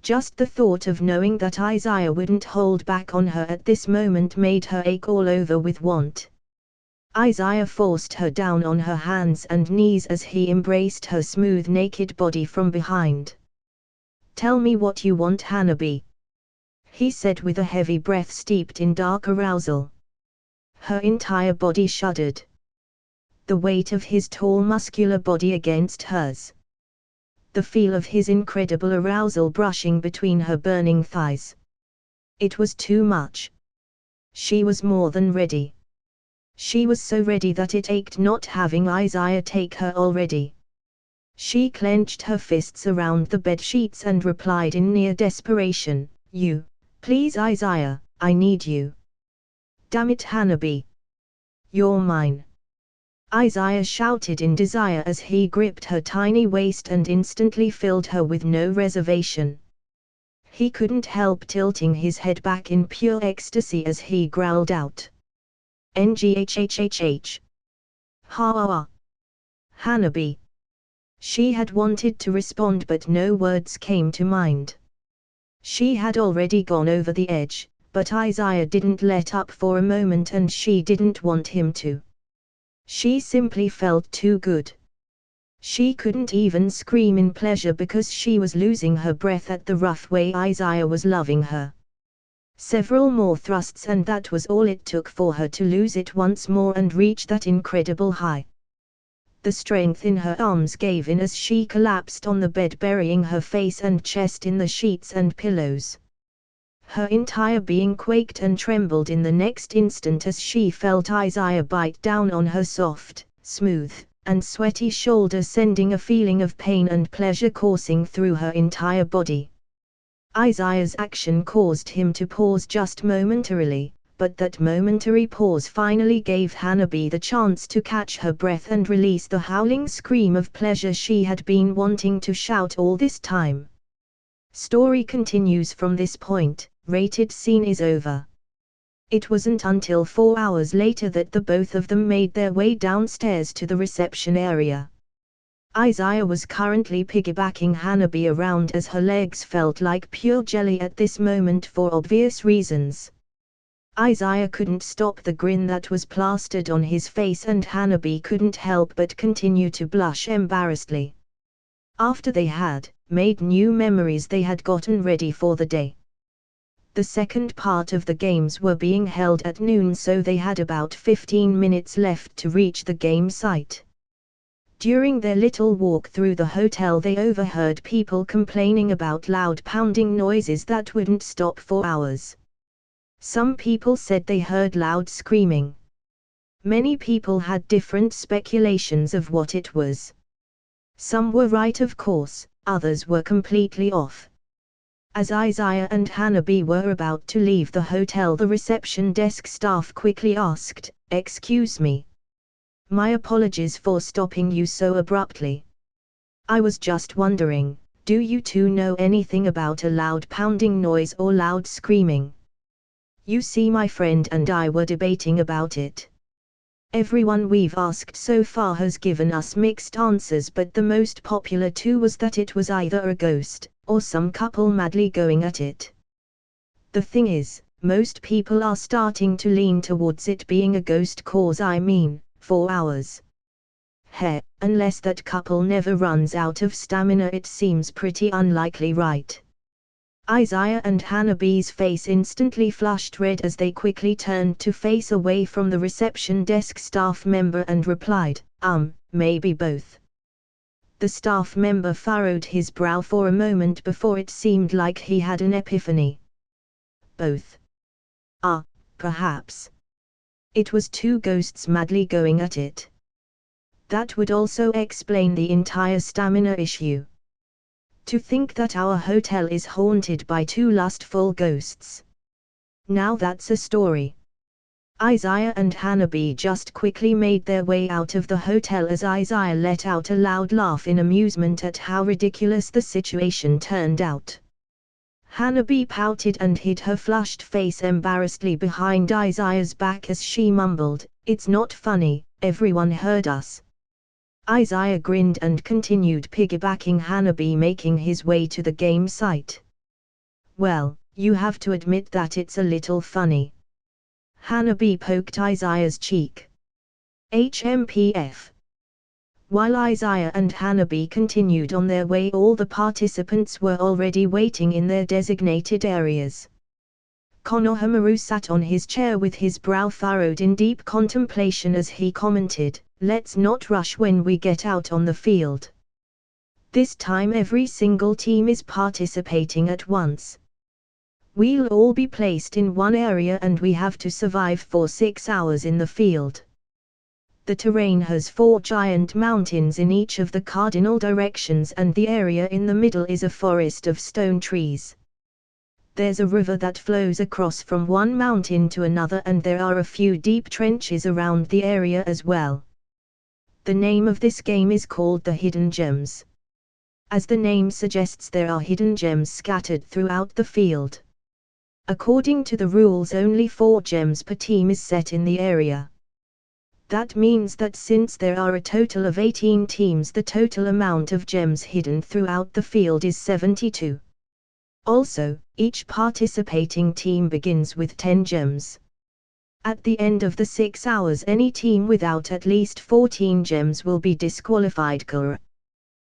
Just the thought of knowing that Izaya wouldn't hold back on her at this moment made her ache all over with want. Izaya forced her down on her hands and knees as he embraced her smooth naked body from behind. "Tell me what you want, Hanabi," he said with a heavy breath steeped in dark arousal. Her entire body shuddered. The weight of his tall muscular body against hers. The feel of his incredible arousal brushing between her burning thighs. It was too much. She was more than ready. She was so ready that it ached not having Izaya take her already. She clenched her fists around the bed sheets and replied in near desperation, "You, please Izaya, I need you. Damn it Hanabi. You're mine." Izaya shouted in desire as he gripped her tiny waist and instantly filled her with no reservation. He couldn't help tilting his head back in pure ecstasy as he growled out, "Nghhhhh. Ha. Hanabi." She had wanted to respond but no words came to mind. She had already gone over the edge, but Izaya didn't let up for a moment and she didn't want him to. She simply felt too good. She couldn't even scream in pleasure because she was losing her breath at the rough way Izaya was loving her. Several more thrusts and that was all it took for her to lose it once more and reach that incredible high. The strength in her arms gave in as she collapsed on the bed, burying her face and chest in the sheets and pillows. Her entire being quaked and trembled in the next instant as she felt Izaya bite down on her soft, smooth, and sweaty shoulder, sending a feeling of pain and pleasure coursing through her entire body. Izaya's action caused him to pause just momentarily, but that momentary pause finally gave Hanabi the chance to catch her breath and release the howling scream of pleasure she had been wanting to shout all this time. Story continues from this point. Rated scene is over. It wasn't until 4 hours later that the both of them made their way downstairs to the reception area. Izaya was currently piggybacking Hanabi around as her legs felt like pure jelly at this moment for obvious reasons. Izaya couldn't stop the grin that was plastered on his face and Hanabi couldn't help but continue to blush embarrassedly. After they had made new memories, they had gotten ready for the day. The second part of the games were being held at noon, so they had about 15 minutes left to reach the game site. During their little walk through the hotel, they overheard people complaining about loud pounding noises that wouldn't stop for hours. Some people said they heard loud screaming. Many people had different speculations of what it was. Some were right, of course, others were completely off. As Izaya and Hanabi were about to leave the hotel, the reception desk staff quickly asked, "Excuse me. My apologies for stopping you so abruptly. I was just wondering, do you two know anything about a loud pounding noise or loud screaming? You see, my friend and I were debating about it. Everyone we've asked so far has given us mixed answers, but the most popular two was that it was either a ghost, or some couple madly going at it. The thing is, most people are starting to lean towards it being a ghost, cause I mean, 4 hours. Unless that couple never runs out of stamina, it seems pretty unlikely, right? Izaya and Hanabi's face instantly flushed red as they quickly turned to face away from the reception desk staff member and replied, maybe both. The staff member furrowed his brow for a moment before it seemed like he had an epiphany. Both. Perhaps. It was two ghosts madly going at it. That would also explain the entire stamina issue. To think that our hotel is haunted by two lustful ghosts. Now that's a story. Izaya and Hanabi just quickly made their way out of the hotel as Izaya let out a loud laugh in amusement at how ridiculous the situation turned out. Hanabi pouted and hid her flushed face embarrassedly behind Izaya's back as she mumbled, "It's not funny, everyone heard us." Izaya grinned and continued piggybacking Hanabi, making his way to the game site. "Well, you have to admit that it's a little funny." Hanabi poked Izaya's cheek. HMPF. While Izaya and Hanabi continued on their way, all the participants were already waiting in their designated areas. Konohamaru sat on his chair with his brow furrowed in deep contemplation as he commented, "Let's not rush when we get out on the field. This time every single team is participating at once. We'll all be placed in one area and we have to survive for 6 hours in the field. The terrain has 4 giant mountains in each of the cardinal directions and the area in the middle is a forest of stone trees. There's a river that flows across from one mountain to another and there are a few deep trenches around the area as well. The name of this game is called the Hidden Gems. As the name suggests, there are hidden gems scattered throughout the field. According to the rules, only 4 gems per team is set in the area. That means that since there are a total of 18 teams, the total amount of gems hidden throughout the field is 72. Also, each participating team begins with 10 gems. At the end of the 6 hours, any team without at least 14 gems will be disqualified.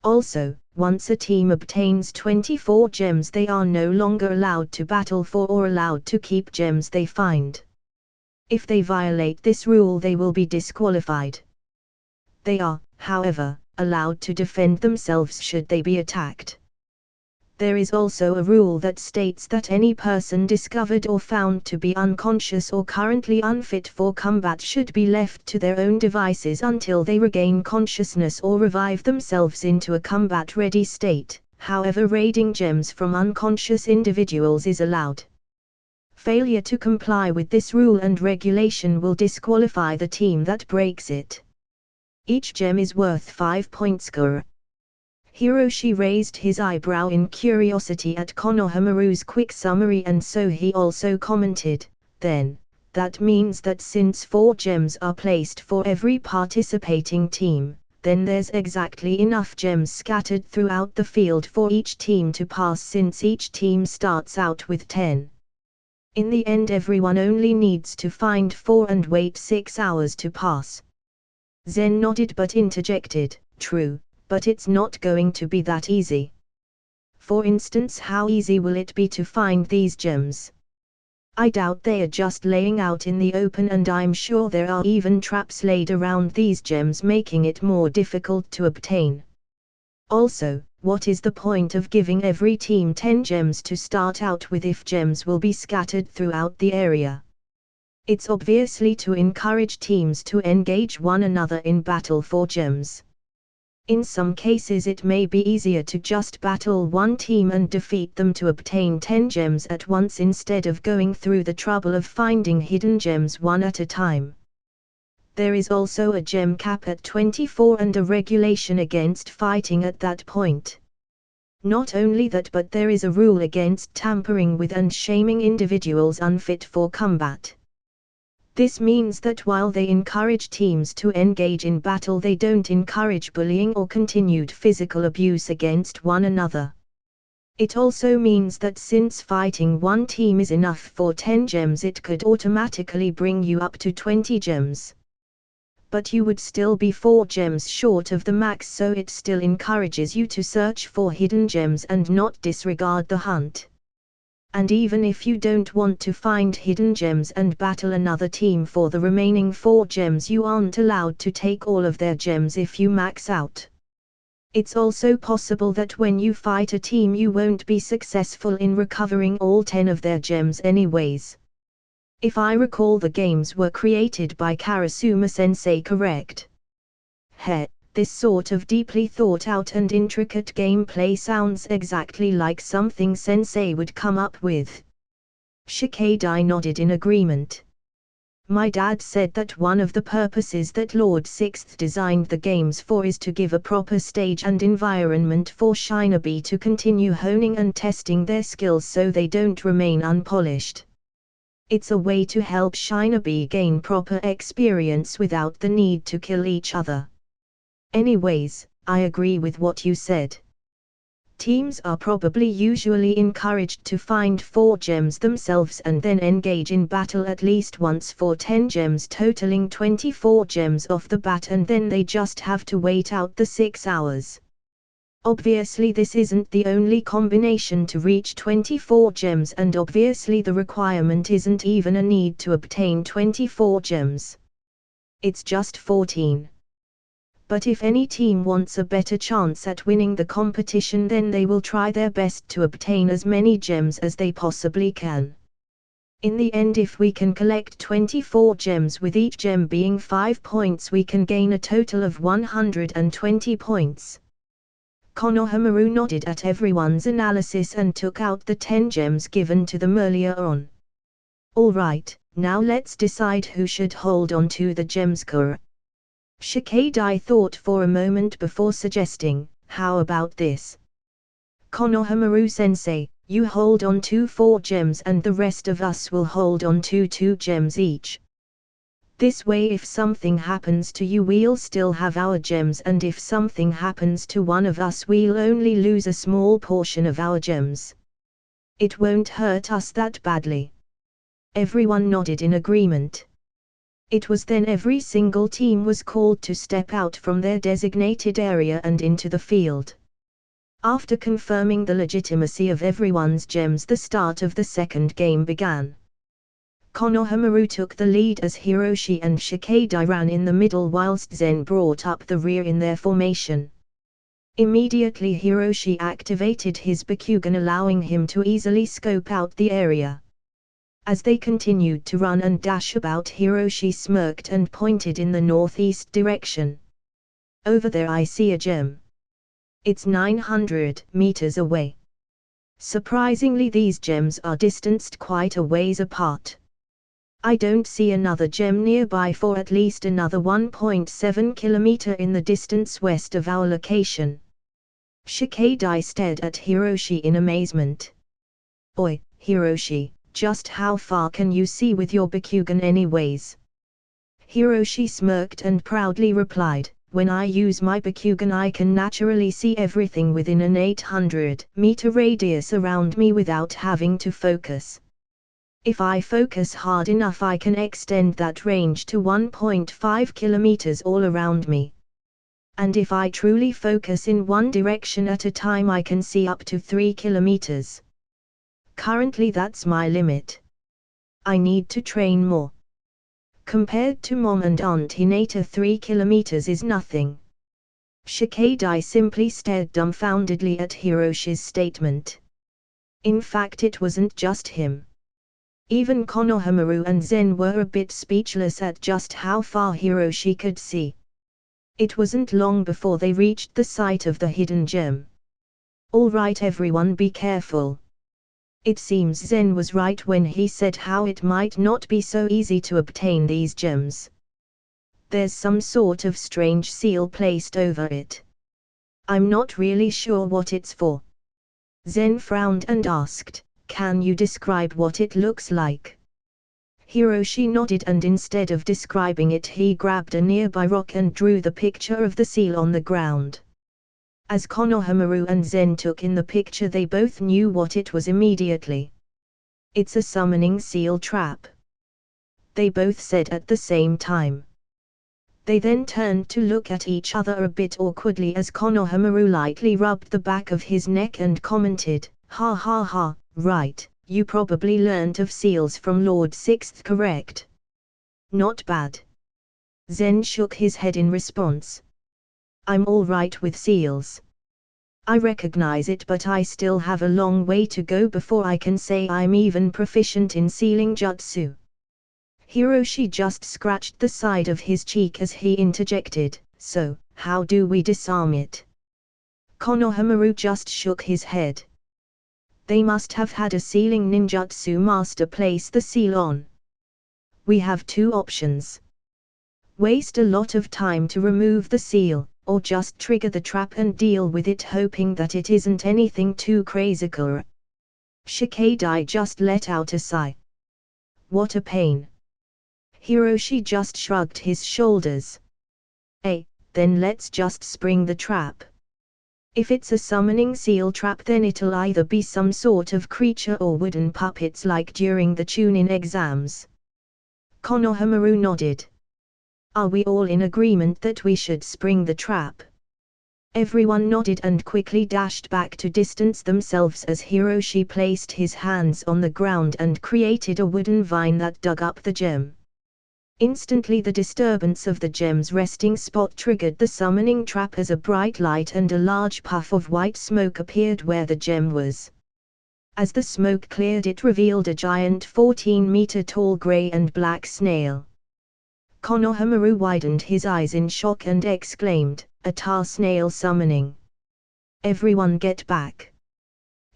Also, once a team obtains 24 gems, they are no longer allowed to battle for or allowed to keep gems they find. If they violate this rule, they will be disqualified. They are, however, allowed to defend themselves should they be attacked. There is also a rule that states that any person discovered or found to be unconscious or currently unfit for combat should be left to their own devices until they regain consciousness or revive themselves into a combat-ready state. However, raiding gems from unconscious individuals is allowed. Failure to comply with this rule and regulation will disqualify the team that breaks it. Each gem is worth 5 points. Hiroshi raised his eyebrow in curiosity at Konohamaru's quick summary, and so he also commented, "Then, that means that since 4 gems are placed for every participating team, then there's exactly enough gems scattered throughout the field for each team to pass, since each team starts out with 10. In the end, everyone only needs to find 4 and wait 6 hours to pass." Zen nodded but interjected, "True, but it's not going to be that easy. For instance, how easy will it be to find these gems? I doubt they are just laying out in the open, and I'm sure there are even traps laid around these gems, making it more difficult to obtain. Also, what is the point of giving every team 10 gems to start out with if gems will be scattered throughout the area? It's obviously to encourage teams to engage one another in battle for gems. In some cases it may be easier to just battle one team and defeat them to obtain 10 gems at once instead of going through the trouble of finding hidden gems one at a time. There is also a gem cap at 24 and a regulation against fighting at that point. Not only that, but there is a rule against tampering with and shaming individuals unfit for combat. This means that while they encourage teams to engage in battle, they don't encourage bullying or continued physical abuse against one another. It also means that since fighting one team is enough for 10 gems, it could automatically bring you up to 20 gems. but you would still be 4 gems short of the max, so it still encourages you to search for hidden gems and not disregard the hunt. And even if you don't want to find hidden gems and battle another team for the remaining 4 gems, you aren't allowed to take all of their gems if you max out. It's also possible that when you fight a team you won't be successful in recovering all 10 of their gems anyways. If I recall, the games were created by Karasuma Sensei, correct? This sort of deeply thought out and intricate gameplay sounds exactly like something Sensei would come up with. Shikadai nodded in agreement. My dad said that one of the purposes that Lord Sixth designed the games for is to give a proper stage and environment for Shinobi to continue honing and testing their skills so they don't remain unpolished. It's a way to help Shinobi gain proper experience without the need to kill each other. Anyways, I agree with what you said. Teams are probably usually encouraged to find 4 gems themselves and then engage in battle at least once for 10 gems, totaling 24 gems off the bat, and then they just have to wait out the 6 hours. Obviously this isn't the only combination to reach 24 gems, and obviously the requirement isn't even a need to obtain 24 gems. It's just 14. But if any team wants a better chance at winning the competition, then they will try their best to obtain as many gems as they possibly can. In the end, if we can collect 24 gems with each gem being 5 points, we can gain a total of 120 points. Konohamaru nodded at everyone's analysis and took out the 10 gems given to them earlier on. Alright, now let's decide who should hold on to the gems. Shikadai thought for a moment before suggesting, how about this? Konohamaru-sensei, you hold on to 4 gems and the rest of us will hold on to 2 gems each. This way if something happens to you we'll still have our gems, and if something happens to one of us we'll only lose a small portion of our gems. It won't hurt us that badly. Everyone nodded in agreement. It was then every single team was called to step out from their designated area and into the field. After confirming the legitimacy of everyone's gems, the start of the second game began. Konohamaru took the lead as Hiroshi and Shikadai ran in the middle whilst Zen brought up the rear in their formation. Immediately Hiroshi activated his Bakugan, allowing him to easily scope out the area. As they continued to run and dash about, Hiroshi smirked and pointed in the northeast direction. Over there I see a gem. It's 900 meters away. Surprisingly, these gems are distanced quite a ways apart. I don't see another gem nearby for at least another 1.7 kilometer in the distance west of our location. Shikadai stared at Hiroshi in amazement. Oi, Hiroshi, just how far can you see with your Bakugan anyways? Hiroshi smirked and proudly replied, when I use my Bakugan I can naturally see everything within an 800-meter radius around me without having to focus. If I focus hard enough I can extend that range to 1.5 kilometers all around me. And if I truly focus in one direction at a time I can see up to 3 kilometers. Currently that's my limit. I need to train more. Compared to Mom and Aunt Hinata, 3 kilometers is nothing. Shikadai simply stared dumbfoundedly at Hiroshi's statement. In fact, it wasn't just him. Even Konohamaru and Zen were a bit speechless at just how far Hiroshi could see. It wasn't long before they reached the site of the hidden gem. Alright everyone, be careful. It seems Zen was right when he said how it might not be so easy to obtain these gems. There's some sort of strange seal placed over it. I'm not really sure what it's for. Zen frowned and asked, can you describe what it looks like? Hiroshi nodded, and instead of describing it he grabbed a nearby rock and drew the picture of the seal on the ground. As Konohamaru and Zen took in the picture they both knew what it was immediately. It's a summoning seal trap. They both said at the same time. They then turned to look at each other a bit awkwardly as Konohamaru lightly rubbed the back of his neck and commented, "Ha ha ha, right, you probably learned of seals from Lord Sixth, correct? Not bad." Zen shook his head in response. "I'm all right with seals. I recognize it, but I still have a long way to go before I can say I'm even proficient in sealing jutsu." Hiroshi just scratched the side of his cheek as he interjected, "So, how do we disarm it?" Konohamaru just shook his head. "They must have had a sealing ninjutsu master place the seal on. We have two options. Waste a lot of time to remove the seal, or just trigger the trap and deal with it hoping that it isn't anything too crazy." Shikadai just let out a sigh. "What a pain." Hiroshi just shrugged his shoulders. Then let's just spring the trap. If it's a summoning seal trap, then it'll either be some sort of creature or wooden puppets like during the Chunin exams." Konohamaru nodded. "Are we all in agreement that we should spring the trap?" Everyone nodded and quickly dashed back to distance themselves as Hiroshi placed his hands on the ground and created a wooden vine that dug up the gem. Instantly the disturbance of the gem's resting spot triggered the summoning trap as a bright light and a large puff of white smoke appeared where the gem was. As the smoke cleared, it revealed a giant 14-meter-tall gray and black snail. Konohamaru widened his eyes in shock and exclaimed, "A tar snail summoning! Everyone get back!"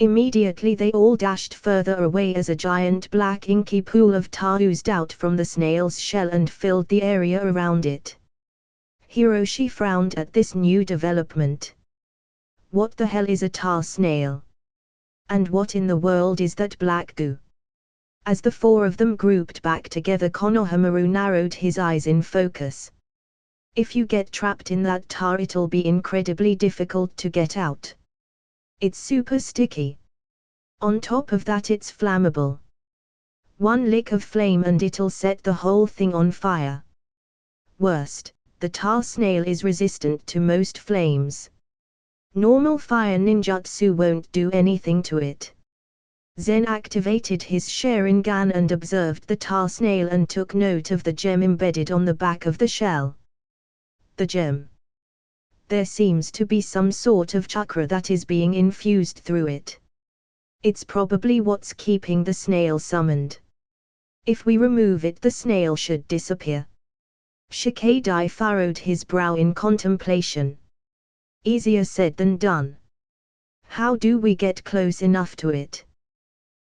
Immediately they all dashed further away as a giant black inky pool of tar oozed out from the snail's shell and filled the area around it. Hiroshi frowned at this new development. What the hell is a tar snail? And what in the world is that black goo? As the four of them grouped back together, Konohamaru narrowed his eyes in focus. "If you get trapped in that tar, it'll be incredibly difficult to get out. It's super sticky. On top of that, it's flammable. One lick of flame and it'll set the whole thing on fire. Worst, the tar snail is resistant to most flames. Normal fire ninjutsu won't do anything to it." Zen activated his Sharingan and observed the tar snail and took note of the gem embedded on the back of the shell. The gem. There seems to be some sort of chakra that is being infused through it. It's probably what's keeping the snail summoned. If we remove it, the snail should disappear. Shikadai furrowed his brow in contemplation. Easier said than done. How do we get close enough to it?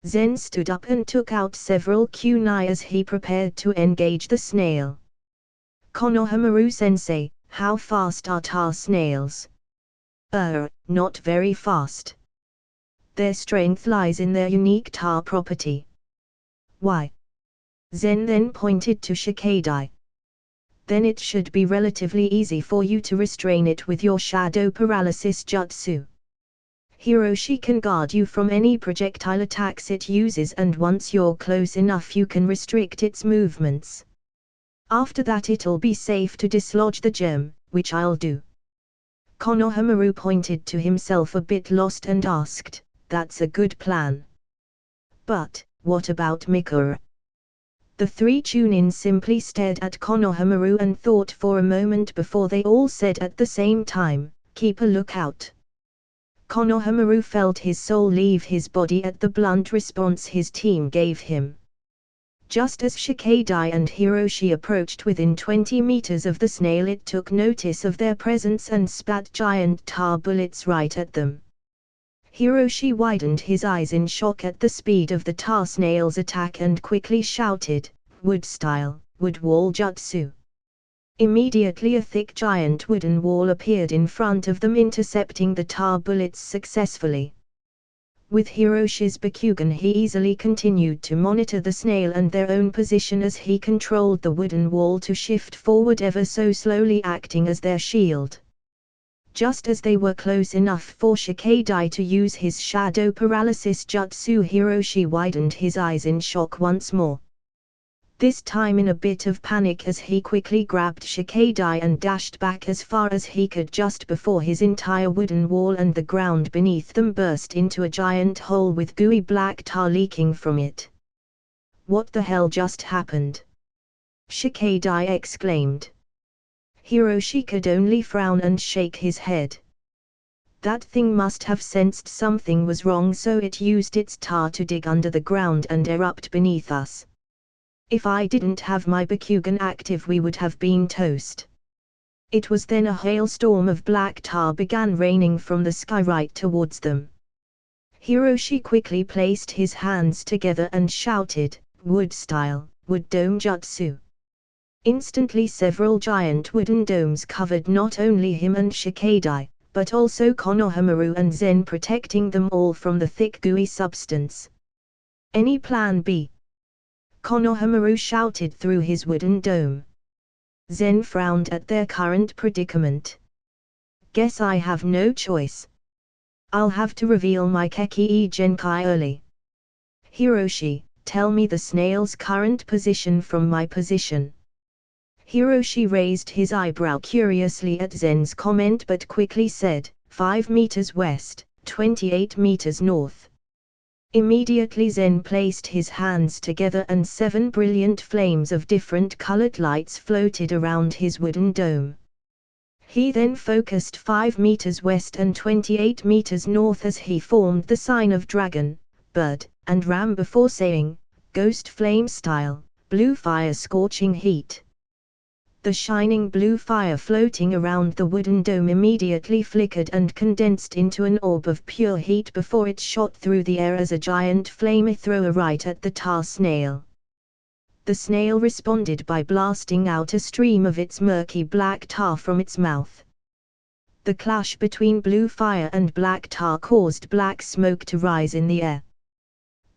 Zen stood up and took out several kunai as he prepared to engage the snail. Konohamaru-sensei, how fast are tar snails? Not very fast. Their strength lies in their unique tar property. Why? Zen then pointed to Shikadai. Then it should be relatively easy for you to restrain it with your shadow paralysis jutsu. Hiroshi can guard you from any projectile attacks it uses, and once you're close enough you can restrict its movements. After that it'll be safe to dislodge the gem, which I'll do." Konohamaru pointed to himself a bit lost and asked, "That's a good plan. But, what about Mikura?" The three Chunin simply stared at Konohamaru and thought for a moment before they all said at the same time, "Keep a lookout." Konohamaru felt his soul leave his body at the blunt response his team gave him. Just as Shikadai and Hiroshi approached within 20 meters of the snail, it took notice of their presence and spat giant tar bullets right at them. Hiroshi widened his eyes in shock at the speed of the tar snail's attack and quickly shouted, "Wood style, wood wall jutsu." Immediately a thick giant wooden wall appeared in front of them, intercepting the tar bullets successfully. With Hiroshi's Bakugan he easily continued to monitor the snail and their own position as he controlled the wooden wall to shift forward ever so slowly, acting as their shield. Just as they were close enough for Shikadai to use his shadow paralysis jutsu, Hiroshi widened his eyes in shock once more. this time in a bit of panic as he quickly grabbed Shikadai and dashed back as far as he could just before his entire wooden wall and the ground beneath them burst into a giant hole with gooey black tar leaking from it. What the hell just happened? Shikadai exclaimed. Hiroshi could only frown and shake his head. That thing must have sensed something was wrong, so it used its tar to dig under the ground and erupt beneath us. If I didn't have my Bakugan active, we would have been toast. It was then a hailstorm of black tar began raining from the sky right towards them. Hiroshi quickly placed his hands together and shouted, "Wood style, wood dome jutsu." Instantly several giant wooden domes covered not only him and Shikadai, but also Konohamaru and Zen, protecting them all from the thick gooey substance. Any plan B? Konohamaru shouted through his wooden dome. Zen frowned at their current predicament. Guess I have no choice. I'll have to reveal my Keki Genkai early. Hiroshi, tell me the snail's current position from my position. Hiroshi raised his eyebrow curiously at Zen's comment but quickly said, 5 meters west, 28 meters north. Immediately Zen placed his hands together and 7 brilliant flames of different colored lights floated around his wooden dome. He then focused 5 meters west and 28 meters north as he formed the sign of dragon, bird, and ram before saying, "Ghost flame style, blue fire scorching heat." The shining blue fire floating around the wooden dome immediately flickered and condensed into an orb of pure heat before it shot through the air as a giant flamethrower right at the tar snail. The snail responded by blasting out a stream of its murky black tar from its mouth. The clash between blue fire and black tar caused black smoke to rise in the air.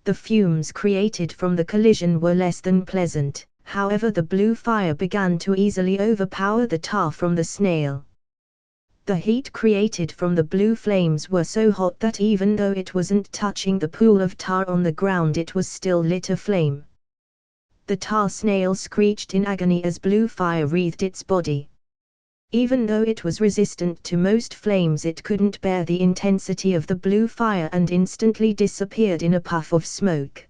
The fumes created from the collision were less than pleasant. However, the blue fire began to easily overpower the tar from the snail. The heat created from the blue flames were so hot that even though it wasn't touching the pool of tar on the ground, it was still lit aflame. The tar snail screeched in agony as blue fire wreathed its body. Even though it was resistant to most flames, it couldn't bear the intensity of the blue fire and instantly disappeared in a puff of smoke.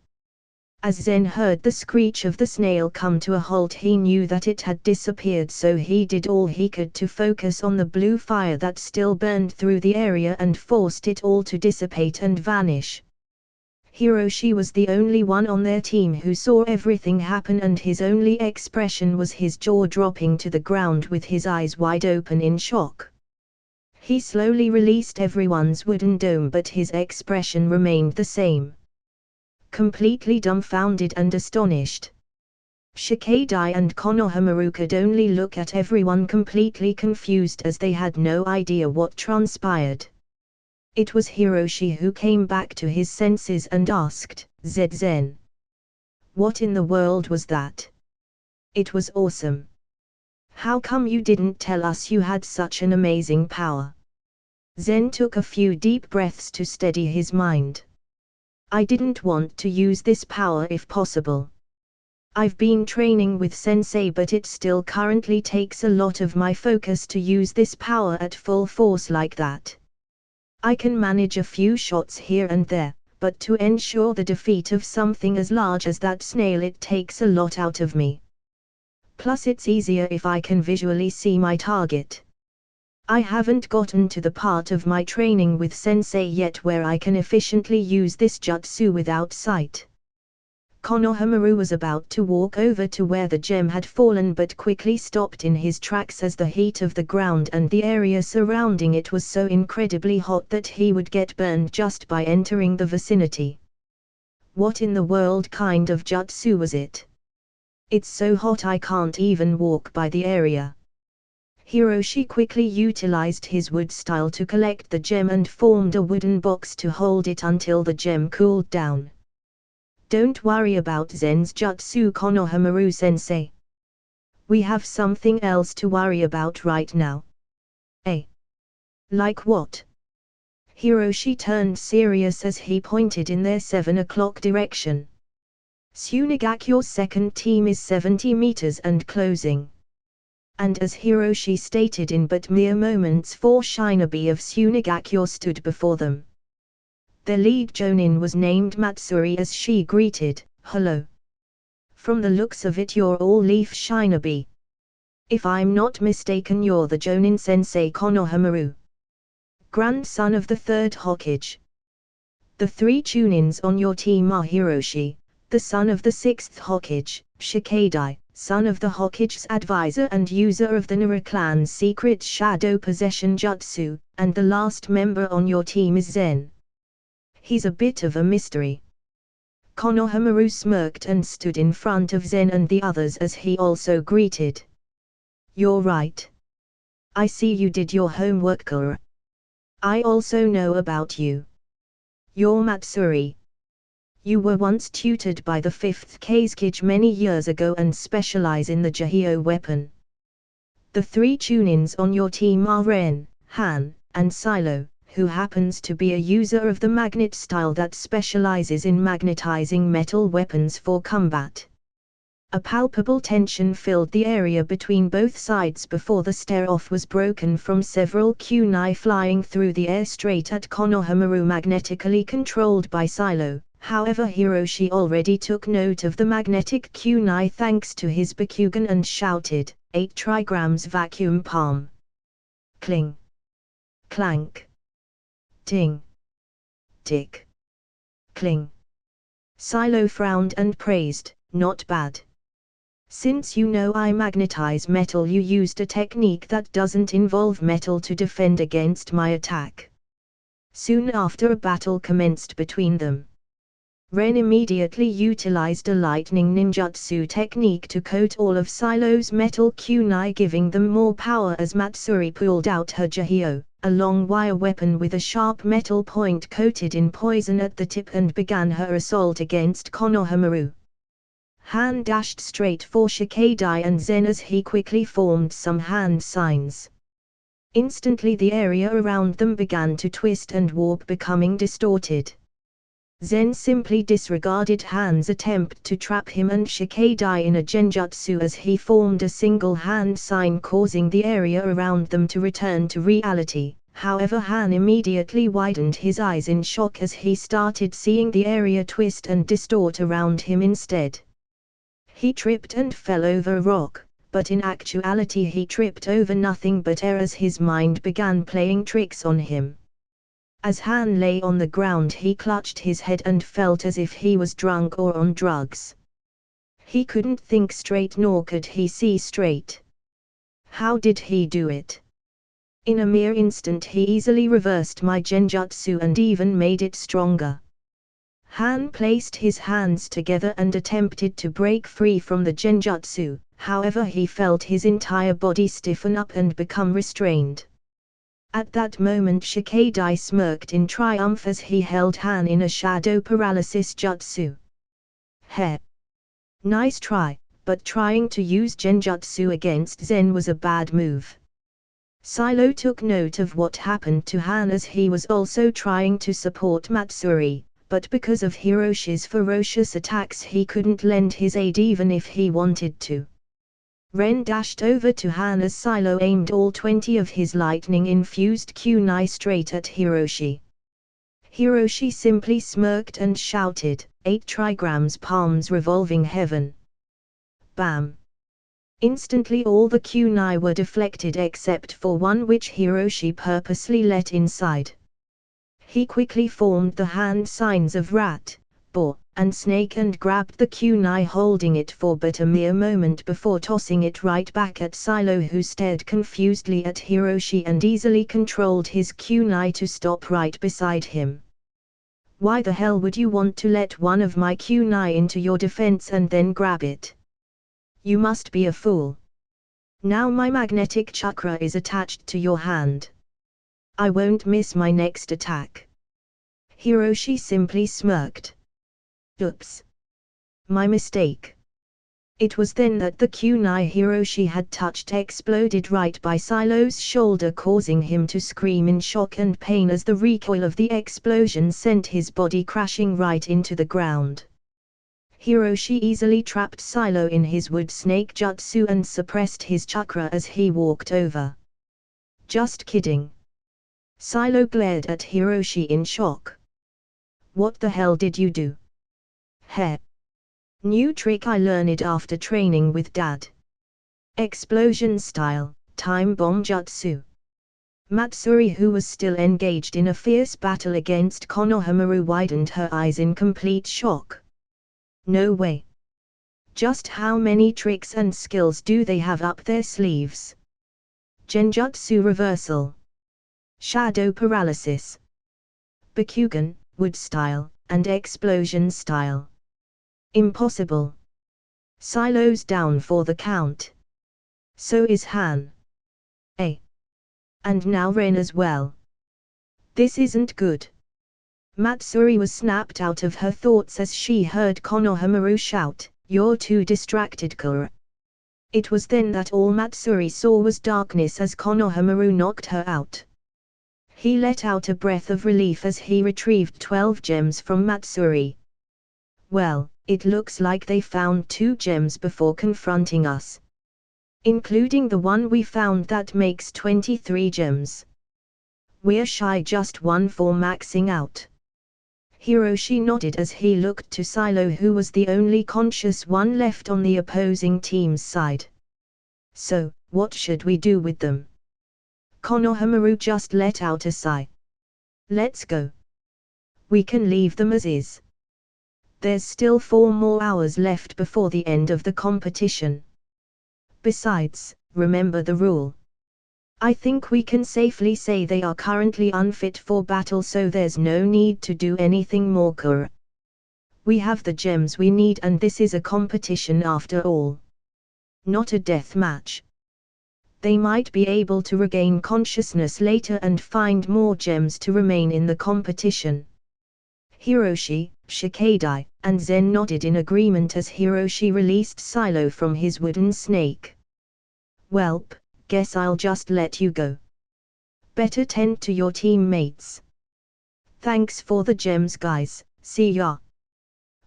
As Zen heard the screech of the snail come to a halt, he knew that it had disappeared, so he did all he could to focus on the blue fire that still burned through the area and forced it all to dissipate and vanish. Hiroshi was the only one on their team who saw everything happen, and his only expression was his jaw dropping to the ground with his eyes wide open in shock. He slowly released everyone's wooden dome, but his expression remained the same. Completely dumbfounded and astonished. Shikadai and Konohamaru could only look at everyone completely confused as they had no idea what transpired. It was Hiroshi who came back to his senses and asked, "Zen, what in the world was that? It was awesome. How come you didn't tell us you had such an amazing power?" Zen took a few deep breaths to steady his mind. "I didn't want to use this power if possible. I've been training with Sensei, but it still currently takes a lot of my focus to use this power at full force like that. I can manage a few shots here and there, but to ensure the defeat of something as large as that snail, it takes a lot out of me. Plus it's easier if I can visually see my target. I haven't gotten to the part of my training with Sensei yet where I can efficiently use this jutsu without sight." Konohamaru was about to walk over to where the gem had fallen, but quickly stopped in his tracks as the heat of the ground and the area surrounding it was so incredibly hot that he would get burned just by entering the vicinity. What in the world kind of jutsu was it? It's so hot I can't even walk by the area. Hiroshi quickly utilized his wood style to collect the gem and formed a wooden box to hold it until the gem cooled down. "Don't worry about Zen's jutsu, Konohamaru-sensei. We have something else to worry about right now." "Eh? Like what?" Hiroshi turned serious as he pointed in their 7 o'clock direction. Tsunigaki, your second team is 70 meters and closing. And as Hiroshi stated in but mere moments, 4 shinobi of Tsunigaki stood before them. Their lead jonin was named Matsuri as she greeted, "Hello. From the looks of it you're all leaf shinobi. If I'm not mistaken you're the jonin sensei Konohamaru, grandson of the 3rd Hokage. The 3 chunins on your team are Hiroshi, the son of the 6th Hokage, Shikadai, son of the Hokage's advisor and user of the Nara clan's secret shadow possession jutsu, and the last member on your team is Zen. He's a bit of a mystery." Konohamaru smirked and stood in front of Zen and the others as he also greeted. "You're right. I see you did your homework, Kura. I also know about you. You're Matsuri. You were once tutored by the 5th Kazekage many years ago and specialize in the Jihyo weapon. The 3 chunins on your team are Ren, Han, and Silo, who happens to be a user of the magnet style that specializes in magnetizing metal weapons for combat." A palpable tension filled the area between both sides before the stare-off was broken from several kunai flying through the air straight at Konohamaru, magnetically controlled by Silo. However, Hiroshi already took note of the magnetic kunai thanks to his Bakugan and shouted, 8 trigrams vacuum palm. Cling. Clank. Ting. Tick. Cling. Silo frowned and praised, "Not bad. Since you know I magnetize metal, you used a technique that doesn't involve metal to defend against my attack." Soon after, a battle commenced between them. Ren immediately utilized a lightning ninjutsu technique to coat all of Silo's metal kunai, giving them more power as Matsuri pulled out her Jihyo, a long wire weapon with a sharp metal point coated in poison at the tip, and began her assault against Konohamaru. Han dashed straight for Shikadai and Zen as he quickly formed some hand signs. Instantly the area around them began to twist and warp, becoming distorted. Zen simply disregarded Han's attempt to trap him and Shikadai in a genjutsu as he formed a single hand sign, causing the area around them to return to reality. However, Han immediately widened his eyes in shock as he started seeing the area twist and distort around him instead. He tripped and fell over a rock, but in actuality he tripped over nothing but air as his mind began playing tricks on him. As Han lay on the ground, he clutched his head and felt as if he was drunk or on drugs. He couldn't think straight, nor could he see straight. How did he do it? In a mere instant he easily reversed my genjutsu and even made it stronger. Han placed his hands together and attempted to break free from the genjutsu, however he felt his entire body stiffen up and become restrained. At that moment Shikadai smirked in triumph as he held Han in a shadow paralysis jutsu. "Heh. Nice try, but trying to use genjutsu against Zen was a bad move." Silo took note of what happened to Han as he was also trying to support Matsuri, but because of Hiroshi's ferocious attacks he couldn't lend his aid even if he wanted to. Ren dashed over to Han as Silo aimed all 20 of his lightning-infused kunai straight at Hiroshi. Hiroshi simply smirked and shouted, 8 trigrams palms revolving heaven. Bam! Instantly all the kunai were deflected except for one, which Hiroshi purposely let inside. He quickly formed the hand signs of rat, boar, and snake and grabbed the kunai, holding it for but a mere moment before tossing it right back at Silo, who stared confusedly at Hiroshi and easily controlled his kunai to stop right beside him. "Why the hell would you want to let one of my kunai into your defense and then grab it? You must be a fool. Now my magnetic chakra is attached to your hand. I won't miss my next attack." Hiroshi simply smirked. "Oops. My mistake." It was then that the kunai Hiroshi had touched exploded right by Silo's shoulder, causing him to scream in shock and pain as the recoil of the explosion sent his body crashing right into the ground. Hiroshi easily trapped Silo in his wood snake jutsu and suppressed his chakra as he walked over. Just kidding. Silo glared at Hiroshi in shock. What the hell did you do? Heh. New trick I learned after training with Dad. Explosion style, time bomb jutsu. Matsuri, who was still engaged in a fierce battle against Konohamaru, widened her eyes in complete shock. No way. Just how many tricks and skills do they have up their sleeves? Genjutsu reversal. Shadow paralysis. Bakugan, wood style, and explosion style. Impossible. Silo's down for the count. So is Han. And now Ren as well. This isn't good. Matsuri was snapped out of her thoughts as she heard Konohamaru shout, "You're too distracted, Kura." It was then that all Matsuri saw was darkness as Konohamaru knocked her out. He let out a breath of relief as he retrieved 12 gems from Matsuri. Well, it looks like they found 2 gems before confronting us. Including the one we found, that makes 23 gems. We're shy just 1 for maxing out. Hiroshi nodded as he looked to Silo, who was the only conscious one left on the opposing team's side. So, what should we do with them? Konohamaru just let out a sigh. Let's go. We can leave them as is. There's still 4 more hours left before the end of the competition. Besides, remember the rule. I think we can safely say they are currently unfit for battle, so there's no need to do anything more, Kura. We have the gems we need, and this is a competition after all. Not a death match. They might be able to regain consciousness later and find more gems to remain in the competition. Hiroshi, Shikadai, and Zen nodded in agreement as Hiroshi released Silo from his wooden snake. Welp, guess I'll just let you go. Better tend to your teammates. Thanks for the gems, guys, see ya.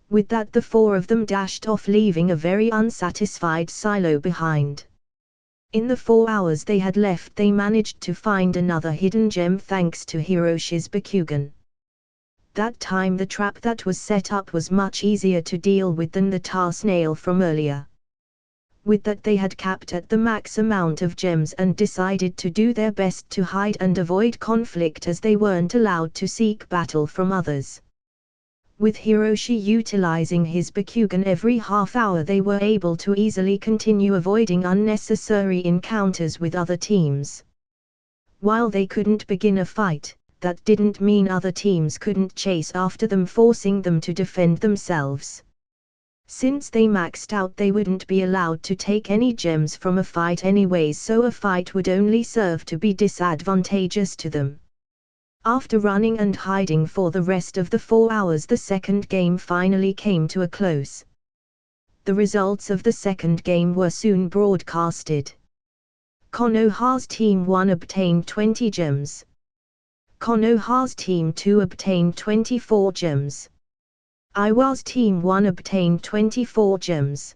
With that, the 4 of them dashed off, leaving a very unsatisfied Silo behind. In the 4 hours they had left, they managed to find another hidden gem thanks to Hiroshi's Bakugan. That time the trap that was set up was much easier to deal with than the tar snail from earlier. With that, they had capped at the max amount of gems and decided to do their best to hide and avoid conflict, as they weren't allowed to seek battle from others. With Hiroshi utilizing his Bakugan every half hour, they were able to easily continue avoiding unnecessary encounters with other teams. While they couldn't begin a fight, that didn't mean other teams couldn't chase after them, forcing them to defend themselves. Since they maxed out, they wouldn't be allowed to take any gems from a fight anyways, so a fight would only serve to be disadvantageous to them. After running and hiding for the rest of the 4 hours, the second game finally came to a close. The results of the second game were soon broadcasted. Konoha's Team 1 obtained 20 gems. Konoha's Team 2 obtained 24 gems. Iwa's Team 1 obtained 24 gems.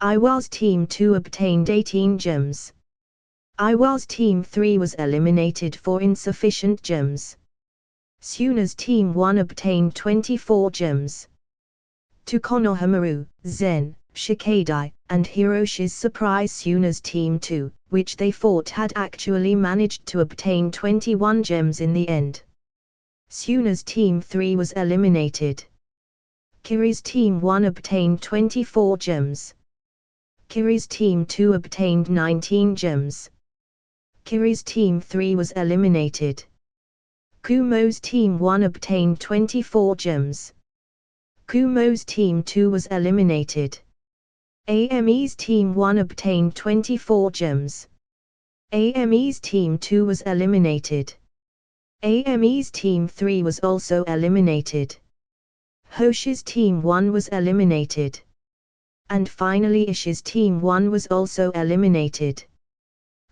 Iwa's Team 2 obtained 18 gems. Iwa's Team 3 was eliminated for insufficient gems. Suna's Team 1 obtained 24 gems. To Konohamaru, Zen, Shikadai, and Hiroshi's surprise, Suna's Team 2, which they thought had actually managed to obtain 21 gems in the end. Suna's Team 3 was eliminated. Kiri's Team 1 obtained 24 gems. Kiri's Team 2 obtained 19 gems. Kiri's Team 3 was eliminated. Kumo's Team 1 obtained 24 gems. Kumo's Team 2 was eliminated. AME's Team 1 obtained 24 gems. AME's Team 2 was eliminated. AME's Team 3 was also eliminated. Hoshi's Team 1 was eliminated. And finally Ishi's Team 1 was also eliminated.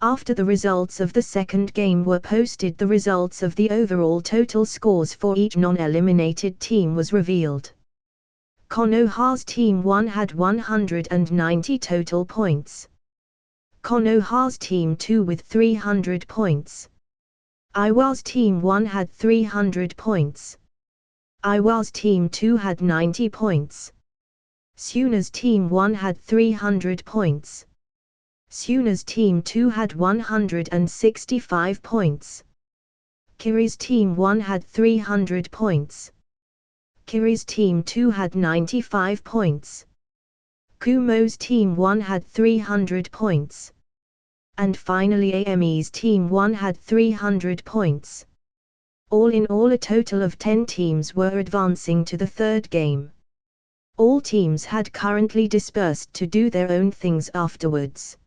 After the results of the second game were posted, the results of the overall total scores for each non-eliminated team was revealed. Konoha's Team 1 had 190 total points. Konoha's Team 2 with 300 points. Iwa's Team 1 had 300 points. Iwa's Team 2 had 90 points. Suna's Team 1 had 300 points. Suna's Team 2 had 165 points. Kiri's Team 1 had 300 points. Kiri's Team 2 had 95 points. Kumo's Team 1 had 300 points. And finally Ame's Team 1 had 300 points. All in all, a total of 10 teams were advancing to the third game. All teams had currently dispersed to do their own things afterwards.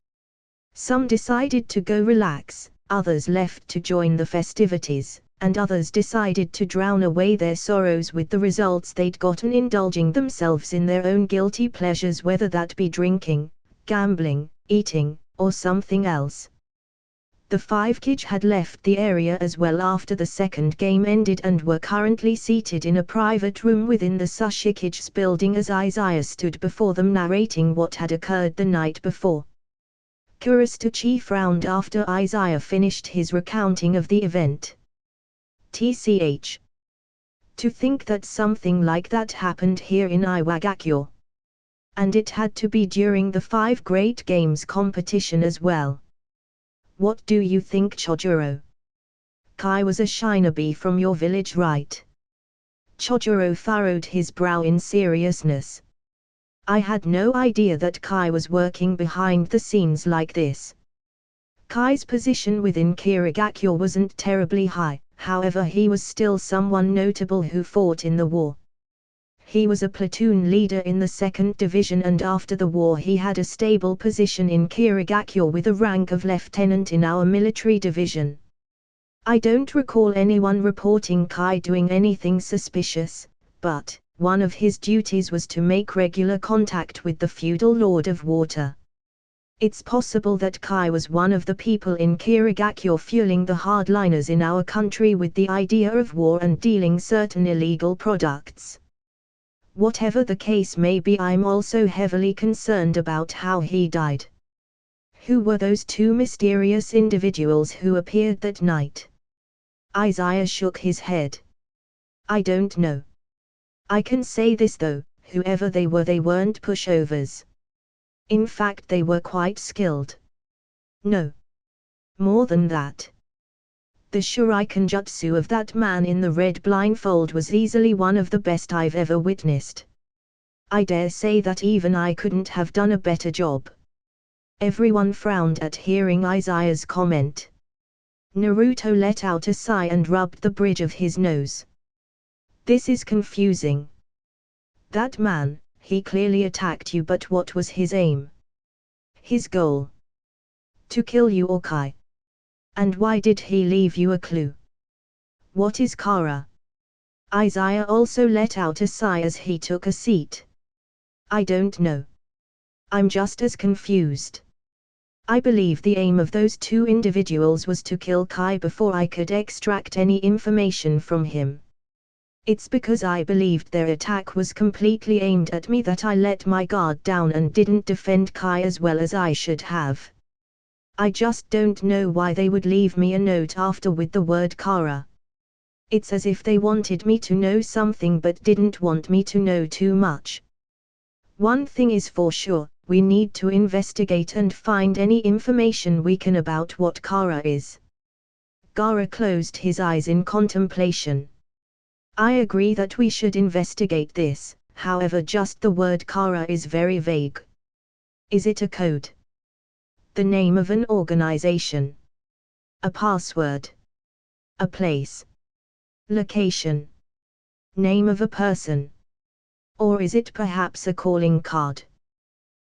Some decided to go relax, others left to join the festivities, and others decided to drown away their sorrows with the results they'd gotten, indulging themselves in their own guilty pleasures, whether that be drinking, gambling, eating, or something else. The 5 Kage had left the area as well after the second game ended and were currently seated in a private room within the Sushikage's building as Izaya stood before them narrating what had occurred the night before. Kurosuchi frowned after Izaya finished his recounting of the event. TCH. To think that something like that happened here in Iwagakure. And it had to be during the 5 Great Games competition as well. What do you think, Chojuro? Kai was a shinobi from your village, right? Chojuro furrowed his brow in seriousness. I had no idea that Kai was working behind the scenes like this. Kai's position within Kirigakure wasn't terribly high, however he was still someone notable who fought in the war. He was a platoon leader in the 2nd Division, and after the war he had a stable position in Kirigakure with a rank of lieutenant in our military division. I don't recall anyone reporting Kai doing anything suspicious, but one of his duties was to make regular contact with the feudal Lord of Water. It's possible that Kai was one of the people in Kirigakure fueling the hardliners in our country with the idea of war and dealing certain illegal products. Whatever the case may be, I'm also heavily concerned about how he died. Who were those 2 mysterious individuals who appeared that night? Izaya shook his head. I don't know. I can say this though, whoever they were, they weren't pushovers. In fact, they were quite skilled. No. More than that. The shuriken jutsu of that man in the red blindfold was easily one of the best I've ever witnessed. I dare say that even I couldn't have done a better job. Everyone frowned at hearing Izaya's comment. Naruto let out a sigh and rubbed the bridge of his nose. This is confusing. That man, he clearly attacked you, but what was his aim? His goal? To kill you or Kai? And why did he leave you a clue? What is Kara? Izaya also let out a sigh as he took a seat. I don't know. I'm just as confused. I believe the aim of those 2 individuals was to kill Kai before I could extract any information from him. It's because I believed their attack was completely aimed at me that I let my guard down and didn't defend Kai as well as I should have. I just don't know why they would leave me a note after with the word Kara. It's as if they wanted me to know something but didn't want me to know too much. One thing is for sure, we need to investigate and find any information we can about what Kara is. Gaara closed his eyes in contemplation. I agree that we should investigate this, however just the word Kara is very vague. Is it a code? The name of an organization? A password? A place? Location? Name of a person? Or is it perhaps a calling card?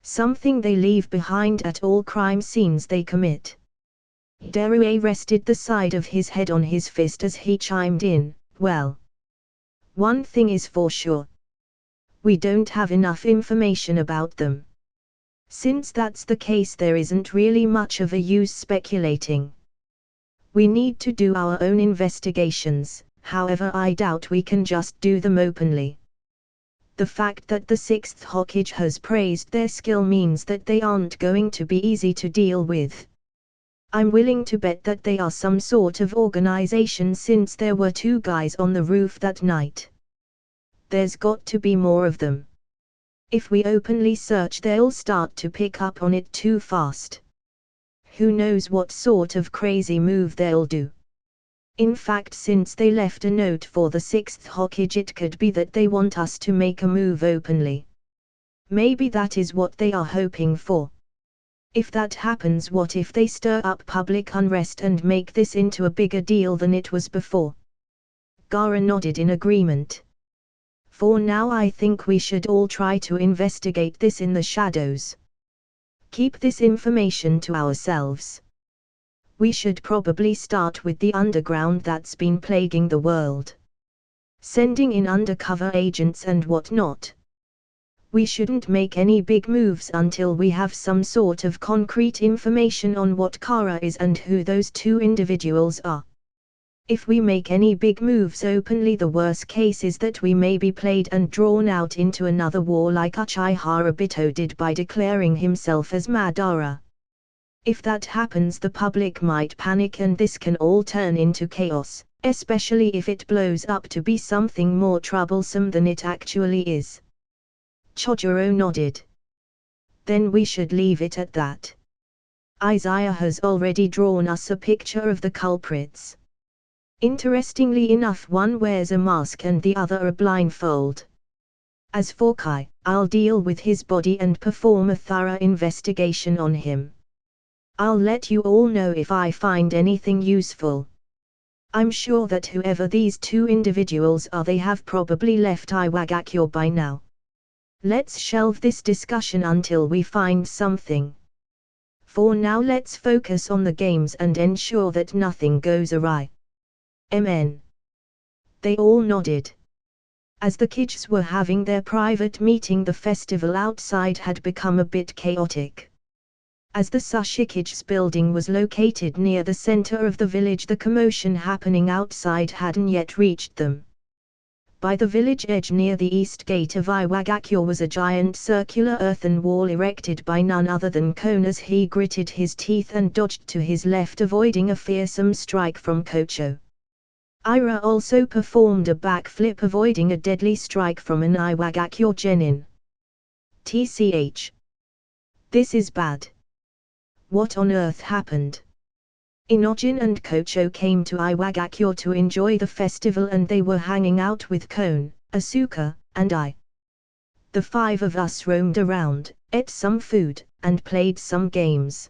Something they leave behind at all crime scenes they commit? Derue rested the side of his head on his fist as he chimed in, well. One thing is for sure. We don't have enough information about them. Since that's the case, there isn't really much of a use speculating. We need to do our own investigations, however I doubt we can just do them openly. The fact that the 6th Hokage has praised their skill means that they aren't going to be easy to deal with. I'm willing to bet that they are some sort of organization since there were 2 guys on the roof that night. There's got to be more of them. If we openly search, they'll start to pick up on it too fast. Who knows what sort of crazy move they'll do. In fact, since they left a note for the 6th Hokage, it could be that they want us to make a move openly. Maybe that is what they are hoping for. If that happens, what if they stir up public unrest and make this into a bigger deal than it was before? Gaara nodded in agreement. For now, I think we should all try to investigate this in the shadows. Keep this information to ourselves. We should probably start with the underground that's been plaguing the world. Sending in undercover agents and whatnot. We shouldn't make any big moves until we have some sort of concrete information on what Kara is and who those 2 individuals are. If we make any big moves openly, the worst case is that we may be played and drawn out into another war like Uchiha Obito did by declaring himself as Madara. If that happens, the public might panic and this can all turn into chaos, especially if it blows up to be something more troublesome than it actually is. Chojuro nodded. Then we should leave it at that. Izaya has already drawn us a picture of the culprits. Interestingly enough, one wears a mask and the other a blindfold. As for Kai, I'll deal with his body and perform a thorough investigation on him. I'll let you all know if I find anything useful. I'm sure that whoever these 2 individuals are, they have probably left Iwagakure by now. Let's shelve this discussion until we find something. For now, let's focus on the games and ensure that nothing goes awry. Amen. They all nodded. As the kids were having their private meeting, the festival outside had become a bit chaotic. As the Sushikage building was located near the center of the village, the commotion happening outside hadn't yet reached them. By the village edge near the east gate of Iwagakure was a giant circular earthen wall erected by none other than Kon, as he gritted his teeth and dodged to his left, avoiding a fearsome strike from Kocho. Ira also performed a backflip, avoiding a deadly strike from an Iwagakure genin. TCH. This is bad. What on earth happened? Inojin and Kocho came to Iwagakure to enjoy the festival, and they were hanging out with Kon, Asuka, and I. The 5 of us roamed around, ate some food, and played some games.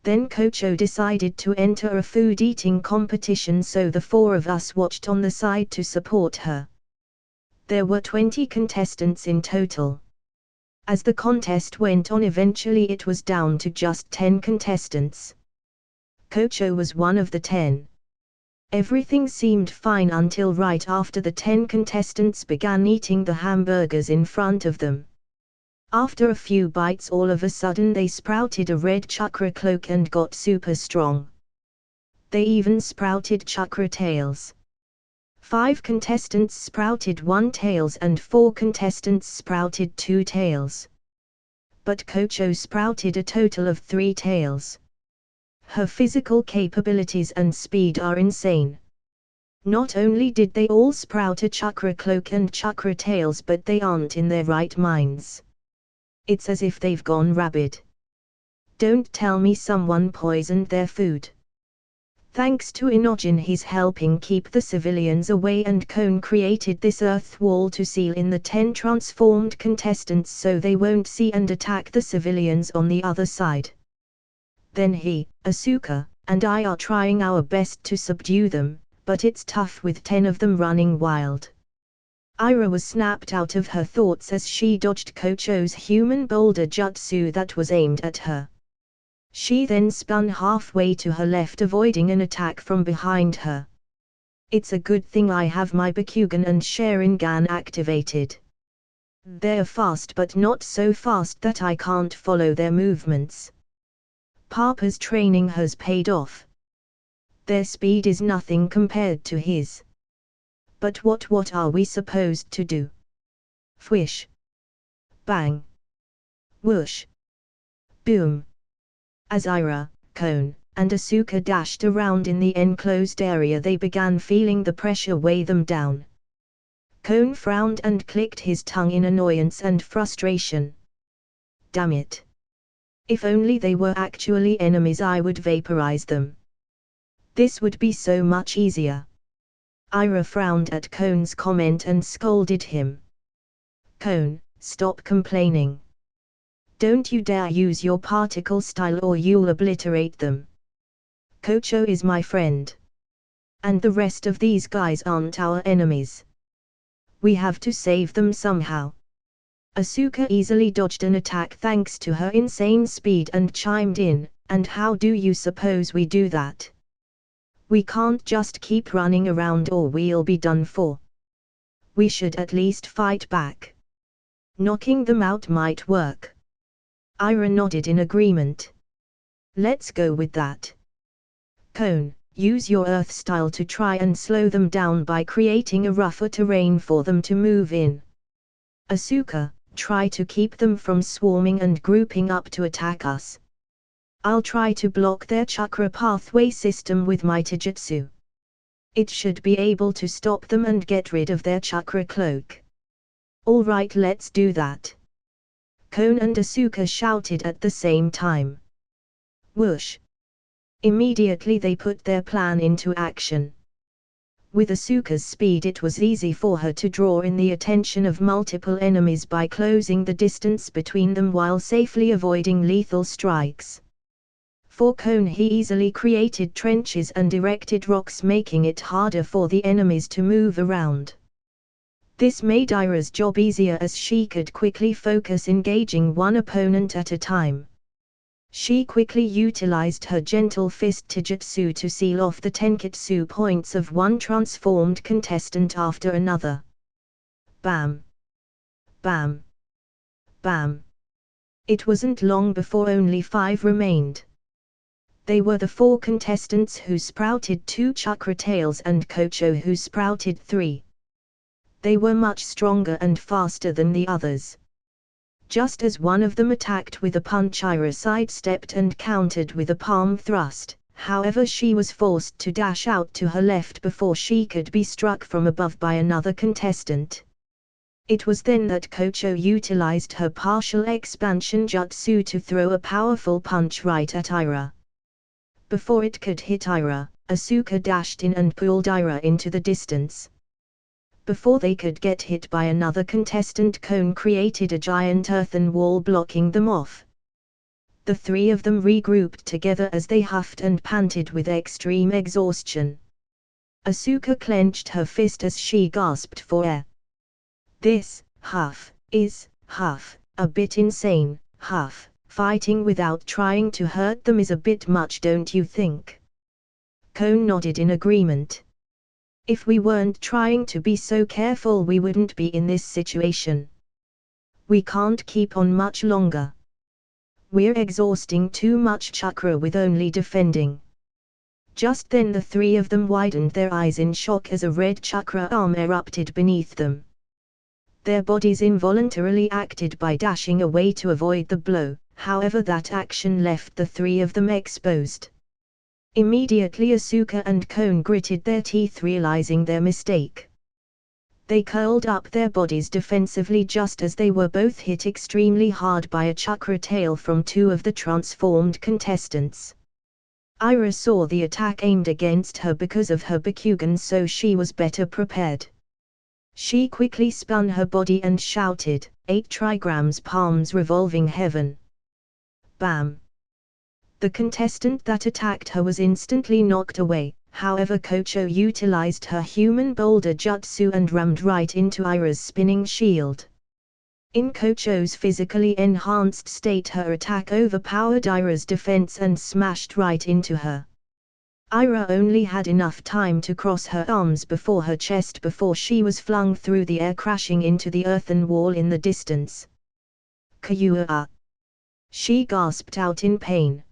Then Kocho decided to enter a food eating competition, so the 4 of us watched on the side to support her. There were 20 contestants in total. As the contest went on, eventually it was down to just 10 contestants. Kocho was one of the 10. Everything seemed fine until right after the 10 contestants began eating the hamburgers in front of them. After a few bites, all of a sudden they sprouted a red chakra cloak and got super strong. They even sprouted chakra tails. 5 contestants sprouted 1 tails and 4 contestants sprouted 2 tails. But Kocho sprouted a total of 3 tails. Her physical capabilities and speed are insane. Not only did they all sprout a chakra cloak and chakra tails, but they aren't in their right minds. It's as if they've gone rabid. Don't tell me someone poisoned their food. Thanks to Inojin, he's helping keep the civilians away, and Kon created this earth wall to seal in the 10 transformed contestants so they won't see and attack the civilians on the other side. Then he, Asuka, and I are trying our best to subdue them, but it's tough with 10 of them running wild. Ira was snapped out of her thoughts as she dodged Kocho's human boulder jutsu that was aimed at her. She then spun halfway to her left, avoiding an attack from behind her. It's a good thing I have my Bakugan and Sharingan activated. They're fast, but not so fast that I can't follow their movements. Papa's training has paid off. Their speed is nothing compared to his. But what are we supposed to do? Fwish. Bang. Whoosh. Boom. As Ira, Kon, and Asuka dashed around in the enclosed area, they began feeling the pressure weigh them down. Kon frowned and clicked his tongue in annoyance and frustration. Damn it. If only they were actually enemies, I would vaporize them. This would be so much easier. Ira frowned at Kon's comment and scolded him. Kon, stop complaining. Don't you dare use your particle style or you'll obliterate them. Kocho is my friend. And the rest of these guys aren't our enemies. We have to save them somehow. Asuka easily dodged an attack thanks to her insane speed and chimed in, and how do you suppose we do that? We can't just keep running around or we'll be done for. We should at least fight back. Knocking them out might work. Ira nodded in agreement. Let's go with that. Kon, use your earth style to try and slow them down by creating a rougher terrain for them to move in. Asuka, try to keep them from swarming and grouping up to attack us. I'll try to block their chakra pathway system with my taijutsu. It should be able to stop them and get rid of their chakra cloak. Alright, let's do that. Kon and Asuka shouted at the same time. Whoosh! Immediately they put their plan into action. With Asuka's speed, it was easy for her to draw in the attention of multiple enemies by closing the distance between them while safely avoiding lethal strikes. For Kon, he easily created trenches and erected rocks, making it harder for the enemies to move around. This made Ira's job easier as she could quickly focus engaging one opponent at a time. She quickly utilized her gentle fist taijutsu to seal off the tenketsu points of one transformed contestant after another. Bam! Bam! Bam! It wasn't long before only 5 remained. They were the 4 contestants who sprouted 2 chakra tails and Kocho who sprouted 3. They were much stronger and faster than the others. Just as one of them attacked with a punch, Ira sidestepped and countered with a palm thrust. However, she was forced to dash out to her left before she could be struck from above by another contestant. It was then that Kocho utilized her partial expansion jutsu to throw a powerful punch right at Ira. Before it could hit Ira, Asuka dashed in and pulled Ira into the distance. Before they could get hit by another contestant, Kon created a giant earthen wall blocking them off. The 3 of them regrouped together as they huffed and panted with extreme exhaustion. Asuka clenched her fist as she gasped for air. This, huff, is, huff, a bit insane, huff, fighting without trying to hurt them is a bit much, don't you think? Kon nodded in agreement. If we weren't trying to be so careful, we wouldn't be in this situation. We can't keep on much longer. We're exhausting too much chakra with only defending. Just then the 3 of them widened their eyes in shock as a red chakra arm erupted beneath them. Their bodies involuntarily acted by dashing away to avoid the blow, however that action left the 3 of them exposed. Immediately Asuka and Kon gritted their teeth, realizing their mistake. They curled up their bodies defensively just as they were both hit extremely hard by a chakra tail from 2 of the transformed contestants. Ira saw the attack aimed against her because of her Bakugan, so she was better prepared. She quickly spun her body and shouted, 8 trigrams palms revolving heaven. Bam! The contestant that attacked her was instantly knocked away, however Kocho utilized her human boulder jutsu and rammed right into Ira's spinning shield. In Kocho's physically enhanced state, her attack overpowered Ira's defense and smashed right into her. Ira only had enough time to cross her arms before her chest before she was flung through the air, crashing into the earthen wall in the distance. Kayua! She gasped out in pain.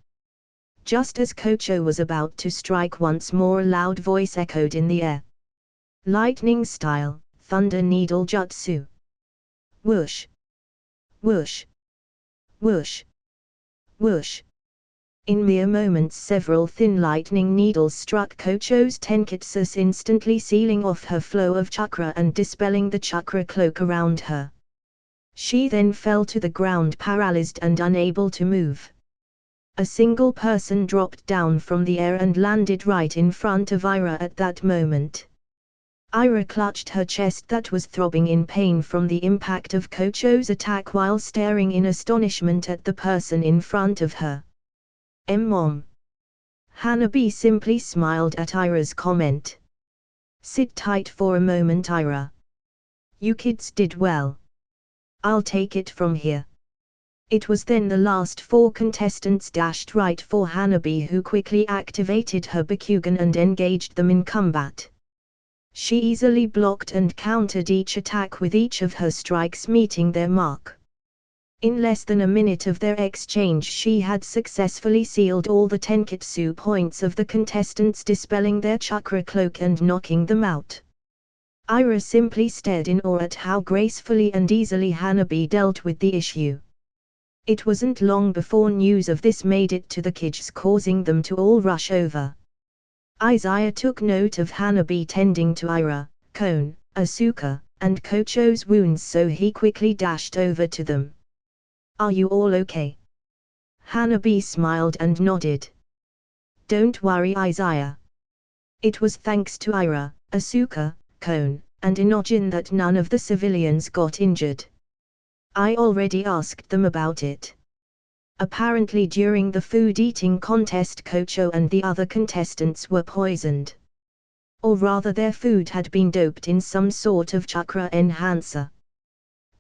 Just as Kocho was about to strike once more, a loud voice echoed in the air. Lightning style, thunder needle jutsu. Whoosh! Whoosh! Whoosh! Whoosh! In mere moments several thin lightning needles struck Kocho's tenketsus, instantly sealing off her flow of chakra and dispelling the chakra cloak around her. She then fell to the ground paralyzed and unable to move. A single person dropped down from the air and landed right in front of Ira at that moment. Ira clutched her chest that was throbbing in pain from the impact of Kocho's attack while staring in astonishment at the person in front of her. Mom. Hanabi simply smiled at Ira's comment. Sit tight for a moment, Ira. You kids did well. I'll take it from here. It was then the last 4 contestants dashed right for Hanabi, who quickly activated her Bakugan and engaged them in combat. She easily blocked and countered each attack with each of her strikes meeting their mark. In less than a minute of their exchange she had successfully sealed all the tenketsu points of the contestants, dispelling their chakra cloak and knocking them out. Ira simply stared in awe at how gracefully and easily Hanabi dealt with the issue. It wasn't long before news of this made it to the kids, causing them to all rush over. Izaya took note of Hanabi tending to Ira, Kon, Asuka, and Kocho's wounds, so he quickly dashed over to them. Are you all okay? Hanabi smiled and nodded. Don't worry, Izaya. It was thanks to Ira, Asuka, Kon, and Inogen that none of the civilians got injured. I already asked them about it. Apparently during the food eating contest Kocho and the other contestants were poisoned. Or rather their food had been doped in some sort of chakra enhancer.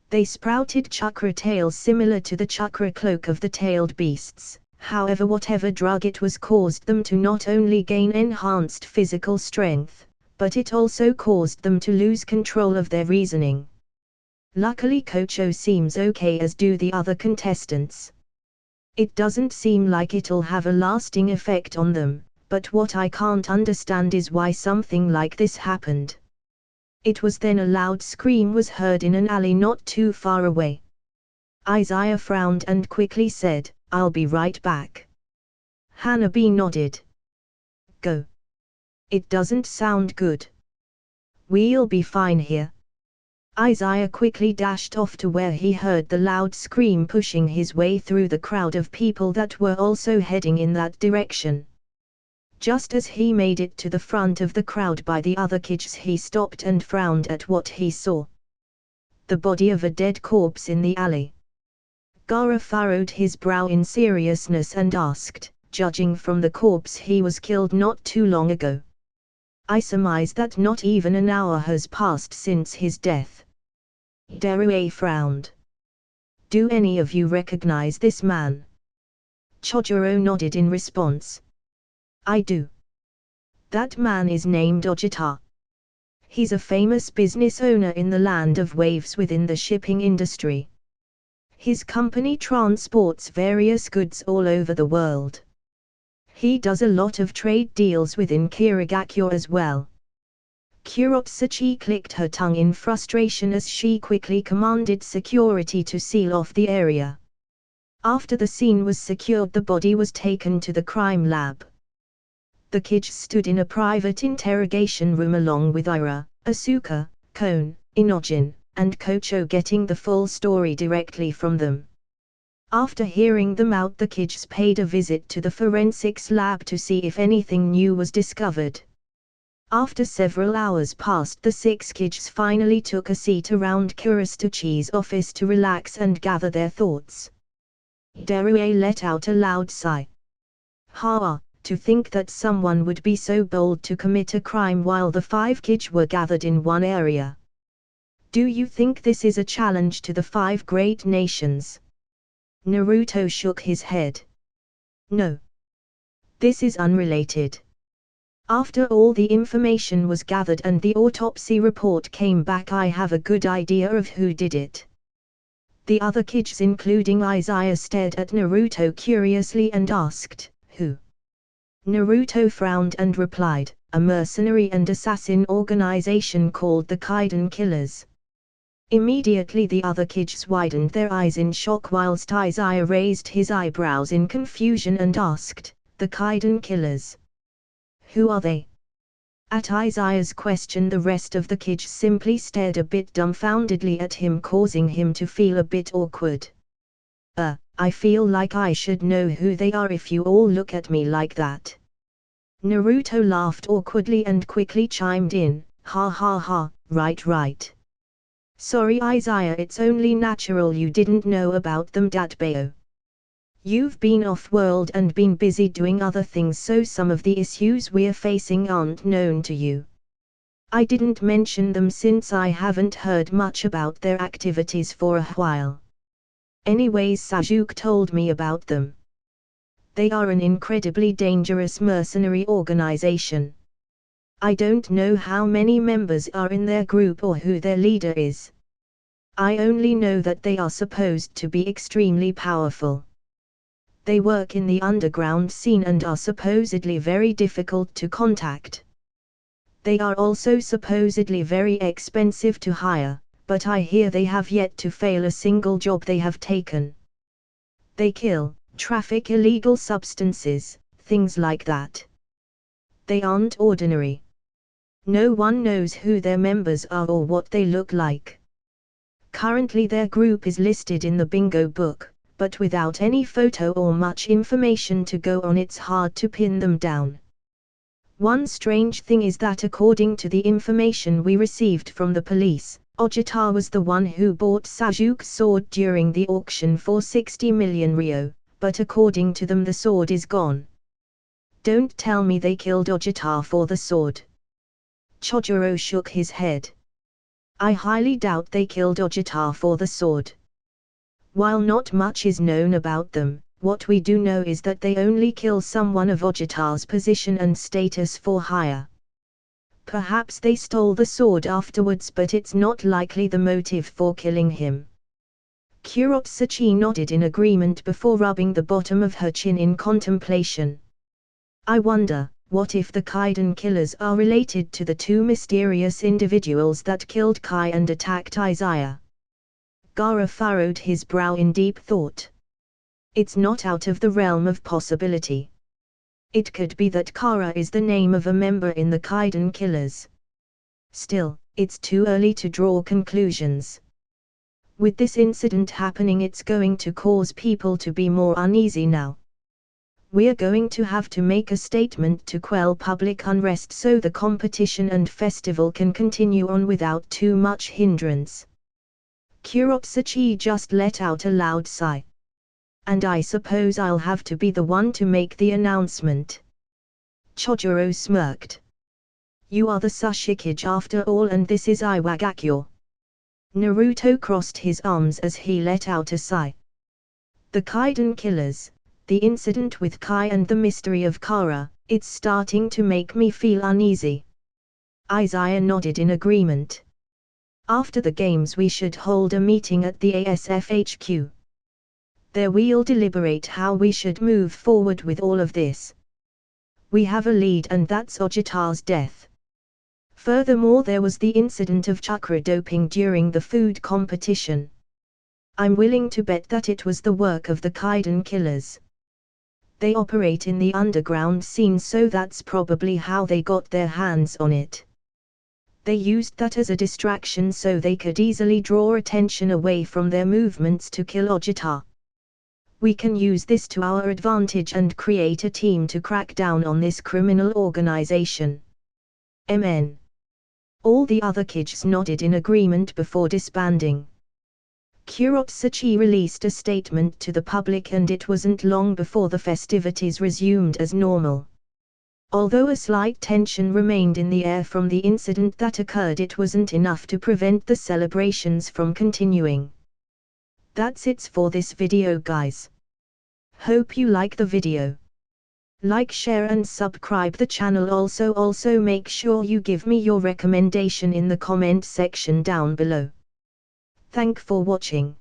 They sprouted chakra tails similar to the chakra cloak of the tailed beasts. However, whatever drug it was caused them to not only gain enhanced physical strength, but it also caused them to lose control of their reasoning. Luckily Kocho seems okay, as do the other contestants. It doesn't seem like it'll have a lasting effect on them, but what I can't understand is why something like this happened. It was then a loud scream was heard in an alley not too far away. Izaya frowned and quickly said, I'll be right back. Hanabi nodded. Go. It doesn't sound good. We'll be fine here. Izaya quickly dashed off to where he heard the loud scream, pushing his way through the crowd of people that were also heading in that direction. Just as he made it to the front of the crowd by the other kids, he stopped and frowned at what he saw. The body of a dead corpse in the alley. Gaara furrowed his brow in seriousness and asked, judging from the corpse, he was killed not too long ago. I surmise that not even an hour has passed since his death. Darue frowned. Do any of you recognize this man? Chojuro nodded in response. I do. That man is named Ojita. He's a famous business owner in the land of waves within the shipping industry. His company transports various goods all over the world. He does a lot of trade deals within Kirigakyo as well. Kurotsuchi clicked her tongue in frustration as she quickly commanded security to seal off the area. After the scene was secured, the body was taken to the crime lab. The kids stood in a private interrogation room along with Ira, Asuka, Kon, Inogen, and Kocho, getting the full story directly from them. After hearing them out, the kids paid a visit to the forensics lab to see if anything new was discovered. After several hours passed, the 6 kids finally took a seat around Kurotsuchi's office to relax and gather their thoughts. Darue let out a loud sigh. Ha! To think that someone would be so bold to commit a crime while the 5 kids were gathered in one area. Do you think this is a challenge to the 5 great nations? Naruto shook his head. No. This is unrelated. After all the information was gathered and the autopsy report came back, I have a good idea of who did it. The other kids, including Izaya, stared at Naruto curiously and asked, who? Naruto frowned and replied, a mercenary and assassin organization called the Kaiden Killers. Immediately the other kids widened their eyes in shock whilst Izaya raised his eyebrows in confusion and asked, "The Kaiden killers? Who are they?" At Izaya's question the rest of the kids simply stared a bit dumbfoundedly at him, causing him to feel a bit awkward. I feel like I should know who they are if you all look at me like that." Naruto laughed awkwardly and quickly chimed in, "Ha ha ha, right. Sorry Izaya, it's only natural you didn't know about them, Datbeo. You've been off-world and been busy doing other things, so some of the issues we're facing aren't known to you. I didn't mention them since I haven't heard much about their activities for a while. Anyways, Sasuke told me about them. They are an incredibly dangerous mercenary organization. I don't know how many members are in their group or who their leader is. I only know that they are supposed to be extremely powerful. They work in the underground scene and are supposedly very difficult to contact. They are also supposedly very expensive to hire, but I hear they have yet to fail a single job they have taken. They kill, traffic illegal substances, things like that. They aren't ordinary. No one knows who their members are or what they look like. Currently their group is listed in the bingo book, but without any photo or much information to go on, it's hard to pin them down. One strange thing is that according to the information we received from the police, Ojita was the one who bought Sasuke's sword during the auction for 60 million ryo, but according to them the sword is gone. Don't tell me they killed Ojita for the sword. Chojuro shook his head. I highly doubt they killed Ojita for the sword. While not much is known about them, what we do know is that they only kill someone of Ojita's position and status for hire. Perhaps they stole the sword afterwards, but it's not likely the motive for killing him. Kurotsuchi nodded in agreement before rubbing the bottom of her chin in contemplation. I wonder, what if the Kaiden killers are related to the two mysterious individuals that killed Kai and attacked Izaya? Gaara furrowed his brow in deep thought. It's not out of the realm of possibility. It could be that Kara is the name of a member in the Kaiden killers. Still, it's too early to draw conclusions. With this incident happening, it's going to cause people to be more uneasy now. We're going to have to make a statement to quell public unrest so the competition and festival can continue on without too much hindrance. Kurotsuchi just let out a loud sigh. And I suppose I'll have to be the one to make the announcement. Chojuro smirked. You are the Sushikage after all, and this is Iwagakure. Naruto crossed his arms as he let out a sigh. The Kaiden killers, the incident with Kai and the mystery of Kara, it's starting to make me feel uneasy. Izaya nodded in agreement. After the games we should hold a meeting at the ASF HQ. There we'll deliberate how we should move forward with all of this. We have a lead, and that's Ojita's death. Furthermore, there was the incident of chakra doping during the food competition. I'm willing to bet that it was the work of the Kaiden killers. They operate in the underground scene, so that's probably how they got their hands on it. They used that as a distraction so they could easily draw attention away from their movements to kill Ojita. We can use this to our advantage and create a team to crack down on this criminal organization. Amen. All the other kids nodded in agreement before disbanding. Kurotsuchi released a statement to the public, and it wasn't long before the festivities resumed as normal. Although a slight tension remained in the air from the incident that occurred, it wasn't enough to prevent the celebrations from continuing. That's it for this video, guys. Hope you like the video. Like, share and subscribe the channel. Also make sure you give me your recommendation in the comment section down below. Thank for watching.